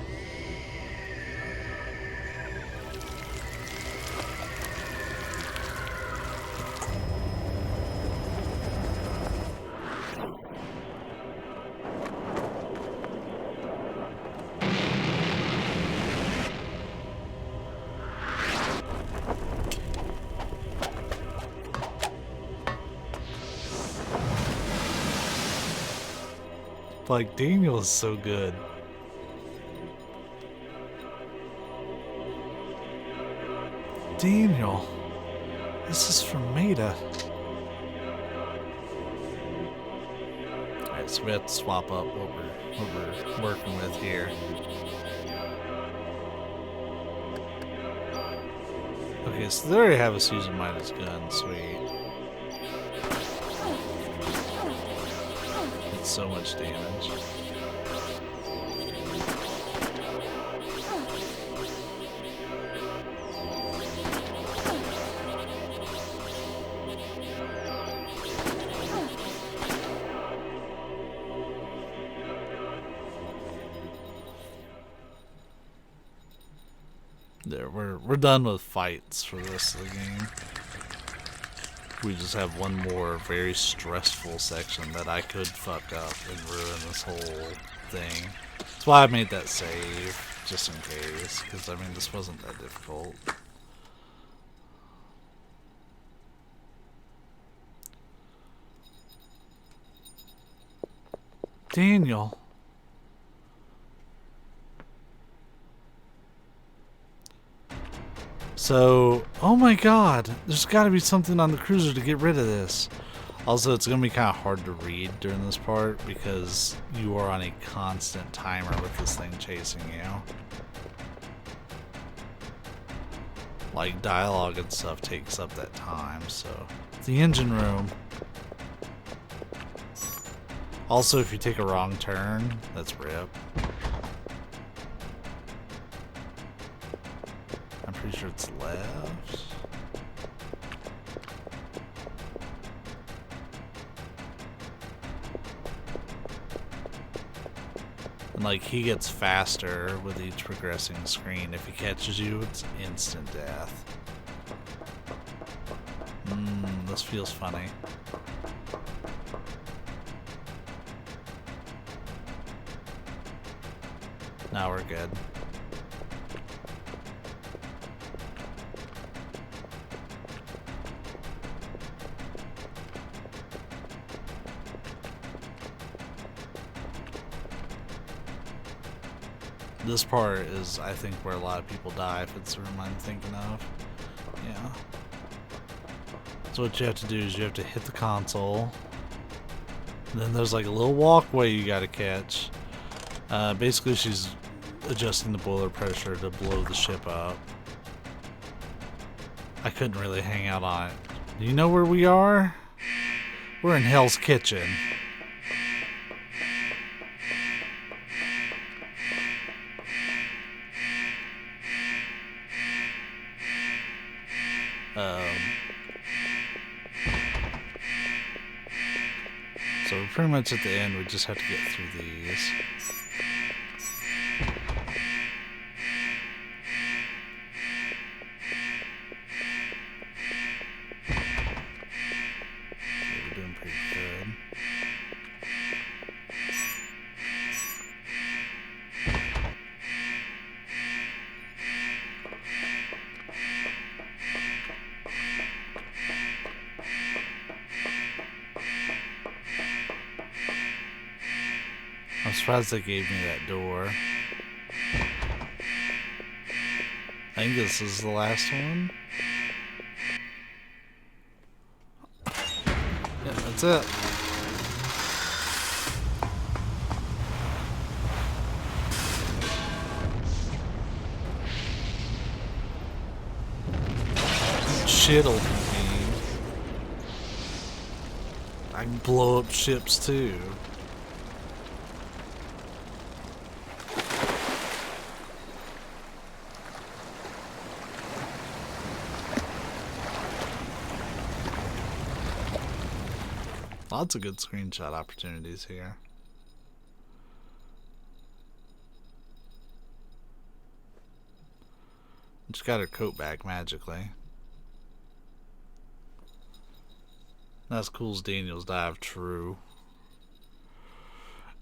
A: Like, Daniel is so good. Daniel, this is from Maida. Alright, so we have to swap up what we're working with here. Okay, so they already have us using Maida's gun, sweet. It's so much damage. There, we're done with fights for the rest of the game. We just have one more very stressful section that I could fuck up and ruin this whole thing. That's why I made that save, just in case, because I mean this wasn't that difficult. Daniel. So, oh my god, there's gotta be something on the cruiser to get rid of this. Also, it's gonna be kind of hard to read during this part because you are on a constant timer with this thing chasing you. Like, dialogue and stuff takes up that time, so. The engine room. Also, if you take a wrong turn, that's rip. I'm pretty sure it's left. And like, he gets faster with each progressing screen. If he catches you, it's instant death. This feels funny. Now we're good. This part is, I think, where a lot of people die, if it's the room I'm thinking of. Yeah. So what you have to do is you have to hit the console. And then there's like a little walkway you gotta catch. Basically, she's adjusting the boiler pressure to blow the ship up. I couldn't really hang out on it. Do you know where we are? We're in Hell's Kitchen. So we're pretty much at the end, we just have to get through these. We're doing pretty good. I'm surprised they gave me that door. I think this is the last one. Yeah, that's it. Shit'll be. I can blow up ships too. Lots of good screenshot opportunities here. Just got her coat back magically. Not as cool as Daniel's dive, true.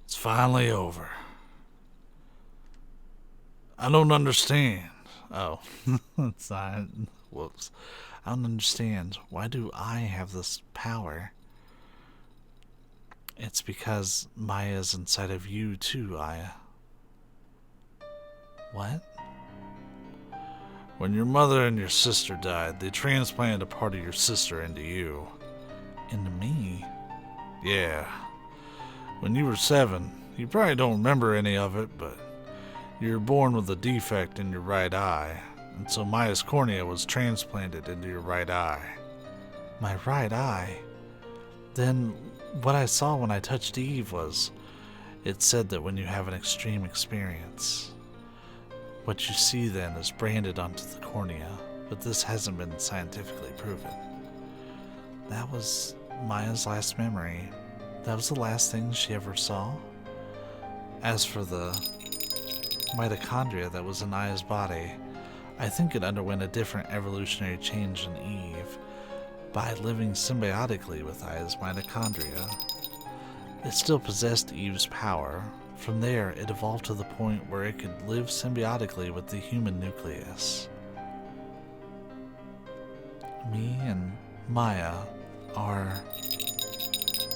A: It's finally over. I don't understand. Oh, it's not. Whoops. I don't understand. Why do I have this power? It's because Maya's inside of you too, Aya. What? When your mother and your sister died, they transplanted a part of your sister into you. Into me? Yeah. When you were 7, you probably don't remember any of it, but you were born with a defect in your right eye, and so Maya's cornea was transplanted into your right eye. My right eye? Then what I saw when I touched Eve was, it said that when you have an extreme experience, what you see then is branded onto the cornea, but this hasn't been scientifically proven. That was Maya's last memory. That was the last thing she ever saw. As for the mitochondria that was in Aya's body, I think it underwent a different evolutionary change in Eve by living symbiotically with Aya's mitochondria. It still possessed Eve's power. From there, it evolved to the point where it could live symbiotically with the human nucleus. Me and Maya are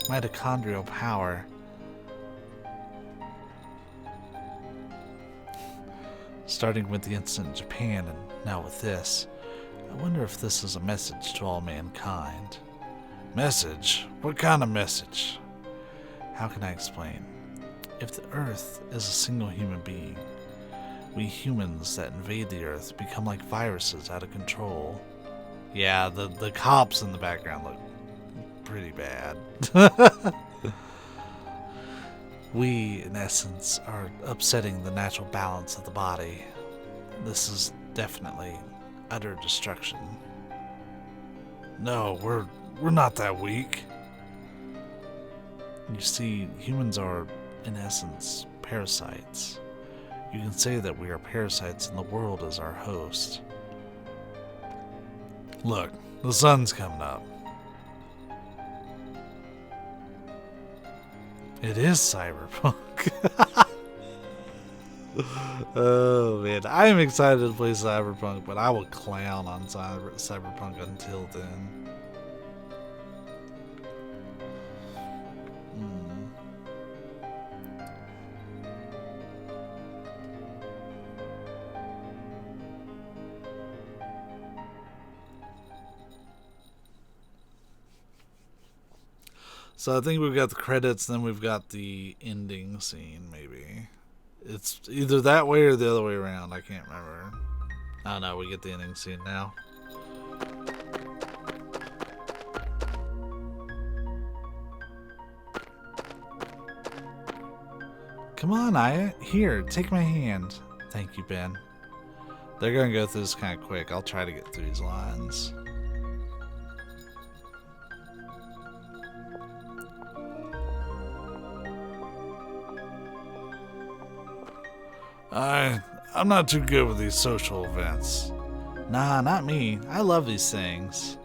A: mitochondrial power. Starting with the incident in Japan and now with this, I wonder if this is a message to all mankind. Message? What kind of message? How can I explain? If the Earth is a single human being, we humans that invade the Earth become like viruses out of control. Yeah, the cops in the background look pretty bad. We, in essence, are upsetting the natural balance of the body. This is definitely utter destruction. No, we're not that weak. You see, humans are, in essence, parasites. You can say that we are parasites and the world is our host. Look, the sun's coming up. It is cyberpunk. Oh man, I am excited to play cyberpunk, but I will clown on cyberpunk until then. So I think we've got the credits, then we've got the ending scene, maybe. It's either that way or the other way around. I can't remember. I don't know. We get the ending scene now. Come on, Aya. Here, take my hand. Thank you, Ben. They're going to go through this kind of quick. I'll try to get through these lines. I'm not too good with these social events. Nah, not me. I love these things.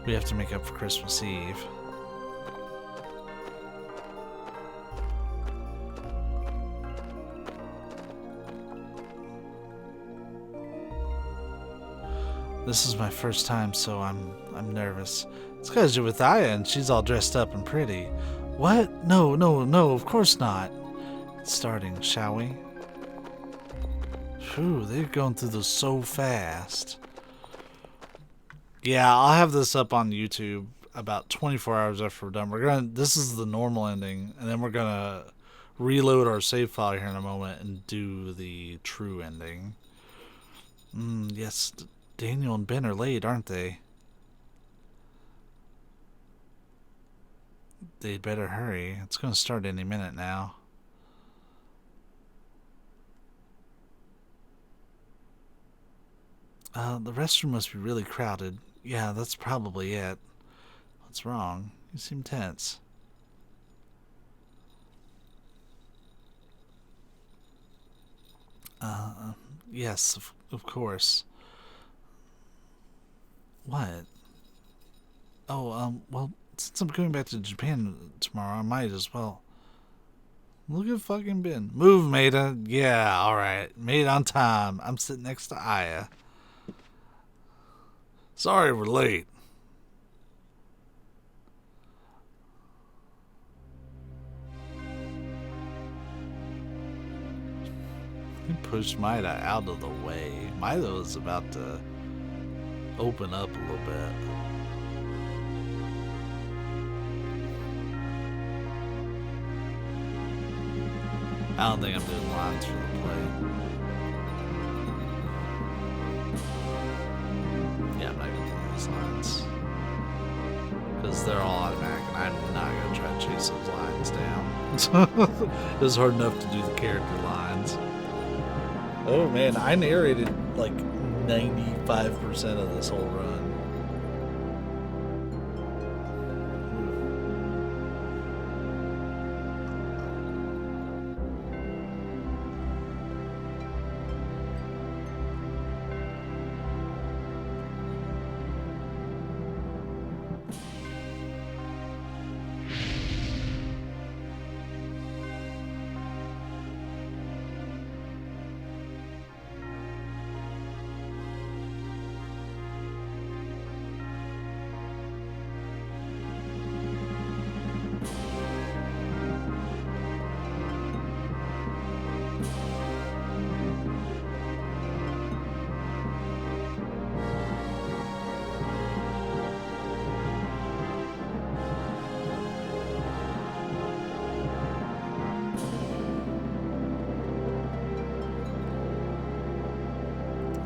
A: We have to make up for Christmas Eve. This is my first time, so I'm nervous. It's because you're with Aya and she's all dressed up and pretty. What? No, of course not. It's starting, shall we? Phew, they're going through this so fast. Yeah, I'll have this up on YouTube about 24 hours after we're done. This is the normal ending, and then we're gonna reload our save file here in a moment and do the true ending. Yes, Daniel and Ben are late, aren't they? They'd better hurry. It's gonna start any minute now. The restroom must be really crowded. Yeah, that's probably it. What's wrong? You seem tense. Yes, of course. What? Oh, well, since I'm going back to Japan tomorrow, I might as well. Look at fucking Ben. Move, Maida. Yeah, alright. Made on time. I'm sitting next to Aya. Sorry we're late. He pushed Maida out of the way. Maida was about to open up a little bit. I don't think I'm doing lines for the play. Yeah, I'm not gonna do these lines. Because they're all automatic, and I'm not gonna try to chase those lines down. It's hard enough to do the character lines. Oh man, I narrated like 95% of this whole run.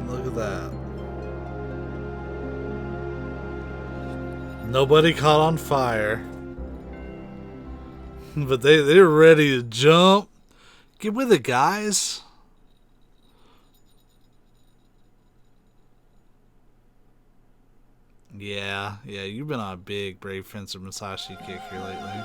A: Look at that. Nobody caught on fire. But they're ready to jump. Get with it, guys. Yeah, you've been on a big Brave Fencer Musashi kick here lately.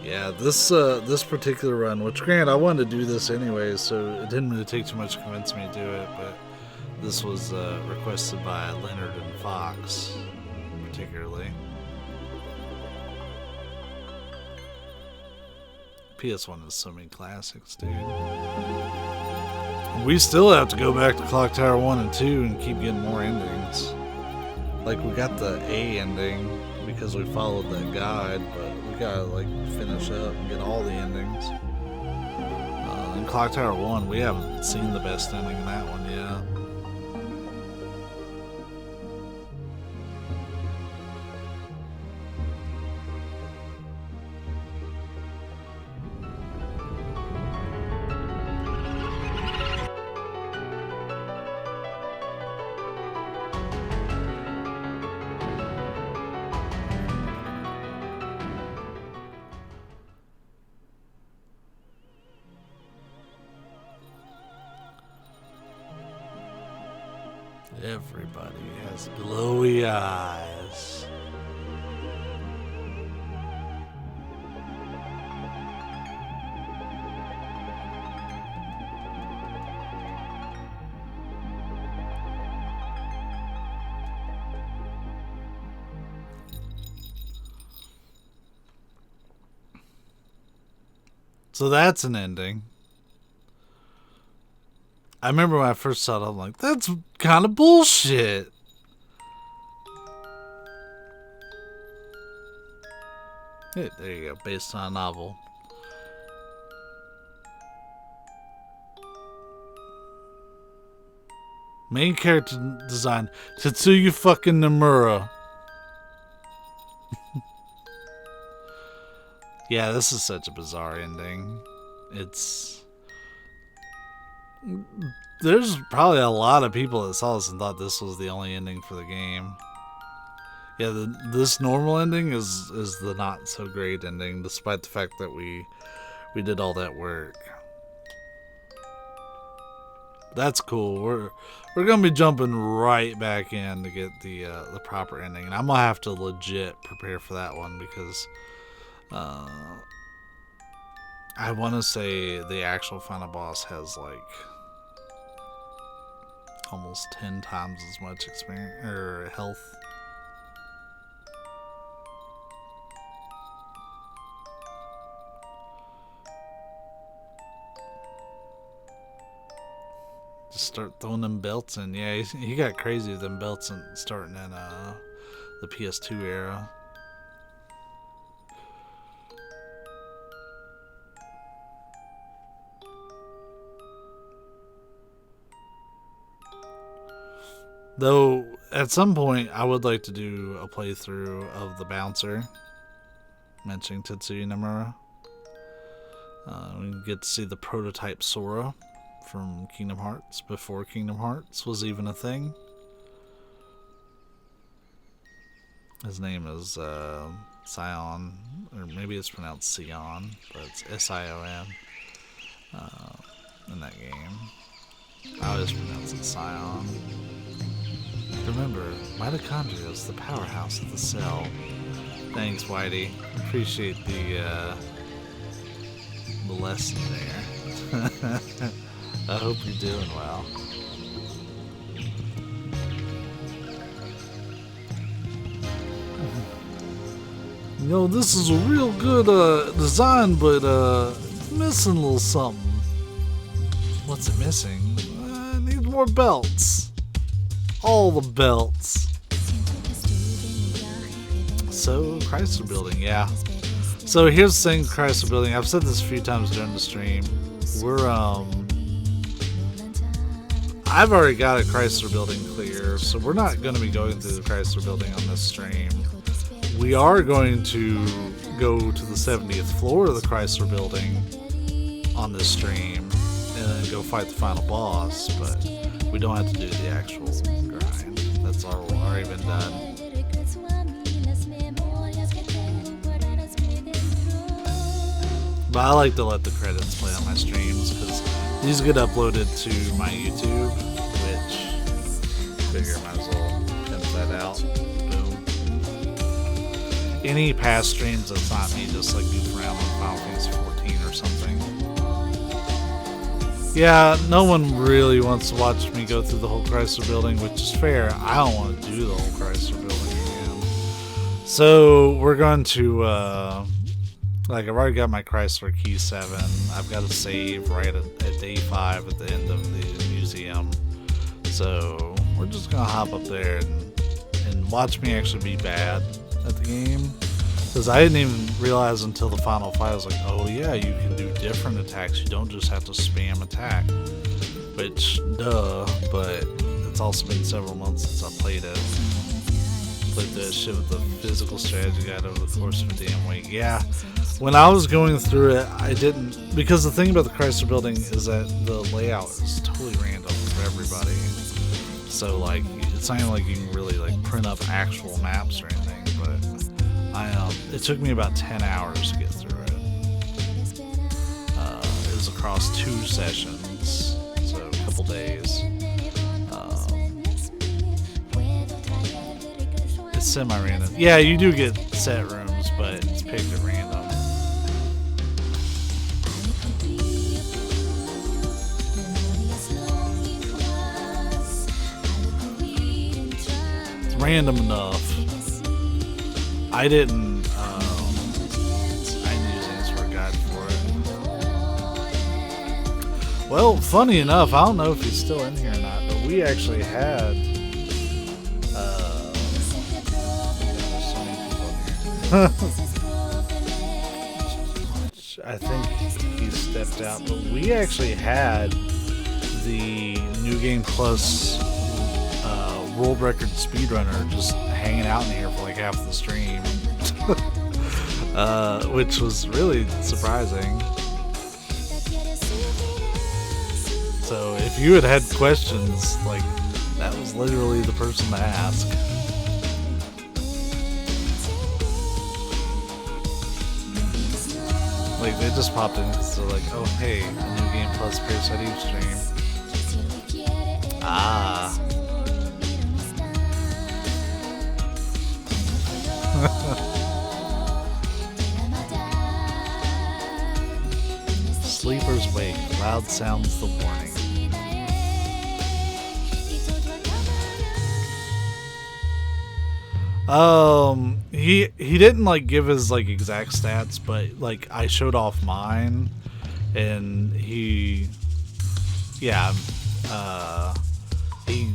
A: Yeah, this particular run, which granted I wanted to do this anyway, so it didn't really take too much to convince me to do it, but this was requested by Leonard and Fox, particularly. PS1 has so many classics, dude. We still have to go back to Clock Tower 1 and 2 and keep getting more endings. Like, we got the A ending because we followed that guide, but we gotta, like, finish up and get all the endings. In Clock Tower 1, we haven't seen the best ending in that one yet. Everybody has glowy eyes. So that's an ending. I remember when I first saw it, I'm like, that's kind of bullshit. Hey, there you go, based on a novel. Main character design, Tetsuya fucking Nomura. Yeah, this is such a bizarre ending. There's probably a lot of people that saw this and thought this was the only ending for the game. Yeah, this normal ending is the not so great ending, despite the fact that we did all that work. That's cool. We're gonna be jumping right back in to get the proper ending, and I'm gonna have to legit prepare for that one because I want to say the actual final boss has like almost 10 times as much experience or health. Just start throwing them belts in. Yeah, he got crazy with them belts and starting in the PS2 era. Though, at some point, I would like to do a playthrough of the bouncer, mentioning Tetsuya Nomura. We get to see the prototype Sora from Kingdom Hearts, before Kingdom Hearts was even a thing. His name is Sion, or maybe it's pronounced Sion, but it's S-I-O-N in that game. I always pronounce it Sion. Remember, mitochondria is the powerhouse of the cell. Thanks, Whitey. Appreciate the lesson there. I hope you're doing well. You know, this is a real good design, but it's missing a little something. What's it missing? It needs more belts. All the belts. So, Chrysler Building, yeah. So here's the thing, Chrysler Building. I've said this a few times during the stream. I've already got a Chrysler Building clear, so we're not going to be going through the Chrysler Building on this stream. We are going to go to the 70th floor of the Chrysler Building on this stream and then go fight the final boss, but we don't have to do the actual grind. That's already been done. But I like to let the credits play on my streams because these get uploaded to my YouTube, which figure I might as well cut that out. Boom. Any past streams that's not me just like goof around on Final Fantasy 14 or something. Yeah, no one really wants to watch me go through the whole Chrysler Building, which is fair. I don't want to do the whole Chrysler Building again. So we're going to like, I've already got my Chrysler Key 7. I've got a save right at day 5 at the end of the museum. So we're just going to hop up there and watch me actually be bad at the game. Because I didn't even realize until the final fight, I was like, oh yeah, you can do different attacks. You don't just have to spam attack. Which, duh, but it's also been several months since I played it. Played this shit with the physical strategy guide over the course of a damn week. Yeah. When I was going through it, I didn't, because the thing about the Chrysler Building is that the layout is totally random for everybody. So like, it's not even like you can really like print up actual maps or anything, but it took me about 10 hours to get through it. It was across 2 sessions, so a couple days. It's semi-random. Yeah, you do get set rooms, but it's picked at random. Random enough. I didn't use Answer Guide for it. Well, funny enough, I don't know if he's still in here or not, but we actually had I think he stepped out, but we actually had the New Game Plus world record speedrunner just hanging out in here for like half the stream, which was really surprising. So if you had questions, like, that was literally the person to ask. Like, they just popped in because they're like, oh hey, a New Game Plus Parasite Eve stream. Ah. Sleepers wake. Loud sounds the warning. He didn't like give his like exact stats, but like I showed off mine, and yeah, he,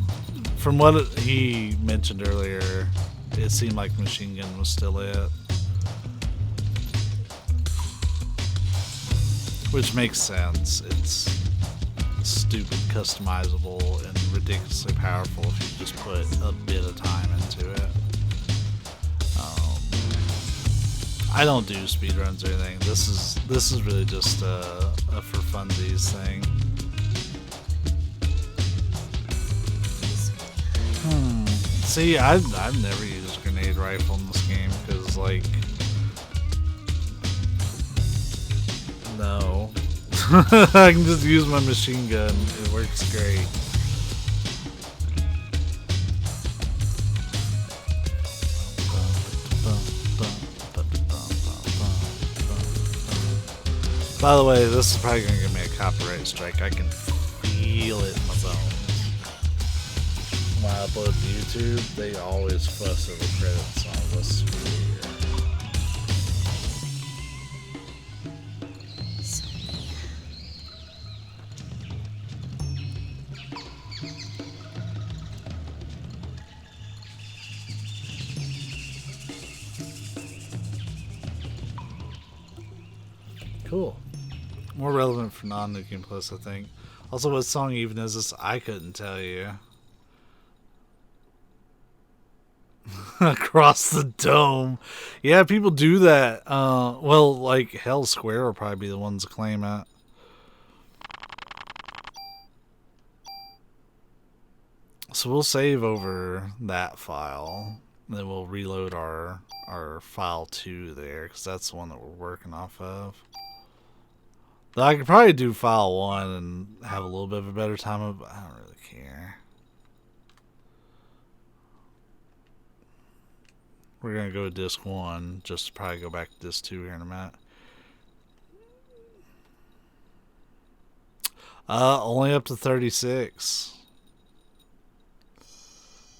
A: from what he mentioned earlier, it seemed like machine gun was still it, which makes sense. It's stupid customizable and ridiculously powerful if you just put a bit of time into it. I don't do speedruns or anything. This is really just a for funsies thing. See, I've never used a grenade rifle in this game because, like, no, I can just use my machine gun. It works great. By the way, this is probably gonna give me a copyright strike. I can feel it in my bones. When I upload to YouTube, they always fuss over credits on this video. Cool. More relevant for non-nuking plus, I think. Also, what song even is this? I couldn't tell you. Across the dome. Yeah, people do that. Well, like, Hell Square will probably be the ones to claim it. So we'll save over that file. And then we'll reload our file 2 there, because that's the one that we're working off of. I could probably do file 1 and have a little bit of a better time of, but I don't really care. We're going to go to disk 1, just to probably go back to disk 2 here in a minute. Only up to 36.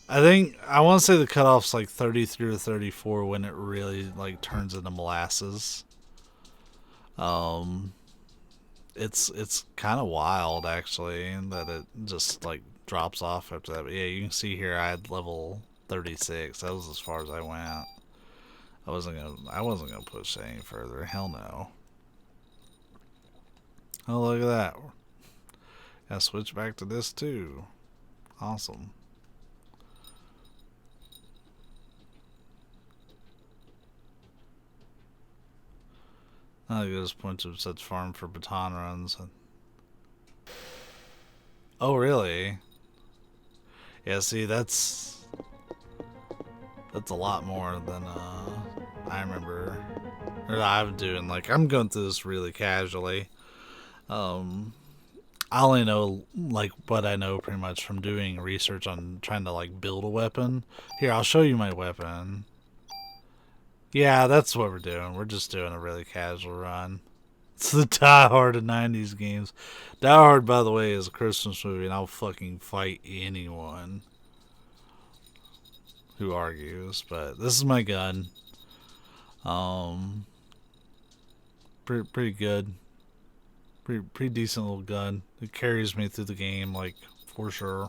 A: I think, I want to say the cutoff's like 33 or 34 when it really like turns into molasses. It's kind of wild actually that it just like drops off after that. But yeah, you can see here I had level 36. That was as far as I went. I wasn't gonna push any further. Hell no. Oh, look at that. Gotta switch back to this too. Awesome. I get this point to such farm for baton runs. Oh, really? Yeah, see, that's a lot more than I remember. Or I'm doing. Like, I'm going through this really casually. I only know like what I know pretty much from doing research on trying to like build a weapon. Here, I'll show you my weapon. Yeah, that's what we're doing. We're just doing a really casual run. It's the Die Hard of 90s games. Die Hard, by the way, is a Christmas movie, and I'll fucking fight anyone who argues. But this is my gun. Pretty good. Pretty decent little gun. It carries me through the game, like, for sure.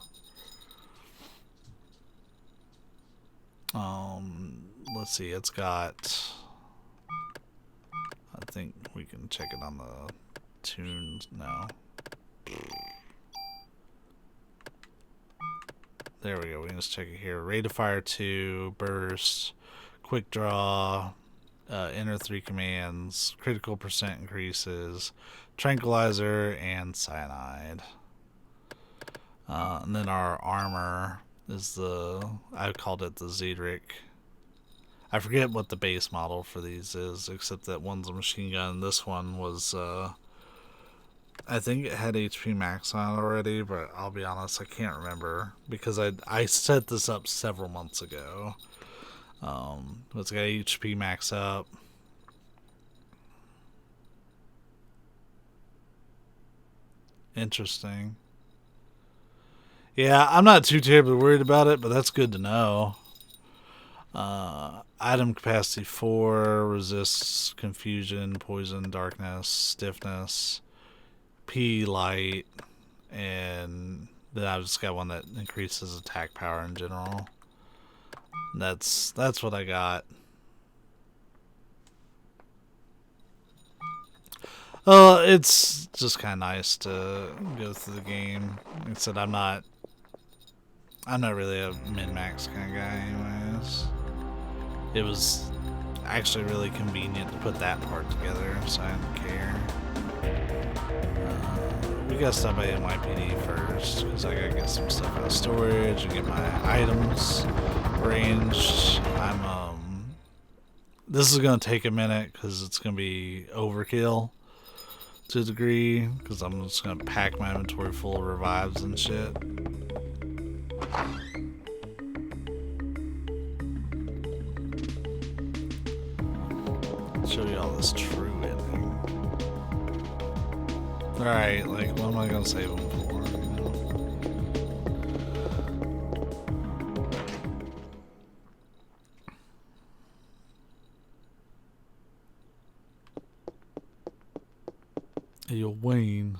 A: Let's see, it's got, I think we can check it on the tunes now. There we go, we can just check it here. Rate of fire 2, burst, quick draw, enter 3 commands, critical percent increases, tranquilizer, and cyanide. And then our armor is I called it the Zedric. I forget what the base model for these is, except that one's a machine gun. This one was I think it had HP max on it already, but I'll be honest, I can't remember because I set this up several months ago. It's got HP max up. Interesting. Yeah, I'm not too terribly worried about it, but that's good to know. Item capacity 4, resists confusion, poison, darkness, stiffness, P light, and then I've just got one that increases attack power in general. That's what I got. It's just kind of nice to go through the game. Like I said, I'm not really a min-max kind of guy anyways. It was actually really convenient to put that part together, so I didn't care. We gotta stop by NYPD first, because I gotta get some stuff out of storage and get my items arranged. This is gonna take a minute, because it's gonna be overkill to a degree, because I'm just gonna pack my inventory full of revives and shit. Show you all this true ending. Alright, like, what am I gonna save them for? Hey, yo, Wayne.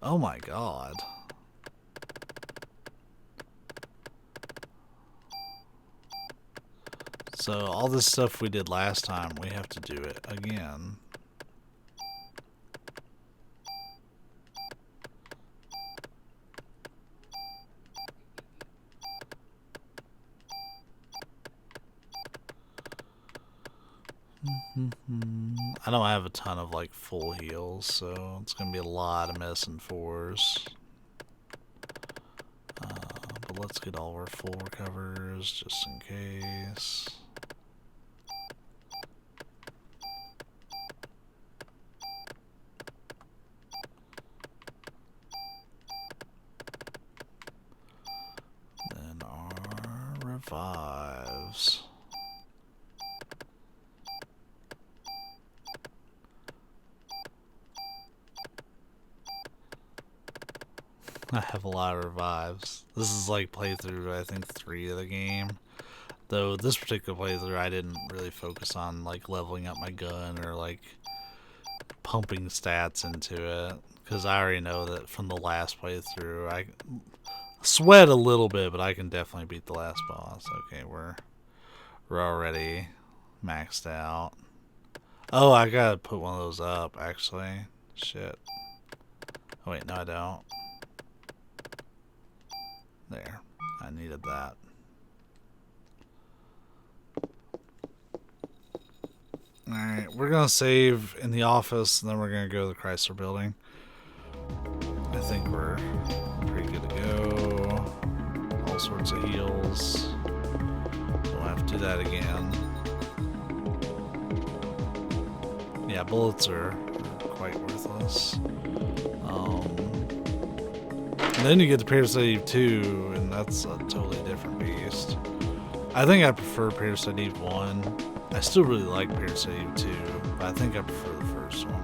A: Oh my god. So all this stuff we did last time, we have to do it again. I don't have a ton of like full heals, so it's gonna be a lot of medicine 4s. But let's get all our full recovers just in case. Then our revives. I have a lot of revives. This is like playthrough, I think, 3 of the game. Though this particular playthrough, I didn't really focus on like leveling up my gun or like pumping stats into it. Because I already know that from the last playthrough, I sweat a little bit, but I can definitely beat the last boss. Okay, we're already maxed out. Oh, I gotta put one of those up, actually. Shit. Oh wait, no I don't. There. I needed that. Alright, we're gonna save in the office, and then we're gonna go to the Chrysler building. I think we're pretty good to go. All sorts of heals. Don't have to do that again. Yeah, bullets are quite worthless. And then you get to Parasite Eve 2, and that's a totally different beast. I think I prefer Parasite Eve 1. I still really like Parasite Eve 2, but I think I prefer the first one.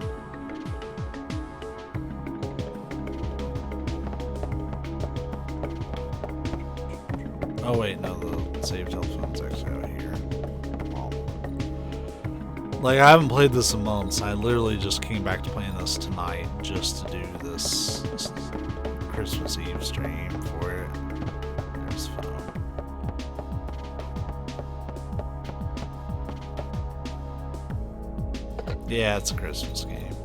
A: Oh wait, no, the save telephone's actually out here. Like, I haven't played this in months. I literally just came back to playing this tonight just to do this Christmas Eve stream for it. There's phone. Yeah, it's a Christmas game.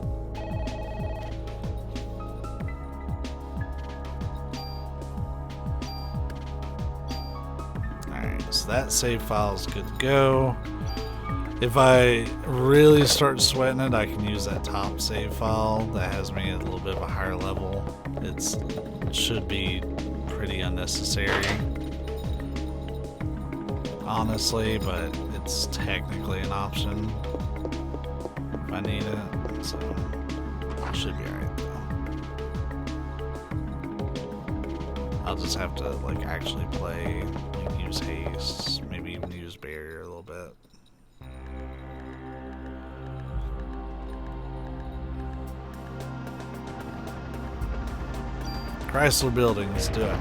A: Alright, so that save file is good to go. If I really start sweating it, I can use that top save file that has me at a little bit of a higher level. It should be pretty unnecessary. honestly, but it's technically an option if I need it, so it should be alright though. I'll just have to like actually play, like, use haste, maybe even use barrier a little bit. Chrysler Building, let's do it.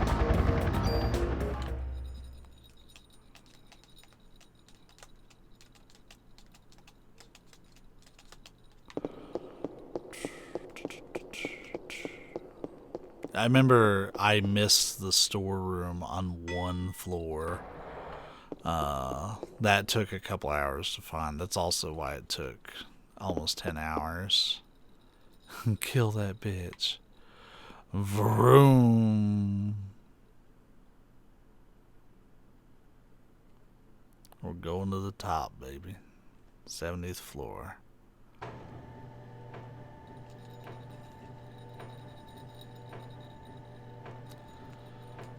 A: I remember I missed the storeroom on one floor. That took a couple hours to find. That's also why it took almost 10 hours. Kill that bitch. Vroom. We're going to the top, baby. 70th floor.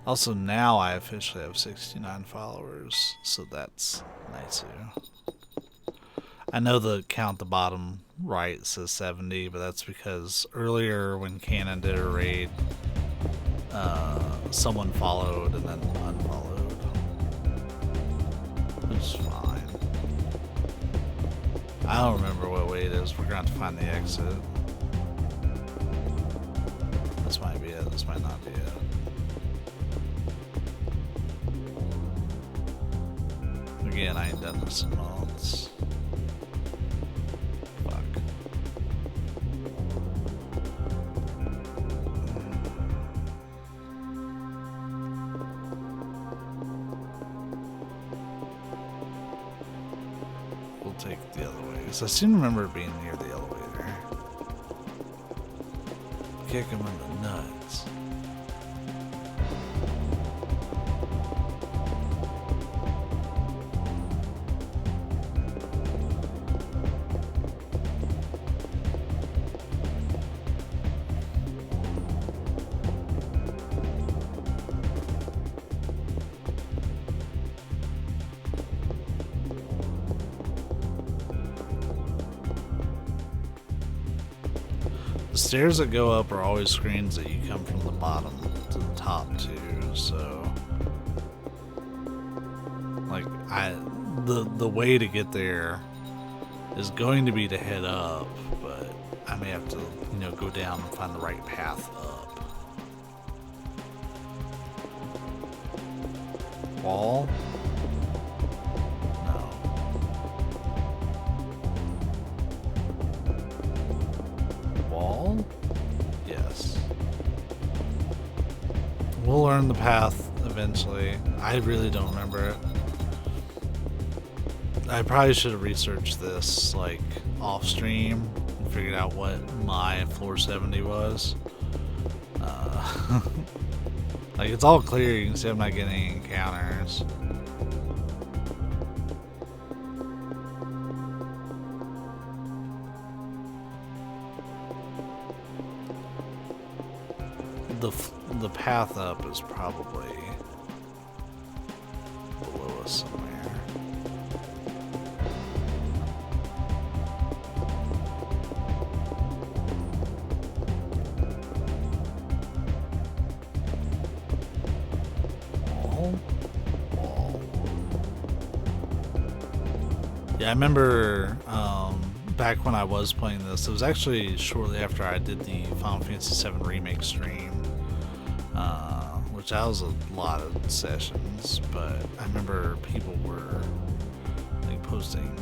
A: Also, now I officially have 69 followers, so that's nice too. I know the count at the bottom right says 70, but that's because earlier when Canon did a raid, someone followed and then unfollowed, which is fine. I don't remember what way it is. We're going to have to find the exit. This might be it. This might not be it. Again, I ain't done this in months. Fuck. We'll take the other way. So I seem to remember it being near the elevator. Kick him in the nuts. The stairs that go up are always screens that you come from the bottom to the top too, so like the way to get there is going to be to head up, but I may have to, you know, go down and find the right path up. Wall? Yes. We'll learn the path eventually. I really don't remember it. I probably should have researched this like off stream and figured out what my floor 70 was. Like, it's all clear. You can see I'm not getting any encounters. The path up is probably below us somewhere. Wall. Yeah, I remember back when I was playing this, it was actually shortly after I did the Final Fantasy VII Remake stream. Which that was a lot of sessions, but I remember people were like posting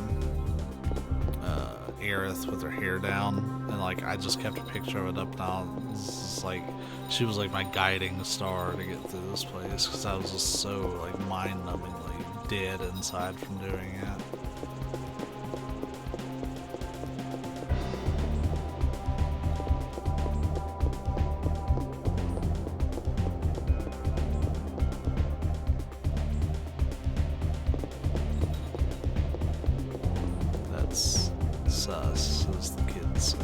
A: Aerith with her hair down, and like I just kept a picture of it up down. It's like she was like my guiding star to get through this place, because I was just so like mind-numbingly dead inside from doing it. Sus, as the kids say.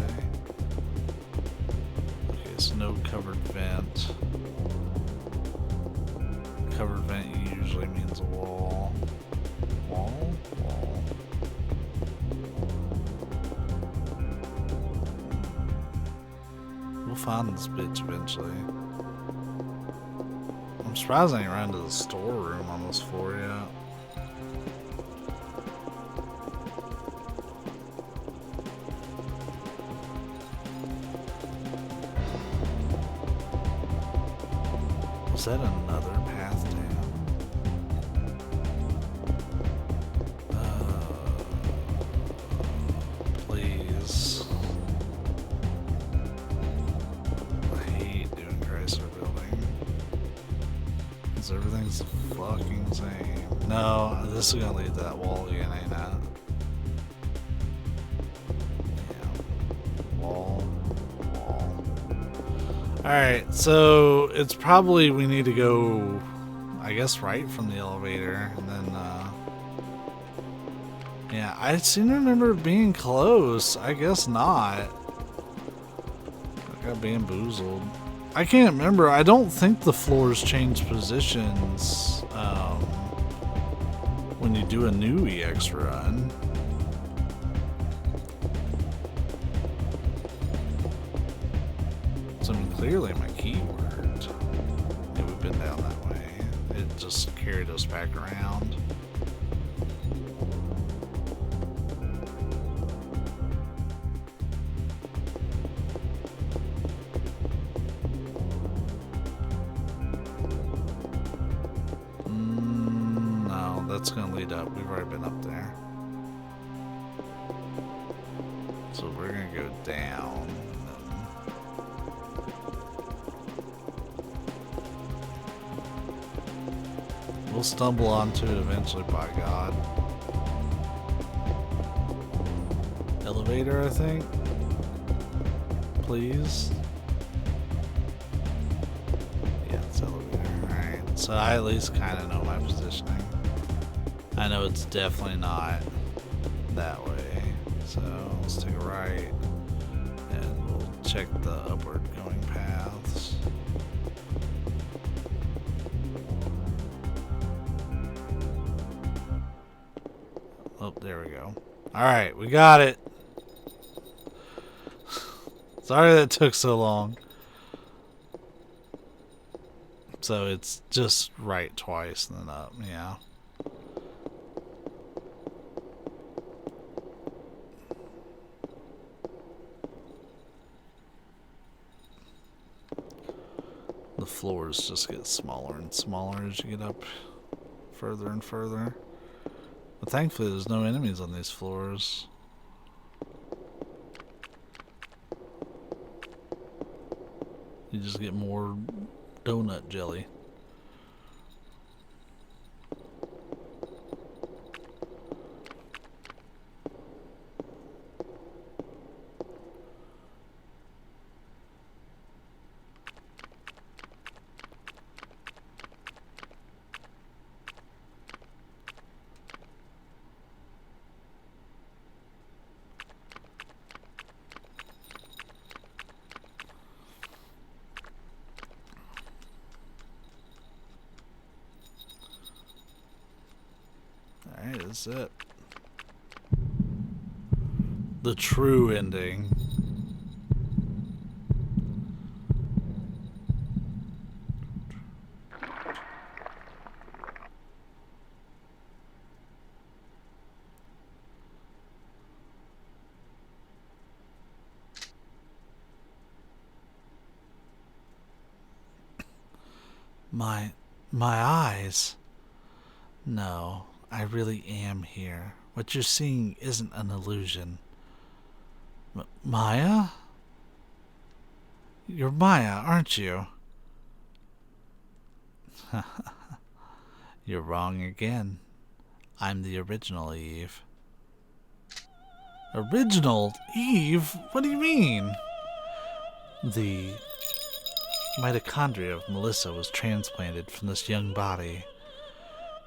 A: Okay, so no covered vent. Covered vent usually means a wall. find this bitch eventually. I'm surprised I ain't ran to the storeroom on this floor yet. Is that another path down? Please. I hate doing Chrysler Building. Because everything's the fucking same. No, this is gonna lead to that wall again, ain't it? Yeah. Wall. Alright, so it's probably we need to go, I guess, right from the elevator, and then, yeah, I seem to remember it being close. I guess not. I got bamboozled. I can't remember. I don't think the floors change positions, when you do a new EX run. I mean, clearly my key worked. Yeah, we've been down that way. It just carried us back around. No, that's gonna lead up. We've already been up there. So we're gonna go down. We'll stumble onto it eventually, by God. Elevator, I think? Please? Yeah, it's elevator. Alright, so I at least kind of know my positioning. I know it's definitely not that way. So let's take a right, and we'll check the upward going paths. Oh, there we go. Alright, we got it. Sorry that took so long. So it's just right twice and then up, yeah. The floors just get smaller and smaller as you get up further and further. But thankfully there's no enemies on these floors. You just get more donut jelly. Alright, that's it. The true ending. My eyes. No, I really am here. What you're seeing isn't an illusion. Maya? You're Maya, aren't you? You're wrong again. I'm the original Eve. Original Eve? What do you mean? The mitochondria of Melissa was transplanted from this young body.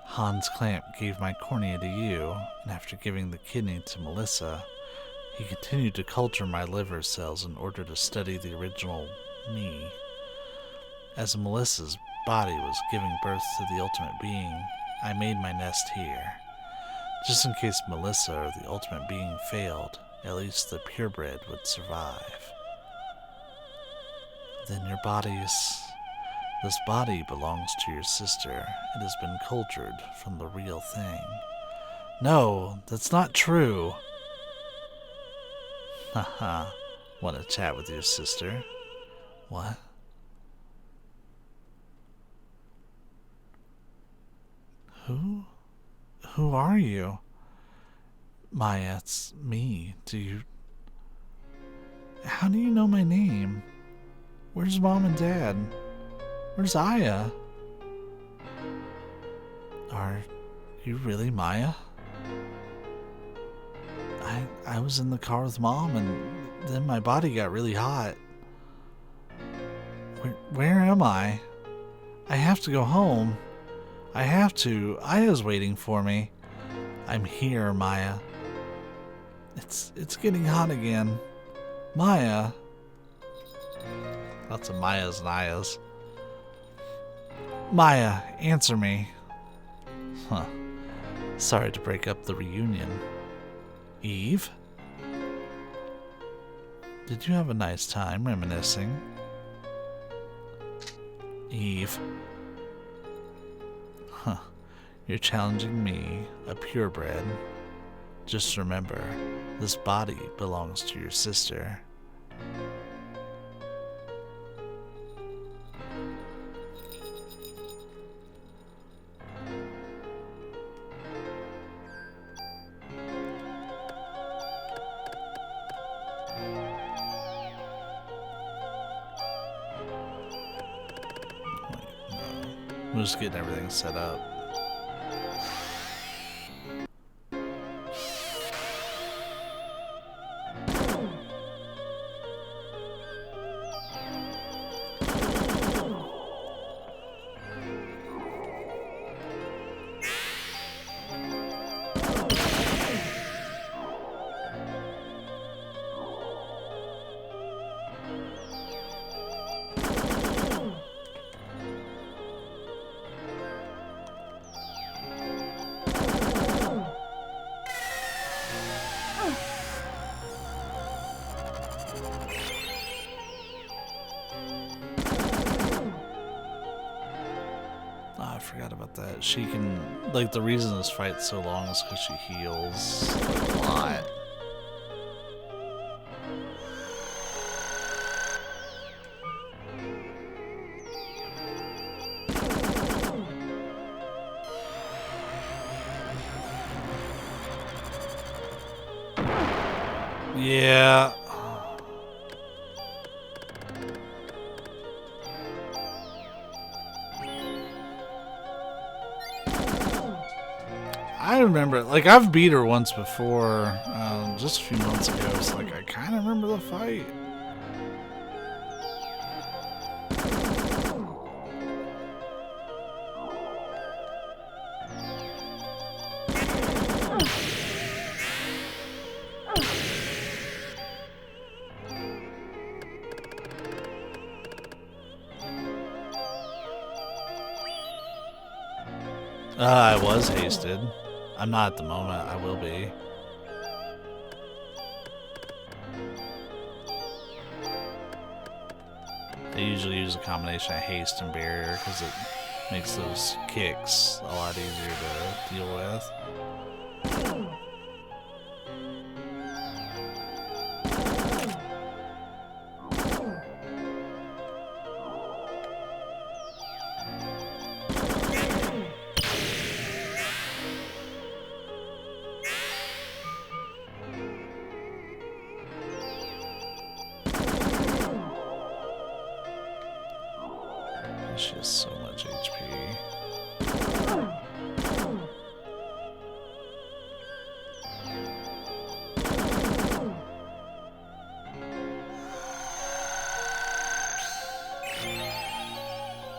A: Hans Clamp gave my cornea to you, and after giving the kidney to Melissa, he continued to culture my liver cells in order to study the original me. As Melissa's body was giving birth to the ultimate being, I made my nest here. Just in case Melissa or the ultimate being failed, at least the purebred would survive. Then your body's... This body belongs to your sister. It has been cultured from the real thing. No, that's not true. Haha. Want to chat with your sister? What? Who? Who are you? Maya, it's me. How do you know my name? Where's Mom and Dad? Where's Aya? Are you really Maya? I was in the car with Mom and then my body got really hot. Where am I? I have to go home. I have to. Aya's waiting for me. I'm here, Maya. It's getting hot again. Maya. Lots of Mayas and Ayas. Maya, answer me. Huh. Sorry to break up the reunion. Eve? Did you have a nice time reminiscing? Eve. Huh. You're challenging me, a purebred. Just remember, this body belongs to your sister. I'm just getting everything set up. I forgot about that. She can, like, the reason this fight's so long is because she heals like, a lot. Yeah. I remember, like, I've beat her once before, just a few months ago, so, like, I kind of remember the fight. I was hasted. I'm not at the moment. I will be. I usually use a combination of haste and barrier because it makes those kicks a lot easier to deal with. She has so much HP.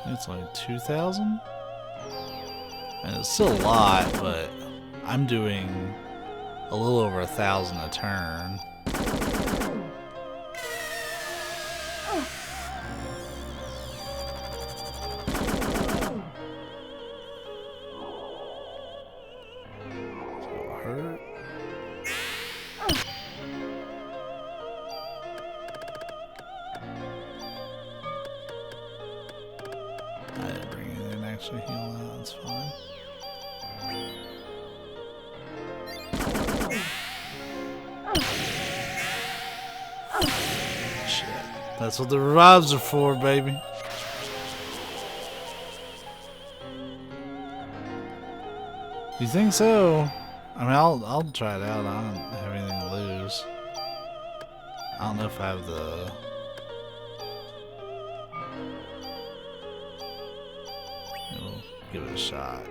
A: It's only 2,000? And it's still a lot, but I'm doing a little over 1,000 a turn. That's fine. Shit. That's what the revives are for, baby. You think so? I mean, I'll try it out. I don't have anything to lose. I don't know if I have the... We'll give it a shot.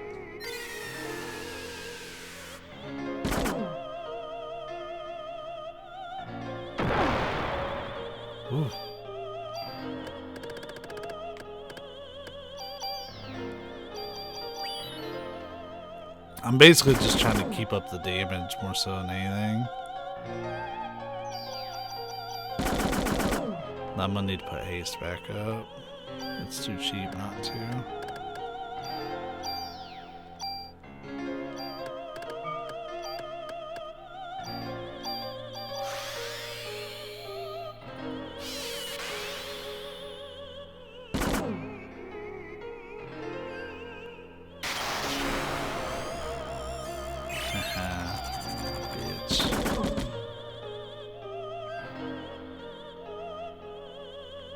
A: Ooh. I'm basically just trying to keep up the damage more so than anything. I'm gonna need to put haste back up. It's too cheap not to.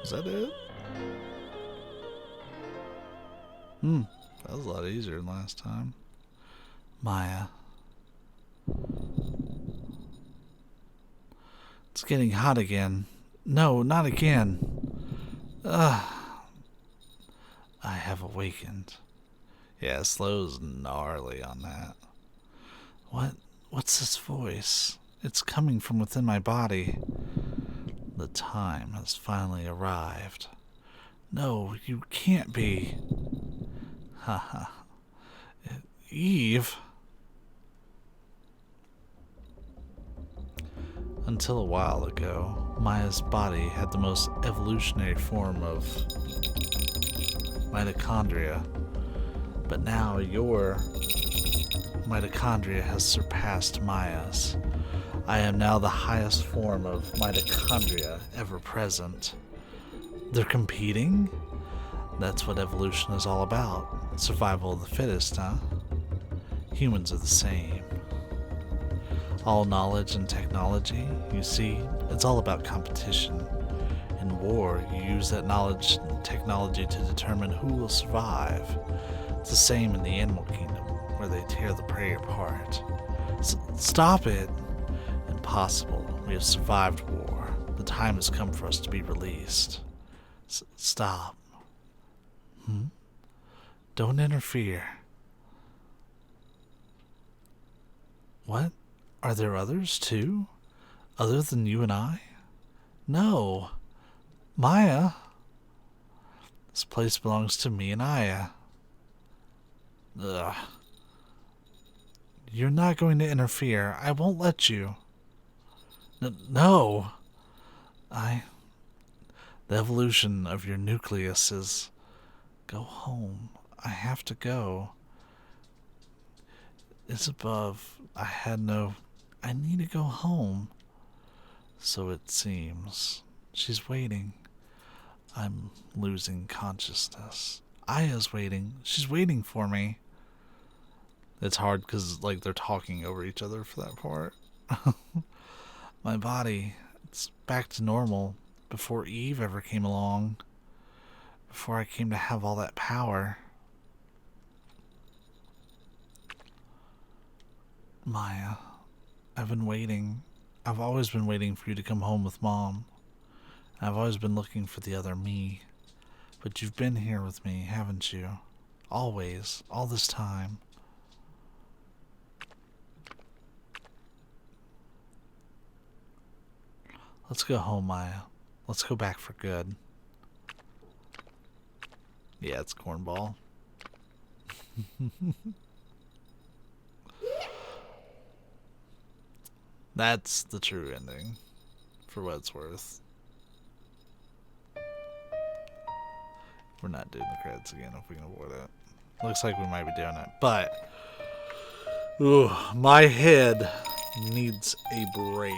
A: Is that it? That was a lot easier than last time. Maya. It's getting hot again. No, not again. Ugh. I have awakened. Yeah, slow's gnarly on that. What's this voice? It's coming from within my body. The time has finally arrived. No, you can't be. Haha. Eve? Until a while ago, Maya's body had the most evolutionary form of mitochondria. But now your mitochondria has surpassed Maya's. I am now the highest form of mitochondria ever present. They're competing? That's what evolution is all about. Survival of the fittest, huh? Humans are the same. All knowledge and technology, you see, it's all about competition. In war, you use that knowledge and technology to determine who will survive. It's the same in the animal kingdom, where they tear the prey apart. Stop it! Impossible. We have survived war. The time has come for us to be released. Stop. Don't interfere. What? Are there others too? Other than you and I? No. Maya. This place belongs to me and Aya. Ugh. You're not going to interfere. I won't let you. No. The evolution of your nucleus is... Go home. I have to go. It's above. I need to go home. So it seems. She's waiting. I'm losing consciousness. Aya's waiting. She's waiting for me. It's hard because, like, they're talking over each other for that part. My body, it's back to normal before Eve ever came along. Before I came to have all that power. Maya, I've been waiting. I've always been waiting for you to come home with Mom. I've always been looking for the other me. But you've been here with me, haven't you? Always. All this time. Let's go home, Maya. Let's go back for good. Yeah, it's cornball. That's the true ending, for what it's worth. We're not doing the credits again if we can avoid it. Looks like we might be doing it, but... Ooh, my head needs a break.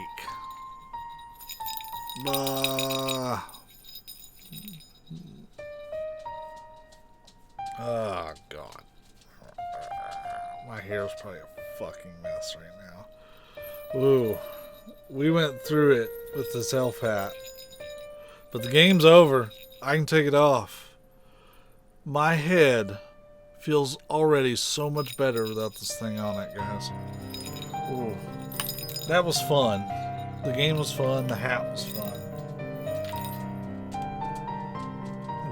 A: Oh, God. hair is probably a fucking mess right now. Ooh. We went through it with this elf hat. But the game's over. I can take it off. My head feels already so much better without this thing on it, guys. Ooh. That was fun. The game was fun. The hat was fun.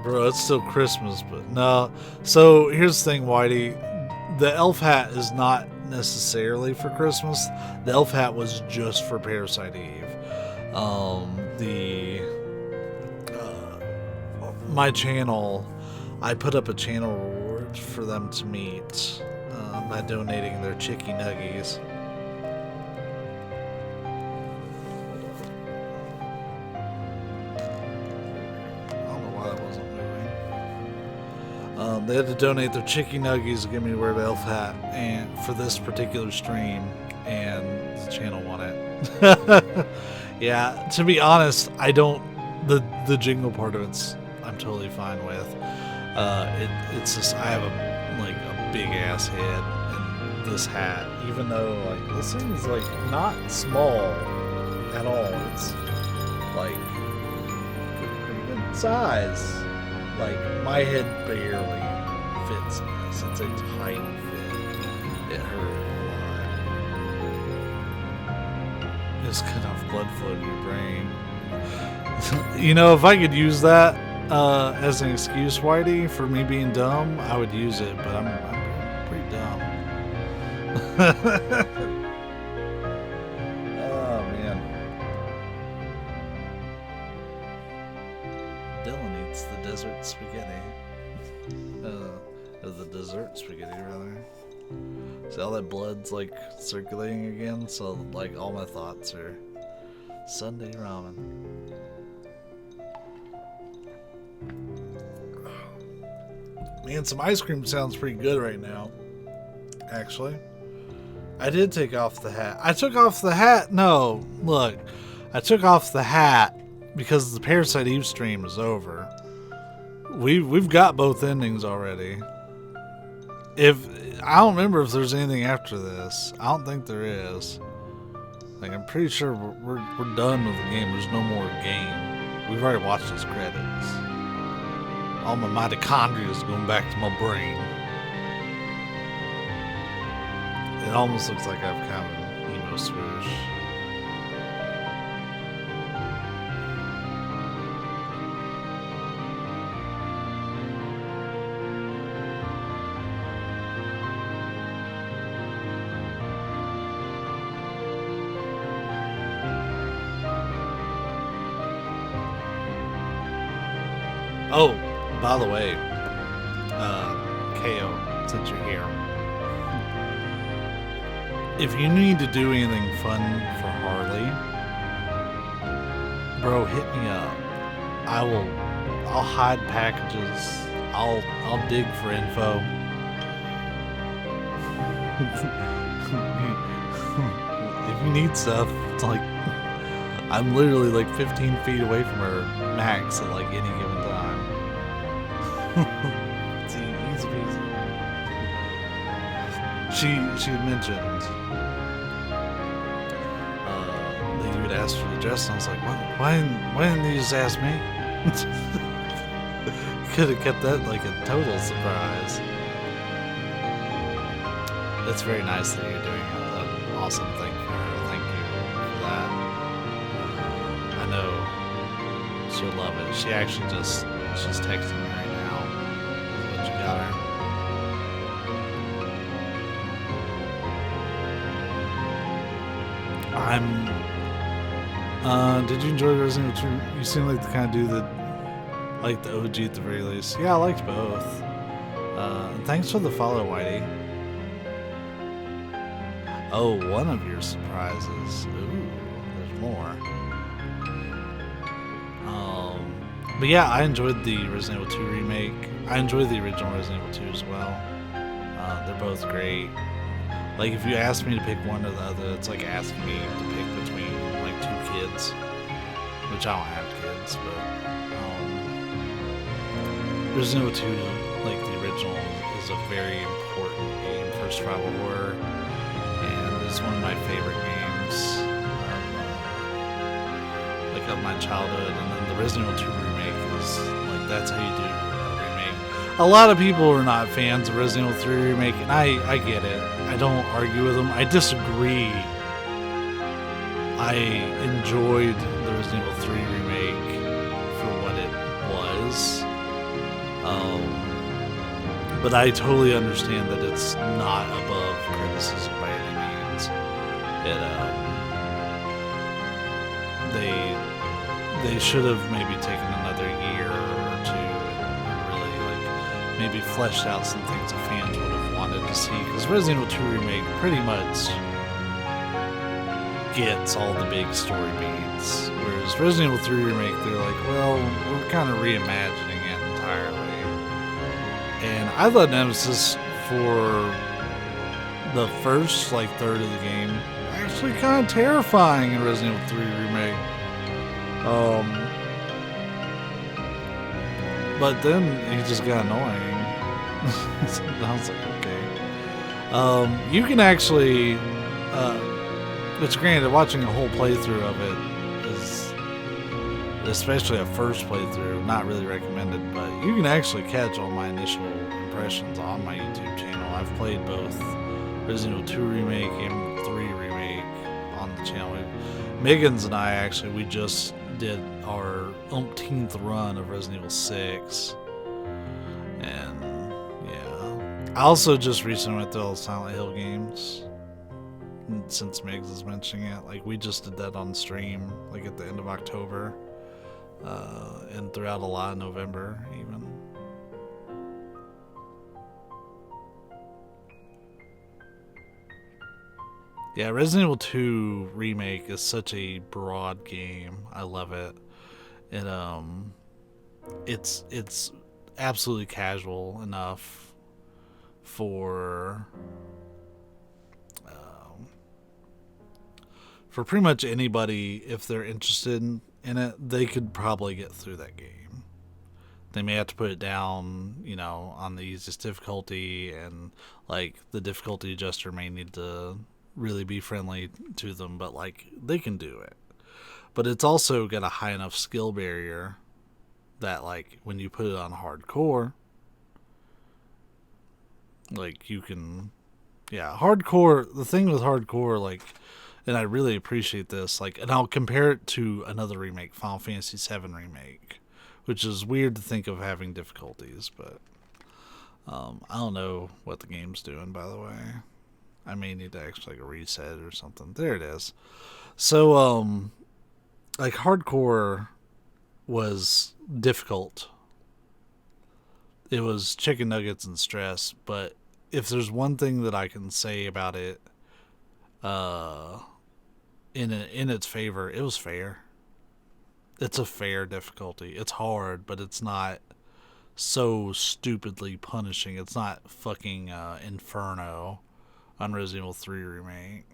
A: Bro, it's still Christmas, but no. So here's the thing, Whitey. The elf hat is not necessarily for Christmas. The elf hat was just for Parasite Eve. My channel, I put up a channel reward for them to meet by donating their chicky nuggies. They had to donate their chicky nuggies to get me to wear the elf hat and for this particular stream, and the channel won it. Yeah, to be honest, I don't. The jingle part of it's I'm totally fine with. It's just I have a big ass head and this hat, even though like this thing's like not small at all. It's like pretty good size. Like my head barely fits in this. It's a tight fit. It hurt a lot. Just cut off blood flow to your brain. You know, if I could use that as an excuse, Whitey, for me being dumb, I would use it, but I'm pretty dumb. Oh, man. Dylan eats the desert spaghetti. The dessert spaghetti, rather. See, all that blood's, like, circulating again, so, like, all my thoughts are Sunday ramen. Man, some ice cream sounds pretty good right now. Actually. I did take off the hat. I took off the hat. No, look. I took off the hat because the Parasite Eve stream is over. We've got both endings already. I don't remember if there's anything after this. I don't think there is. Like, I'm pretty sure we're done with the game. There's no more game. We've already watched his credits. All my mitochondria is going back to my brain. It almost looks like I've kind of an emo swoosh. Oh, by the way, KO, since you're here, if you need to do anything fun for Harley, bro, hit me up. I'll hide packages. I'll dig for info. If you need stuff, it's like I'm literally like 15 feet away from her max at like any given time. It's easy peasy. She had mentioned that you would ask for the address, and I was like, why didn't you just ask me? Could have kept that like a total surprise. It's very nice that you're doing an awesome thing for her. Thank you for that. I know she'll love it. She actually she's texting me right now. What you got her? Did you enjoy Resident Evil 2? You seem like the kind of dude that like the OG at the very least. Yeah, I liked both. Thanks for the follow, Whitey. Oh, one of your surprises. Ooh, there's more. But yeah, I enjoyed the Resident Evil 2 remake. I enjoyed the original Resident Evil 2 as well. They're both great. Like, if you asked me to pick one or the other, it's like asking me to pick between, like, two kids. Which I don't have kids, but, Resident Evil 2, like, the original, is a very important game for for survival horror, and it's one of my favorite games of my childhood. And then the Resident Evil 2 remake is like, that's how you do a remake. A lot of people are not fans of Resident Evil 3 remake, and I get it. I don't argue with them. I disagree. I enjoyed the Resident Evil 3 remake for what it was. But I totally understand that it's not above criticism by any means. They should have maybe taken another year or two and really maybe fleshed out some things that fans would have wanted to see. Because Resident Evil 2 remake pretty much gets all the big story beats, whereas Resident Evil 3 remake, they're like, well, we're kind of reimagining it entirely. And I thought Nemesis for the first third of the game actually kind of terrifying in Resident Evil 3 remake. But then he just got annoying. So I was like, okay. You can actually it's granted, watching a whole playthrough of it is, especially a first playthrough, not really recommended, but you can actually catch all my initial impressions on my YouTube channel. I've played both Resident Evil 2 Remake and 3 Remake on the channel. Megan's and I actually, we just did our umpteenth run of Resident Evil 6. And, yeah. I also just recently went through all the Silent Hill games. Since Miggs is mentioning it, we just did that on stream, at the end of October, and throughout a lot of November, even. Yeah, Resident Evil 2 Remake is such a broad game. I love it. It's absolutely casual enough for pretty much anybody. If they're interested in it, they could probably get through that game. They may have to put it down, on the easiest difficulty, and the difficulty adjuster may need to really be friendly to them, but they can do it. But it's also got a high enough skill barrier that when you put it on hardcore, you can, hardcore. The thing with hardcore, and I really appreciate this, and I'll compare it to another remake, Final Fantasy VII Remake, which is weird to think of having difficulties, but I don't know what the game's doing, by the way. I may need to actually reset or something. There it is. So, hardcore was difficult. It was chicken nuggets and stress, but if there's one thing that I can say about it, in its favor, it was fair. It's a fair difficulty. It's hard, but it's not so stupidly punishing. It's not fucking Inferno on Resident Evil 3 Remake.